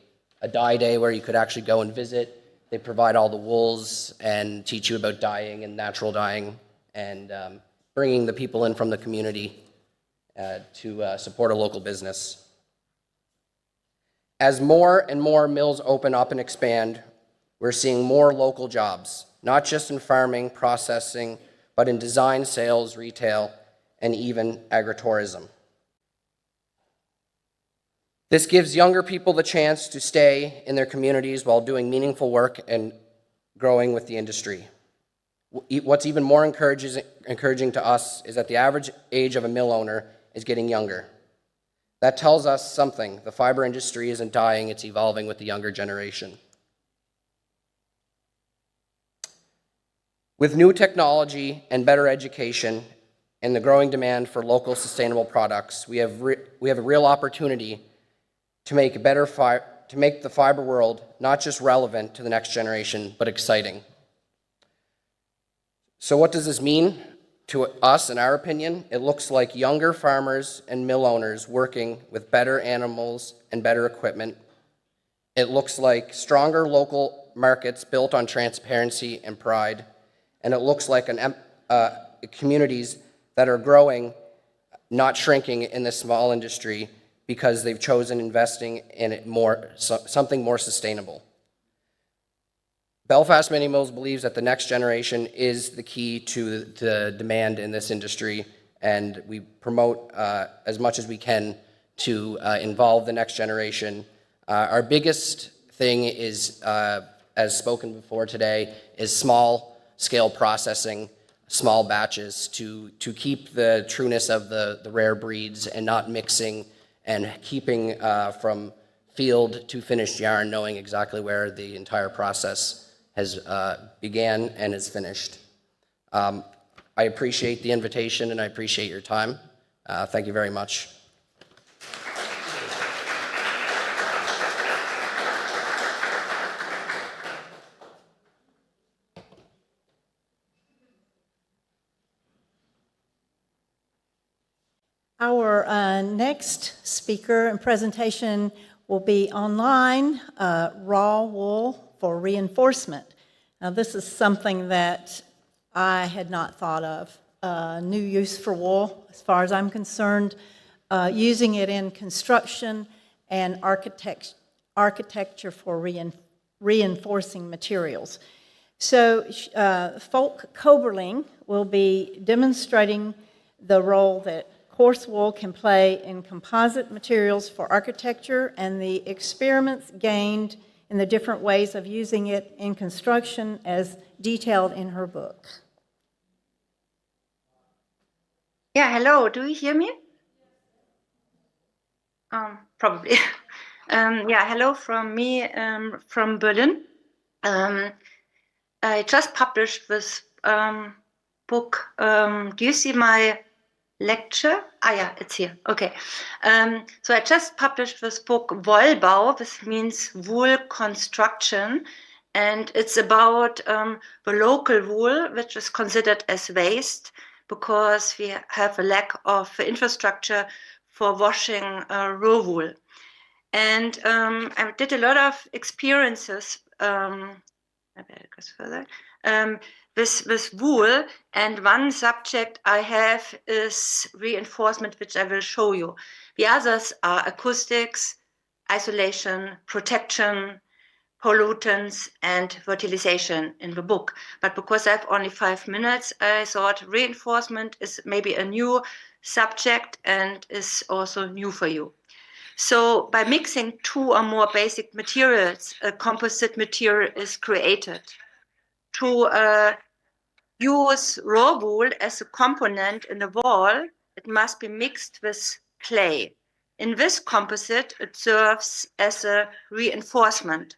dye day where you could actually go and visit. They provide all the wools and teach you about dyeing and natural dyeing and bringing the people in from the community to support a local business. As more and more mills open up and expand, we're seeing more local jobs, not just in farming, processing, but in design, sales, retail, and even agritourism. This gives younger people the chance to stay in their communities while doing meaningful work and growing with the industry. What's even more encouraging to us is that the average age of a mill owner is getting younger. That tells us something. The fiber industry isn't dying, it's evolving with the younger generation. With new technology and better education and the growing demand for local sustainable products, we have a real opportunity to make the fiber world not just relevant to the next generation, but exciting. So what does this mean to us, in our opinion? It looks like younger farmers and mill owners working with better animals and better equipment. It looks like stronger local markets built on transparency and pride. And it looks like communities that are growing, not shrinking in this small industry because they've chosen investing in it something more sustainable. Belfast Mini Mills believes that the next generation is the key to the demand in this industry, and we promote as much as we can to involve the next generation. Our biggest thing is, as spoken before today, is small-scale processing, small batches to keep the trueness of the rare breeds and not mixing and keeping from field to finished yarn, knowing exactly where the entire process has began and is finished. I appreciate the invitation and I appreciate your time. Thank you very much. Our next speaker and presentation will be online, raw wool for reinforcement. Now, this is something that I had not thought of, new use for wool, as far as I'm concerned, using it in construction and architecture for reinforcing materials. So Folk Koberling will be demonstrating the role that coarse wool can play in composite materials for architecture and the experiments gained in the different ways of using it in construction as detailed in her book. Yeah, hello, do you hear me? Probably. Yeah, hello from me, from Berlin. I just published this book. Do you see my lecture? Ah, yeah, it's here. Okay. So I just published this book, Wollbau. This means wool construction. And it's about the local wool, which is considered as waste because we have a lack of infrastructure for washing raw wool. And I did a lot of experiences, maybe it goes further, with wool, and one subject I have is reinforcement, which I will show you. The others are acoustics, isolation, protection, pollutants, and fertilization in the book. But because I have only 5 minutes, I thought reinforcement is maybe a new subject and is also new for you. So by mixing 2 or more basic materials, a composite material is created. To use raw wool as a component in a wall, it must be mixed with clay. In this composite, it serves as a reinforcement.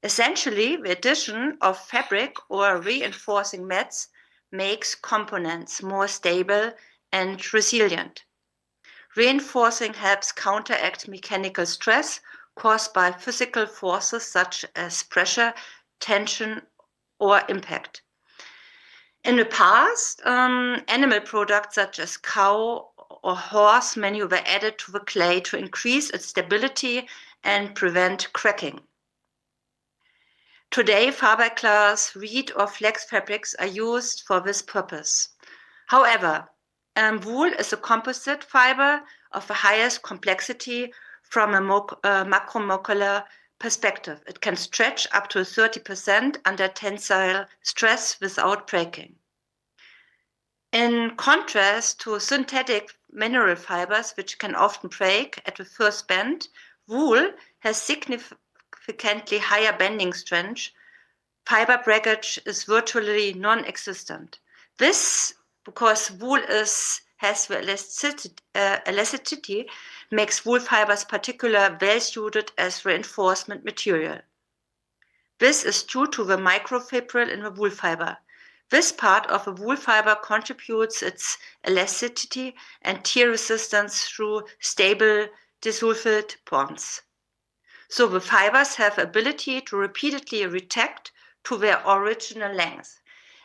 Essentially, the addition of fabric or reinforcing mats makes components more stable and resilient. Reinforcing helps counteract mechanical stress caused by physical forces such as pressure, tension, or impact. In the past, animal products such as cow or horse manure were added to the clay to increase its stability and prevent cracking. Today, fiberglass, reed, or flax fabrics are used for this purpose. However, wool is a composite fiber of the highest complexity from a macromolecular perspective. It can stretch up to 30% under tensile stress without breaking. In contrast to synthetic mineral fibers, which can often break at the first bend, wool has significantly higher bending strength. Fiber breakage is virtually non-existent. This, because wool has the elasticity, makes wool fibers particularly well suited as reinforcement material. This is due to the microfibril in the wool fiber. This part of the wool fiber contributes its elasticity and tear resistance through stable disulfide bonds. So the fibers have the ability to repeatedly retract to their original length.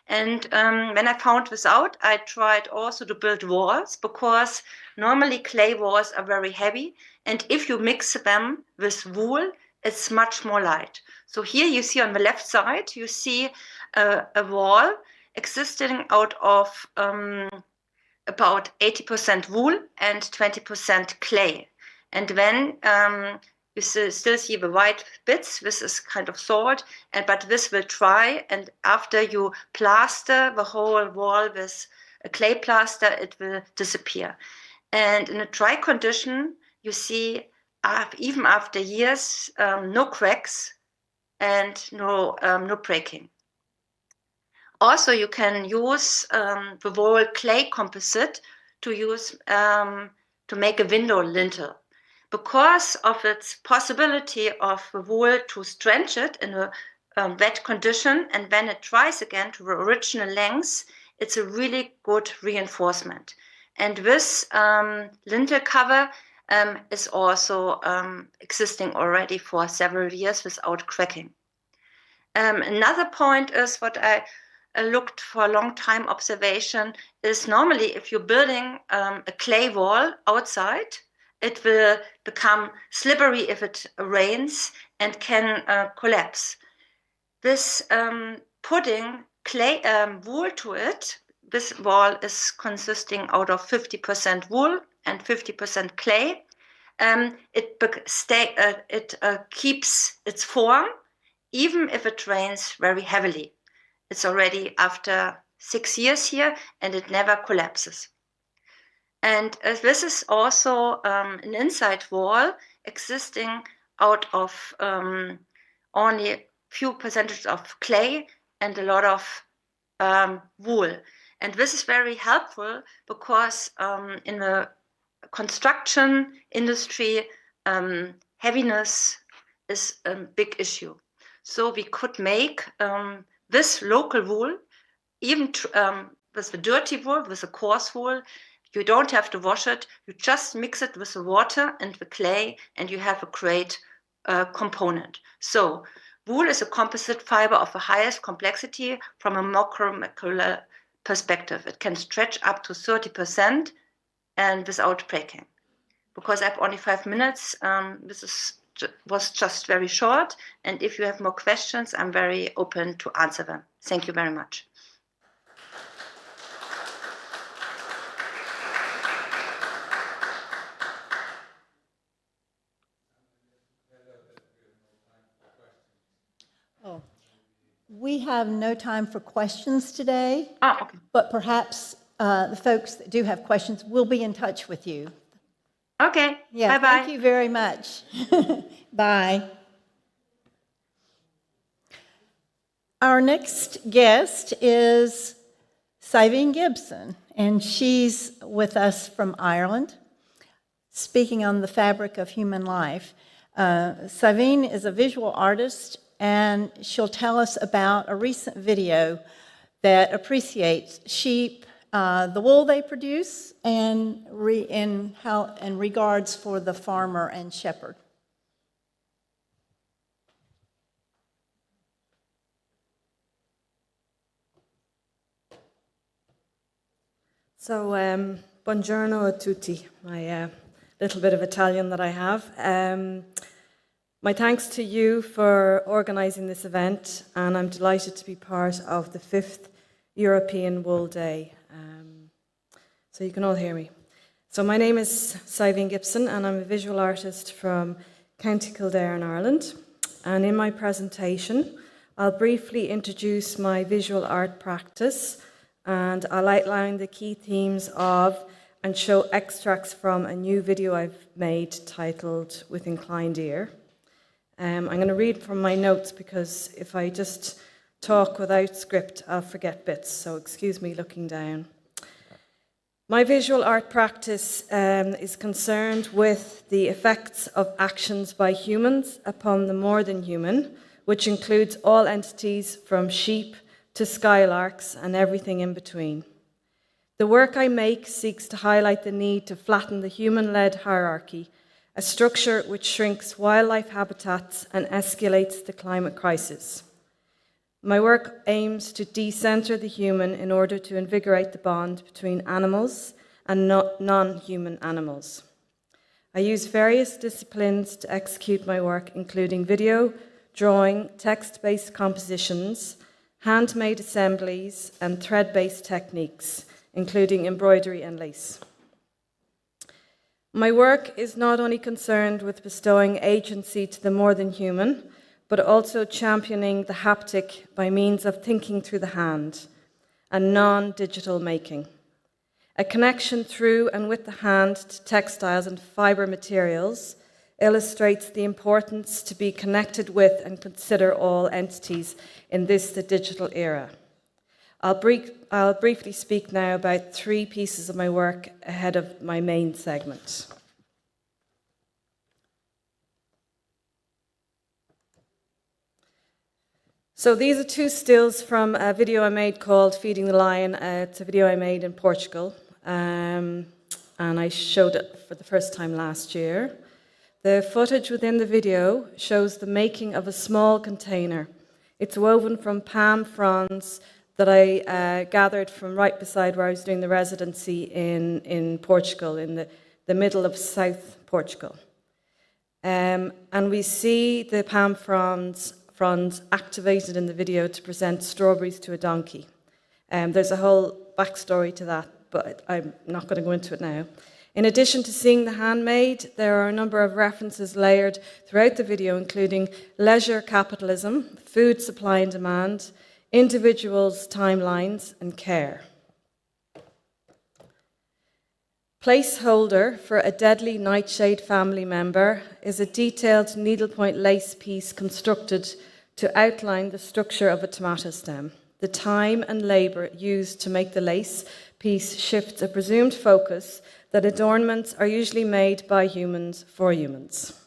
And when I found this out, I tried also to build walls because normally clay walls are very heavy. And if you mix them with wool, it's much more light. So here you see on the left side, you see a wall existing out of about 80% wool and 20% clay. And when you still see the white bits. This is kind of salt, but this will dry. And after you plaster the whole wall with a clay plaster, it will disappear. And in a dry condition, you see, even after years, no cracks and no breaking. Also, you can use the wall clay composite to make a window lintel. Because of its possibility of the wool to stretch it in a wet condition, and when it dries again to the original length, it's a really good reinforcement. And this lintel cover is also existing already for several years without cracking. Another point is what I looked for a long time observation is normally if you're building a clay wall outside, it will become slippery if it rains and can collapse. This putting clay wool to it, this wall is consisting out of 50% wool and 50% clay. It keeps its form even if it rains very heavily. It's already after 6 years here and it never collapses. And this is also an inside wall existing out of only a few percentage of clay and a lot of wool. And this is very helpful because in the construction industry, heaviness is a big issue. So we could make this local wool, even with the dirty wool, with the coarse wool. You don't have to wash it. You just mix it with the water and the clay, and you have a great component. So wool is a composite fiber of the highest complexity from a macromolecular perspective. It can stretch up to 30% and without breaking. Because I have only 5 minutes, was just very short. And if you have more questions, I'm very open to answer them. Thank you very much. We have no time for questions today, okay. But perhaps the folks that do have questions will be in touch with you. Okay, yeah, bye-bye. Thank you very much. Bye. Our next guest is Ivana Gibson, and she's with us from Ireland, speaking on the fabric of human life. Ivana is a visual artist, and she'll tell us about a recent video that appreciates sheep, the wool they produce, and in regards for the farmer and shepherd. So, buongiorno a tutti, my little bit of Italian that I have. My thanks to you for organising this event, and I'm delighted to be part of the 5th European Wool Day. So you can all hear me. So my name is Ivana Gibson, and I'm a visual artist from County Kildare in Ireland. And in my presentation, I'll briefly introduce my visual art practice, and I'll outline the key themes of and show extracts from a new video I've made titled With Inclined Ear. I'm going to read from my notes because if I just talk without script, I'll forget bits, so excuse me looking down. My visual art practice is concerned with the effects of actions by humans upon the more than human, which includes all entities from sheep to skylarks and everything in between. The work I make seeks to highlight the need to flatten the human-led hierarchy, a structure which shrinks wildlife habitats and escalates the climate crisis. My work aims to decenter the human in order to invigorate the bond between animals and non-human animals. I use various disciplines to execute my work, including video, drawing, text-based compositions, handmade assemblies, and thread-based techniques, including embroidery and lace. My work is not only concerned with bestowing agency to the more than human, but also championing the haptic by means of thinking through the hand and non-digital making. A connection through and with the hand to textiles and fibre materials illustrates the importance to be connected with and consider all entities in this, the digital era. I'll briefly speak now about 3 pieces of my work ahead of my main segment. So these are 2 stills from a video I made called Feeding the Lion. It's a video I made in Portugal, and I showed it for the first time last year. The footage within the video shows the making of a small container. It's woven from palm fronds that I gathered from right beside where I was doing the residency in Portugal, in the middle of South Portugal. And we see the palm fronds activated in the video to present strawberries to a donkey. There's a whole backstory to that, but I'm not going to go into it now. In addition to seeing the handmade, there are a number of references layered throughout the video, including leisure capitalism, food supply and demand, individuals' timelines, and care. Placeholder for a deadly nightshade family member is a detailed needlepoint lace piece constructed to outline the structure of a tomato stem. The time and labour used to make the lace piece shifts a presumed focus that adornments are usually made by humans for humans.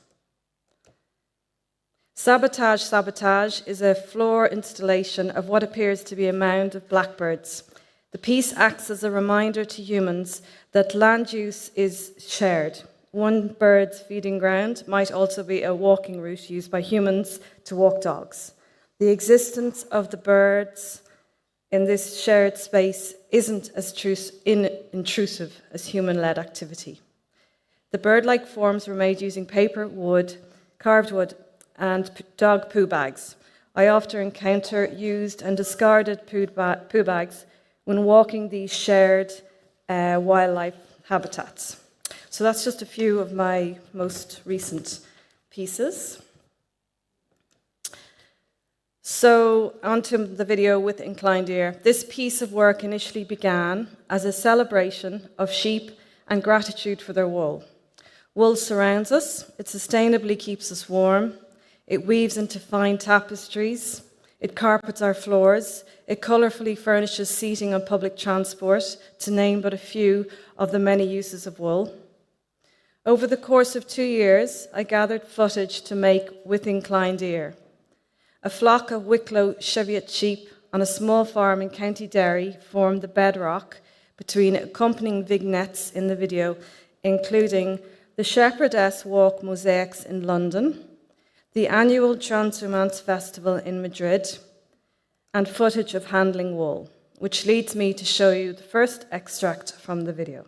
Sabotage Sabotage is a floor installation of what appears to be a mound of blackbirds. The piece acts as a reminder to humans that land use is shared. One bird's feeding ground might also be a walking route used by humans to walk dogs. The existence of the birds in this shared space isn't as intrusive as human-led activity. The bird-like forms were made using paper, wood, carved wood, and dog poo bags. I often encounter used and discarded poo bags when walking these shared wildlife habitats. So that's just a few of my most recent pieces. So onto the video with inclined ear. This piece of work initially began as a celebration of sheep and gratitude for their wool. Wool surrounds us, it sustainably keeps us warm, it weaves into fine tapestries, it carpets our floors, it colourfully furnishes seating on public transport, to name but a few of the many uses of wool. Over the course of 2 years, I gathered footage to make with inclined ear. A flock of Wicklow Cheviot sheep on a small farm in County Derry formed the bedrock between accompanying vignettes in the video, including the Shepherdess Walk mosaics in London, the annual Transhumance Festival in Madrid, and footage of handling wool, which leads me to show you the first extract from the video.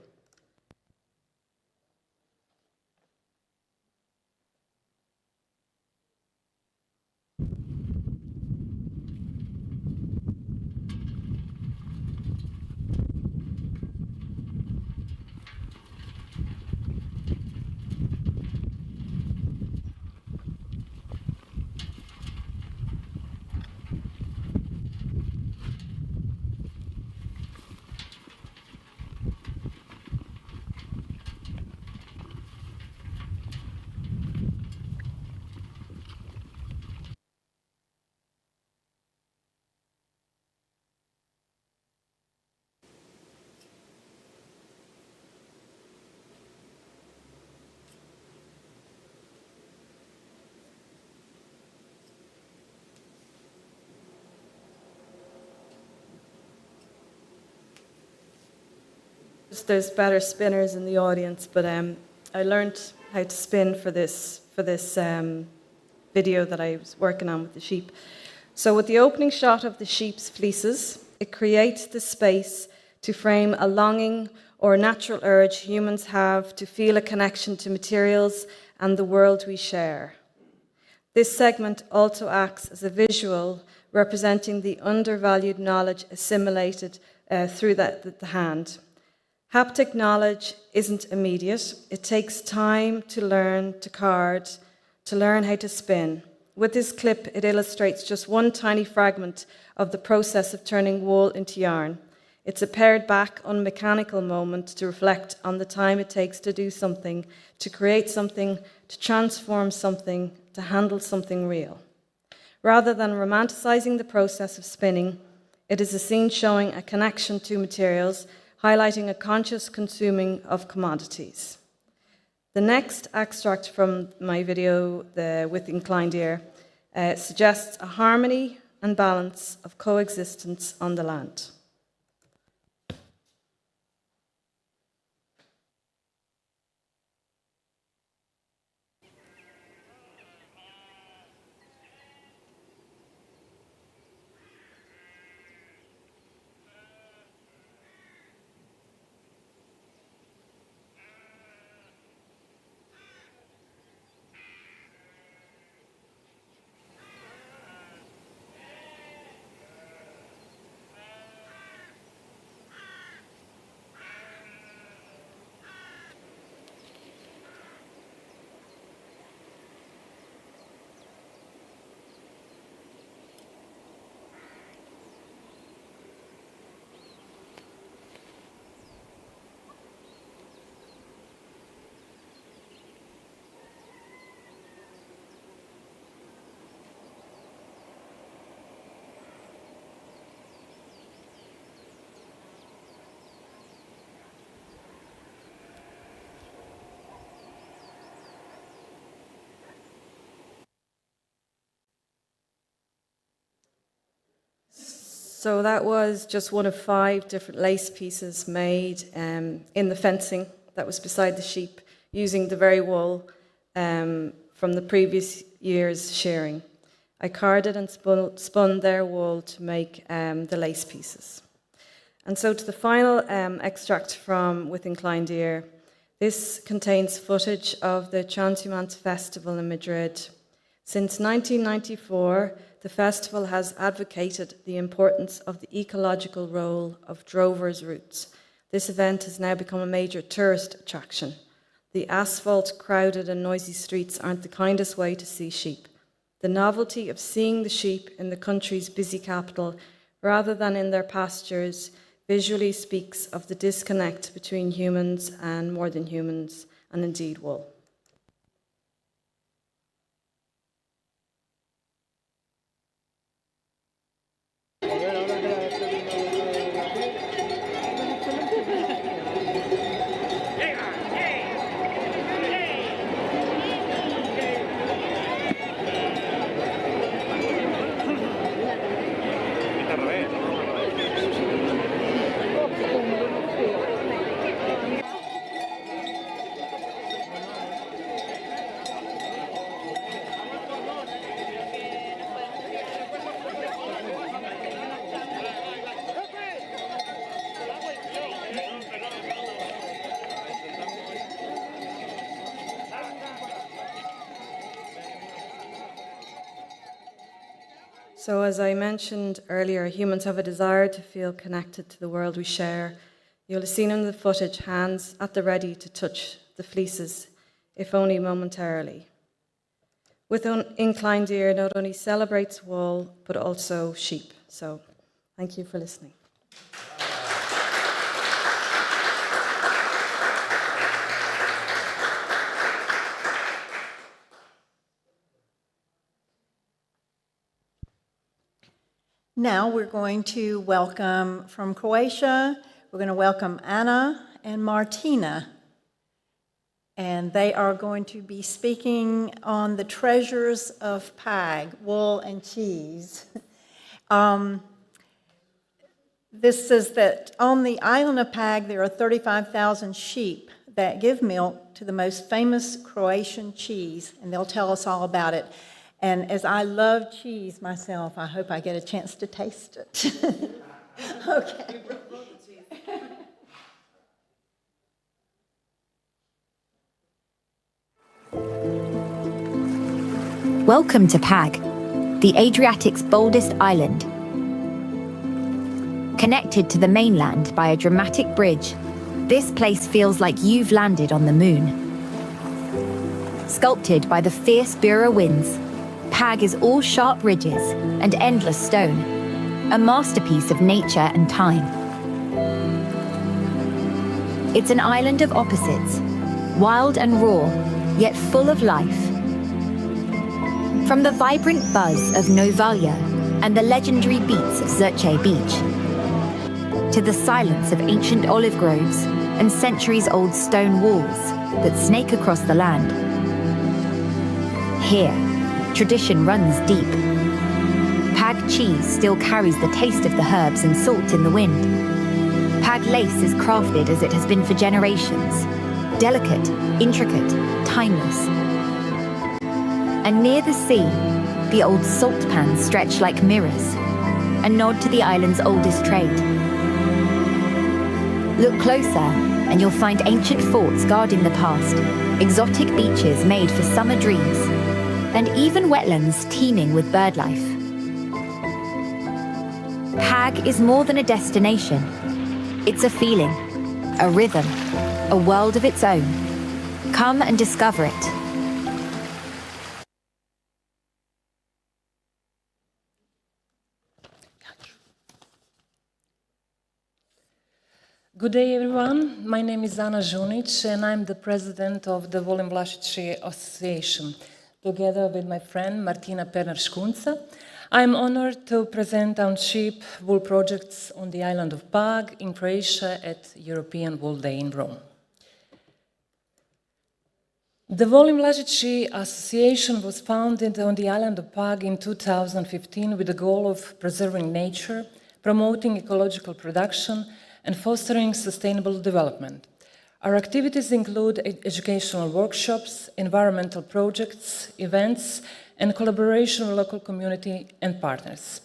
There's better spinners in the audience, but I learned how to spin for this video that I was working on with the sheep. So with the opening shot of the sheep's fleeces, it creates the space to frame a longing or natural urge humans have to feel a connection to materials and the world we share. This segment also acts as a visual representing the undervalued knowledge assimilated through the hand. Haptic knowledge isn't immediate. It takes time to learn to card, to learn how to spin. With this clip, it illustrates just one tiny fragment of the process of turning wool into yarn. It's a pared back, unmechanical moment to reflect on the time it takes to do something, to create something, to transform something, to handle something real. Rather than romanticizing the process of spinning, it is a scene showing a connection to materials, highlighting a conscious consuming of commodities. The next extract from my video, With Inclined Ear, suggests a harmony and balance of coexistence on the land. So that was just one of 5 different lace pieces made in the fencing that was beside the sheep, using the very wool from the previous year's shearing. I carded and spun their wool to make the lace pieces. And so to the final extract from With Inclined Ear. This contains footage of the Transhumance Festival in Madrid. Since 1994, the festival has advocated the importance of the ecological role of drovers' routes. This event has now become a major tourist attraction. The asphalt, crowded and noisy streets aren't the kindest way to see sheep. The novelty of seeing the sheep in the country's busy capital rather than in their pastures visually speaks of the disconnect between humans and more than humans, and indeed wool. So as I mentioned earlier, humans have a desire to feel connected to the world we share. You'll have seen in the footage hands at the ready to touch the fleeces, if only momentarily. With Inclined Ear not only celebrates wool, but also sheep. So thank you for listening. Now we're going to welcome from Croatia, we're going to welcome Anna and Martina. And they are going to be speaking on the treasures of Pag, wool and cheese. This says that on the island of Pag, there are 35,000 sheep that give milk to the most famous Croatian cheese, and they'll tell us all about it. And as I love cheese myself, I hope I get a chance to taste it. Okay. Welcome to Pag, the Adriatic's boldest island. Connected to the mainland by a dramatic bridge, This place feels like you've landed on the moon. Sculpted by the fierce Bura winds, Pag is all sharp ridges and endless stone, a masterpiece of nature and time. It's an island of opposites, wild and raw, yet full of life. From the vibrant buzz of Novalia and the legendary beats of Zoccola Beach, to the silence of ancient olive groves and centuries-old stone walls that snake across the land. Here, tradition runs deep. Pag cheese still carries the taste of the herbs and salt in the wind. Pag lace is crafted as it has been for generations, delicate, intricate, timeless. And near the sea, the old salt pans stretch like mirrors, a nod to the island's oldest trade. Look closer, and you'll find ancient forts guarding the past, exotic beaches made for summer dreams, and even wetlands teeming with birdlife. Pag is more than a destination. It's a feeling, a rhythm, a world of its own. Come and discover it. Good day, everyone. My name is Ana Žunić, and I'm the president of the Woollen Association, together with my friend Martina Perner-Škunca. I'm honored to present township wool projects on the island of Pag in Croatia at European Wool Day in Rome. The Woollen Association was founded on the island of Pag in 2015 with the goal of preserving nature, promoting ecological production, and fostering sustainable development. Our activities include educational workshops, environmental projects, events, and collaboration with local community and partners.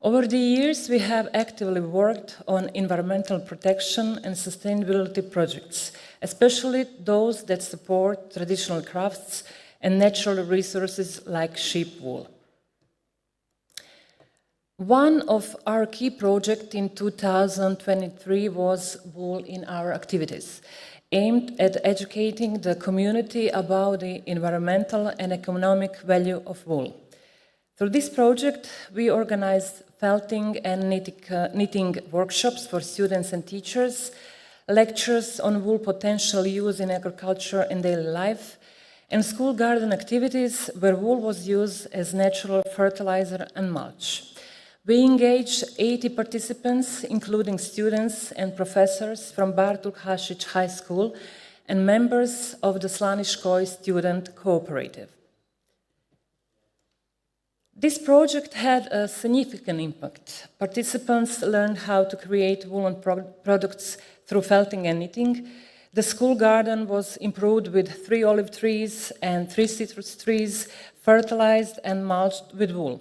Over the years, we have actively worked on environmental protection and sustainability projects, especially those that support traditional crafts and natural resources like sheep wool. One of our key projects in 2023 was Wool in Our Activities, aimed at educating the community about the environmental and economic value of wool. Through this project, we organized felting and knitting workshops for students and teachers, lectures on wool potential use in agriculture and daily life, and school garden activities where wool was used as natural fertilizer and mulch. We engaged 80 participants, including students and professors from Bartuk Hasic High School and members of the Slaniškoj Student Cooperative. This project had a significant impact. Participants learned how to create woolen products through felting and knitting. The school garden was improved with 3 olive trees and 3 citrus trees, fertilized and mulched with wool.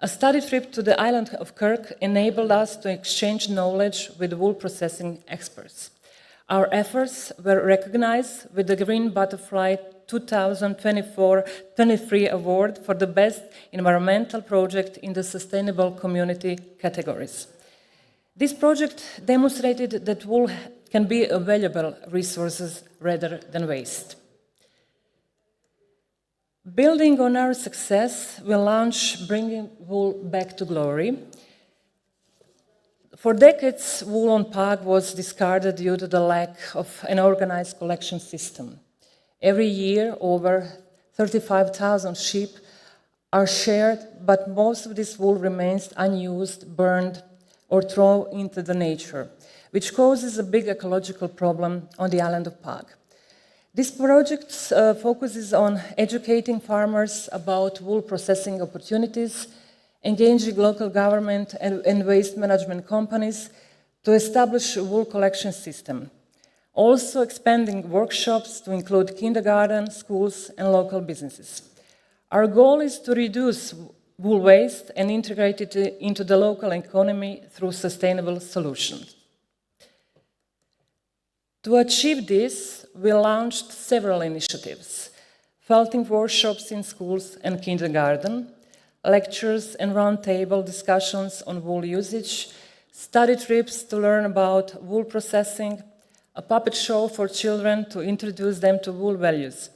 A study trip to the island of Kirk enabled us to exchange knowledge with wool processing experts. Our efforts were recognized with the Green Butterfly 2024-23 award for the best environmental project in the sustainable community categories. This project demonstrated that wool can be a valuable resource rather than waste. Building on our success, we launched Bringing Wool Back to Glory. For decades, wool on Pag was discarded due to the lack of an organized collection system. Every year, over 35,000 sheep are shared, but most of this wool remains unused, burned, or thrown into the nature, which causes a big ecological problem on the island of Pag. This project focuses on educating farmers about wool processing opportunities, engaging local government and waste management companies to establish a wool collection system. Also expanding workshops to include kindergarten, schools, and local businesses. Our goal is to reduce wool waste and integrate it into the local economy through sustainable solutions. To achieve this, we launched several initiatives: felting workshops in schools and kindergarten, lectures and roundtable discussions on wool usage, study trips to learn about wool processing, a puppet show for children to introduce them to wool values.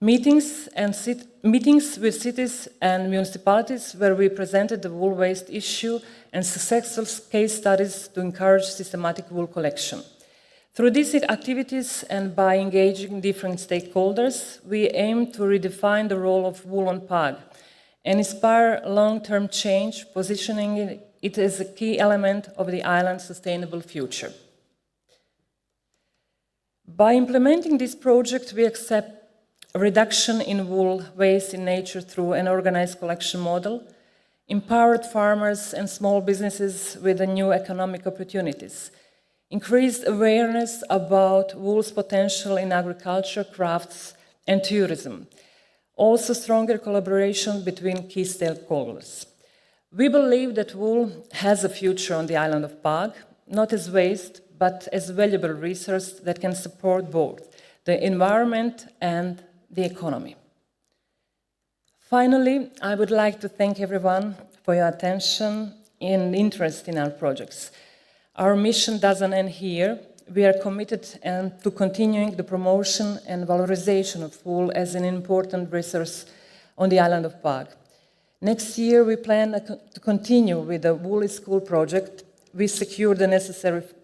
Meetings with cities and municipalities where we presented the wool waste issue and successful case studies to encourage systematic wool collection. Through these activities and by engaging different stakeholders, we aim to redefine the role of wool on PAG and inspire long-term change, positioning it as a key element of the island's sustainable future. By implementing this project, we accept a reduction in wool waste in nature through an organized collection model, empowered farmers and small businesses with the new economic opportunities, increased awareness about wool's potential in agriculture, crafts, and tourism, also stronger collaboration between key stakeholders. We believe that wool has a future on the island of Pag, not as waste, but as a valuable resource that can support both the environment and the economy. Finally, I would like to thank everyone for your attention and interest in our projects. Our mission doesn't end here. We are committed to continuing the promotion and valorization of wool as an important resource on the island of Pag. Next year, we plan to continue with the Wool is School project,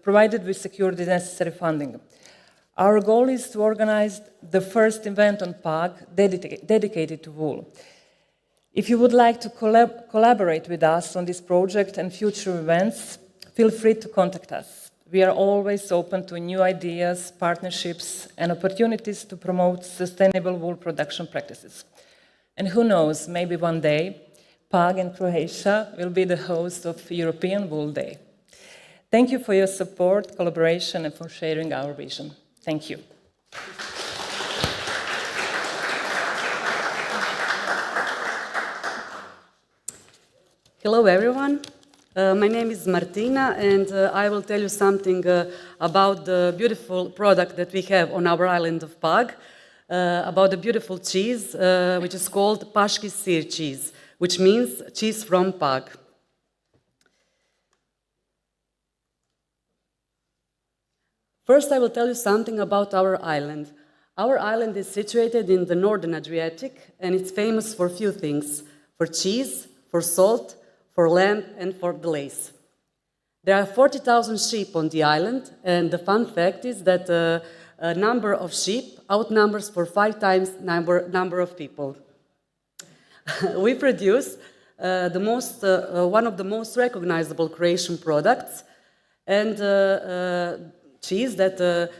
provided we secure the necessary funding. Our goal is to organize the first event on Pag dedicated to wool. If you would like to collaborate with us on this project and future events, feel free to contact us. We are always open to new ideas, partnerships, and opportunities to promote sustainable wool production practices. And who knows, maybe one day, Pag and Croatia will be the host of European Wool Day. Thank you for your support, collaboration, and for sharing our vision. Thank you. Hello, everyone. My name is Marina, and I will tell you something about the beautiful product that we have on our island of Pag, about the beautiful cheese, which is called Paški sir cheese, which means cheese from Pag. First, I will tell you something about our island. Our island is situated in the northern Adriatic, and it's famous for a few things: for cheese, for salt, for lamb, and for the lace. There are 40,000 sheep on the island, and the fun fact is that the number of sheep outnumbers for 5 times number of people. We produce one of the most recognizable Croatian products, and cheese that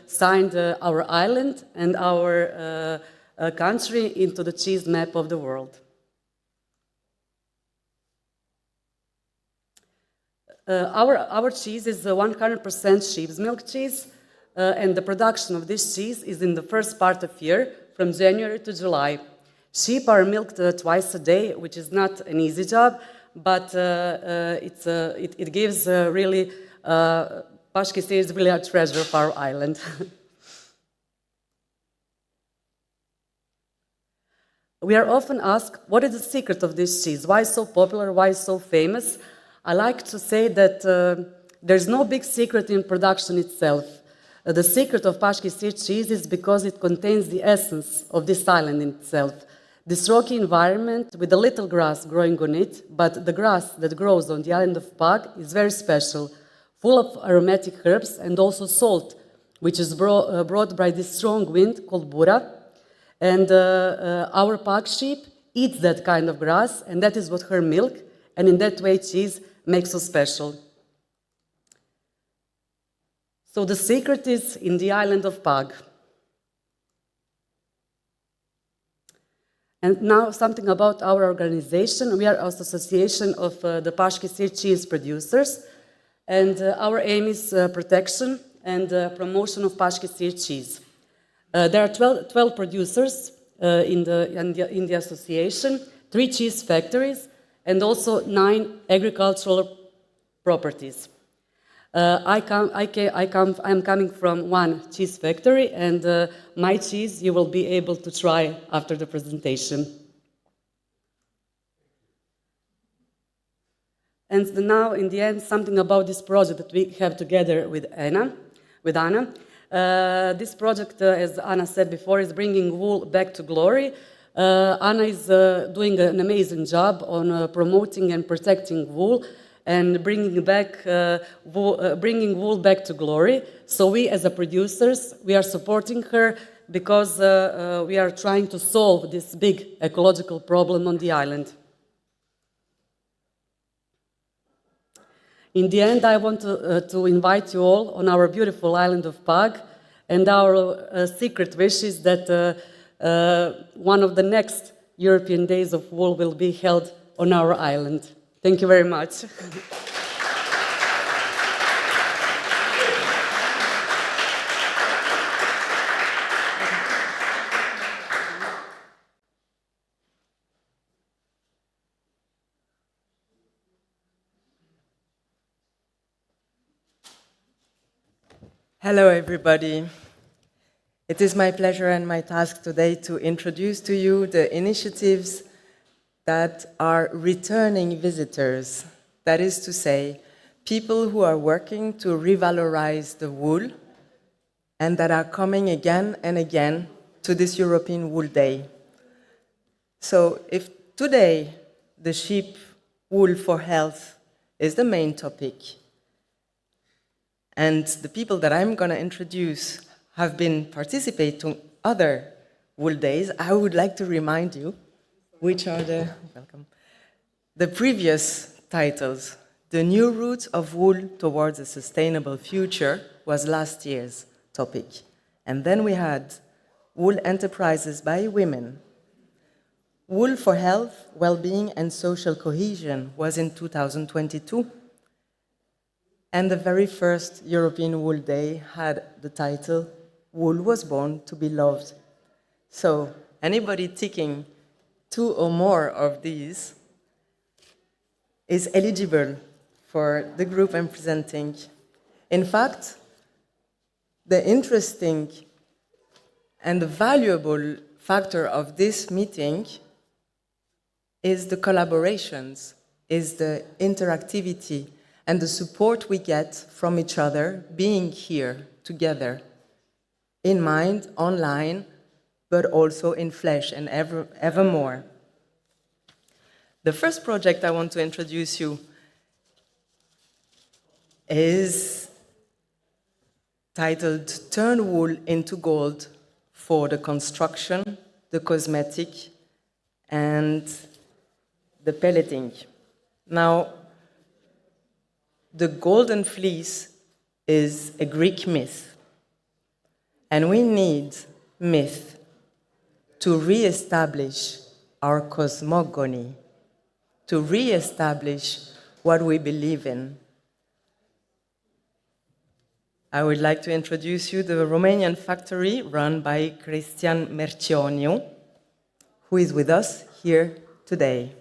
signed our island and our country into the cheese map of the world. Our cheese is 100% sheep's milk cheese, and the production of this cheese is in the first part of year, from January to July. Sheep are milked twice a day, which is not an easy job, but it gives really, Paški sir is really a treasure of our island. We are often asked, what is the secret of this cheese? Why so popular? Why so famous? I like to say that there's no big secret in production itself. The secret of Paški sir cheese is because it contains the essence of this island in itself. This rocky environment with a little grass growing on it, but the grass that grows on the island of Pag is very special, full of aromatic herbs and also salt, which is brought by this strong wind called bura. And our Pag sheep eats that kind of grass, and that is what her milk, and in that way cheese makes so special. So the secret is in the island of Pag. And now something about our organization. We are an association of the Paški sir cheese producers, and our aim is protection and promotion of Paški sir cheese. There are 12 producers in the association, 3 cheese factories, and also 9 agricultural properties. I'm coming from one cheese factory, and my cheese you will be able to try after the presentation. And now, in the end, something about this project that we have together with Anna. This project, as Anna said before, is bringing wool back to glory. Anna is doing an amazing job on promoting and protecting wool and bringing wool back to glory. So we, as a producers, we are supporting her because we are trying to solve this big ecological problem on the island. In the end, I want to invite you all on our beautiful island of Pag, and our secret wish is that one of the next European Days of Wool will be held on our island. Thank you very much. Hello, everybody. It is my pleasure and my task today to introduce to you the initiatives that are returning visitors. That is to say, people who are working to revalorize the wool and that are coming again and again to this European Wool Day. So if today the sheep wool for health is the main topic, and the people that I'm going to introduce have been participating in other wool days, I would like to remind you which are the previous titles. The new route of wool towards a sustainable future was last year's topic. And then we had wool enterprises by women. Wool for health, well-being and social cohesion was in 2022. And the very first European Wool Day had the title, Wool was born to be loved. So anybody ticking 2 or more of these is eligible for the group I'm presenting. In fact, the interesting and the valuable factor of this meeting is the collaborations, is the interactivity, and the support we get from each other being here together, in mind, online, but also in flesh and ever more. The first project I want to introduce you is titled Turn Wool into Gold for the construction, the cosmetic, and the pelleting. Now, the golden fleece is a Greek myth, and we need myth to re-establish our cosmogony, to re-establish what we believe in. I would like to introduce you the Romanian factory run by Cristian Mercioniu, who is with us here today.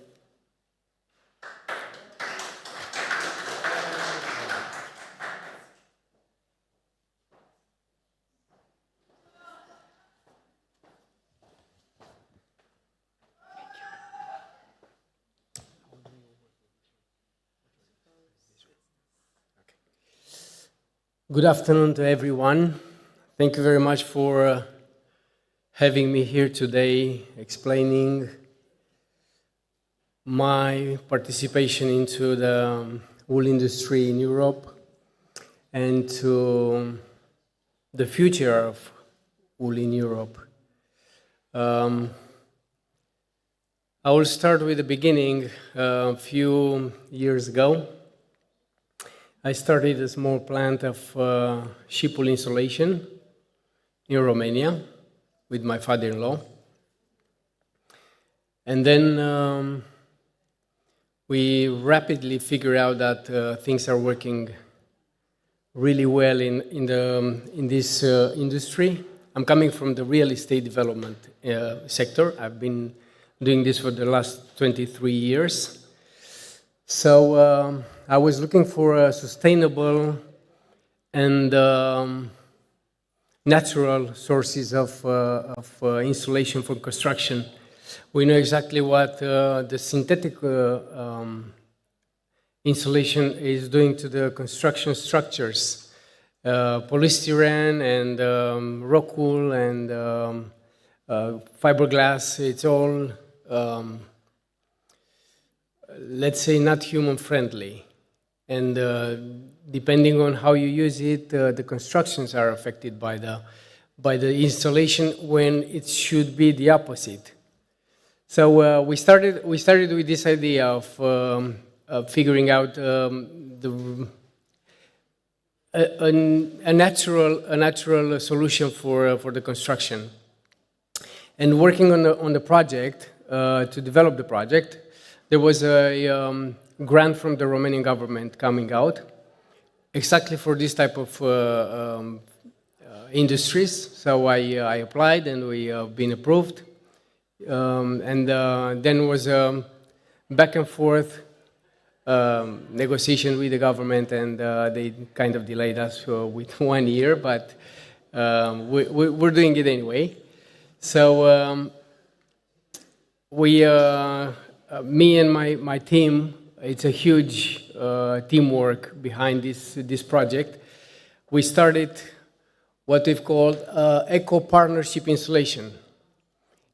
Good afternoon to everyone. Thank you very much for having me here today, explaining my participation into the wool industry in Europe and to the future of wool in Europe. I will start with the beginning. A few years ago, I started a small plant of sheep wool insulation in Romania with my father-in-law. And then we rapidly figured out that things are working really well in this industry. I'm coming from the real estate development sector. I've been doing this for the last 23 years. So I was looking for a sustainable and natural sources of insulation for construction. We know exactly what the synthetic insulation is doing to the construction structures. polystyrene and rock wool and fiberglass. It's all, let's say, not human friendly. And depending on how you use it, the constructions are affected by the installation, when it should be the opposite. So we started with this idea of figuring out a natural solution for the construction, and working on the project to develop the project. There was a grant from the Romanian government coming out exactly for this type of industries. So I applied, and we been approved. And then was back and forth negotiation with the government, and they kind of delayed us with 1 year, but we're doing it anyway. So me and my team, it's a huge teamwork behind this project. We started what we've called eco partnership installation.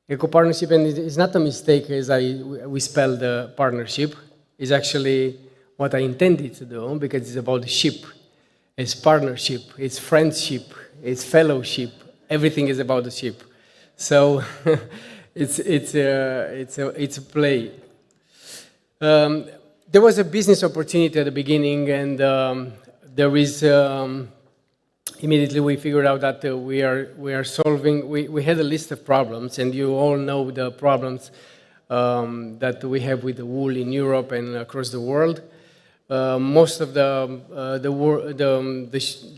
Eco partnership, and it's not a mistake as we spell the partnership. It's actually what I intended to do, because it's about the ship. It's partnership, it's friendship, it's fellowship. Everything is about the ship. So it's a play. There was a business opportunity at the beginning, and there is immediately we figured out that we are solving. We had a list of problems, and you all know the problems that we have with the wool in Europe and across the world. Most of the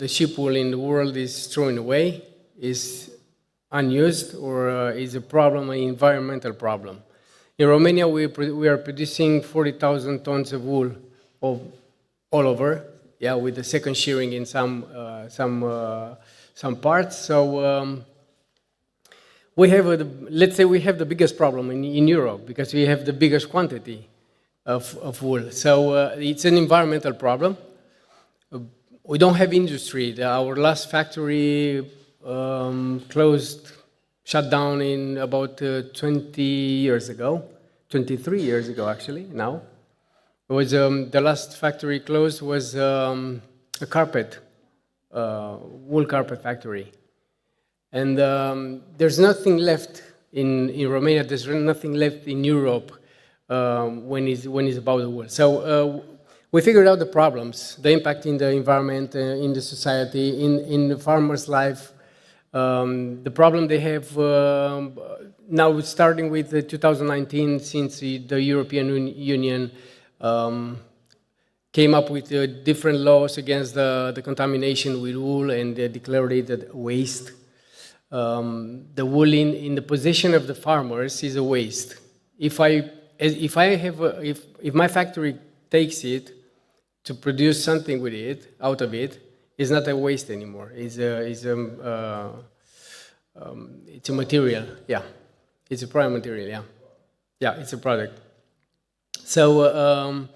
sheep wool in the world is thrown away, is unused, or is a problem, an environmental problem. In Romania, we are producing 40,000 tons of wool all over, with the second shearing in some parts. So we have, let's say, we have the biggest problem in Europe, because we have the biggest quantity of wool. So it's an environmental problem. We don't have industry. Our last factory shut down in about 20 years ago, 23 years ago actually, now. It was, the last factory closed was a carpet, wool carpet factory. And there's nothing left in Romania, there's nothing left in Europe when it's about the wool. So we figured out the problems, the impact in the environment, in the society, in the farmer's life. The problem they have now, starting with 2019, since the European Union came up with different laws against the contamination with wool, and they declared it waste. The wool in the possession of the farmers is a waste. If my factory takes it to produce something with it, out of it, it's not a waste anymore. It's a material. Yeah, it's a prime material. Yeah, it's a product. So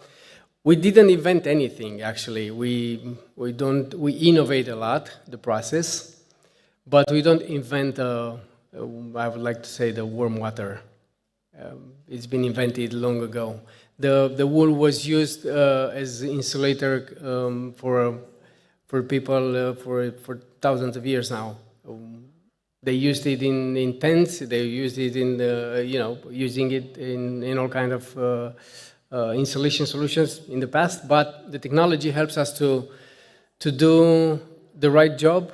we didn't invent anything. Actually, we innovate a lot the process, but we don't invent. I would like to say the warm water. It's been invented long ago. The wool was used as insulator for people for thousands of years now. They used it in tents. They used it in using it in all kind of insulation solutions in the past. But the technology helps us to do the right job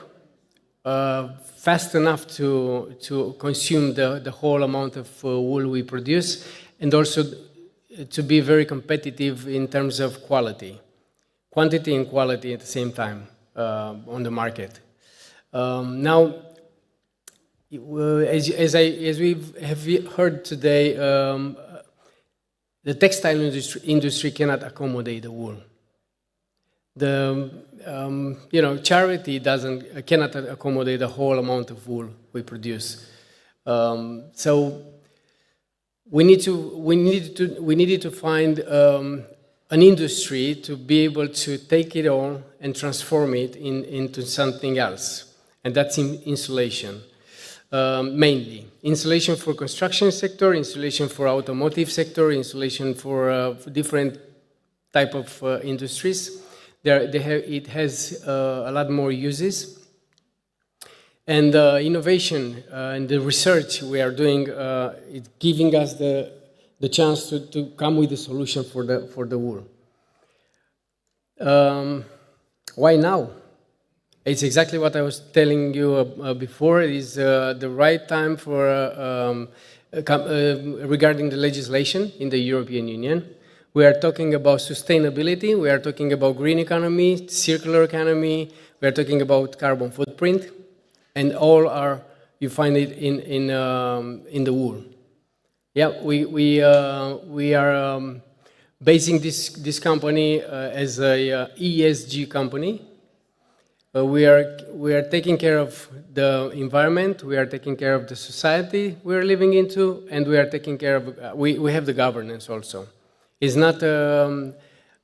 fast enough to consume the whole amount of wool we produce, and also to be very competitive in terms of quality, quantity and quality at the same time on the market. Now, as we have heard today, the textile industry cannot accommodate the wool. The charity cannot accommodate the whole amount of wool we produce. So we needed to find an industry to be able to take it all and transform it into something else, and that's insulation. Mainly insulation for construction sector, insulation for automotive sector, insulation for different type of industries. It has a lot more uses. And innovation and the research we are doing is giving us the chance to come with a solution for the wool. Why now? It's exactly what I was telling you before. It is the right time for regarding the legislation in the European Union. We are talking about sustainability. We are talking about green economy, circular economy. We are talking about carbon footprint, and all are you find it in the wool. Yeah, we are basing this company as a ESG company. We are taking care of the environment, we are taking care of the society we are living into, and we are taking care of, we have the governance also. It's not an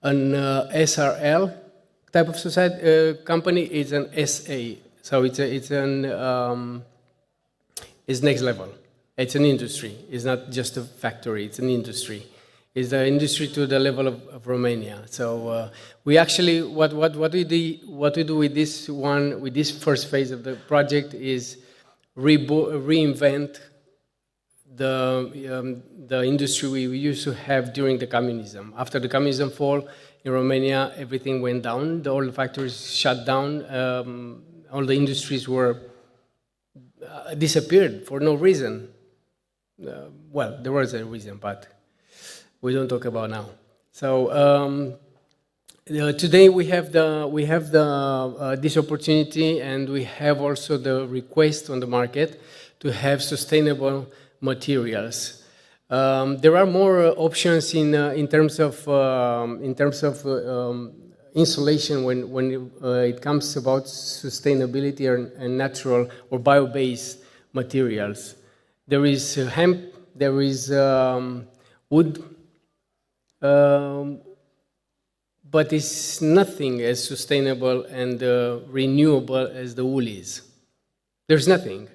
SRL type of society company, it's an SA. So it's next level. It's an industry. It's not just a factory, it's an industry. It's the industry to the level of Romania. So we actually, what we do with this one, with this first phase of the project is reinvent the industry we used to have during the communism. After the communism fall in Romania, everything went down. All the factories shut down. All the industries were disappeared for no reason. Well, there was a reason, but we don't talk about now. So today we have this opportunity, and we have also the request on the market to have sustainable materials. There are more options in terms of insulation when it comes about sustainability and natural or bio-based materials. There is hemp, there is wood, but it's nothing as sustainable and renewable as the wool is. There's nothing.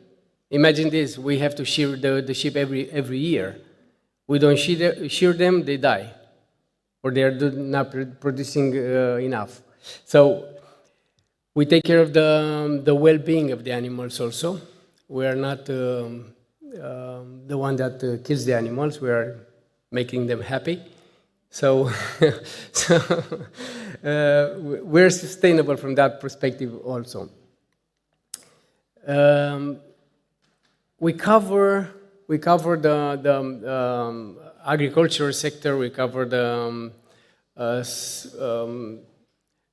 Imagine this, we have to shear the sheep every year. We don't shear them, they die. Or they are not producing enough. So we take care of the well-being of the animals also. We are not the one that kills the animals, we are making them happy. So, we're sustainable from that perspective also. We cover the agriculture sector. We cover the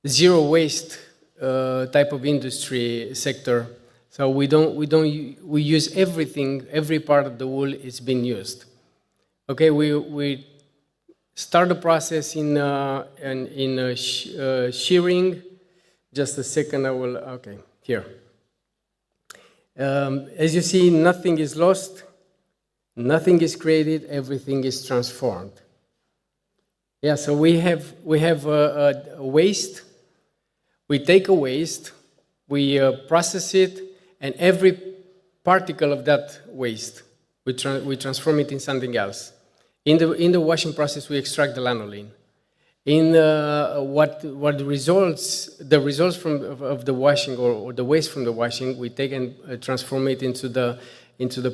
zero waste type of industry sector. So we use everything. Every part of the wool is being used. Okay, we start the process in shearing. Just a second, I will. Okay, here. As you see, nothing is lost, nothing is created, everything is transformed. Yeah, so we have a waste. We take a waste, we process it, and every particle of that waste, we transform it in something else. In the washing process, we extract the lanolin. In what the results of the washing or the waste from the washing, we take and transform it into the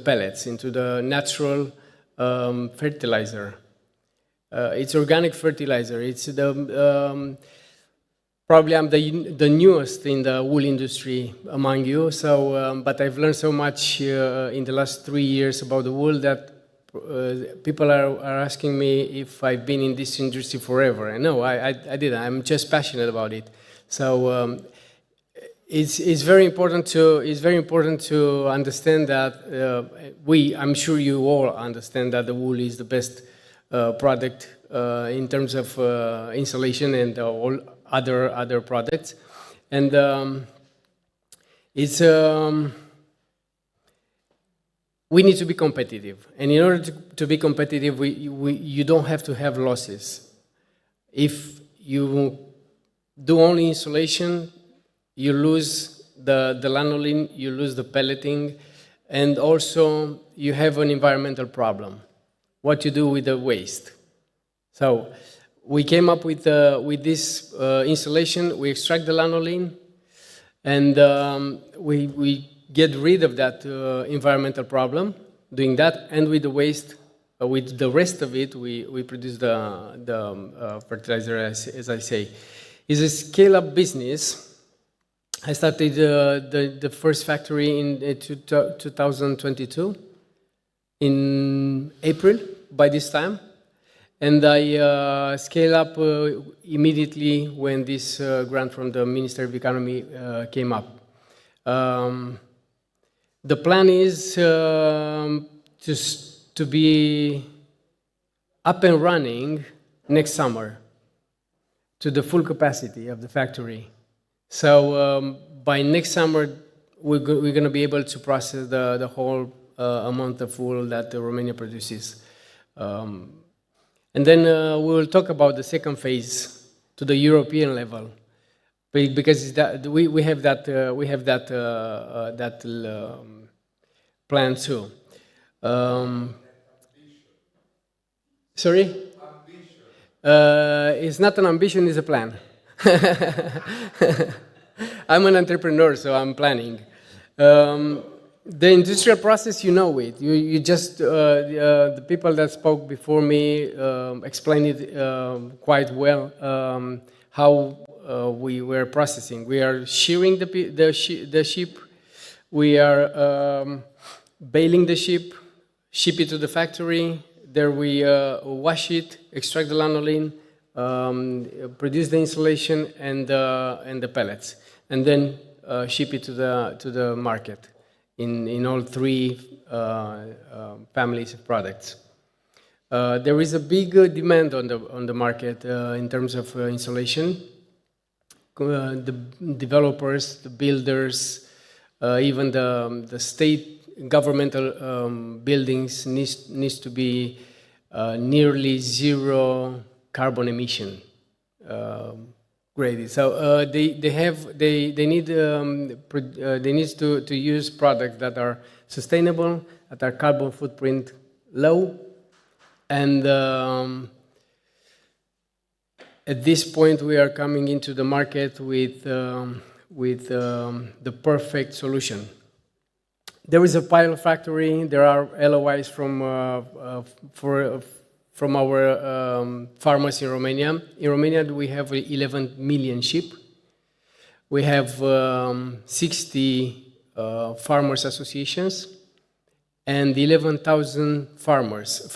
pellets, into the natural fertilizer. It's organic fertilizer. It's probably I'm the newest in the wool industry among you. So, but I've learned so much in the last 3 years about the wool that people are asking me if I've been in this industry forever. And no, I didn't. I'm just passionate about it. So it's very important to understand that I'm sure you all understand that the wool is the best product in terms of insulation and all other products, and it's. We need to be competitive, and in order to be competitive, you don't have to have losses. If you do only insulation, you lose the lanolin, you lose the pelleting, and also you have an environmental problem. What you do with the waste. So we came up with this insulation, we extract the lanolin, and we get rid of that environmental problem, doing that, and with the waste, with the rest of it, we produce the fertilizer, as I say. It's a scale-up business. I started the first factory in 2022, in April, by this time. And I scale up immediately when this grant from the Ministry of Economy came up. The plan is to be up and running next summer to the full capacity of the factory. So by next summer, we're going to be able to process the whole amount of wool that Romania produces. And then we will talk about the second phase to the European level, because we have that plan too. Sorry? It's not an ambition, it's a plan. I'm an entrepreneur, so I'm planning. The industrial process, you know it. You just the people that spoke before me explained it quite well. How we were processing. We are shearing the sheep. We are baling the sheep, ship it to the factory. There we wash it, extract the lanolin, produce the insulation and the pellets, and then ship it to the market in all three families of products. There is a big demand on the market in terms of insulation. The developers, the builders, even the state governmental buildings needs to be nearly zero carbon emission graded. So they need to use products that are sustainable, that are carbon footprint low, and at this point we are coming into the market with the perfect solution. There is a pilot factory. There are LOIs from our farmers in Romania. In Romania, we have 11 million sheep. We have 60 farmers associations and 11,000 farms,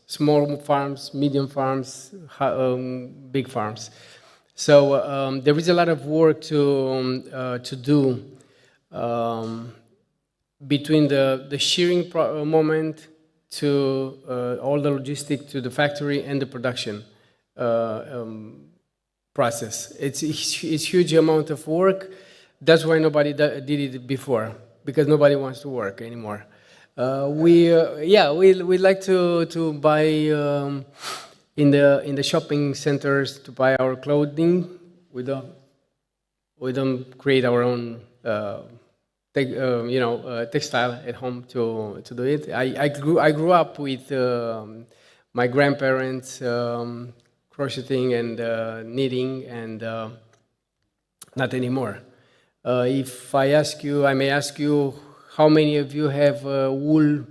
small farms, medium farms, big farms. So there is a lot of work to do between the shearing moment to all the logistics to the factory and the production process. It's huge amount of work. That's why nobody did it before, because nobody wants to work anymore. We like to buy in the shopping centers to buy our clothing. We don't create our own textile at home to do it. I grew up with my grandparents crocheting and knitting, and not anymore. If I may ask you, how many of you have a wool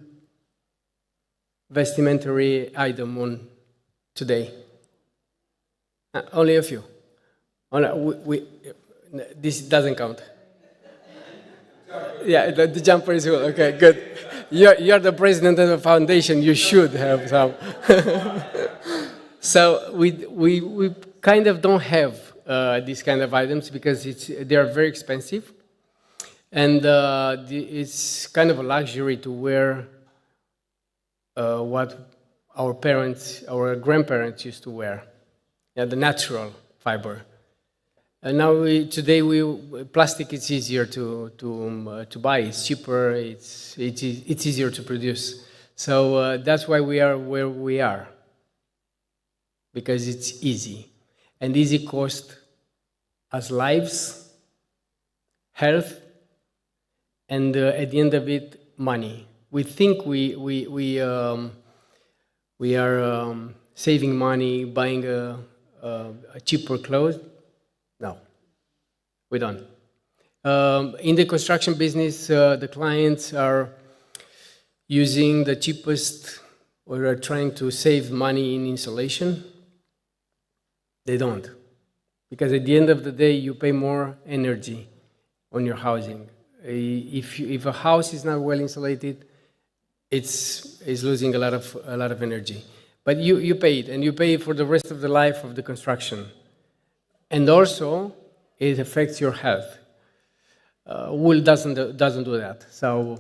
vestimentary item on today? Only a few. This doesn't count. Yeah, the jumper is wool. Okay, good. You're the president of the foundation. You should have some. So we kind of don't have these kind of items because they are very expensive, and it's kind of a luxury to wear what our grandparents used to wear. Yeah, the natural fiber. And now today plastic is easier to buy. It's cheaper. It's easier to produce. So that's why we are where we are. because it's easy. And easy cost us lives, health, and at the end of it, money. We think we are saving money buying a cheaper clothes. No, we don't. In the construction business, the clients are using the cheapest, or are trying to save money in insulation. They don't. Because at the end of the day, you pay more energy on your housing. If a house is not well insulated, it's losing a lot of energy. But you pay it, and you pay it for the rest of the life of the construction. And also, it affects your health. Wool doesn't do that, so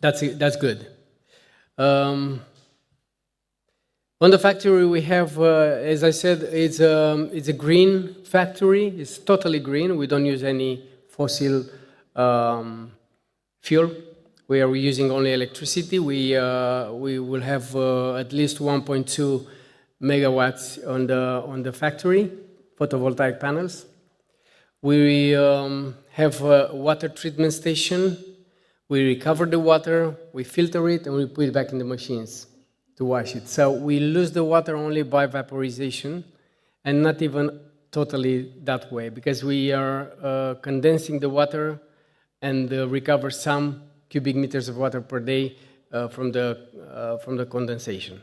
that's good. On the factory we have, as I said, it's a green factory. It's totally green. We don't use any fossil fuel. We are using only electricity. We will have at least 1.2 megawatts on the factory, photovoltaic panels. We have a water treatment station. We recover the water, we filter it, and we put it back in the machines to wash it. So we lose the water only by vaporization, and not even totally that way, because we are condensing the water and recover some cubic meters of water per day from the condensation.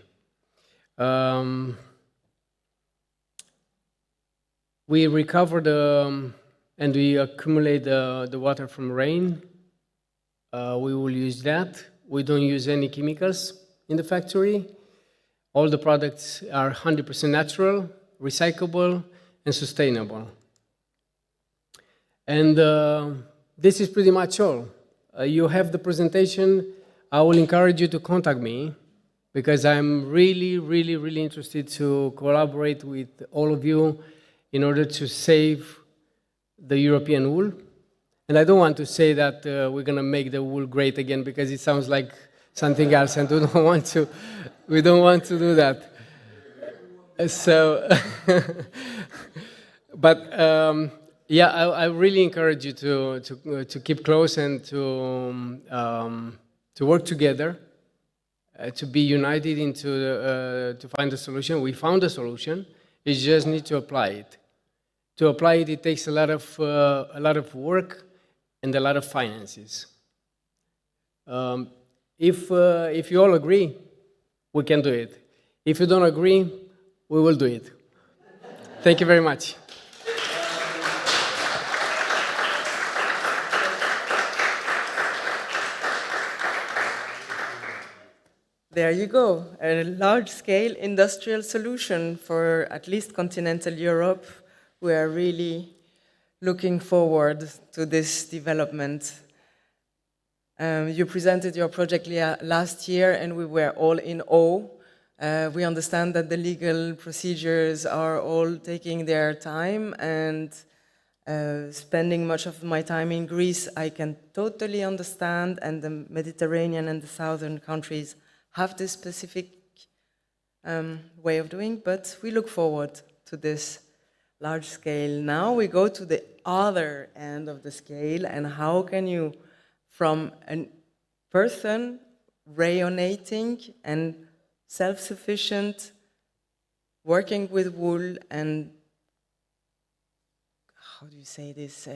We recover and we accumulate the water from rain. We will use that. We don't use any chemicals in the factory. All the products are 100% natural, recyclable, and sustainable. And this is pretty much all. You have the presentation. I will encourage you to contact me, because I'm really, really, really interested to collaborate with all of you in order to save the European wool. And I don't want to say that we're going to make the wool great again, because it sounds like something else, and we don't want to do that. So, but yeah, I really encourage you to keep close and to work together, to be united to find a solution. We found a solution. You just need to apply it. To apply it, it takes a lot of work and a lot of finances. If you all agree, we can do it. If you don't agree, we will do it. Thank you very much. There you go, a large-scale industrial solution for at least continental Europe. We are really looking forward to this development. You presented your project last year, and we were all in awe. We understand that the legal procedures are all taking their time, and spending much of my time in Greece, I can totally understand, and the Mediterranean and the southern countries have this specific way of doing, but we look forward to this large scale. Now we go to the other end of the scale, and how can you, from a person rayonating and self-sufficient, working with wool and, how do you say this,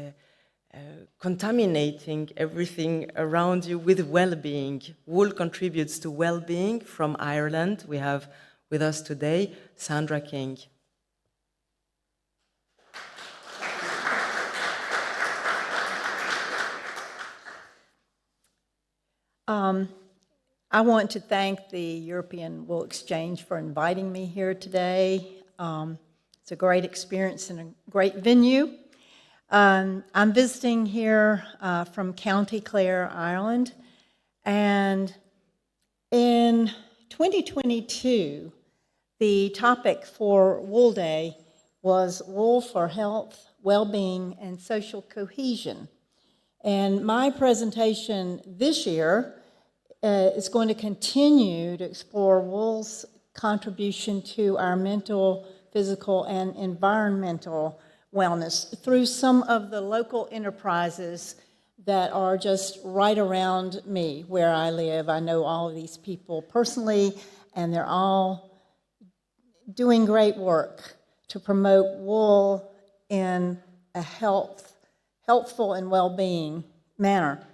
contaminating everything around you with well-being. Wool contributes to well-being. From Ireland, we have with us today Sandra King. I want to thank the European Wool Exchange for inviting me here today. It's a great experience and a great venue. I'm visiting here from County Clare, Ireland, and in 2022, the topic for Wool Day was Wool for Health, Well-being, and Social Cohesion. And my presentation this year is going to continue to explore wool's contribution to our mental, physical, and environmental wellness through some of the local enterprises that are just right around me where I live. I know all of these people personally, and they're all doing great work to promote wool in a healthful and well-being manner.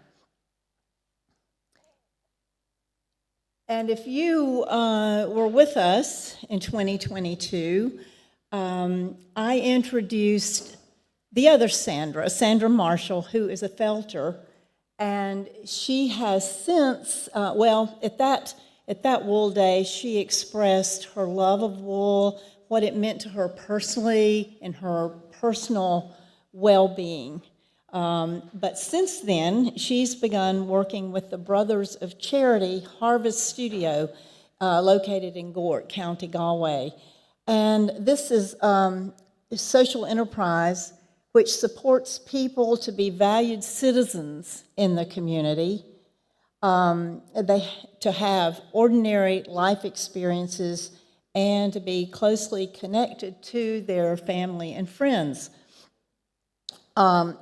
And if you were with us in 2022, I introduced the other Sandra Marshall, who is a felter, and she has since, at that Wool Day, she expressed her love of wool, what it meant to her personally, and her personal well-being. But since then, she's begun working with the Brothers of Charity Harvest Studio, located in Gort, County Galway. And this is a social enterprise which supports people to be valued citizens in the community, to have ordinary life experiences, and to be closely connected to their family and friends.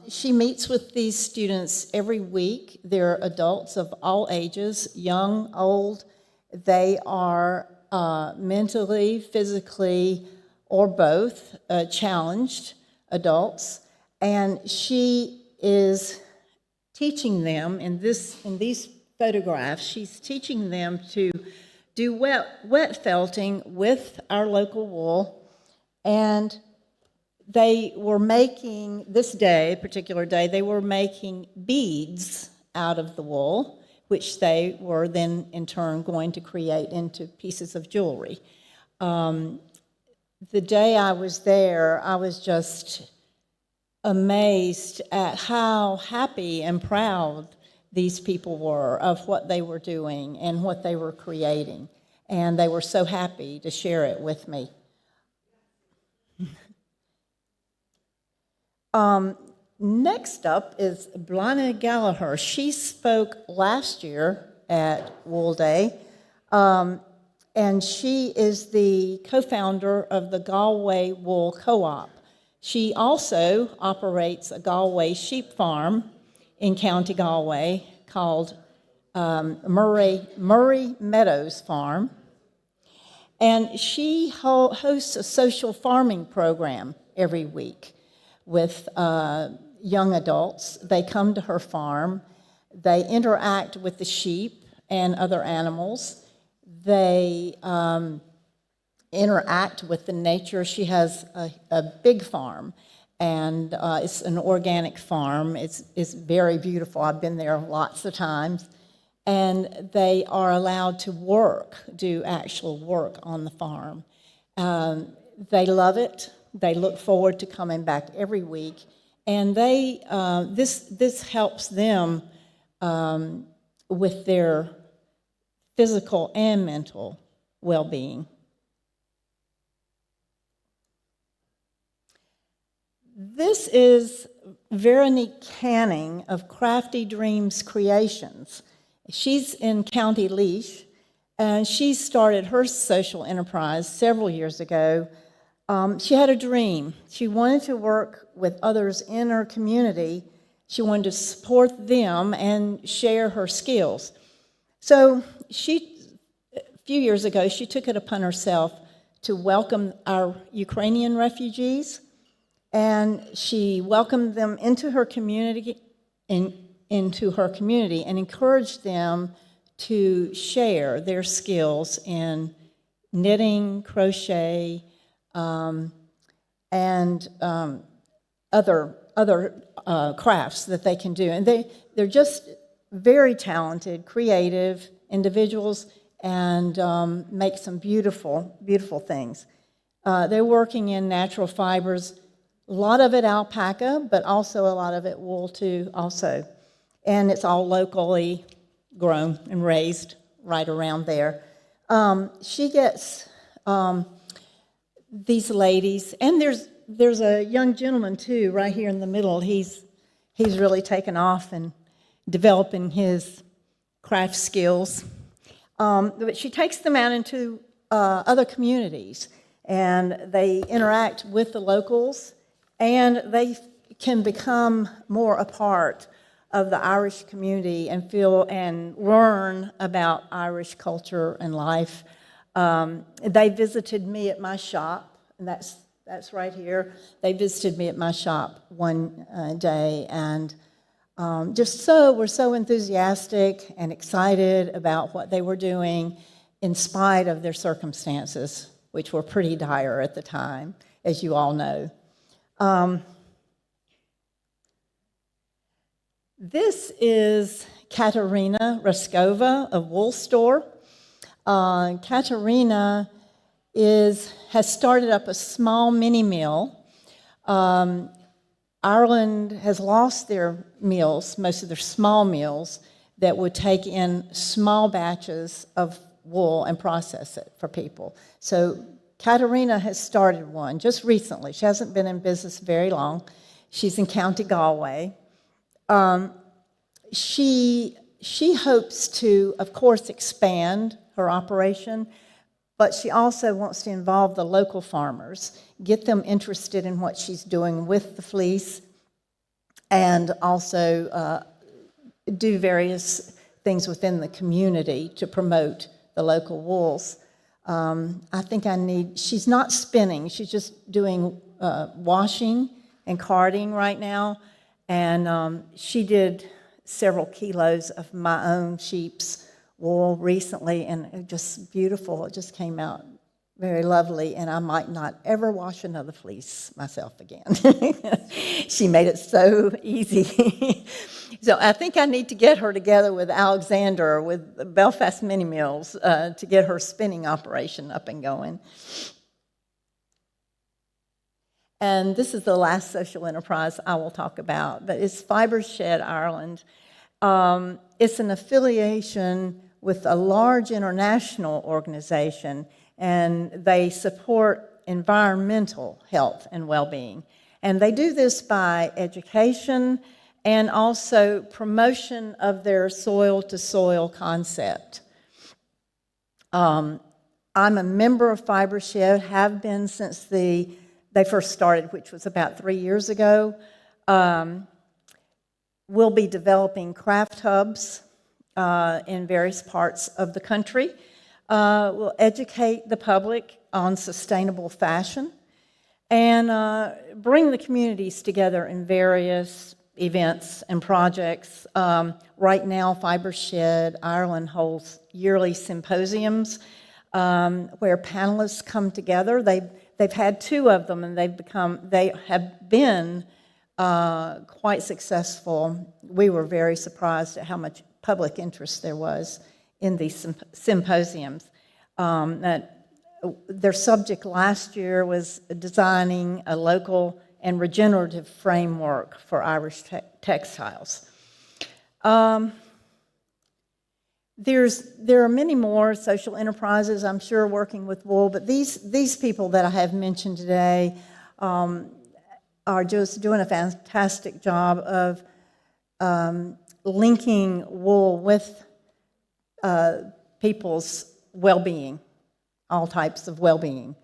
She meets with these students every week. They're adults of all ages, young, old. They are mentally, physically, or both challenged adults. And she is teaching them, in these photographs, she's teaching them to do wet felting with our local wool. And they were making, particular day, they were making beads out of the wool, which they were then in turn going to create into pieces of jewelry. The day I was there, I was just amazed at how happy and proud these people were of what they were doing and what they were creating. And they were so happy to share it with me. Next up is Blana Gallagher. She spoke last year at Wool Day, and she is the co-founder of the Galway Wool Co-op. She also operates a Galway sheep farm in County Galway called Murray Meadows Farm, and she hosts a social farming program every week with young adults. They come to her farm, they interact with the sheep and other animals, they interact with the nature. She has a big farm, and it's an organic farm. It's very beautiful. I've been there lots of times. And they are allowed to do actual work on the farm. They love it. They look forward to coming back every week. And this helps them with their physical and mental well-being. This is Veronique Canning of Crafty Dreams Creations. She's in County Laois, and she started her social enterprise several years ago. She had a dream. She wanted to work with others in her community. She wanted to support them and share her skills. So a few years ago, she took it upon herself to welcome our Ukrainian refugees, and she welcomed them into her community and encouraged them to share their skills in knitting, crochet, and other crafts that they can do. And they're just very talented, creative individuals, and make some beautiful, beautiful things. They're working in natural fibers, a lot of it alpaca, but also a lot of it wool too also. And it's all locally grown and raised right around there. She gets these ladies, and there's a young gentleman too, right here in the middle. He's really taken off and developing his craft skills. But she takes them out into other communities, and they interact with the locals, and they can become more a part of the Irish community and feel and learn about Irish culture and life. They visited me at my shop, and that's right here. They visited me at my shop one day, and were so enthusiastic and excited about what they were doing in spite of their circumstances, which were pretty dire at the time, as you all know. This is Katerina Raskova of Wool Store. Katerina has started up a small mini mill. Ireland has lost their mills, most of their small mills, that would take in small batches of wool and process it for people. So Katerina has started one just recently. She hasn't been in business very long. She's in County Galway. She hopes to, of course, expand her operation, but she also wants to involve the local farmers, get them interested in what she's doing with the fleece, and also do various things within the community to promote the local wools. I think she's not spinning, she's just doing washing and carding right now, and she did several kilos of my own sheep's wool recently, and it was just beautiful. It just came out very lovely, and I might not ever wash another fleece myself again. She made it so easy. So I think I need to get her together with Alexander, with Belfast Mini Mills, to get her spinning operation up and going. And this is the last social enterprise I will talk about, but it's Fibershed Ireland. It's an affiliation with a large international organization, and they support environmental health and well-being. And they do this by education and also promotion of their soil-to-soil concept. I'm a member of Fibershed, have been since they first started, which was about 3 years ago. We'll be developing craft hubs in various parts of the country. We'll educate the public on sustainable fashion and bring the communities together in various events and projects. Right now, Fibershed Ireland holds yearly symposiums where panelists come together. They've had 2 of them, and they have been quite successful. We were very surprised at how much public interest there was in these symposiums. Their subject last year was designing a local and regenerative framework for Irish textiles. There are many more social enterprises, I'm sure, working with wool, but these people that I have mentioned today are just doing a fantastic job of linking wool with people's well-being, all types of well-being.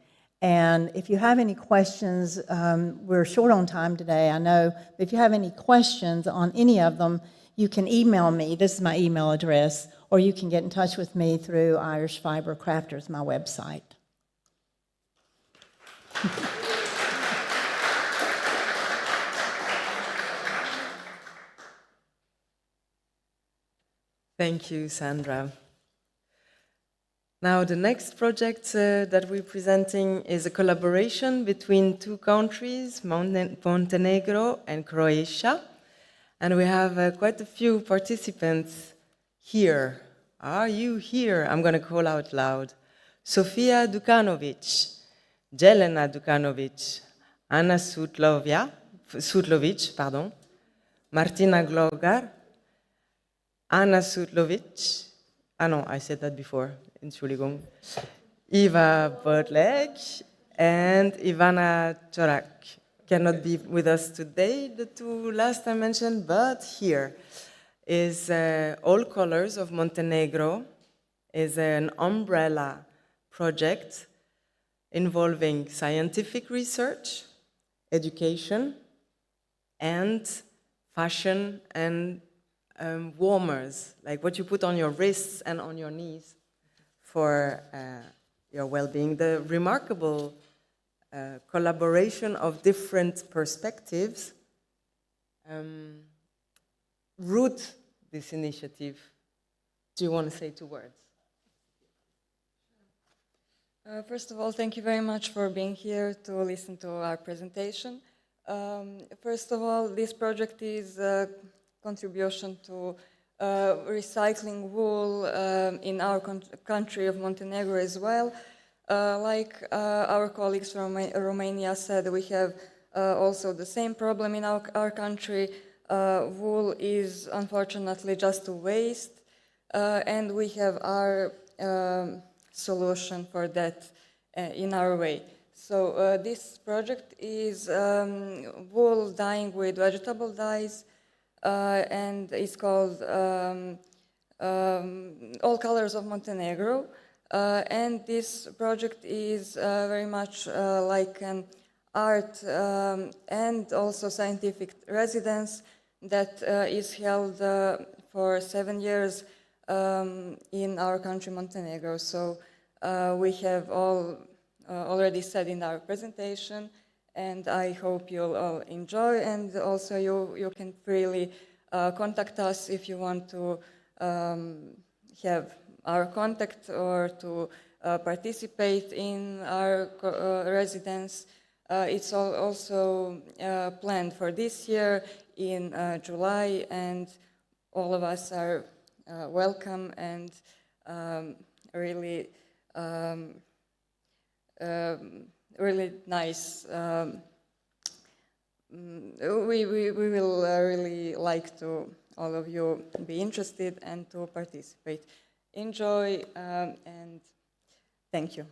And if you have any questions, we're short on time today, I know, but if you have any questions on any of them, you can email me. This is my email address, or you can get in touch with me through Irish Fibre Crafters, my website. Thank you, Sandra. Now, the next project that we're presenting is a collaboration between 2 countries, Montenegro and Croatia. And we have quite a few participants here. Are you here? I'm going to call out loud. Sofia Dukanovic, Jelena Dukanovic, Anna Sutlovic, Martina Glogar, Anna Sutlovic, no, I said that before, Entschuldigung, Eva Bodlek, and Ivana Chorak. Cannot be with us today, the 2 last I mentioned, but here is All Colors of Montenegro, is an umbrella project involving scientific research, education, and fashion and warmers, like what you put on your wrists and on your knees for your well-being. The remarkable collaboration of different perspectives root this initiative. Do you want to say 2 words? First of all, thank you very much for being here to listen to our presentation. First of all, this project is a contribution to recycling wool in our country of Montenegro as well. Like our colleagues from Romania said, we have also the same problem in our country. Wool is unfortunately just a waste, and we have our solution for that in our way. So this project is wool dyeing with vegetable dyes, and it's called All Colors of Montenegro. And this project is very much like an art and also scientific residence that is held for 7 years in our country, Montenegro. So we have all already said in our presentation, and I hope you'll all enjoy, and also you can freely contact us if you want to have our contact or to participate in our residence. It's also planned for this year in July, and all of us are welcome and really really nice. We will really like to all of you be interested and to participate. Enjoy and thank you.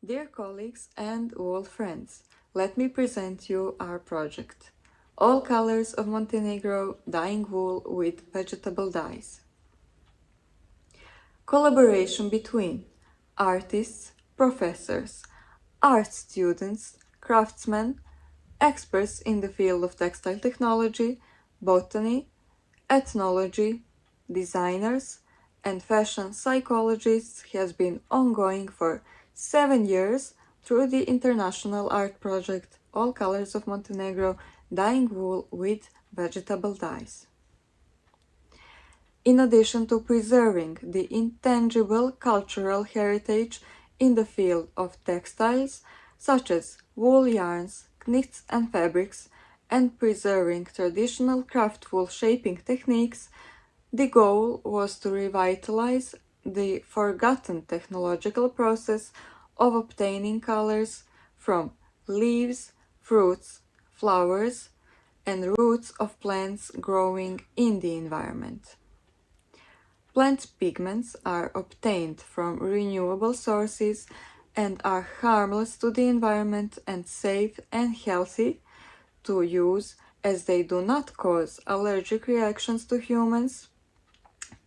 Dear colleagues and all friends, let me present you our project. All Colors of Montenegro dyeing wool with vegetable dyes. Collaboration between artists, professors, art students, craftsmen, experts in the field of textile technology, botany, ethnology, designers, and fashion psychologists has been ongoing for 7 years through the international art project All Colors of Montenegro dyeing wool with vegetable dyes. In addition to preserving the intangible cultural heritage in the field of textiles, such as wool yarns, knits and fabrics, and preserving traditional craft wool shaping techniques, the goal was to revitalize the forgotten technological process of obtaining colors from leaves, fruits, flowers, and roots of plants growing in the environment. Plant pigments are obtained from renewable sources and are harmless to the environment and safe and healthy to use, as they do not cause allergic reactions to humans,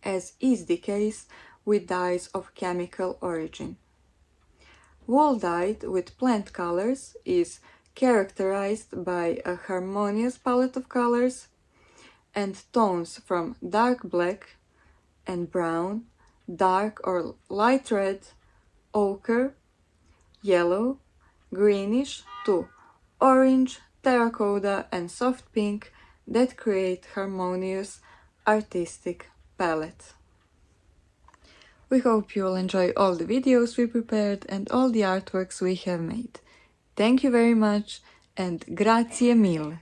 as is the case with dyes of chemical origin. Wool dyed with plant colors is characterized by a harmonious palette of colors and tones from dark black and brown, dark or light red, ochre, yellow, greenish to orange, terracotta and soft pink that create harmonious artistic palette. We hope you'll enjoy all the videos we prepared and all the artworks we have made. Thank you very much and grazie mille.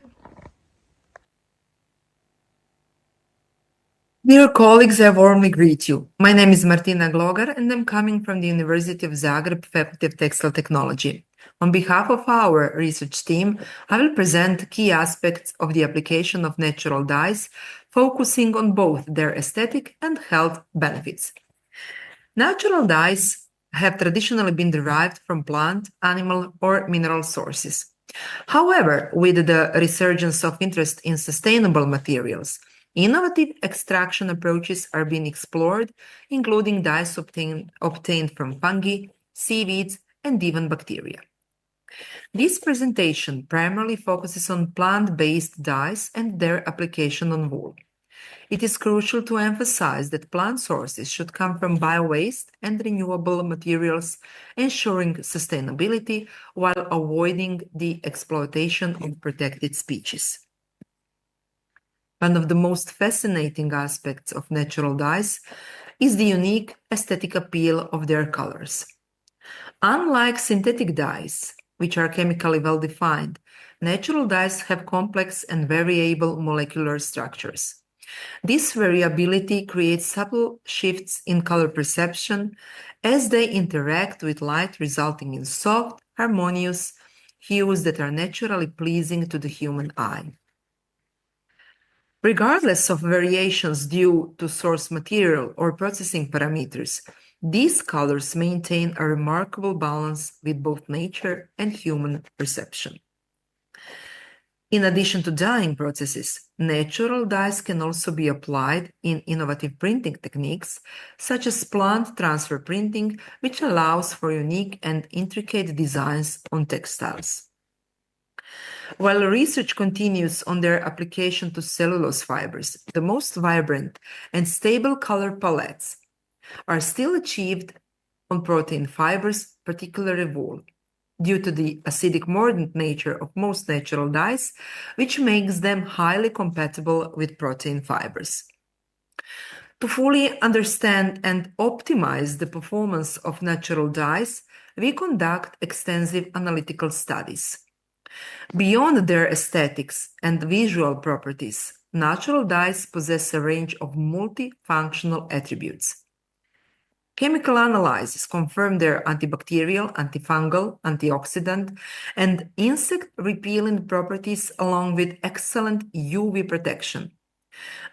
Dear colleagues, I warmly greet you. My name is Martina Glogar and I'm coming from the University of Zagreb Faculty of Textile Technology. On behalf of our research team, I will present key aspects of the application of natural dyes, focusing on both their aesthetic and health benefits. Natural dyes have traditionally been derived from plant, animal, or mineral sources. However, with the resurgence of interest in sustainable materials, innovative extraction approaches are being explored, including dyes obtained from fungi, seaweeds, and even bacteria. This presentation primarily focuses on plant-based dyes and their application on wool. It is crucial to emphasize that plant sources should come from bio-waste and renewable materials, ensuring sustainability while avoiding the exploitation of protected species. One of the most fascinating aspects of natural dyes is the unique aesthetic appeal of their colors. Unlike synthetic dyes, which are chemically well-defined, natural dyes have complex and variable molecular structures. This variability creates subtle shifts in color perception as they interact with light, resulting in soft, harmonious hues that are naturally pleasing to the human eye. Regardless of variations due to source material or processing parameters, these colors maintain a remarkable balance with both nature and human perception. In addition to dyeing processes, natural dyes can also be applied in innovative printing techniques, such as plant transfer printing, which allows for unique and intricate designs on textiles. While research continues on their application to cellulose fibers, the most vibrant and stable color palettes are still achieved on protein fibers, particularly wool, due to the acidic mordant nature of most natural dyes, which makes them highly compatible with protein fibers. To fully understand and optimize the performance of natural dyes, we conduct extensive analytical studies. Beyond their aesthetics and visual properties, natural dyes possess a range of multifunctional attributes. Chemical analyses confirm their antibacterial, antifungal, antioxidant, and insect-repelling properties, along with excellent UV protection.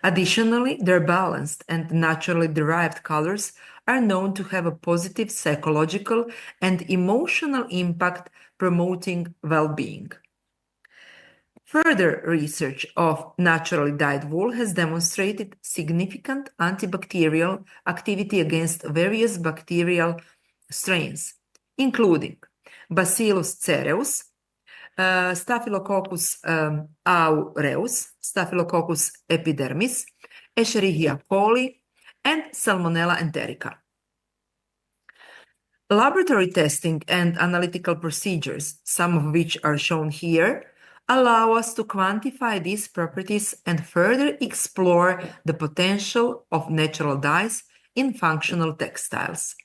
Additionally, their balanced and naturally derived colors are known to have a positive psychological and emotional impact, promoting well-being. Further research of naturally dyed wool has demonstrated significant antibacterial activity against various bacterial strains, including Bacillus cereus, Staphylococcus aureus, Staphylococcus epidermis, Escherichia coli, and Salmonella enterica. Laboratory testing and analytical procedures, some of which are shown here, allow us to quantify these properties and further explore the potential of natural dyes in functional textiles.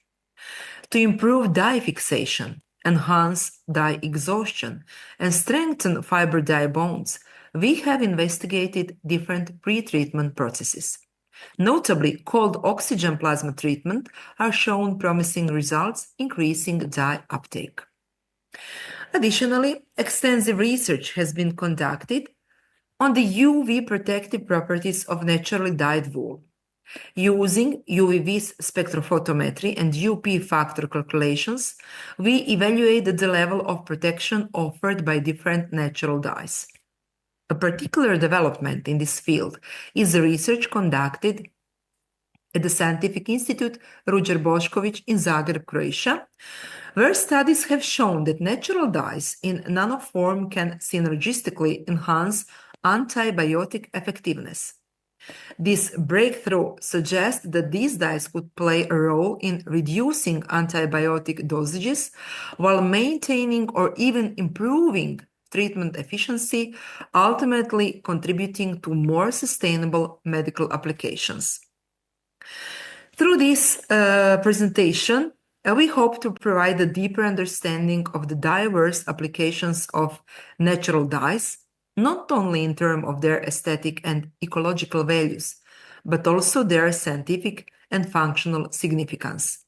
To improve dye fixation, enhance dye exhaustion, and strengthen fiber dye bonds, we have investigated different pre-treatment processes. Notably, cold oxygen plasma treatment are shown promising results, increasing dye uptake. Additionally, extensive research has been conducted on the UV protective properties of naturally dyed wool. Using UV spectrophotometry and UP factor calculations, we evaluated the level of protection offered by different natural dyes. A particular development in this field is the research conducted at the Scientific Institute Ruđer Bošković in Zagreb, Croatia, where studies have shown that natural dyes in nanoform can synergistically enhance antibiotic effectiveness. This breakthrough suggests that these dyes could play a role in reducing antibiotic dosages while maintaining or even improving treatment efficiency, ultimately contributing to more sustainable medical applications. Through this presentation, we hope to provide a deeper understanding of the diverse applications of natural dyes, not only in terms of their aesthetic and ecological values, but also their scientific and functional significance.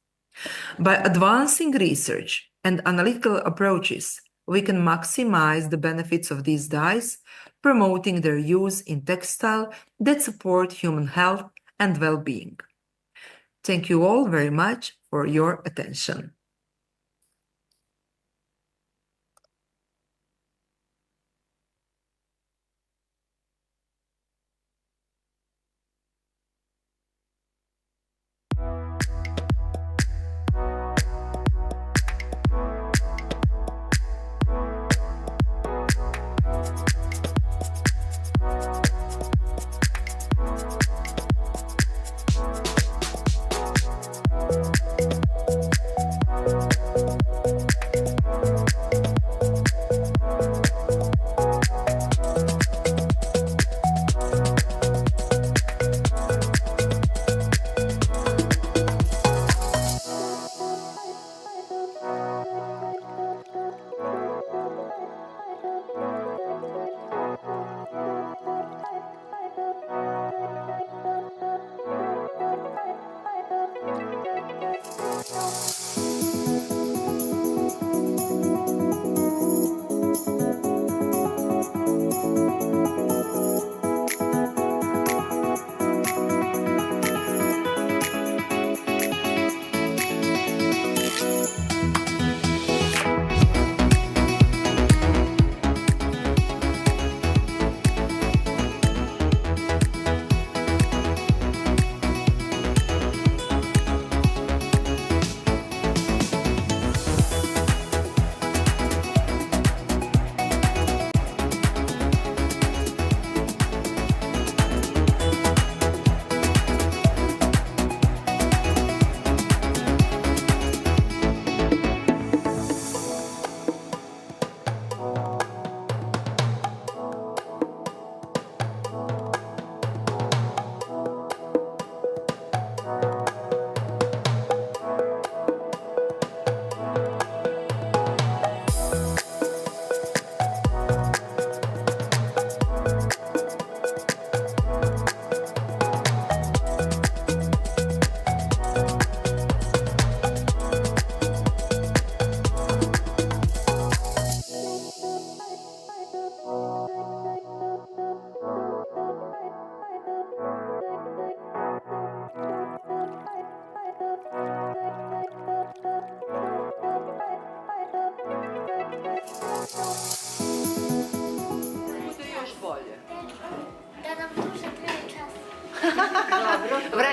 By advancing research and analytical approaches, we can maximize the benefits of these dyes, promoting their use in textile that support human health and well-being. Thank you all very much for your attention.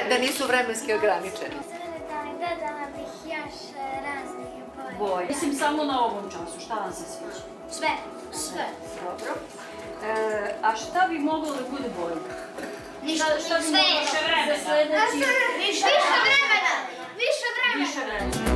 Da nisu vremenski ograničeni. Dodala bih još raznih boja. Mislim samo na ovom času, šta vam se sviđa? Sve. Sve. Dobro. A šta bi moglo da bude bolje? Ništa, šta bi moglo više vremena? Više vremena! Više vremena! Više vremena.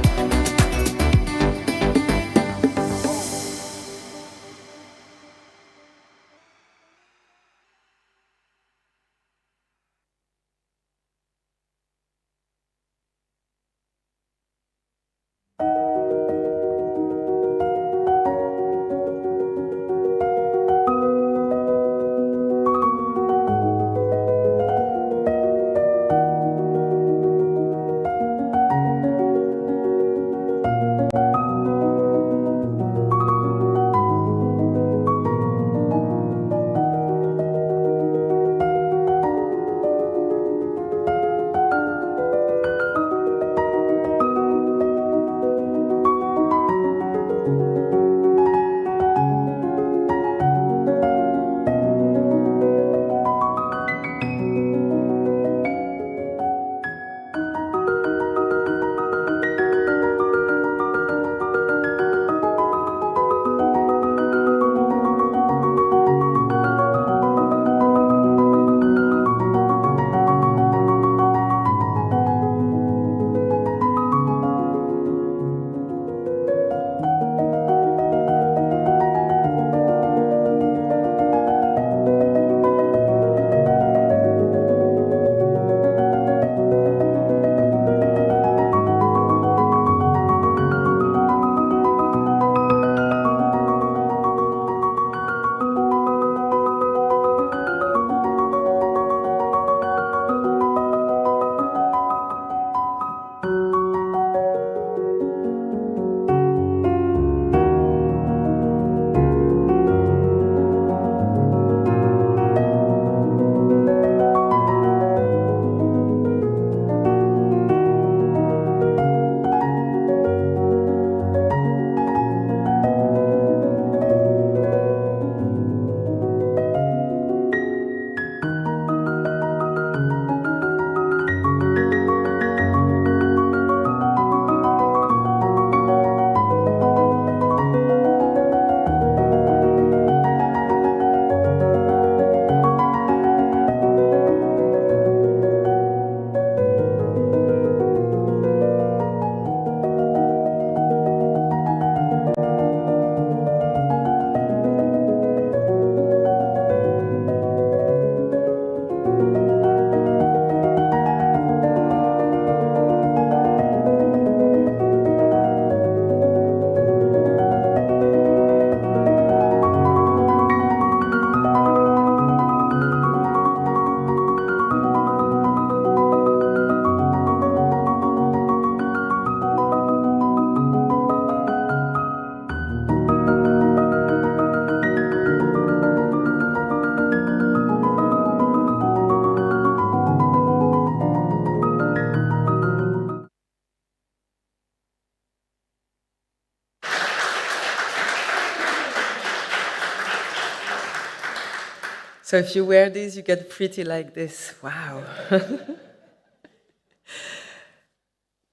So if you wear these, you get pretty like this. Wow.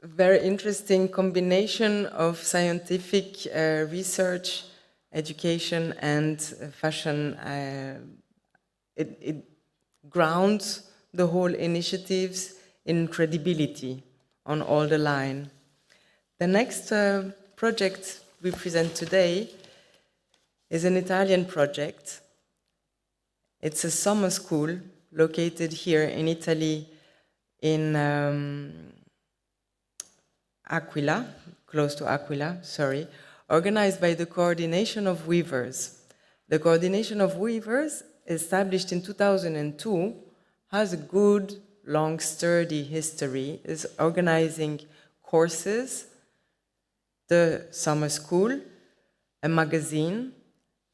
Very interesting combination of scientific research, education, and fashion. It grounds the whole initiatives in credibility on all the line. The next project we present today is an Italian project. It's a summer school located here in Italy in Aquila, close to Aquila, sorry, organized by the Coordination of Weavers. The Coordination of Weavers, established in 2002, has a good, long, sturdy history, is organizing courses, the summer school, a magazine,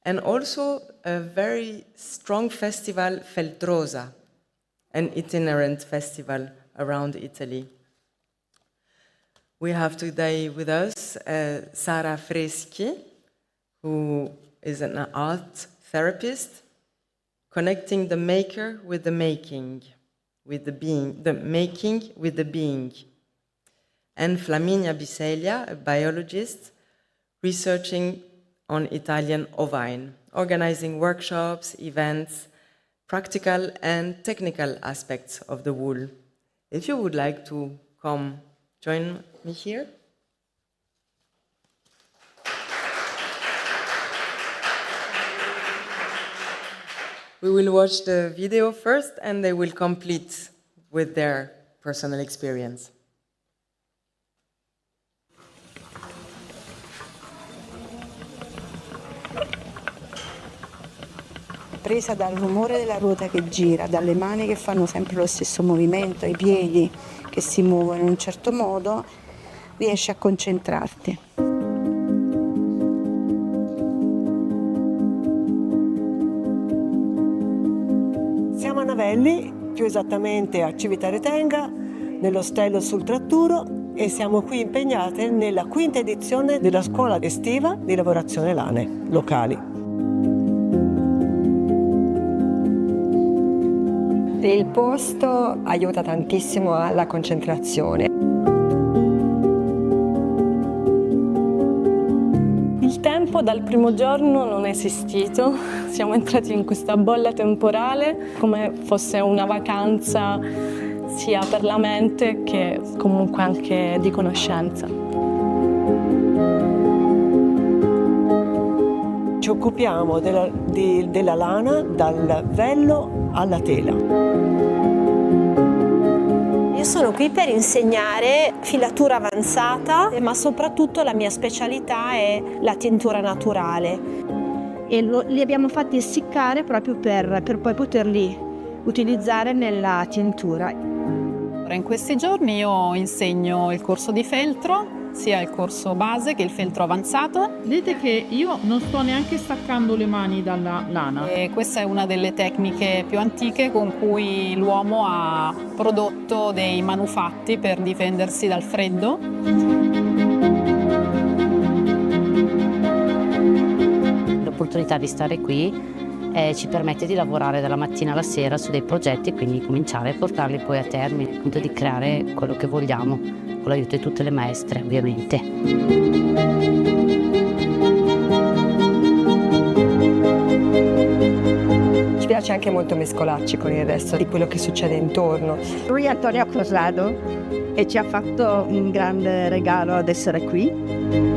and also a very strong festival, Feltrosa, an itinerant festival around Italy. We have today with us Sara Freschi, who is an art therapist, connecting the maker with the making, with the being, the making with the being. And Flaminia Biseglia, a biologist, researching on Italian ovine, organizing workshops, events, practical and technical aspects of the wool. If you would like to come join me here. We will watch the video first and they will complete with their personal experience. Presa dal rumore della ruota che gira, dalle mani che fanno sempre lo stesso movimento, i piedi che si muovono in un certo modo, riesci a concentrarti. Siamo a Navelli, più esattamente a Civitaretenga, nell'ostello sul Tratturo, e siamo qui impegnate nella quinta edizione della scuola estiva di lavorazione lane locali. Il posto aiuta tantissimo alla concentrazione. Il tempo dal primo giorno non è esistito, siamo entrati in questa bolla temporale come fosse una vacanza sia per la mente che comunque anche di conoscenza. Ci occupiamo della lana dal vello alla tela. Io sono qui per insegnare filatura avanzata, ma soprattutto la mia specialità è la tintura naturale. E li abbiamo fatti essiccare proprio per poi poterli utilizzare nella tintura. In questi giorni io insegno il corso di feltro, sia il corso base che il feltro avanzato. Vedete che io non sto neanche staccando le mani dalla lana. E questa è una delle tecniche più antiche con cui l'uomo ha prodotto dei manufatti per difendersi dal freddo. L'opportunità di stare qui ci permette di lavorare dalla mattina alla sera su dei progetti e quindi cominciare a portarli poi a termine, appunto di creare quello che vogliamo, con l'aiuto di tutte le maestre ovviamente. Ci piace anche molto mescolarci con il resto di quello che succede intorno. Lui Antonio ha sposato e ci ha fatto un grande regalo ad essere qui.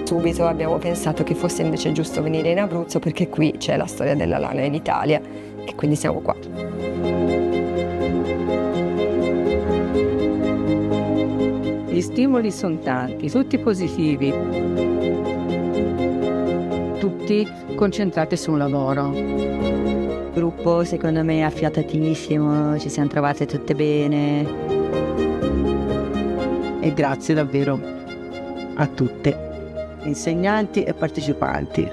Subito abbiamo pensato che fosse invece giusto venire in Abruzzo perché qui c'è la storia della lana in Italia e quindi siamo qua. Gli stimoli sono tanti, tutti positivi, tutti concentrati sul lavoro. Il gruppo secondo me è affiatatissimo, ci siamo trovate tutte bene. E grazie davvero a tutte, insegnanti e partecipanti.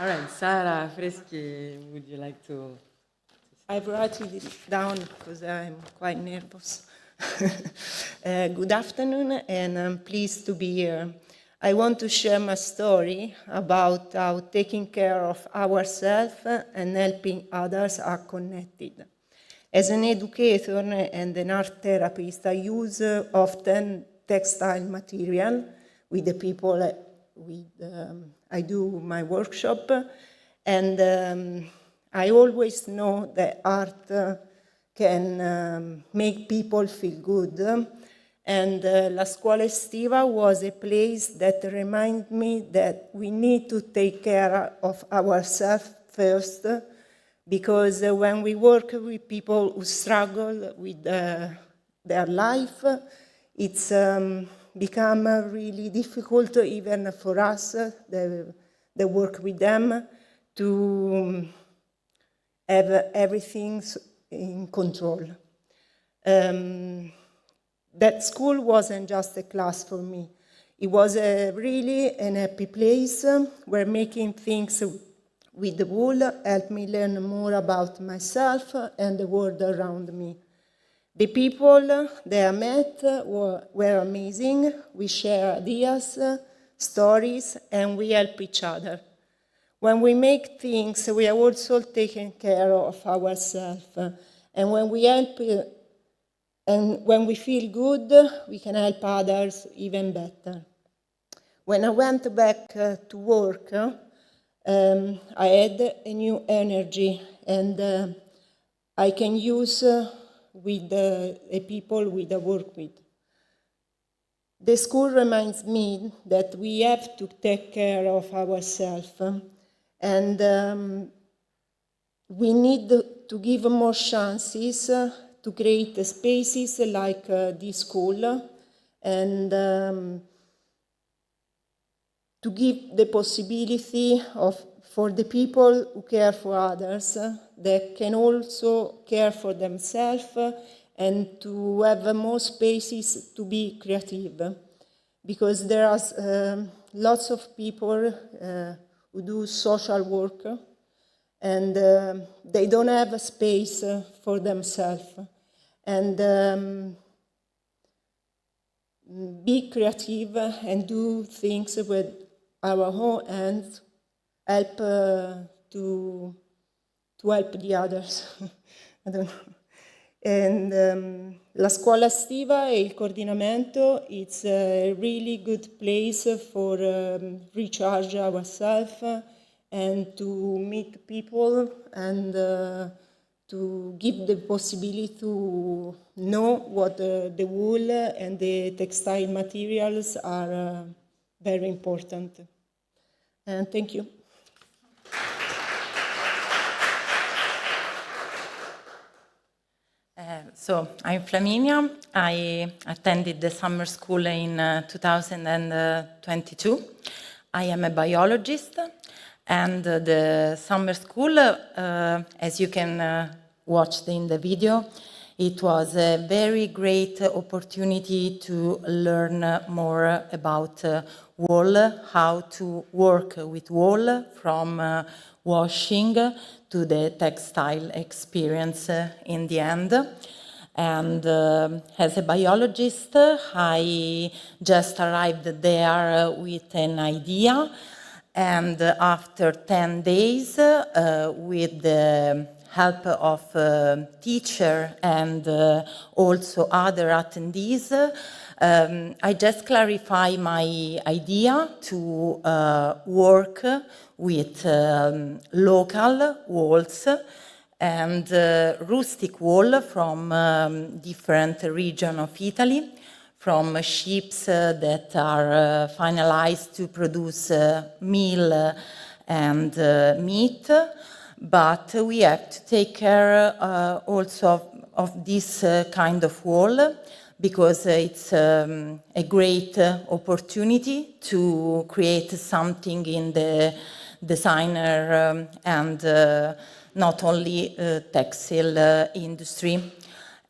All right, Sara Freschi, would you like to? I've written it down because I'm quite nervous. Good afternoon, and I'm pleased to be here. I want to share my story about how taking care of ourselves and helping others are connected. As an educator and an art therapist, I use often textile material with the people I do my workshop, and I always know that art can make people feel good. And La Scuola Estiva was a place that reminded me that we need to take care of ourselves first, because when we work with people who struggle with their life, it's become really difficult even for us that work with them to have everything in control. That school wasn't just a class for me. It was really an happy place where making things with the wool helped me learn more about myself and the world around me. The people that I met were amazing. We share ideas, stories, and we help each other. When we make things, we are also taking care of ourselves. And when we help, and when we feel good, we can help others even better. When I went back to work, I had a new energy, and I can use with the people I work with. The school reminds me that we have to take care of ourselves, and we need to give more chances to create spaces like this school, and to give the possibility for the people who care for others that can also care for themselves, and to have more spaces to be creative. Because there are lots of people who do social work, and they don't have a space for themselves. And be creative and do things with our own hands help to help the others. I don't know. And La Scuola Estiva e il coordinamento, it's a really good place for recharge ourselves and to meet people, and to give the possibility to know what the wool and the textile materials are very important. And thank you. So I'm Flaminia. I attended the summer school in 2022. I am a biologist, and the summer school, as you can watch in the video, it was a very great opportunity to learn more about wool, how to work with wool from washing to the textile experience in the end. And as a biologist, I just arrived there with an idea, and after 10 days, with the help of teacher and also other attendees, I just clarify my idea to work with local wools and rustic wool from different regions of Italy, from ships that are finalized to produce meal and meat. But we have to take care also of this kind of wool, because it's a great opportunity to create something in the designer and not only textile industry.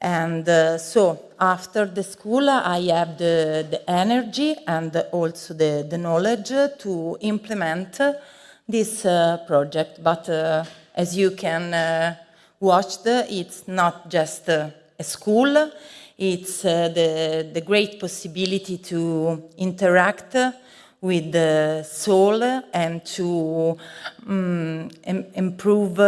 And so after the school, I have the energy and also the knowledge to implement this project, but as you can watch, it's not just a school, it's the great possibility to interact with the soul and to improve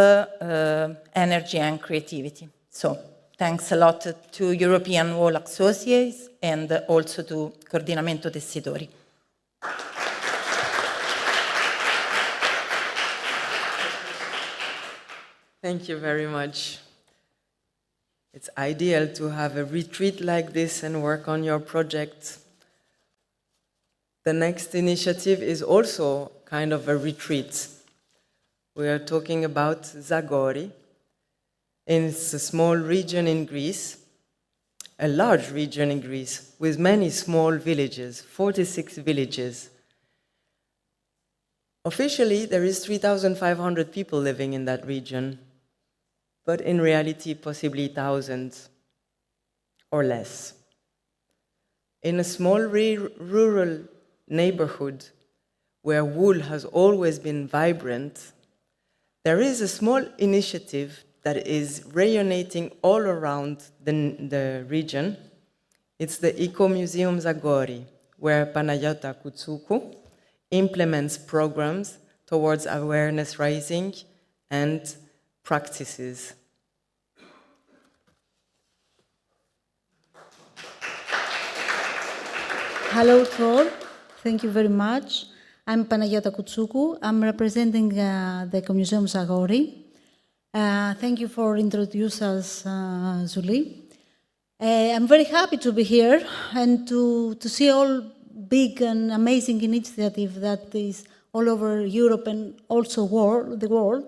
energy and creativity. So thanks a lot to European Wall Associates and also to Coordinamento Tessitori. Thank you very much. It's ideal to have a retreat like this and work on your project. The next initiative is also kind of a retreat. We are talking about Zagori. It's a small region in Greece, a large region in Greece, with many small villages, 46 villages. Officially, there is 3,500 people living in that region, but in reality, possibly thousands or less. In a small rural neighborhood where wool has always been vibrant, there is a small initiative that is rayonnating all around the region. It's the Eco Museum Zagori, where Panayota Kutsuku implements programs towards awareness raising and practices. Hello to all. Thank you very much. I'm Panayota Kutsuku. I'm representing the Ecomuseum Zagori. Thank you for introducing us, Zuli. I'm very happy to be here and to see all big and amazing initiative that is all over Europe and also the world.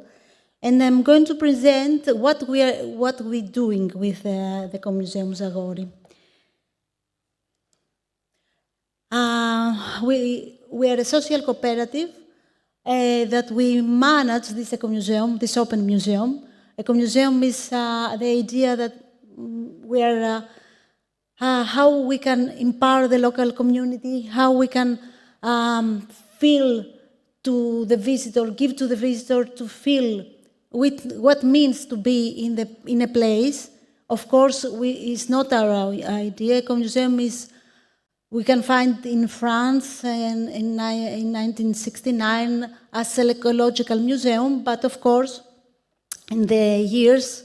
And I'm going to present what we're doing with the Ecomuseum Zagori. We are a social cooperative that we manage this ecomuseum, this open museum. Ecomuseum is the idea that we are how we can empower the local community, how we can feel to the visitor, give to the visitor to feel with what means to be in a place. Of course, it's not our idea. Ecomuseum is. We can find in France in 1969 as an ecological museum, but of course, in the years,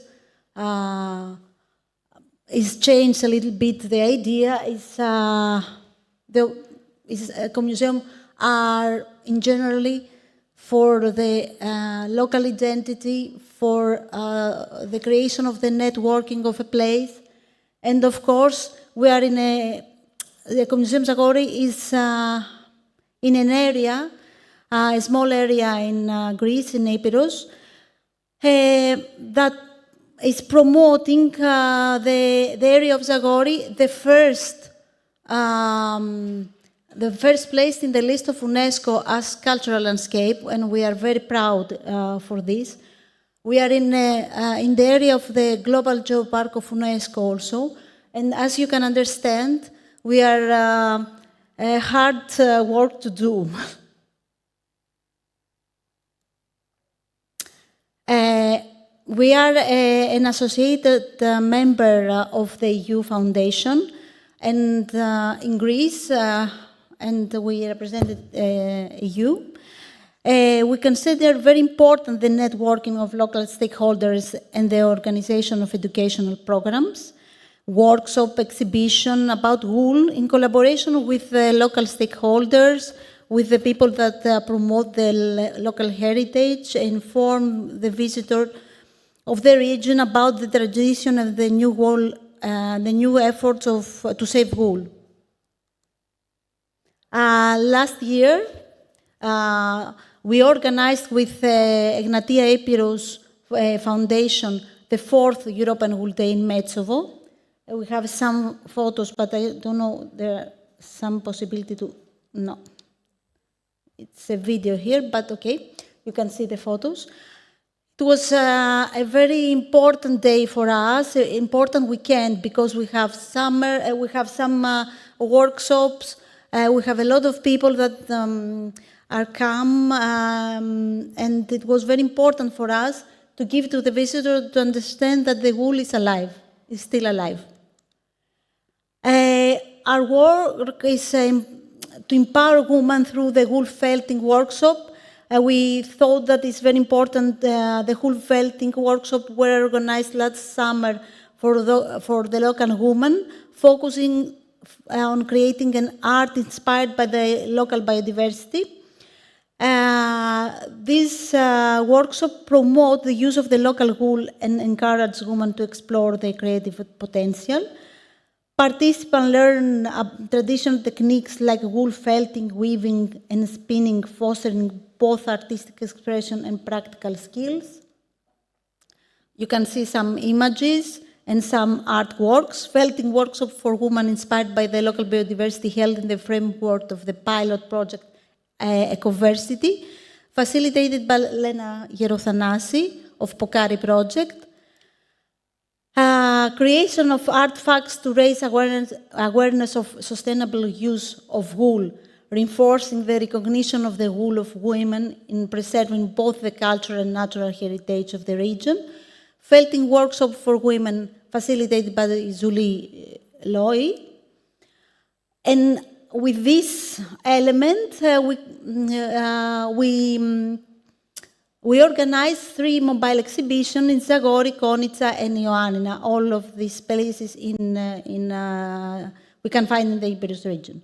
it's changed a little bit. The idea is ecomuseum are in generally for the local identity, for the creation of the networking of a place, and of course, we are in the Ecomuseum Zagori is in an area, a small area in Greece, in Epirus, that is promoting the area of Zagori, the first place in the list of UNESCO as cultural landscape, and we are very proud for this. We are in the area of the Global Geopark of UNESCO also, and as you can understand, we are hard work to do. We are an associated member of the EU Foundation, and in Greece, and we represented EU. We consider very important the networking of local stakeholders and the organization of educational programs, workshop, exhibition about wool in collaboration with the local stakeholders, with the people that promote the local heritage, inform the visitor of the region about the tradition and the new wool, the new efforts to save wool. Last year, we organized with Egnatia Epirus Foundation the 4th European Wool Day in Metsovo. We have some photos, but I don't know, there are some possibility to, no. It's a video here, but okay, you can see the photos. It was a very important day for us, an important weekend, because we have we have some workshops, we have a lot of people that are come, and it was very important for us to give to the visitor to understand that the wool is alive, is still alive. Our work is to empower women through the wool felting workshop. We thought that it's very important. The wool felting workshop were organized last summer for the local women, focusing on creating an art inspired by the local biodiversity. This workshop promotes the use of the local wool and encourages women to explore their creative potential. Participants learn traditional techniques like wool felting, weaving, and spinning, fostering both artistic expression and practical skills. You can see some images and some artworks. Felting workshop for women inspired by the local biodiversity held in the framework of the pilot project Ecoversity, facilitated by Lena Gerothanasi of Pokari Project. Creation of artifacts to raise awareness of sustainable use of wool, reinforcing the recognition of the role of women in preserving both the cultural and natural heritage of the region. Felting workshop for women facilitated by Zuli Loi. And with this element, we organized 3 mobile exhibitions in Zagori, Konica, and Ioannina. All of these places we can find in the Iberus region.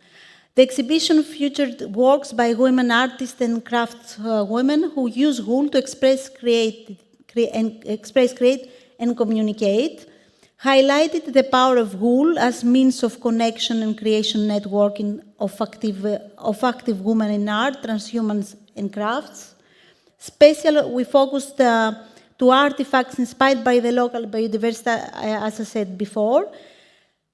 The exhibition featured works by women artists and craft women who use wool to express, create, and communicate, highlighted the power of wool as means of connection and creation networking of active women in art, transhumans, and crafts. Especially, we focused to artifacts inspired by the local biodiversity, as I said before,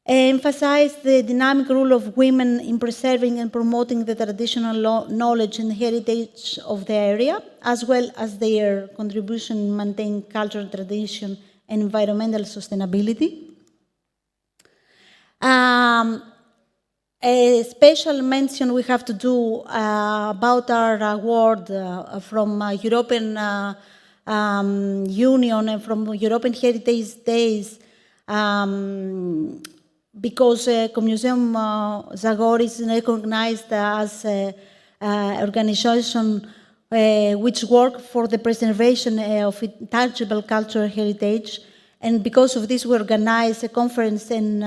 emphasized the dynamic role of women in preserving and promoting the traditional knowledge and heritage of the area, as well as their contribution in maintaining cultural tradition and environmental sustainability. A special mention we have to do about our award from European Union and from European Heritage Days, because Museum Zagori is recognized as an organization which work for the preservation of intangible cultural heritage. And because of this, we organize a conference and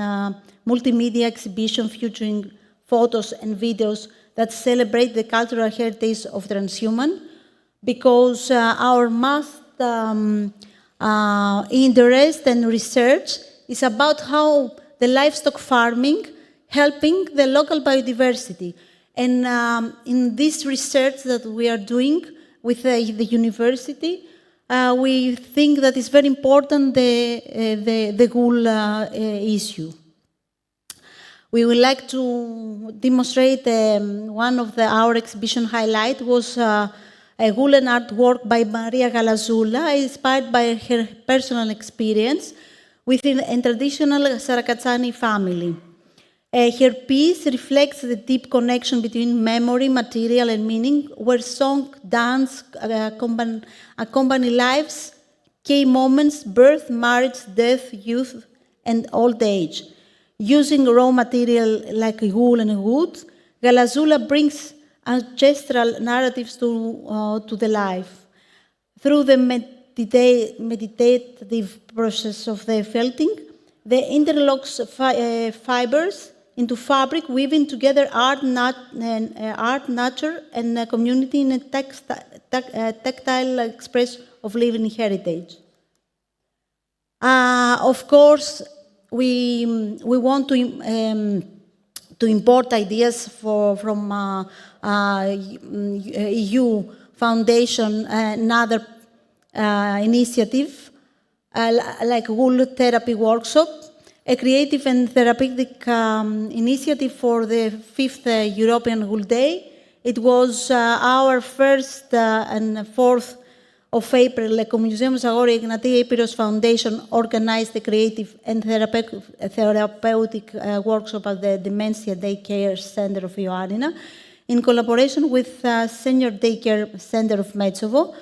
multimedia exhibition featuring photos and videos that celebrate the cultural heritage of transhuman, because our most interest and research is about how the livestock farming helping the local biodiversity. And in this research that we are doing with the university, we think that it's very important the wool issue. We would like to demonstrate one of our exhibition highlight was a woolen artwork by Maria Galazzula, inspired by her personal experience within a traditional Sarakatsani family. Her piece reflects the deep connection between memory, material, and meaning, where song, dance accompany life's key moments: birth, marriage, death, youth, and old age. Using raw material like wool and wood, Galazzula brings ancestral narratives to the life. Through the meditative process of the felting, the interlocks fibers into fabric, weaving together art, nature, and community in a tactile expression of living heritage. Of course, we want to import ideas from EU Foundation and other initiative like Wool Therapy Workshop, a creative and therapeutic initiative for the 5th European Wool Day. It was our 1st and 4th of April. Museum Zagori Ignatia Epiros Foundation organized the creative and therapeutic workshop at the Dementia Day Care Center of Ioannina. in collaboration with Senior Daycare Center of Metsovo.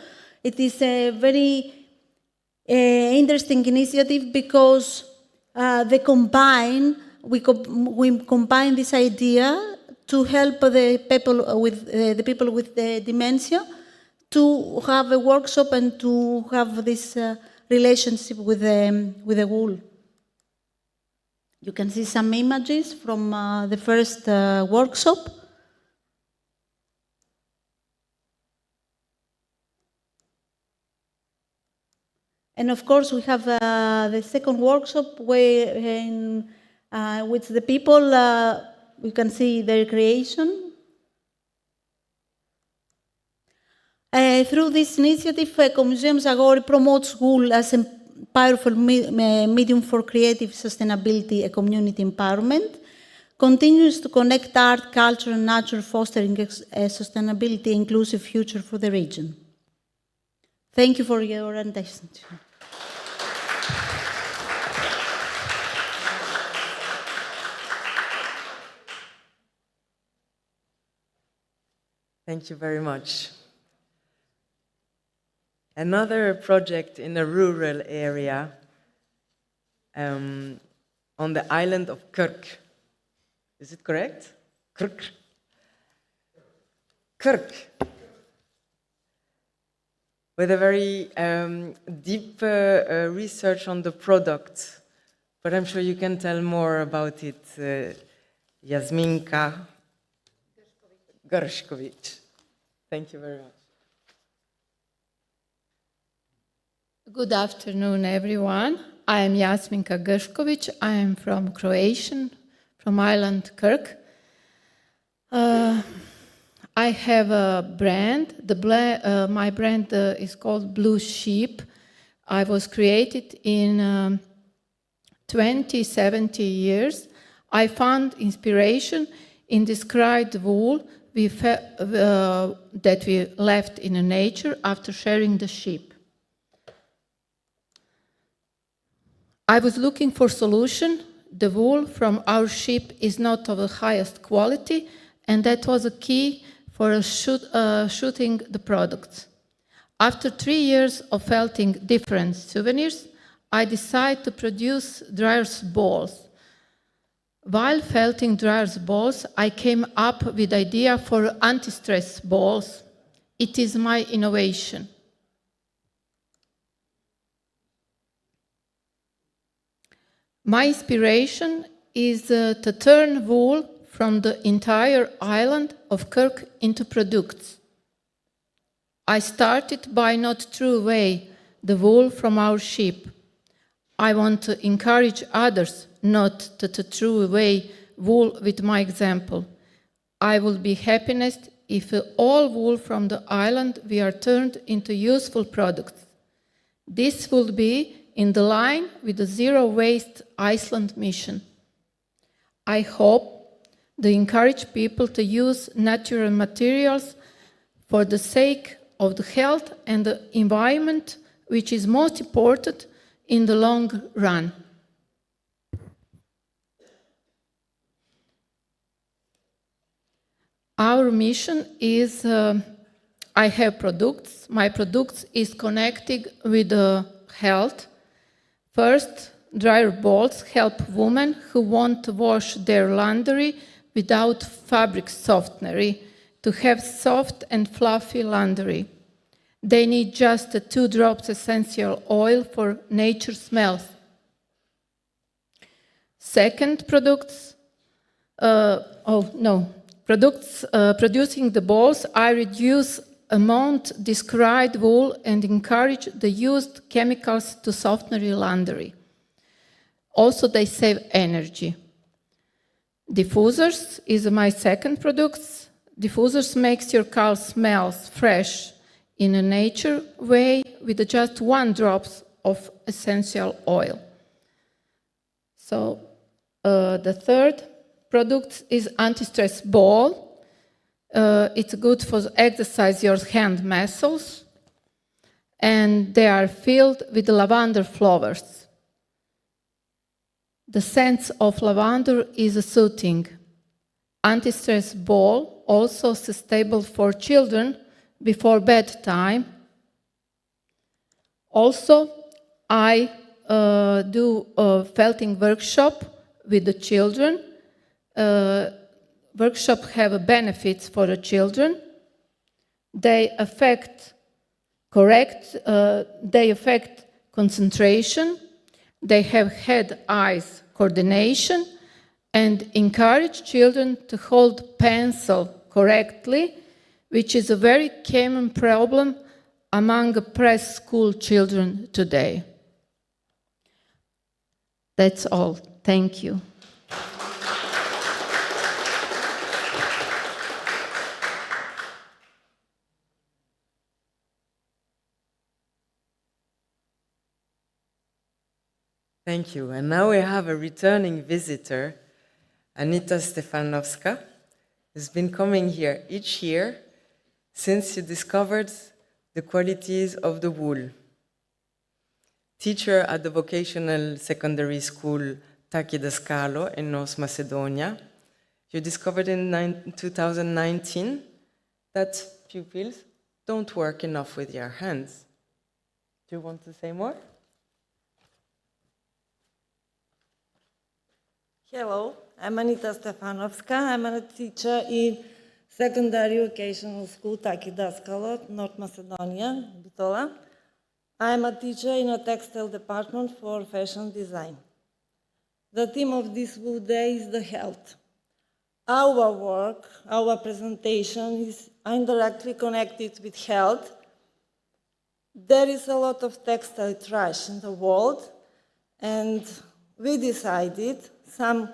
It is a very interesting initiative because we combine this idea to help the people with the dementia to have a workshop and to have this relationship with the wool. You can see some images from the first workshop. And of course, we have the second workshop where with the people, you can see their creation. Through this initiative, Ecomuseum Zagori promotes wool as a powerful medium for creative sustainability and community empowerment, continues to connect art, culture, and nature, fostering a sustainability inclusive future for the region. Thank you for your attention. Thank you very much. Another project in a rural area on the island of Kirk. Is it correct? Kirk. Kirk. With a very deep research on the product. But I'm sure you can tell more about it, Jasminka Gershkovich. Thank you very much. Good afternoon, everyone. I am Jasminka Gershkovich. I am from Croatian, from island Kirk. I have a brand. My brand is called Blue Sheep. I was created in 70 years. I found inspiration in described wool that we left in nature after sharing the sheep. I was looking for solution. The wool from our sheep is not of the highest quality, and that was a key for shooting the products. After 3 years of felting different souvenirs, I decided to produce dryers balls. While felting dryers balls, I came up with the idea for anti-stress balls. It is my innovation. My inspiration is to turn wool from the entire island of Kirk into products. I started by not throw away the wool from our sheep. I want to encourage others not to throw away wool with my example. I will be happiest if all wool from the island we are turned into useful products. This will be in the line with the Zero Waste Iceland mission. I hope to encourage people to use natural materials for the sake of the health and the environment, which is most important in the long run. Our mission is, I have products. My products is connected with health. First, dryer balls help women who want to wash their laundry without fabric softener to have soft and fluffy laundry. They need just 2 drops essential oil for nature smells. Second, producing the balls, I reduce amount described wool and encourage the used chemicals to soften your laundry. Also, they save energy. Diffusers is my second product. Diffusers makes your car smells fresh in a nature way with just 1 drop of essential oil. So the third product is anti-stress ball. It's good for exercise your hand muscles, and they are filled with lavender flowers. The scent of lavender is soothing. anti-stress ball, also sustainable for children before bedtime. Also, I do a felting workshop with the children. Workshops have benefits for the children. They affect concentration. They have head-eyes coordination and encourage children to hold pencil correctly, which is a very common problem among preschool children today. That's all. Thank you. Thank you. And now we have a returning visitor, Anita Stefanovska, who's been coming here each year since she discovered the qualities of the wool. Teacher at the vocational secondary school Taki Dascalo in North Macedonia, you discovered in 2019 that pupils don't work enough with their hands. Do you want to say more? Hello, I'm Anita Stefanovska. I'm a teacher in secondary vocational school Taki Dascalo, North Macedonia, Bitola. I'm a teacher in a textile department for fashion design. The theme of this Wool Day is the health. Our work, our presentation is indirectly connected with health. There is a lot of textile trash in the world, and we decided some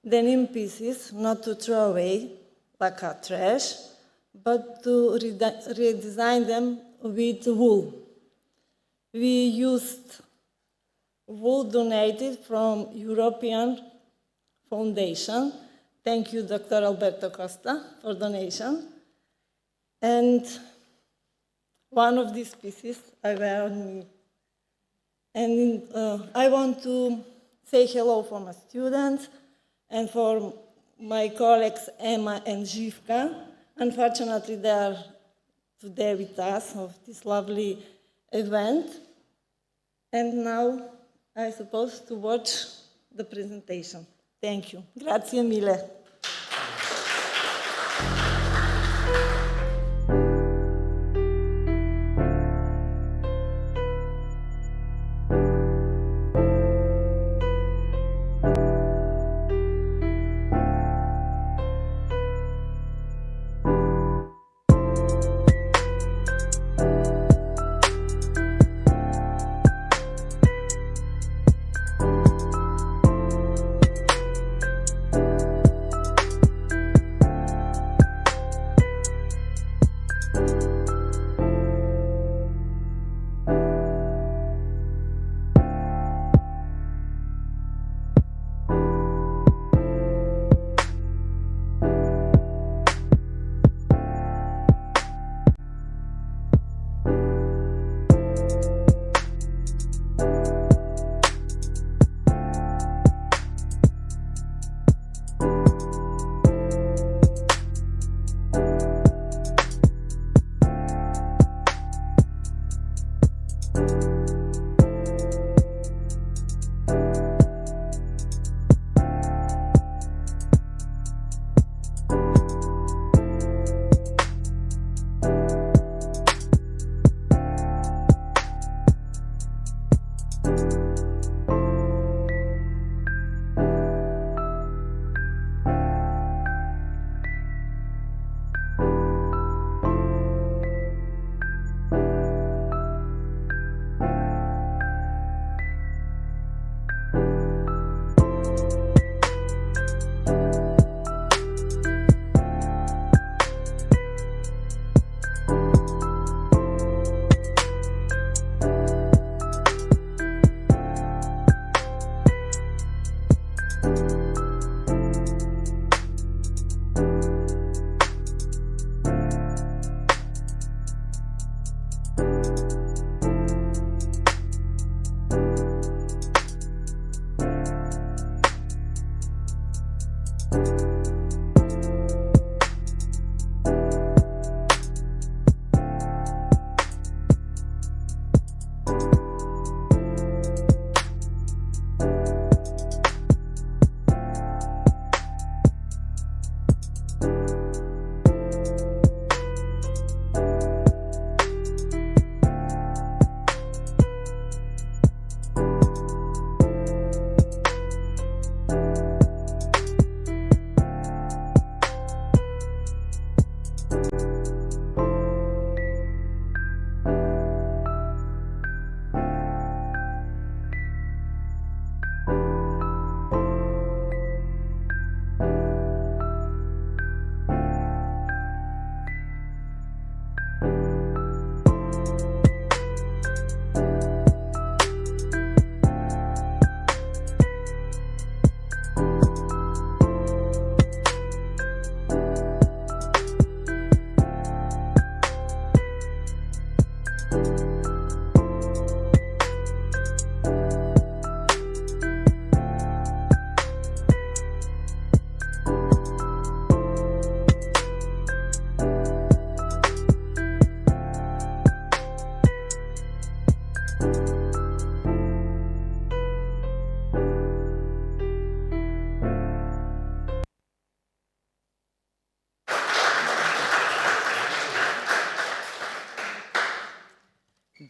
denim pieces not to throw away like a trash, but to redesign them with wool. We used wool donated from European Foundation. Thank you, Dr. Alberto Costa, for donation. And one of these pieces I wear on me. And I want to say hello for my students and for my colleagues Emma and Zhivka. Unfortunately, they are today with us of this lovely event. And now I suppose to watch the presentation. Thank you. Grazie mille.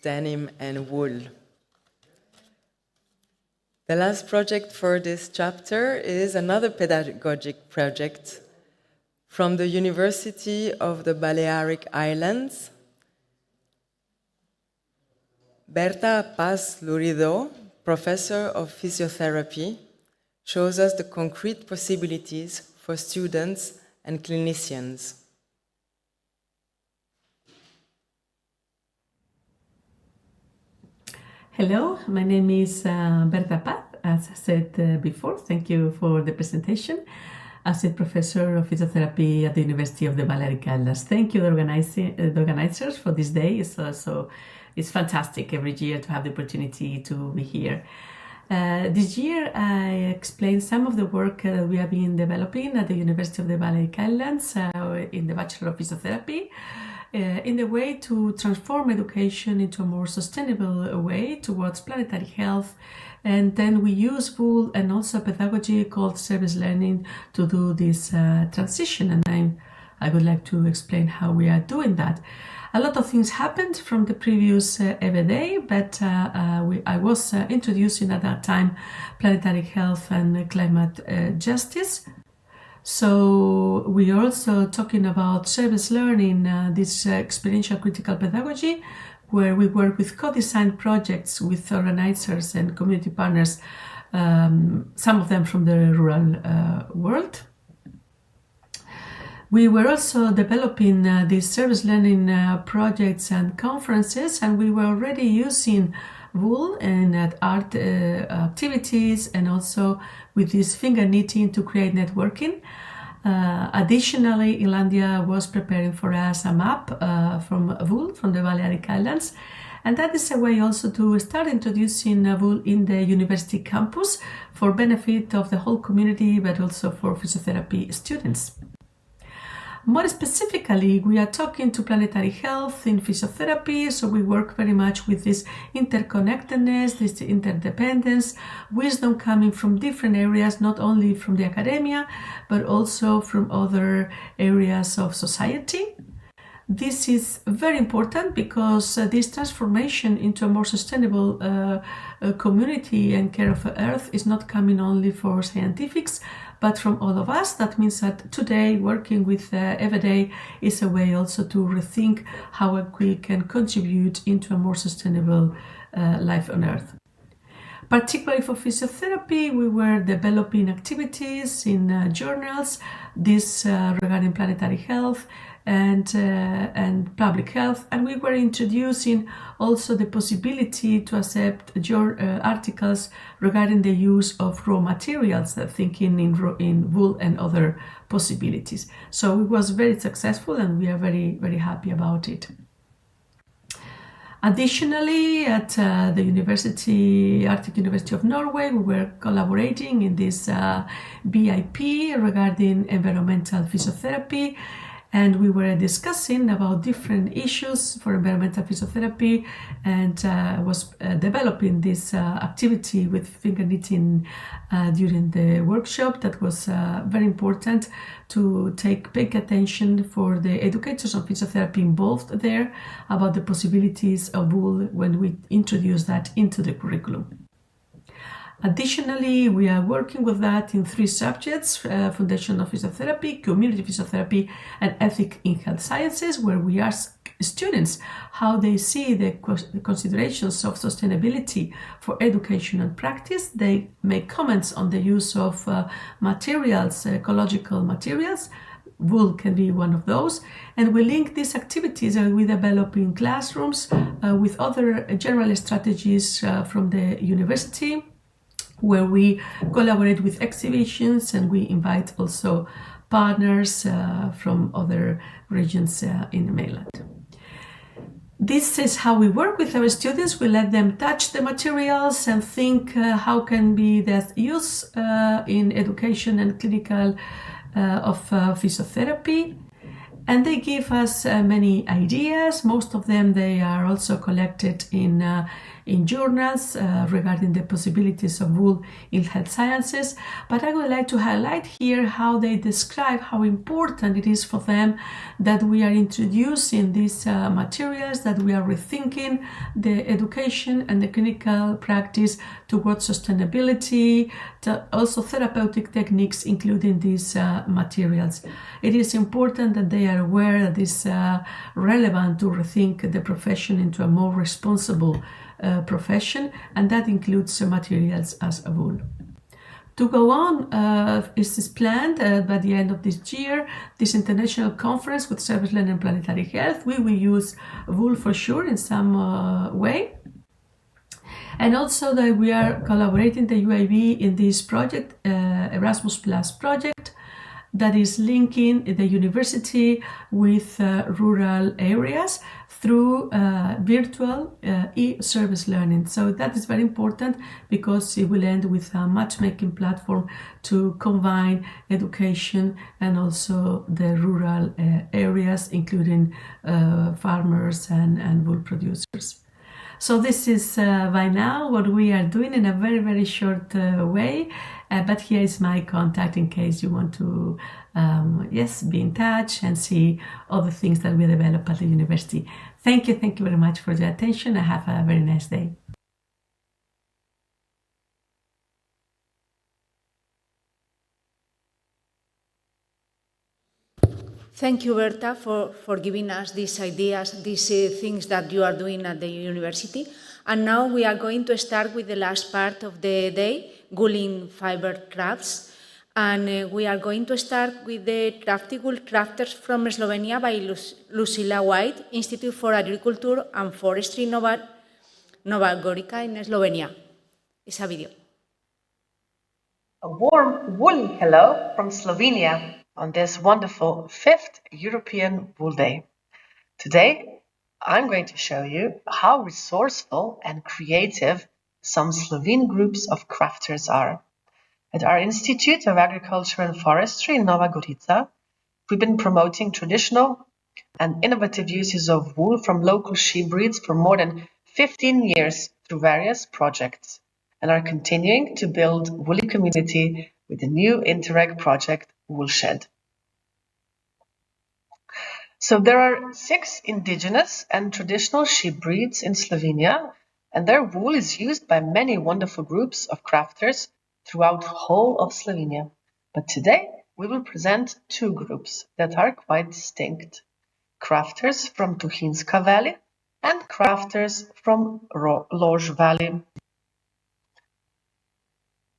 denim and wool. The last project for this chapter is another pedagogic project from the University of the Balearic Islands. Berta Paz-Lurido, professor of physiotherapy, shows us the concrete possibilities for students and clinicians. Hello, my name is Berta Paz. As I said before, thank you for the presentation. Assistant Professor of Physiotherapy at the University of the Balearic Islands. Thank you, the organizers, for this day. It's fantastic every year to have the opportunity to be here. This year, I explained some of the work we have been developing at the University of the Balearic Islands in the Bachelor of Physiotherapy, in the way to transform education into a more sustainable way towards planetary health. And then we use wool and also pedagogy called service learning to do this transition. And I would like to explain how we are doing that. A lot of things happened from the previous day, but I was introducing at that time planetary health and climate justice. So we are also talking about service learning, this experiential critical pedagogy, where we work with co-designed projects with organizers and community partners, some of them from the rural world. We were also developing these service learning projects and conferences, and we were already using wool in art activities and also with this finger knitting to create networking. Additionally, Ilaria was preparing for us a map from wool from the Balearic Islands, and that is a way also to start introducing wool in the university campus for benefit of the whole community, but also for physiotherapy students. More specifically, we are talking to planetary health in physiotherapy, so we work very much with this interconnectedness, this interdependence, wisdom coming from different areas, not only from the academia, but also from other areas of society. This is very important because this transformation into a more sustainable community and care of the earth is not coming only for scientifics, but from all of us. That means that today working with everyday is a way also to rethink how we can contribute into a more sustainable life on earth. Particularly for physiotherapy, we were developing activities in journals, this regarding planetary health and public health, and we were introducing also the possibility to accept your articles regarding the use of raw materials, thinking in wool and other possibilities. So it was very successful, and we are very, very happy about it. Additionally, at the Arctic University of Norway, we were collaborating in this BIP regarding environmental physiotherapy, and we were discussing about different issues for environmental physiotherapy, and was developing this activity with finger knitting during the workshop. That was very important to take big attention for the educators of physiotherapy involved there about the possibilities of wool when we introduce that into the curriculum. Additionally, we are working with that in 3 subjects, Foundation of Physiotherapy, Community Physiotherapy, and Ethic in Health Sciences, where we ask students how they see the considerations of sustainability for education and practice. They make comments on the use of materials, ecological materials. Wool can be one of those, and we link these activities that we develop in classrooms with other general strategies from the university, where we collaborate with exhibitions, and we invite also partners from other regions in the mainland. This is how we work with our students. We let them touch the materials and think how can be their use in education and clinical of physiotherapy. And they give us many ideas. Most of them, they are also collected in in journals regarding the possibilities of wool in health sciences. But I would like to highlight here how they describe how important it is for them that we are introducing these materials, that we are rethinking the education and the clinical practice towards sustainability, also therapeutic techniques, including these materials. It is important that they are aware that it's relevant to rethink the profession into a more responsible profession, and that includes materials as wool. To go on, it is planned by the end of this year, this international conference with service learning and planetary health. We will use wool for sure in some way. And also that we are collaborating the IUAV in this project, Erasmus Plus project, that is linking the university with rural areas through virtual e-service learning. So that is very important because it will end with a matchmaking platform to combine education and also the rural areas, including farmers and wool producers. So this is by now what we are doing in a very, very short way. But here is my contact in case you want to, be in touch and see all the things that we develop at the university. Thank you very much for your attention, and have a very nice day. Thank you, Berta, for giving us these ideas, these things that you are doing at the university. And now we are going to start with the last part of the day, woolen fiber crafts. And we are going to start with the crafty wool crafters from Slovenia by Lucila White, Institute for Agriculture and Forestry, Nova Gorica in Slovenia. It's a video. A warm woolen hello from Slovenia on this wonderful 5th European Wool Day. Today, I'm going to show you how resourceful and creative some Slovene groups of crafters are. At our Institute of Agriculture and Forestry in Nova Gorica, we've been promoting traditional and innovative uses of wool from local sheep breeds for more than 15 years through various projects, and are continuing to build woolly community with the new Interreg project Woolshed. So there are 6 indigenous and traditional sheep breeds in Slovenia, and their wool is used by many wonderful groups of crafters throughout the whole of Slovenia. But today we will present 2 groups that are quite distinct. Crafters from Tuhinska Valley and crafters from Lož Valley.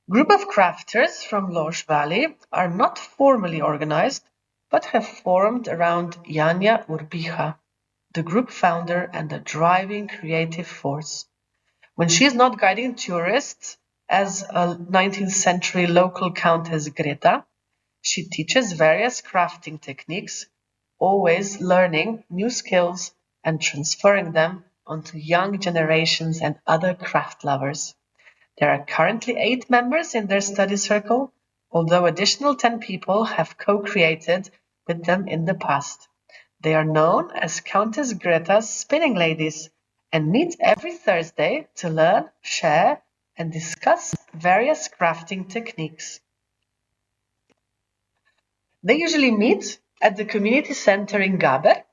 Group of crafters from Lož Valley are not formally organized, but have formed around Janja Urbicha, the group founder and the driving creative force. When she is not guiding tourists as a 19th century local countess Greta, she teaches various crafting techniques, always learning new skills and transferring them onto young generations and other craft lovers. There are currently 8 members in their study circle, although additional 10 people have co-created with them in the past. They are known as Countess Greta's Spinning Ladies and meet every Thursday to learn, share, and discuss various crafting techniques. They usually meet at the community center in Gaber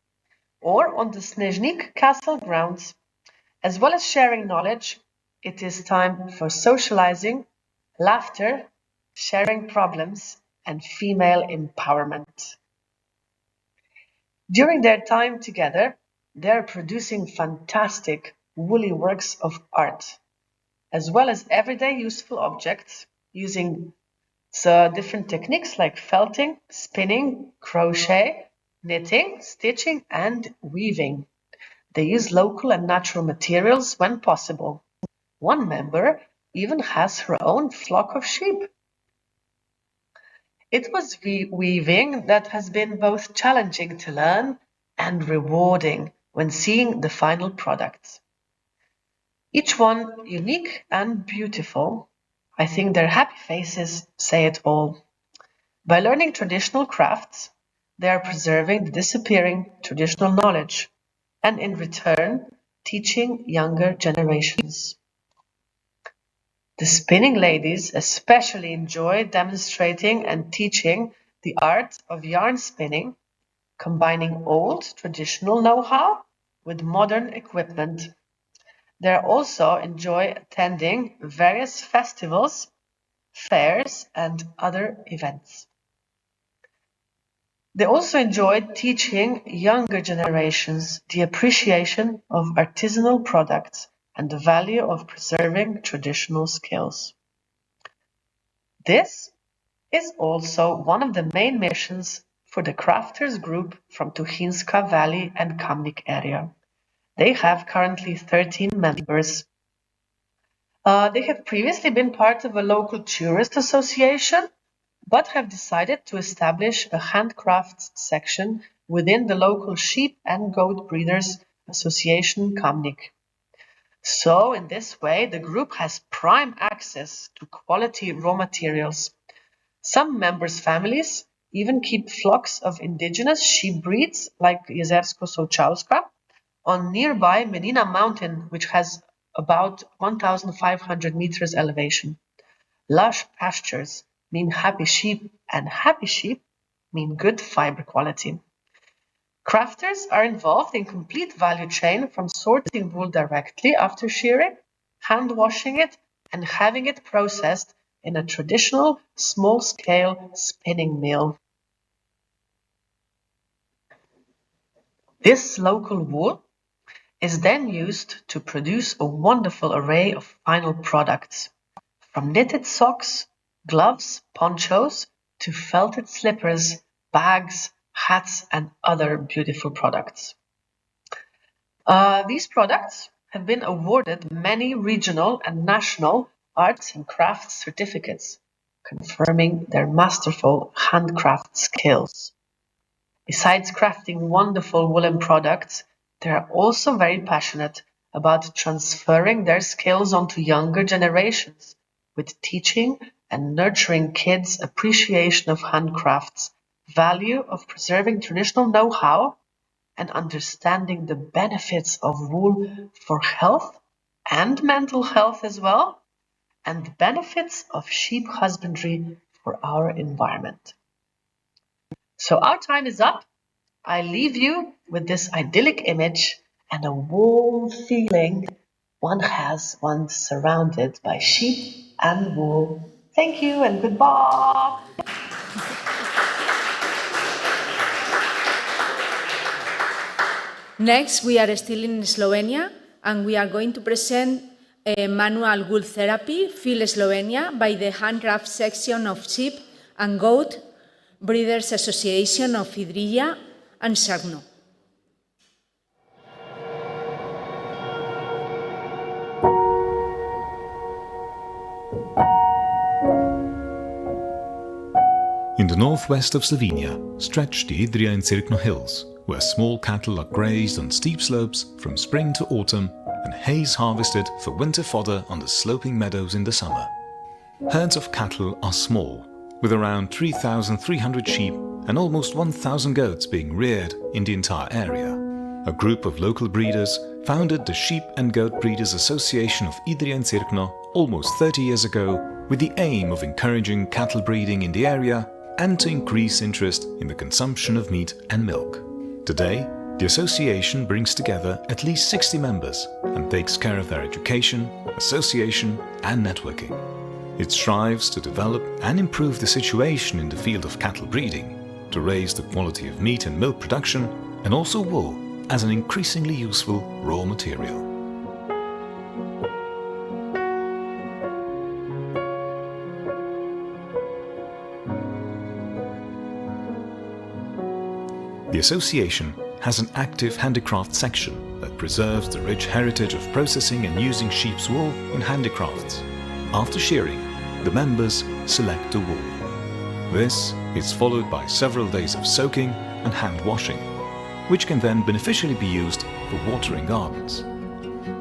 or on the Snežnik Castle grounds. As well as sharing knowledge, it is time for socializing, laughter, sharing problems, and female empowerment. During their time together, they are producing fantastic woolly works of art, as well as everyday useful objects using different techniques like felting, spinning, crochet, knitting, stitching, and weaving. They use local and natural materials when possible. One member even has her own flock of sheep. It was weaving that has been both challenging to learn and rewarding when seeing the final product. Each one unique and beautiful. I think their happy faces say it all. By learning traditional crafts, they are preserving the disappearing traditional knowledge, and in return, teaching younger generations. The spinning ladies especially enjoy demonstrating and teaching the art of yarn spinning, combining old traditional know-how with modern equipment. They also enjoy attending various festivals, fairs, and other events. They also enjoy teaching younger generations the appreciation of artisanal products and the value of preserving traditional skills. This is also one of the main missions for the crafters group from Tuchinska Valley and Kamnik area. They have currently 13 members. They have previously been part of a local tourist association, but have decided to establish a handcrafts section within the local sheep and goat breeders association Kamnik. So in this way, the group has prime access to quality raw materials. Some members' families even keep flocks of indigenous sheep breeds like Jezersko-Sochauska on nearby Menina mountain, which has about 1,500 meters elevation. Lush pastures mean happy sheep, and happy sheep mean good fiber quality. Crafters are involved in complete value chain from sorting wool directly after shearing, hand washing it, and having it processed in a traditional small-scale spinning mill. This local wool is then used to produce a wonderful array of final products, from knitted socks, gloves, ponchos, to felted slippers, bags, hats, and other beautiful products. These products have been awarded many regional and national arts and crafts certificates, confirming their masterful handcraft skills. Besides crafting wonderful woolen products, they are also very passionate about transferring their skills onto younger generations, with teaching and nurturing kids' appreciation of handcrafts, value of preserving traditional know-how, and understanding the benefits of wool for health and mental health as well, and the benefits of sheep husbandry for our environment. So our time is up. I leave you with this idyllic image and a warm feeling one has once surrounded by sheep and wool. Thank you and goodbye. Next, we are still in Slovenia, and we are going to present a manual wool therapy, Feel Slovenia, by the handcraft section of Sheep and Goat Breeders Association of Idrija and Sarno. In the northwest of Slovenia stretch the Idrija and Cirkno hills, where small cattle are grazed on steep slopes from spring to autumn and hay is harvested for winter fodder on the sloping meadows in the summer. Herds of cattle are small, with around 3,300 sheep and almost 1,000 goats being reared in the entire area. A group of local breeders founded the Sheep and Goat Breeders Association of Idrija and Cirkno almost 30 years ago with the aim of encouraging cattle breeding in the area and to increase interest in the consumption of meat and milk. Today, the association brings together at least 60 members and takes care of their education, association and networking. It strives to develop and improve the situation in the field of cattle breeding, to raise the quality of meat and milk production, and also wool as an increasingly useful raw material. The association has an active handicraft section that preserves the rich heritage of processing and using sheep's wool in handicrafts. After shearing, the members select the wool. This is followed by several days of soaking and hand washing, which can then beneficially be used for watering gardens.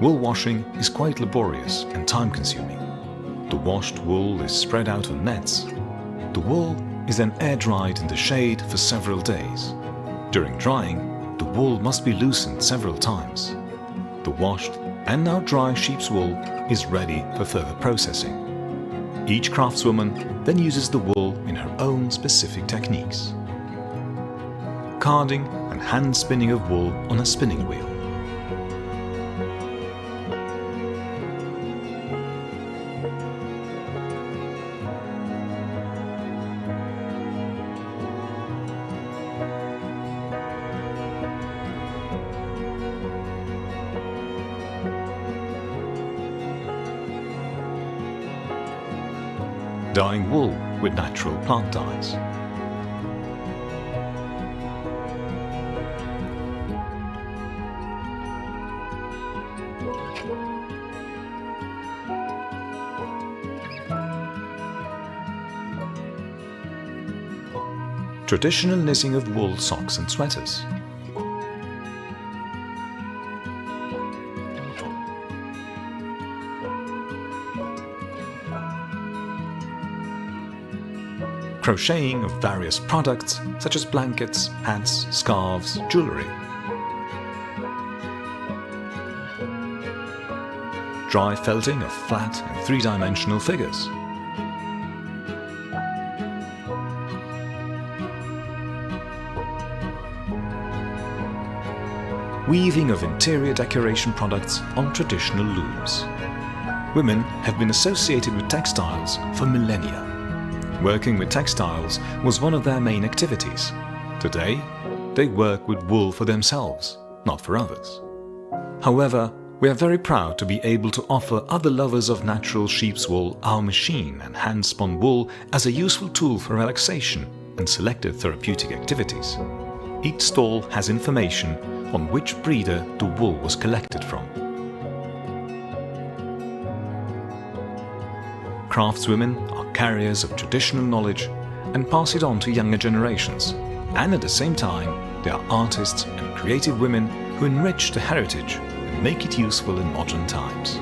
Wool washing is quite laborious and time-consuming. The washed wool is spread out on nets. The wool is then air-dried in the shade for several days. During drying, the wool must be loosened several times. The washed and now dry sheep's wool is ready for further processing. Each craftswoman then uses the wool in her own specific techniques. Carding and hand spinning of wool on a spinning wheel. Dyeing wool with natural plant dyes. Traditional knitting of wool socks and sweaters. Crocheting of various products such as blankets, hats, scarves, jewellery. Dry felting of flat and three-dimensional figures. Weaving of interior decoration products on traditional looms. Women have been associated with textiles for millennia. Working with textiles was one of their main activities. Today, they work with wool for themselves, not for others. However, we are very proud to be able to offer other lovers of natural sheep's wool our machine and hand-spun wool as a useful tool for relaxation and selected therapeutic activities. Each stall has information on which breeder the wool was collected from. Craftswomen are carriers of traditional knowledge and pass it on to younger generations, and at the same time they are artists and creative women who enrich the heritage and make it useful in modern times.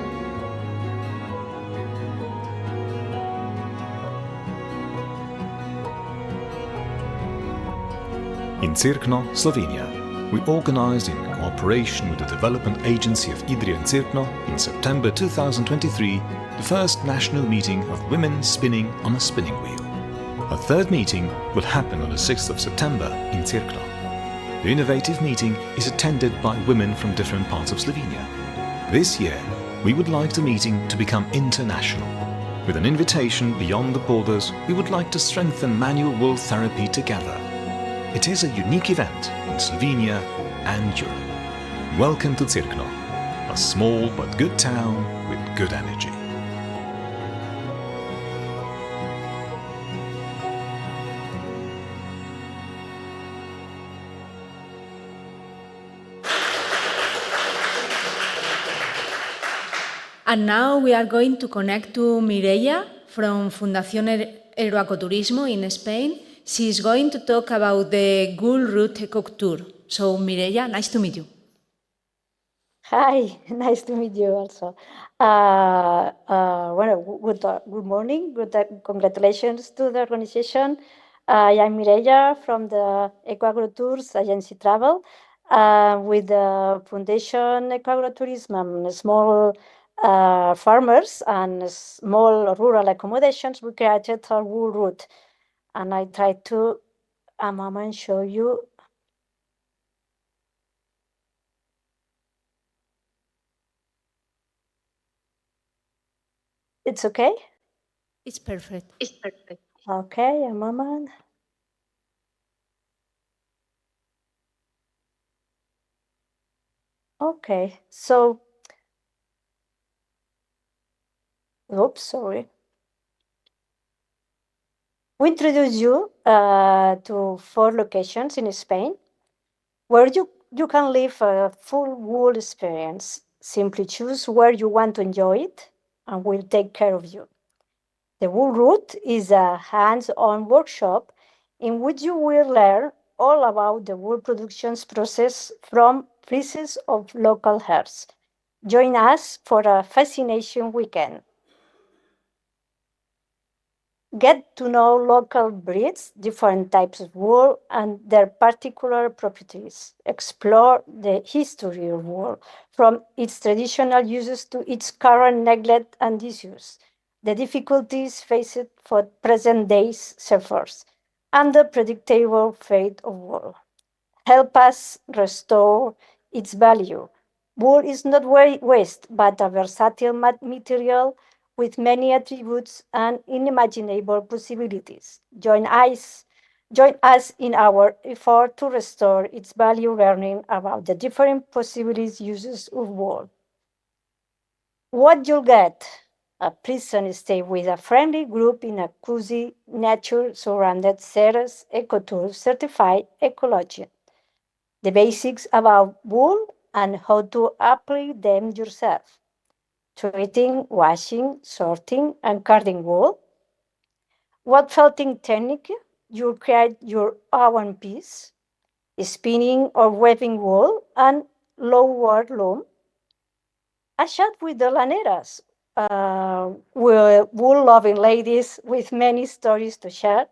In Cirkno, Slovenia, we organized in cooperation with the development agency of Idrija and Cirkno in September 2023 the first national meeting of women spinning on a spinning wheel. A third meeting will happen on the 6th of September in Cirkno. The innovative meeting is attended by women from different parts of Slovenia. This year, we would like the meeting to become international. With an invitation beyond the borders, we would like to strengthen manual wool therapy together. It is a unique event in Slovenia and Europe. Welcome to Cirkno, a small but good town with good energy. And now we are going to connect to Mireia from Fundación Aeroecoturismo in Spain. She is going to talk about the wool route ecotour. So, Mireia, nice to meet you. Hi, nice to meet you also. Good morning, congratulations to the organization. I am Mireia from the Ecoagrotours Agency Travel with the Foundation Ecoagrotourism, small farmers and small rural accommodations. We created a wool route. And I try to, a moment, show you. It's okay? It's perfect. It's perfect. Okay, a moment. Okay, so, oops, sorry. We introduce you to 4 locations in Spain where you can live a full wool experience. Simply choose where you want to enjoy it and we'll take care of you. The wool route is a hands-on workshop in which you will learn all about the wool production process from pieces of local hairs. Join us for a fascination weekend. get to know local breeds, different types of wool, and their particular properties. Explore the history of wool, from its traditional uses to its current neglect and disuse, the difficulties faced for present-day surfers, and the predictable fate of wool. Help us restore its value. Wool is not waste, but a versatile material with many attributes and unimaginable possibilities. Join us in our effort to restore its value, learning about the different possibilities uses of wool. What you'll get: a pleasant stay with a friendly group in a cozy, nature-surrounded Ceres Ecotour certified ecology. The basics about wool and how to apply them yourself. Treating, washing, sorting, and carding wool. What felting technique you create your own piece. Spinning or weaving wool and low-ward loom. A chat with the laneras, wool-loving ladies with many stories to share,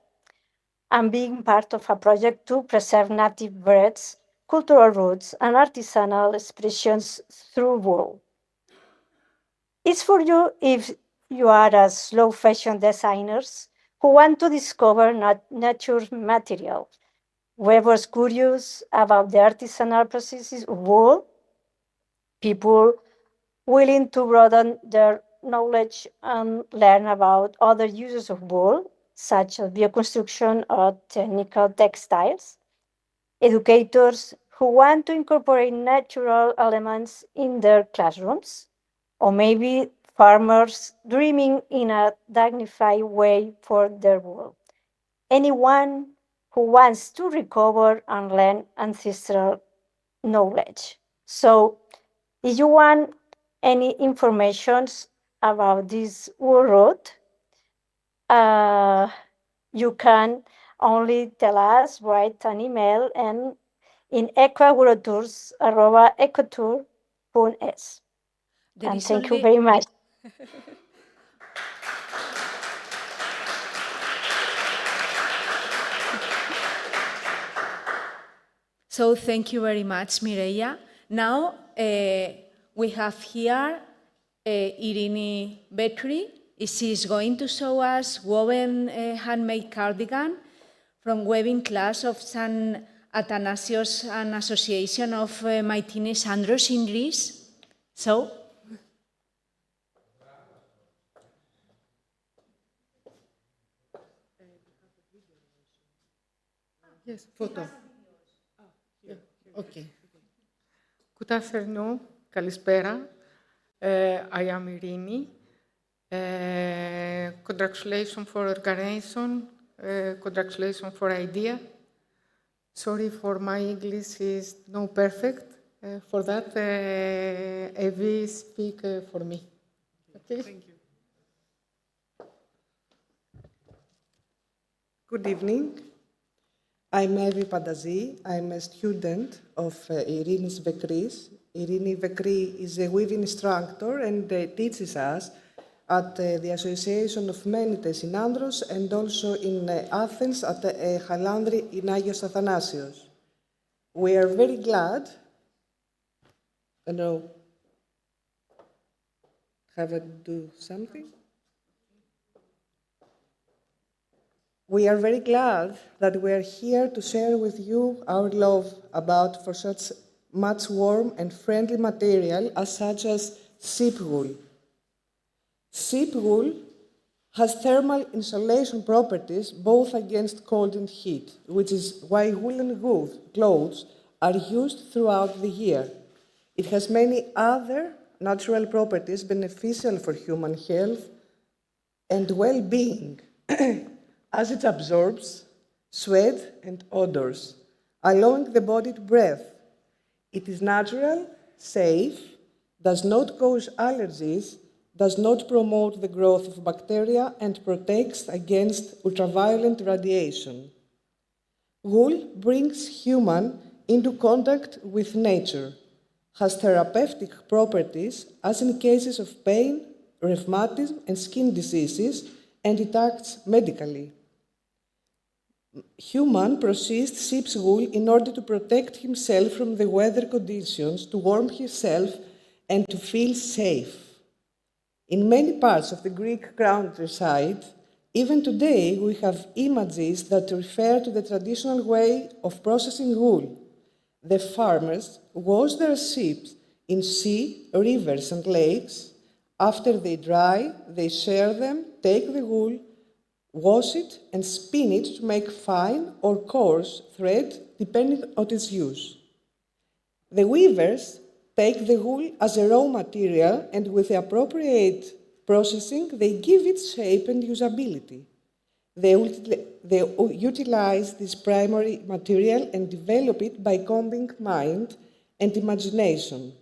and being part of a project to preserve native breeds, cultural roots, and artisanal expressions through wool. It's for you if you are a slow fashion designers who want to discover natural material, weavers curious about the artisanal processes of wool, people willing to broaden their knowledge and learn about other uses of wool, such as bioconstruction or technical textiles, educators who want to incorporate natural elements in their classrooms, or maybe farmers dreaming in a dignified way for their wool. Anyone who wants to recover and learn ancestral knowledge. So if you want any information about this wool route, you can only tell us, write an email and in ecoagrotours@ecotour.es. And thank you very much. So thank you very much, Mireia. Now we have here Irini Vetri. She is going to show us woven handmade cardigan from weaving class of San Athanasios, an association of my teenage Andros in Greece. So. Yes, photo. Okay. Good afternoon. Kalispera. I am Irini. Congratulations for organization. Congratulations for idea. Sorry for my English is not perfect. For that, Evie speak for me. Okay. Thank you. Good evening. I'm Evi Pantazi. I'm a student of Irini Vekris. Irini Vekri is a weaving instructor and teaches us at the Association of Menites in Andros and also in Athens at Halandri in Agios Athanasios. We are very glad. Have I do something? We are very glad that we are here to share with you our love about for such much warm and friendly material as such as sheep wool. Sheep wool has thermal insulation properties both against cold and heat, which is why woolen clothes are used throughout the year. It has many other natural properties beneficial for human health and well-being, as it absorbs sweat and odors, allowing the body to breathe. It is natural, safe, does not cause allergies, does not promote the growth of bacteria, and protects against ultraviolet radiation. Wool brings human into contact with nature, has therapeutic properties, as in cases of pain, rheumatism, and skin diseases, and it acts medically. Human processed sheep's wool in order to protect himself from the weather conditions, to warm himself, and to feel safe. In many parts of the Greek countryside, even today, we have images that refer to the traditional way of processing wool. The farmers wash their sheep in sea, rivers, and lakes. After they dry, they shear them, take the wool, wash it, and spin it to make fine or coarse thread, depending on its use. The weavers take the wool as a raw material, and with the appropriate processing, they give it shape and usability. They utilize this primary material and develop it by combining mind and imagination.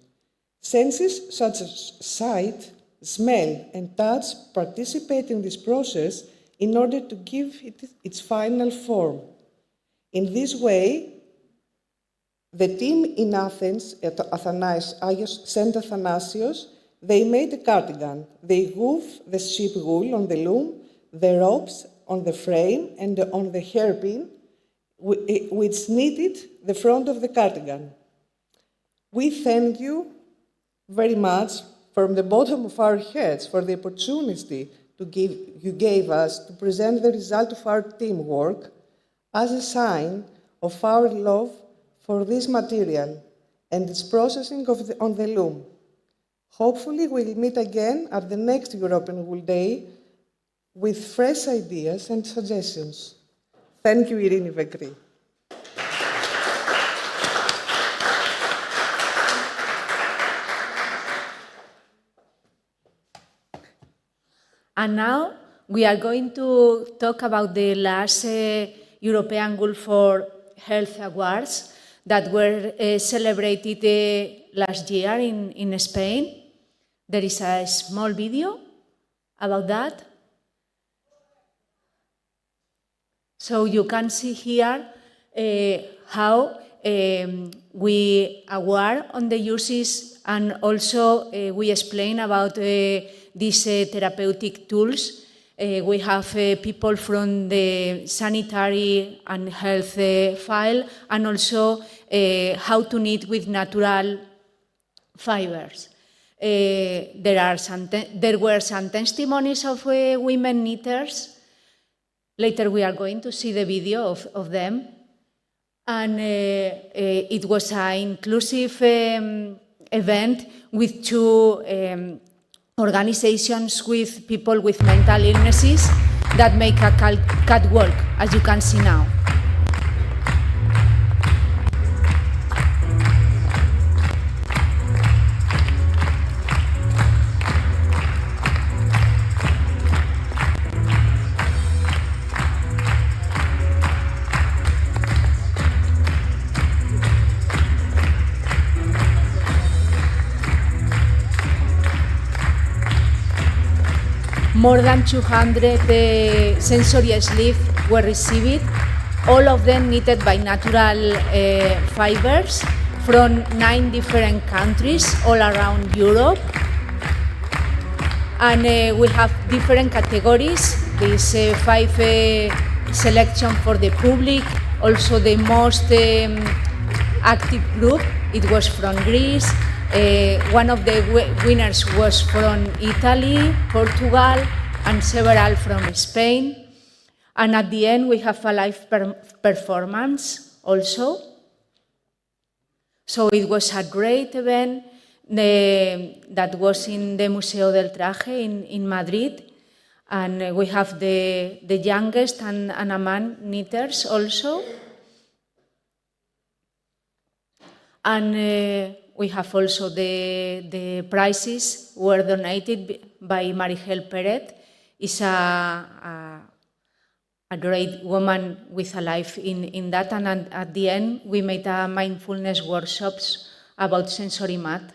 Senses such as sight, smell, and touch participate in this process in order to give it its final form. In this way, the team in Athens at St. Athanasios, they made a cardigan. They wove the sheep wool on the loom, the ropes on the frame, and on the hairpin, which knitted the front of the cardigan. We thank you very much from the bottom of our hearts for the opportunity you gave us to present the result of our teamwork as a sign of our love for this material and its processing on the loom. Hopefully, we'll meet again at the next European Wool Day with fresh ideas and suggestions. Thank you, Irini Vekri. And now we are going to talk about the last European Wool for Health Awards that were celebrated last year in Spain. There is a small video about that. So you can see here how we aware on the uses, and also we explain about these therapeutic tools. We have people from the sanitary and health file, and also how to knit with natural fibers. There were some testimonies of women knitters. Later we are going to see the video of them. And it was an inclusive event with two organizations with people with mental illnesses that make a catwalk, as you can see now. More than 200 sensory sleeves were received, all of them knitted by natural fibers from 9 different countries all around Europe. And we have different categories. There's 5 selection for the public, also the most active group. It was from Greece. One of the winners was from Italy, Portugal, and several from Spain. And at the end, we have a live performance also. So it was a great event that was in the Museo del Traje in Madrid. And we have the youngest and a man knitters also. And we have also the prizes were donated by Marigel Peret. Is a great woman with a life in that. And at the end, we made a mindfulness workshops about sensory math.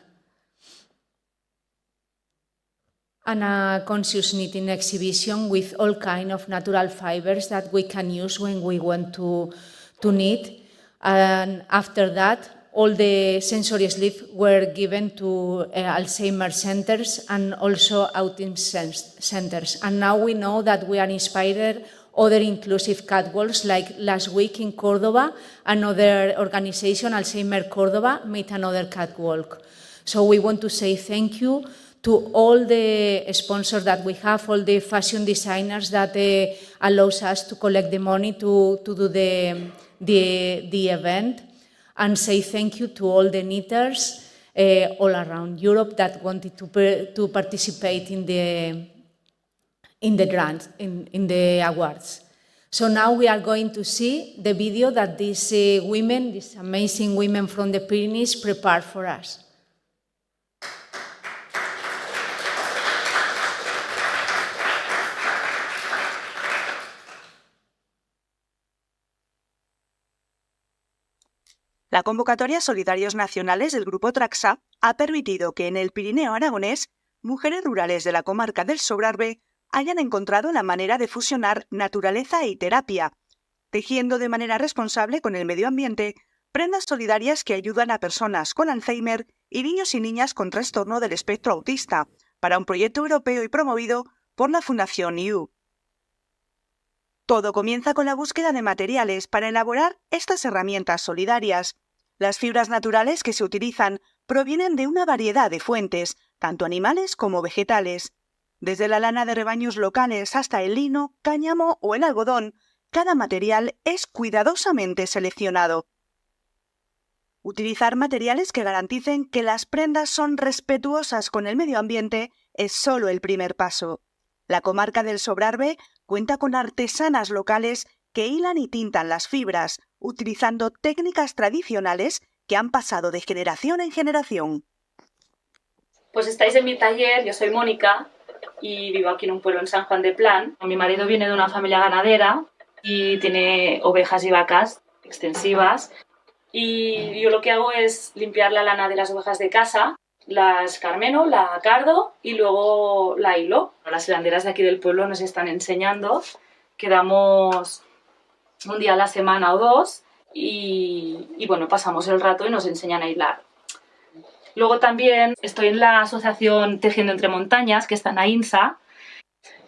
And a conscious knitting exhibition with all kinds of natural fibers that we can use when we want to knit. And after that, all the sensory sleep were given to Alzheimer's centers and also autism centers. And now we know that we are inspired other inclusive catwalks, like last week in Córdoba, another organization, Alzheimer Córdoba, made another catwalk. So we want to say thank you to all the sponsors that we have, all the fashion designers that allows us to collect the money to do the event, and say thank you to all the knitters all around Europe that wanted to participate in the grant, in the awards. So now we are going to see the video that these women, these amazing women from the Pyrenees, prepared for us. La convocatoria Solidarios Nacionales del Grupo Traxa ha permitido que en el Pirineo aragonés, mujeres rurales de la comarca del Sobrarbe hayan encontrado la manera de fusionar naturaleza y terapia, tejiendo de manera responsable con el medio ambiente prendas solidarias que ayudan a personas con Alzheimer y niños y niñas con trastorno del espectro autista, para un proyecto europeo y promovido por la Fundación IUAV. Todo comienza con la búsqueda de materiales para elaborar estas herramientas solidarias. Las fibras naturales que se utilizan provienen de una variedad de fuentes, tanto animales como vegetales. Desde la lana de rebaños locales hasta el lino, cáñamo o el algodón, cada material es cuidadosamente seleccionado. Utilizar materiales que garanticen que las prendas son respetuosas con el medio ambiente es solo el primer paso. La comarca del Sobrarbe cuenta con artesanas locales que hilan y tintan las fibras, utilizando técnicas tradicionales que han pasado de generación en generación. Pues estáis en mi taller, yo soy Mónica y vivo aquí en un pueblo en San Juan de Plan. Mi marido viene de una familia ganadera y tiene ovejas y vacas extensivas. Y yo lo que hago es limpiar la lana de las ovejas de casa, las carmeno, la cardo y luego la hilo. Las hilanderas de aquí del pueblo nos están enseñando, quedamos un día a la semana o dos y bueno, pasamos el rato y nos enseñan a hilar. Luego también estoy en la asociación Tejiendo entre Montañas, que está en Ainsa,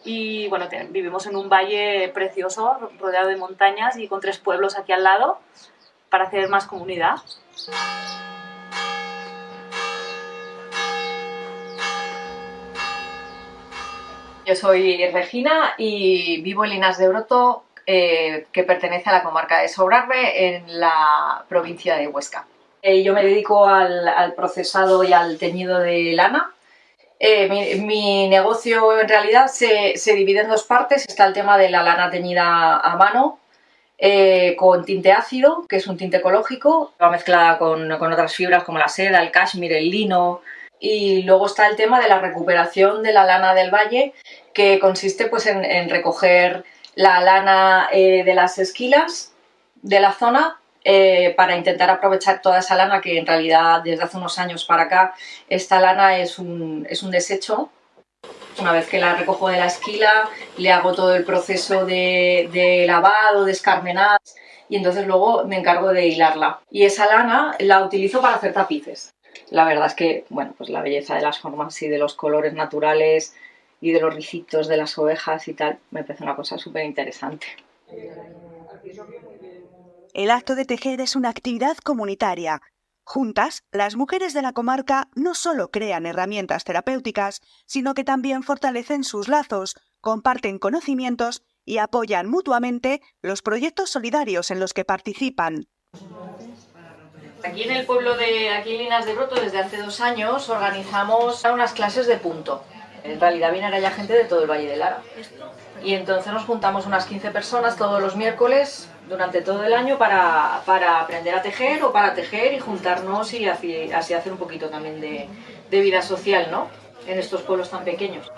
y bueno, vivimos en un valle precioso, rodeado de montañas y con 3 pueblos aquí al lado, para hacer más comunidad. Yo soy Regina y vivo en Linas de Broto, que pertenece a la comarca de Sobrarbe, en la provincia de Huesca. Yo me dedico al procesado y al teñido de lana. Mi negocio en realidad se divide en 2 partes. Está el tema de la lana teñida a mano, con tinte ácido, que es un tinte ecológico, va mezclada con otras fibras como la seda, el cashmere, el lino. Y luego está el tema de la recuperación de la lana del valle, que consiste pues, en recoger la lana de las esquilas de la zona para intentar aprovechar toda esa lana, que en realidad desde hace unos años para acá esta lana es un desecho. Una vez que la recojo de la esquila, le hago todo el proceso de lavado, de escarmenar, y entonces luego me encargo de hilarla. Y esa lana la utilizo para hacer tapices. La verdad es que, bueno, pues la belleza de las formas y de los colores naturales y de los ricitos de las ovejas y tal, me parece una cosa súper interesante. El acto de tejer es una actividad comunitaria. Juntas, las mujeres de la comarca no solo crean herramientas terapéuticas, sino que también fortalecen sus lazos, comparten conocimientos y apoyan mutuamente los proyectos solidarios en los que participan. Aquí en el pueblo aquí en Linas de Broto, desde hace 2 años, organizamos unas clases de punto. En realidad viene ya gente de todo el Valle del Lara. Y entonces nos juntamos unas 15 personas todos los miércoles durante todo el año para aprender a tejer o para tejer y juntarnos y así hacer un poquito también de vida social, ¿no? En estos pueblos tan pequeños.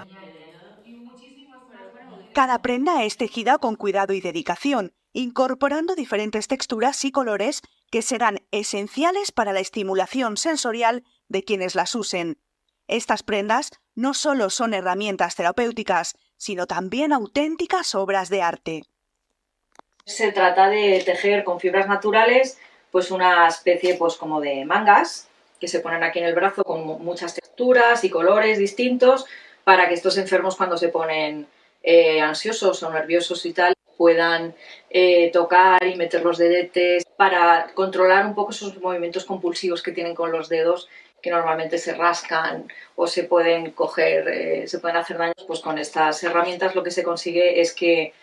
Cada prenda es tejida con cuidado y dedicación, incorporando diferentes texturas y colores que serán esenciales para la estimulación sensorial de quienes las usen. Estas prendas no solo son herramientas terapéuticas, sino también auténticas obras de arte. Se trata de tejer con fibras naturales pues una especie pues como de mangas que se ponen aquí en el brazo con muchas texturas y colores distintos para que estos enfermos cuando se ponen ansiosos o nerviosos y tal puedan tocar y meter los dedetes para controlar un poco esos movimientos compulsivos que tienen con los dedos, que normalmente se rascan o se pueden coger, se pueden hacer daños. Pues con estas herramientas lo que se consigue es que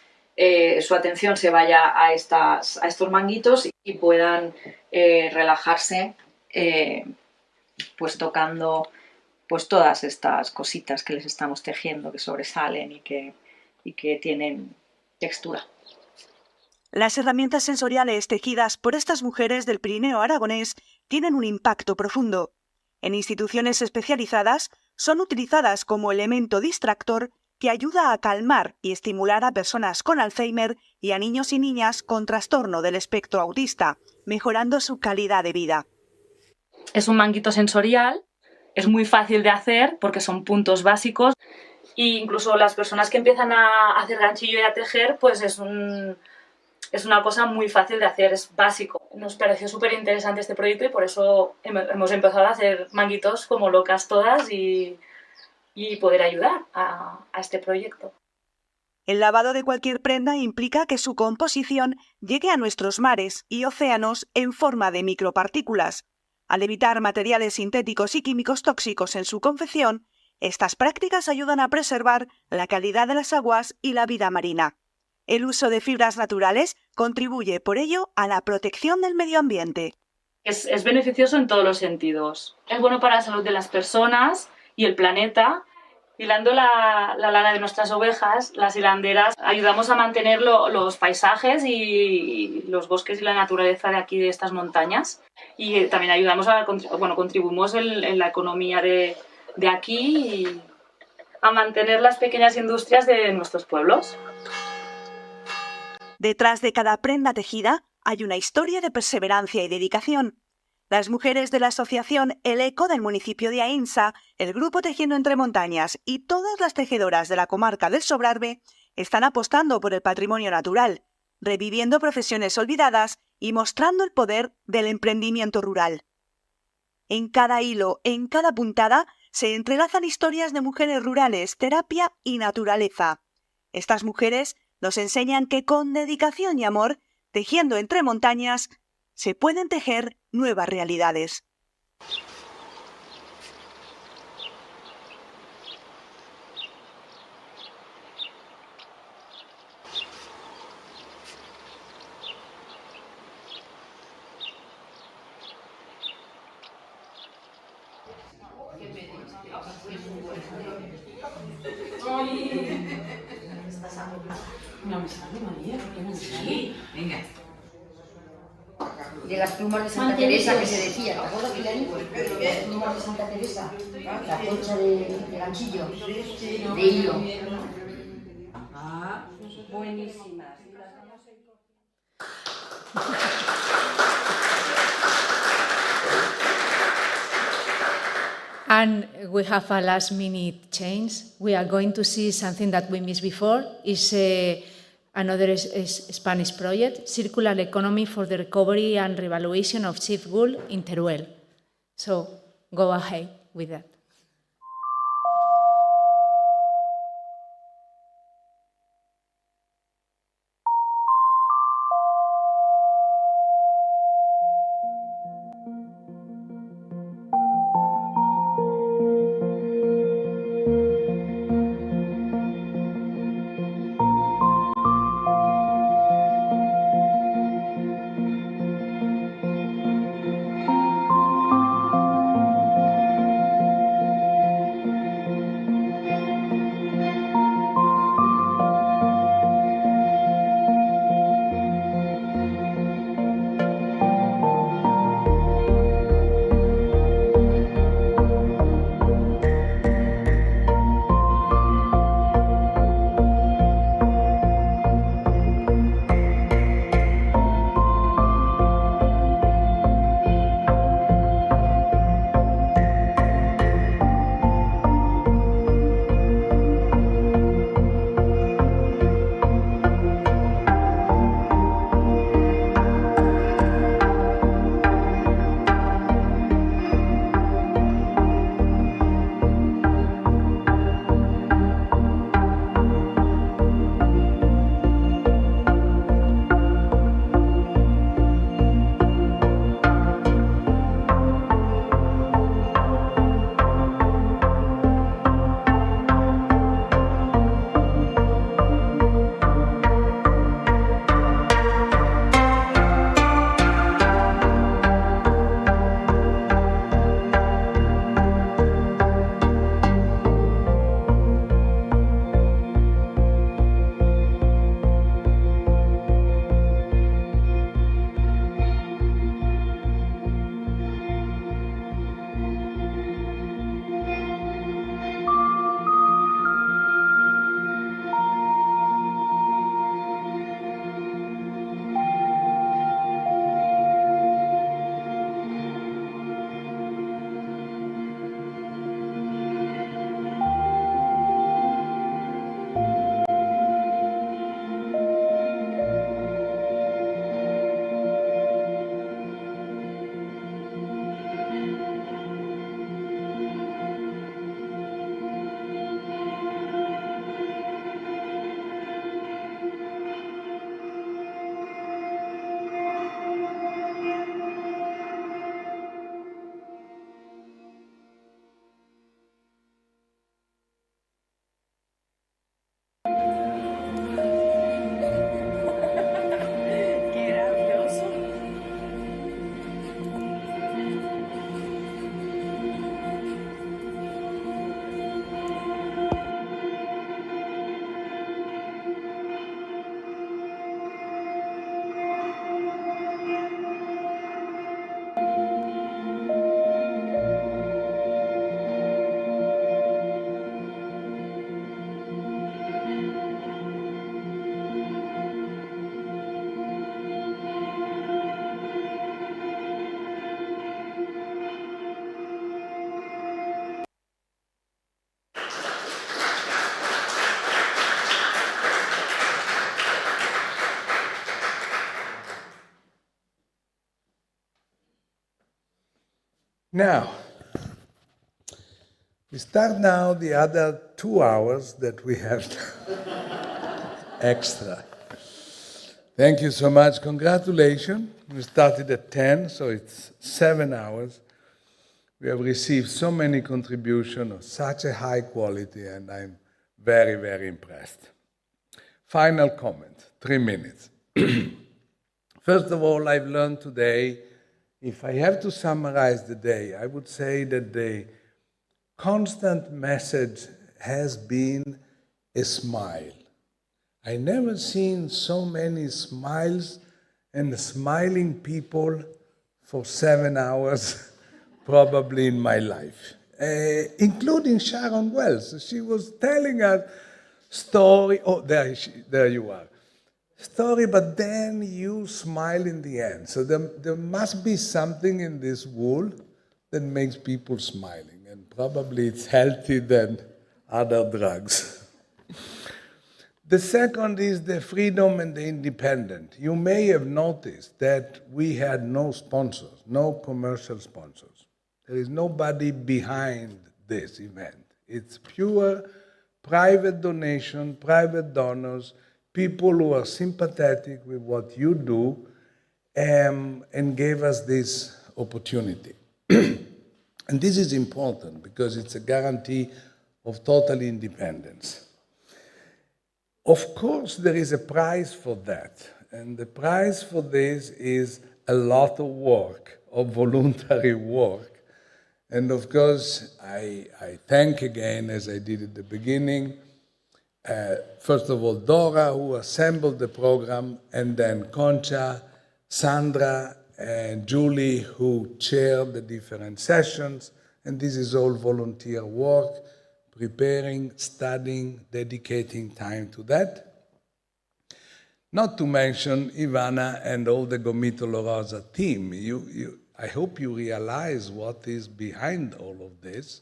su atención se vaya a estos manguitos y puedan relajarse pues tocando pues todas estas cositas que les estamos tejiendo, que sobresalen y que tienen textura. Las herramientas sensoriales tejidas por estas mujeres del Pirineo aragonés tienen un impacto profundo. En instituciones especializadas son utilizadas como elemento distractor que ayuda a calmar y estimular a personas con Alzheimer y a niños y niñas con trastorno del espectro autista, mejorando su calidad de vida. Es un manguito sensorial, es muy fácil de hacer porque son puntos básicos e incluso las personas que empiezan a hacer ganchillo y a tejer, pues es una cosa muy fácil de hacer, es básico. Nos pareció súper interesante este proyecto y por eso hemos empezado a hacer manguitos como locas todas y poder ayudar a este proyecto. El lavado de cualquier prenda implica que su composición llegue a nuestros mares y océanos en forma de micropartículas. Al evitar materiales sintéticos y químicos tóxicos en su confección, estas prácticas ayudan a preservar la calidad de las aguas y la vida marina. El uso de fibras naturales contribuye, por ello, a la protección del medio ambiente. Es beneficioso en todos los sentidos. Es bueno para la salud de las personas y el planeta. Hilando la lana de nuestras ovejas, las hilanderas, ayudamos a mantener los paisajes y los bosques y la naturaleza de aquí, de estas montañas. Y también ayudamos contribuimos en la economía de aquí y a mantener las pequeñas industrias de nuestros pueblos. Detrás de cada prenda tejida hay una historia de perseverancia y dedicación. Las mujeres de la asociación El Eco del municipio de Ainsa, el grupo Tejiendo entre Montañas y todas las tejedoras de la comarca del Sobrarbe están apostando por el patrimonio natural, reviviendo profesiones olvidadas y mostrando el poder del emprendimiento rural. En cada hilo, en cada puntada, se entrelazan historias de mujeres rurales, terapia y naturaleza. Estas mujeres nos enseñan que con dedicación y amor, tejiendo entre montañas, se pueden tejer nuevas realidades. No me sale, María, ¿por qué no me sale? Sí, venga. De las plumas de Santa Teresa que se decía, ¿te acuerdas, Ilaria? Las plumas de Santa Teresa, la concha de ganchillo, de hilo. Ah, buenísimas. And we have a last-minute change. We are going to see something that we missed before. It's another Spanish project, Circular Economy for the Recovery and Revaluation of Cheap Wool in Teruel. So go ahead with that. Now, we start now the other 2 hours that we have extra. Thank you so much. Congratulations. We started at 10, so it's 7 hours. We have received so many contributions of such a high quality, and I'm very, very impressed. Final comment, 3 minutes. First of all, I've learned today, if I have to summarize the day, I would say that the constant message has been a smile. I never seen so many smiles and smiling people for 7 hours, probably in my life, including Sharon Wells. She was telling us story. Oh, there you are. Story, but then you smile in the end. So there must be something in this wool that makes people smiling, and probably it's healthy than other drugs. The second is the freedom and the independence. You may have noticed that we had no sponsors, no commercial sponsors. There is nobody behind this event. It's pure private donation, private donors, people who are sympathetic with what you do, and gave us this opportunity. And this is important because it's a guarantee of total independence. Of course, there is a price for that, and the price for this is a lot of work, of voluntary work. And of course, I thank again, as I did at the beginning, first of all, Dora, who assembled the program, and then Concha, Sandra, and Julie, who chaired the different sessions. And this is all volunteer work, preparing, studying, dedicating time to that. Not to mention Ivana and all the Gomitolorosa team. I hope you realize what is behind all of this.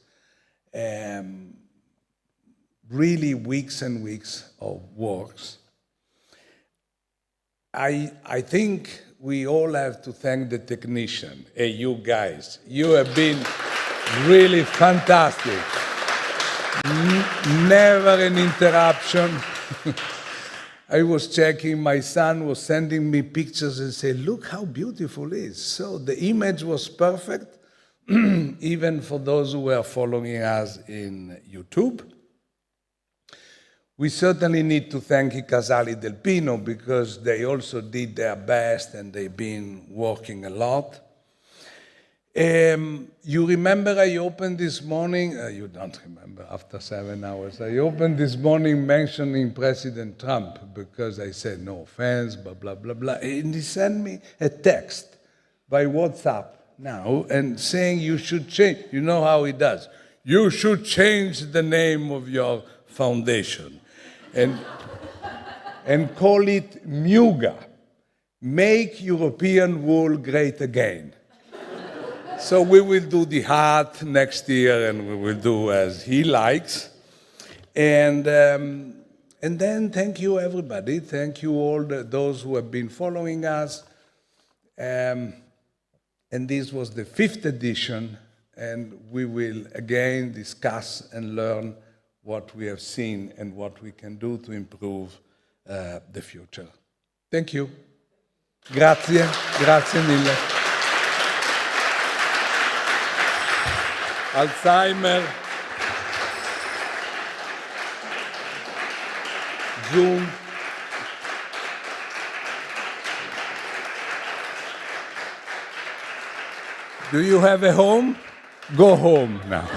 Really weeks and weeks of works. I think we all have to thank the technician. Hey, you guys, you have been really fantastic. Never an interruption. I was checking, my son was sending me pictures and said, look how beautiful it is. So the image was perfect, even for those who were following us in YouTube. We certainly need to thank I Casali del Pino because they also did their best and they've been working a lot. You remember I opened this morning, you don't remember, after 7 hours, I opened this morning mentioning President Trump because I said no offense, blah, blah, blah, blah. And he sent me a text by WhatsApp now and saying you should change, you know how he does, you should change the name of your foundation and call it MUGA, Make European Wool Great Again. So we will do the heart next year, and we will do as he likes. And then thank you, everybody. Thank you all those who have been following us. And this was the 5th edition, and we will again discuss and learn what we have seen and what we can do to improve the future. Thank you. Grazie. Grazie mille. Alzheimer, Zoom. Do you have a home? Go home now.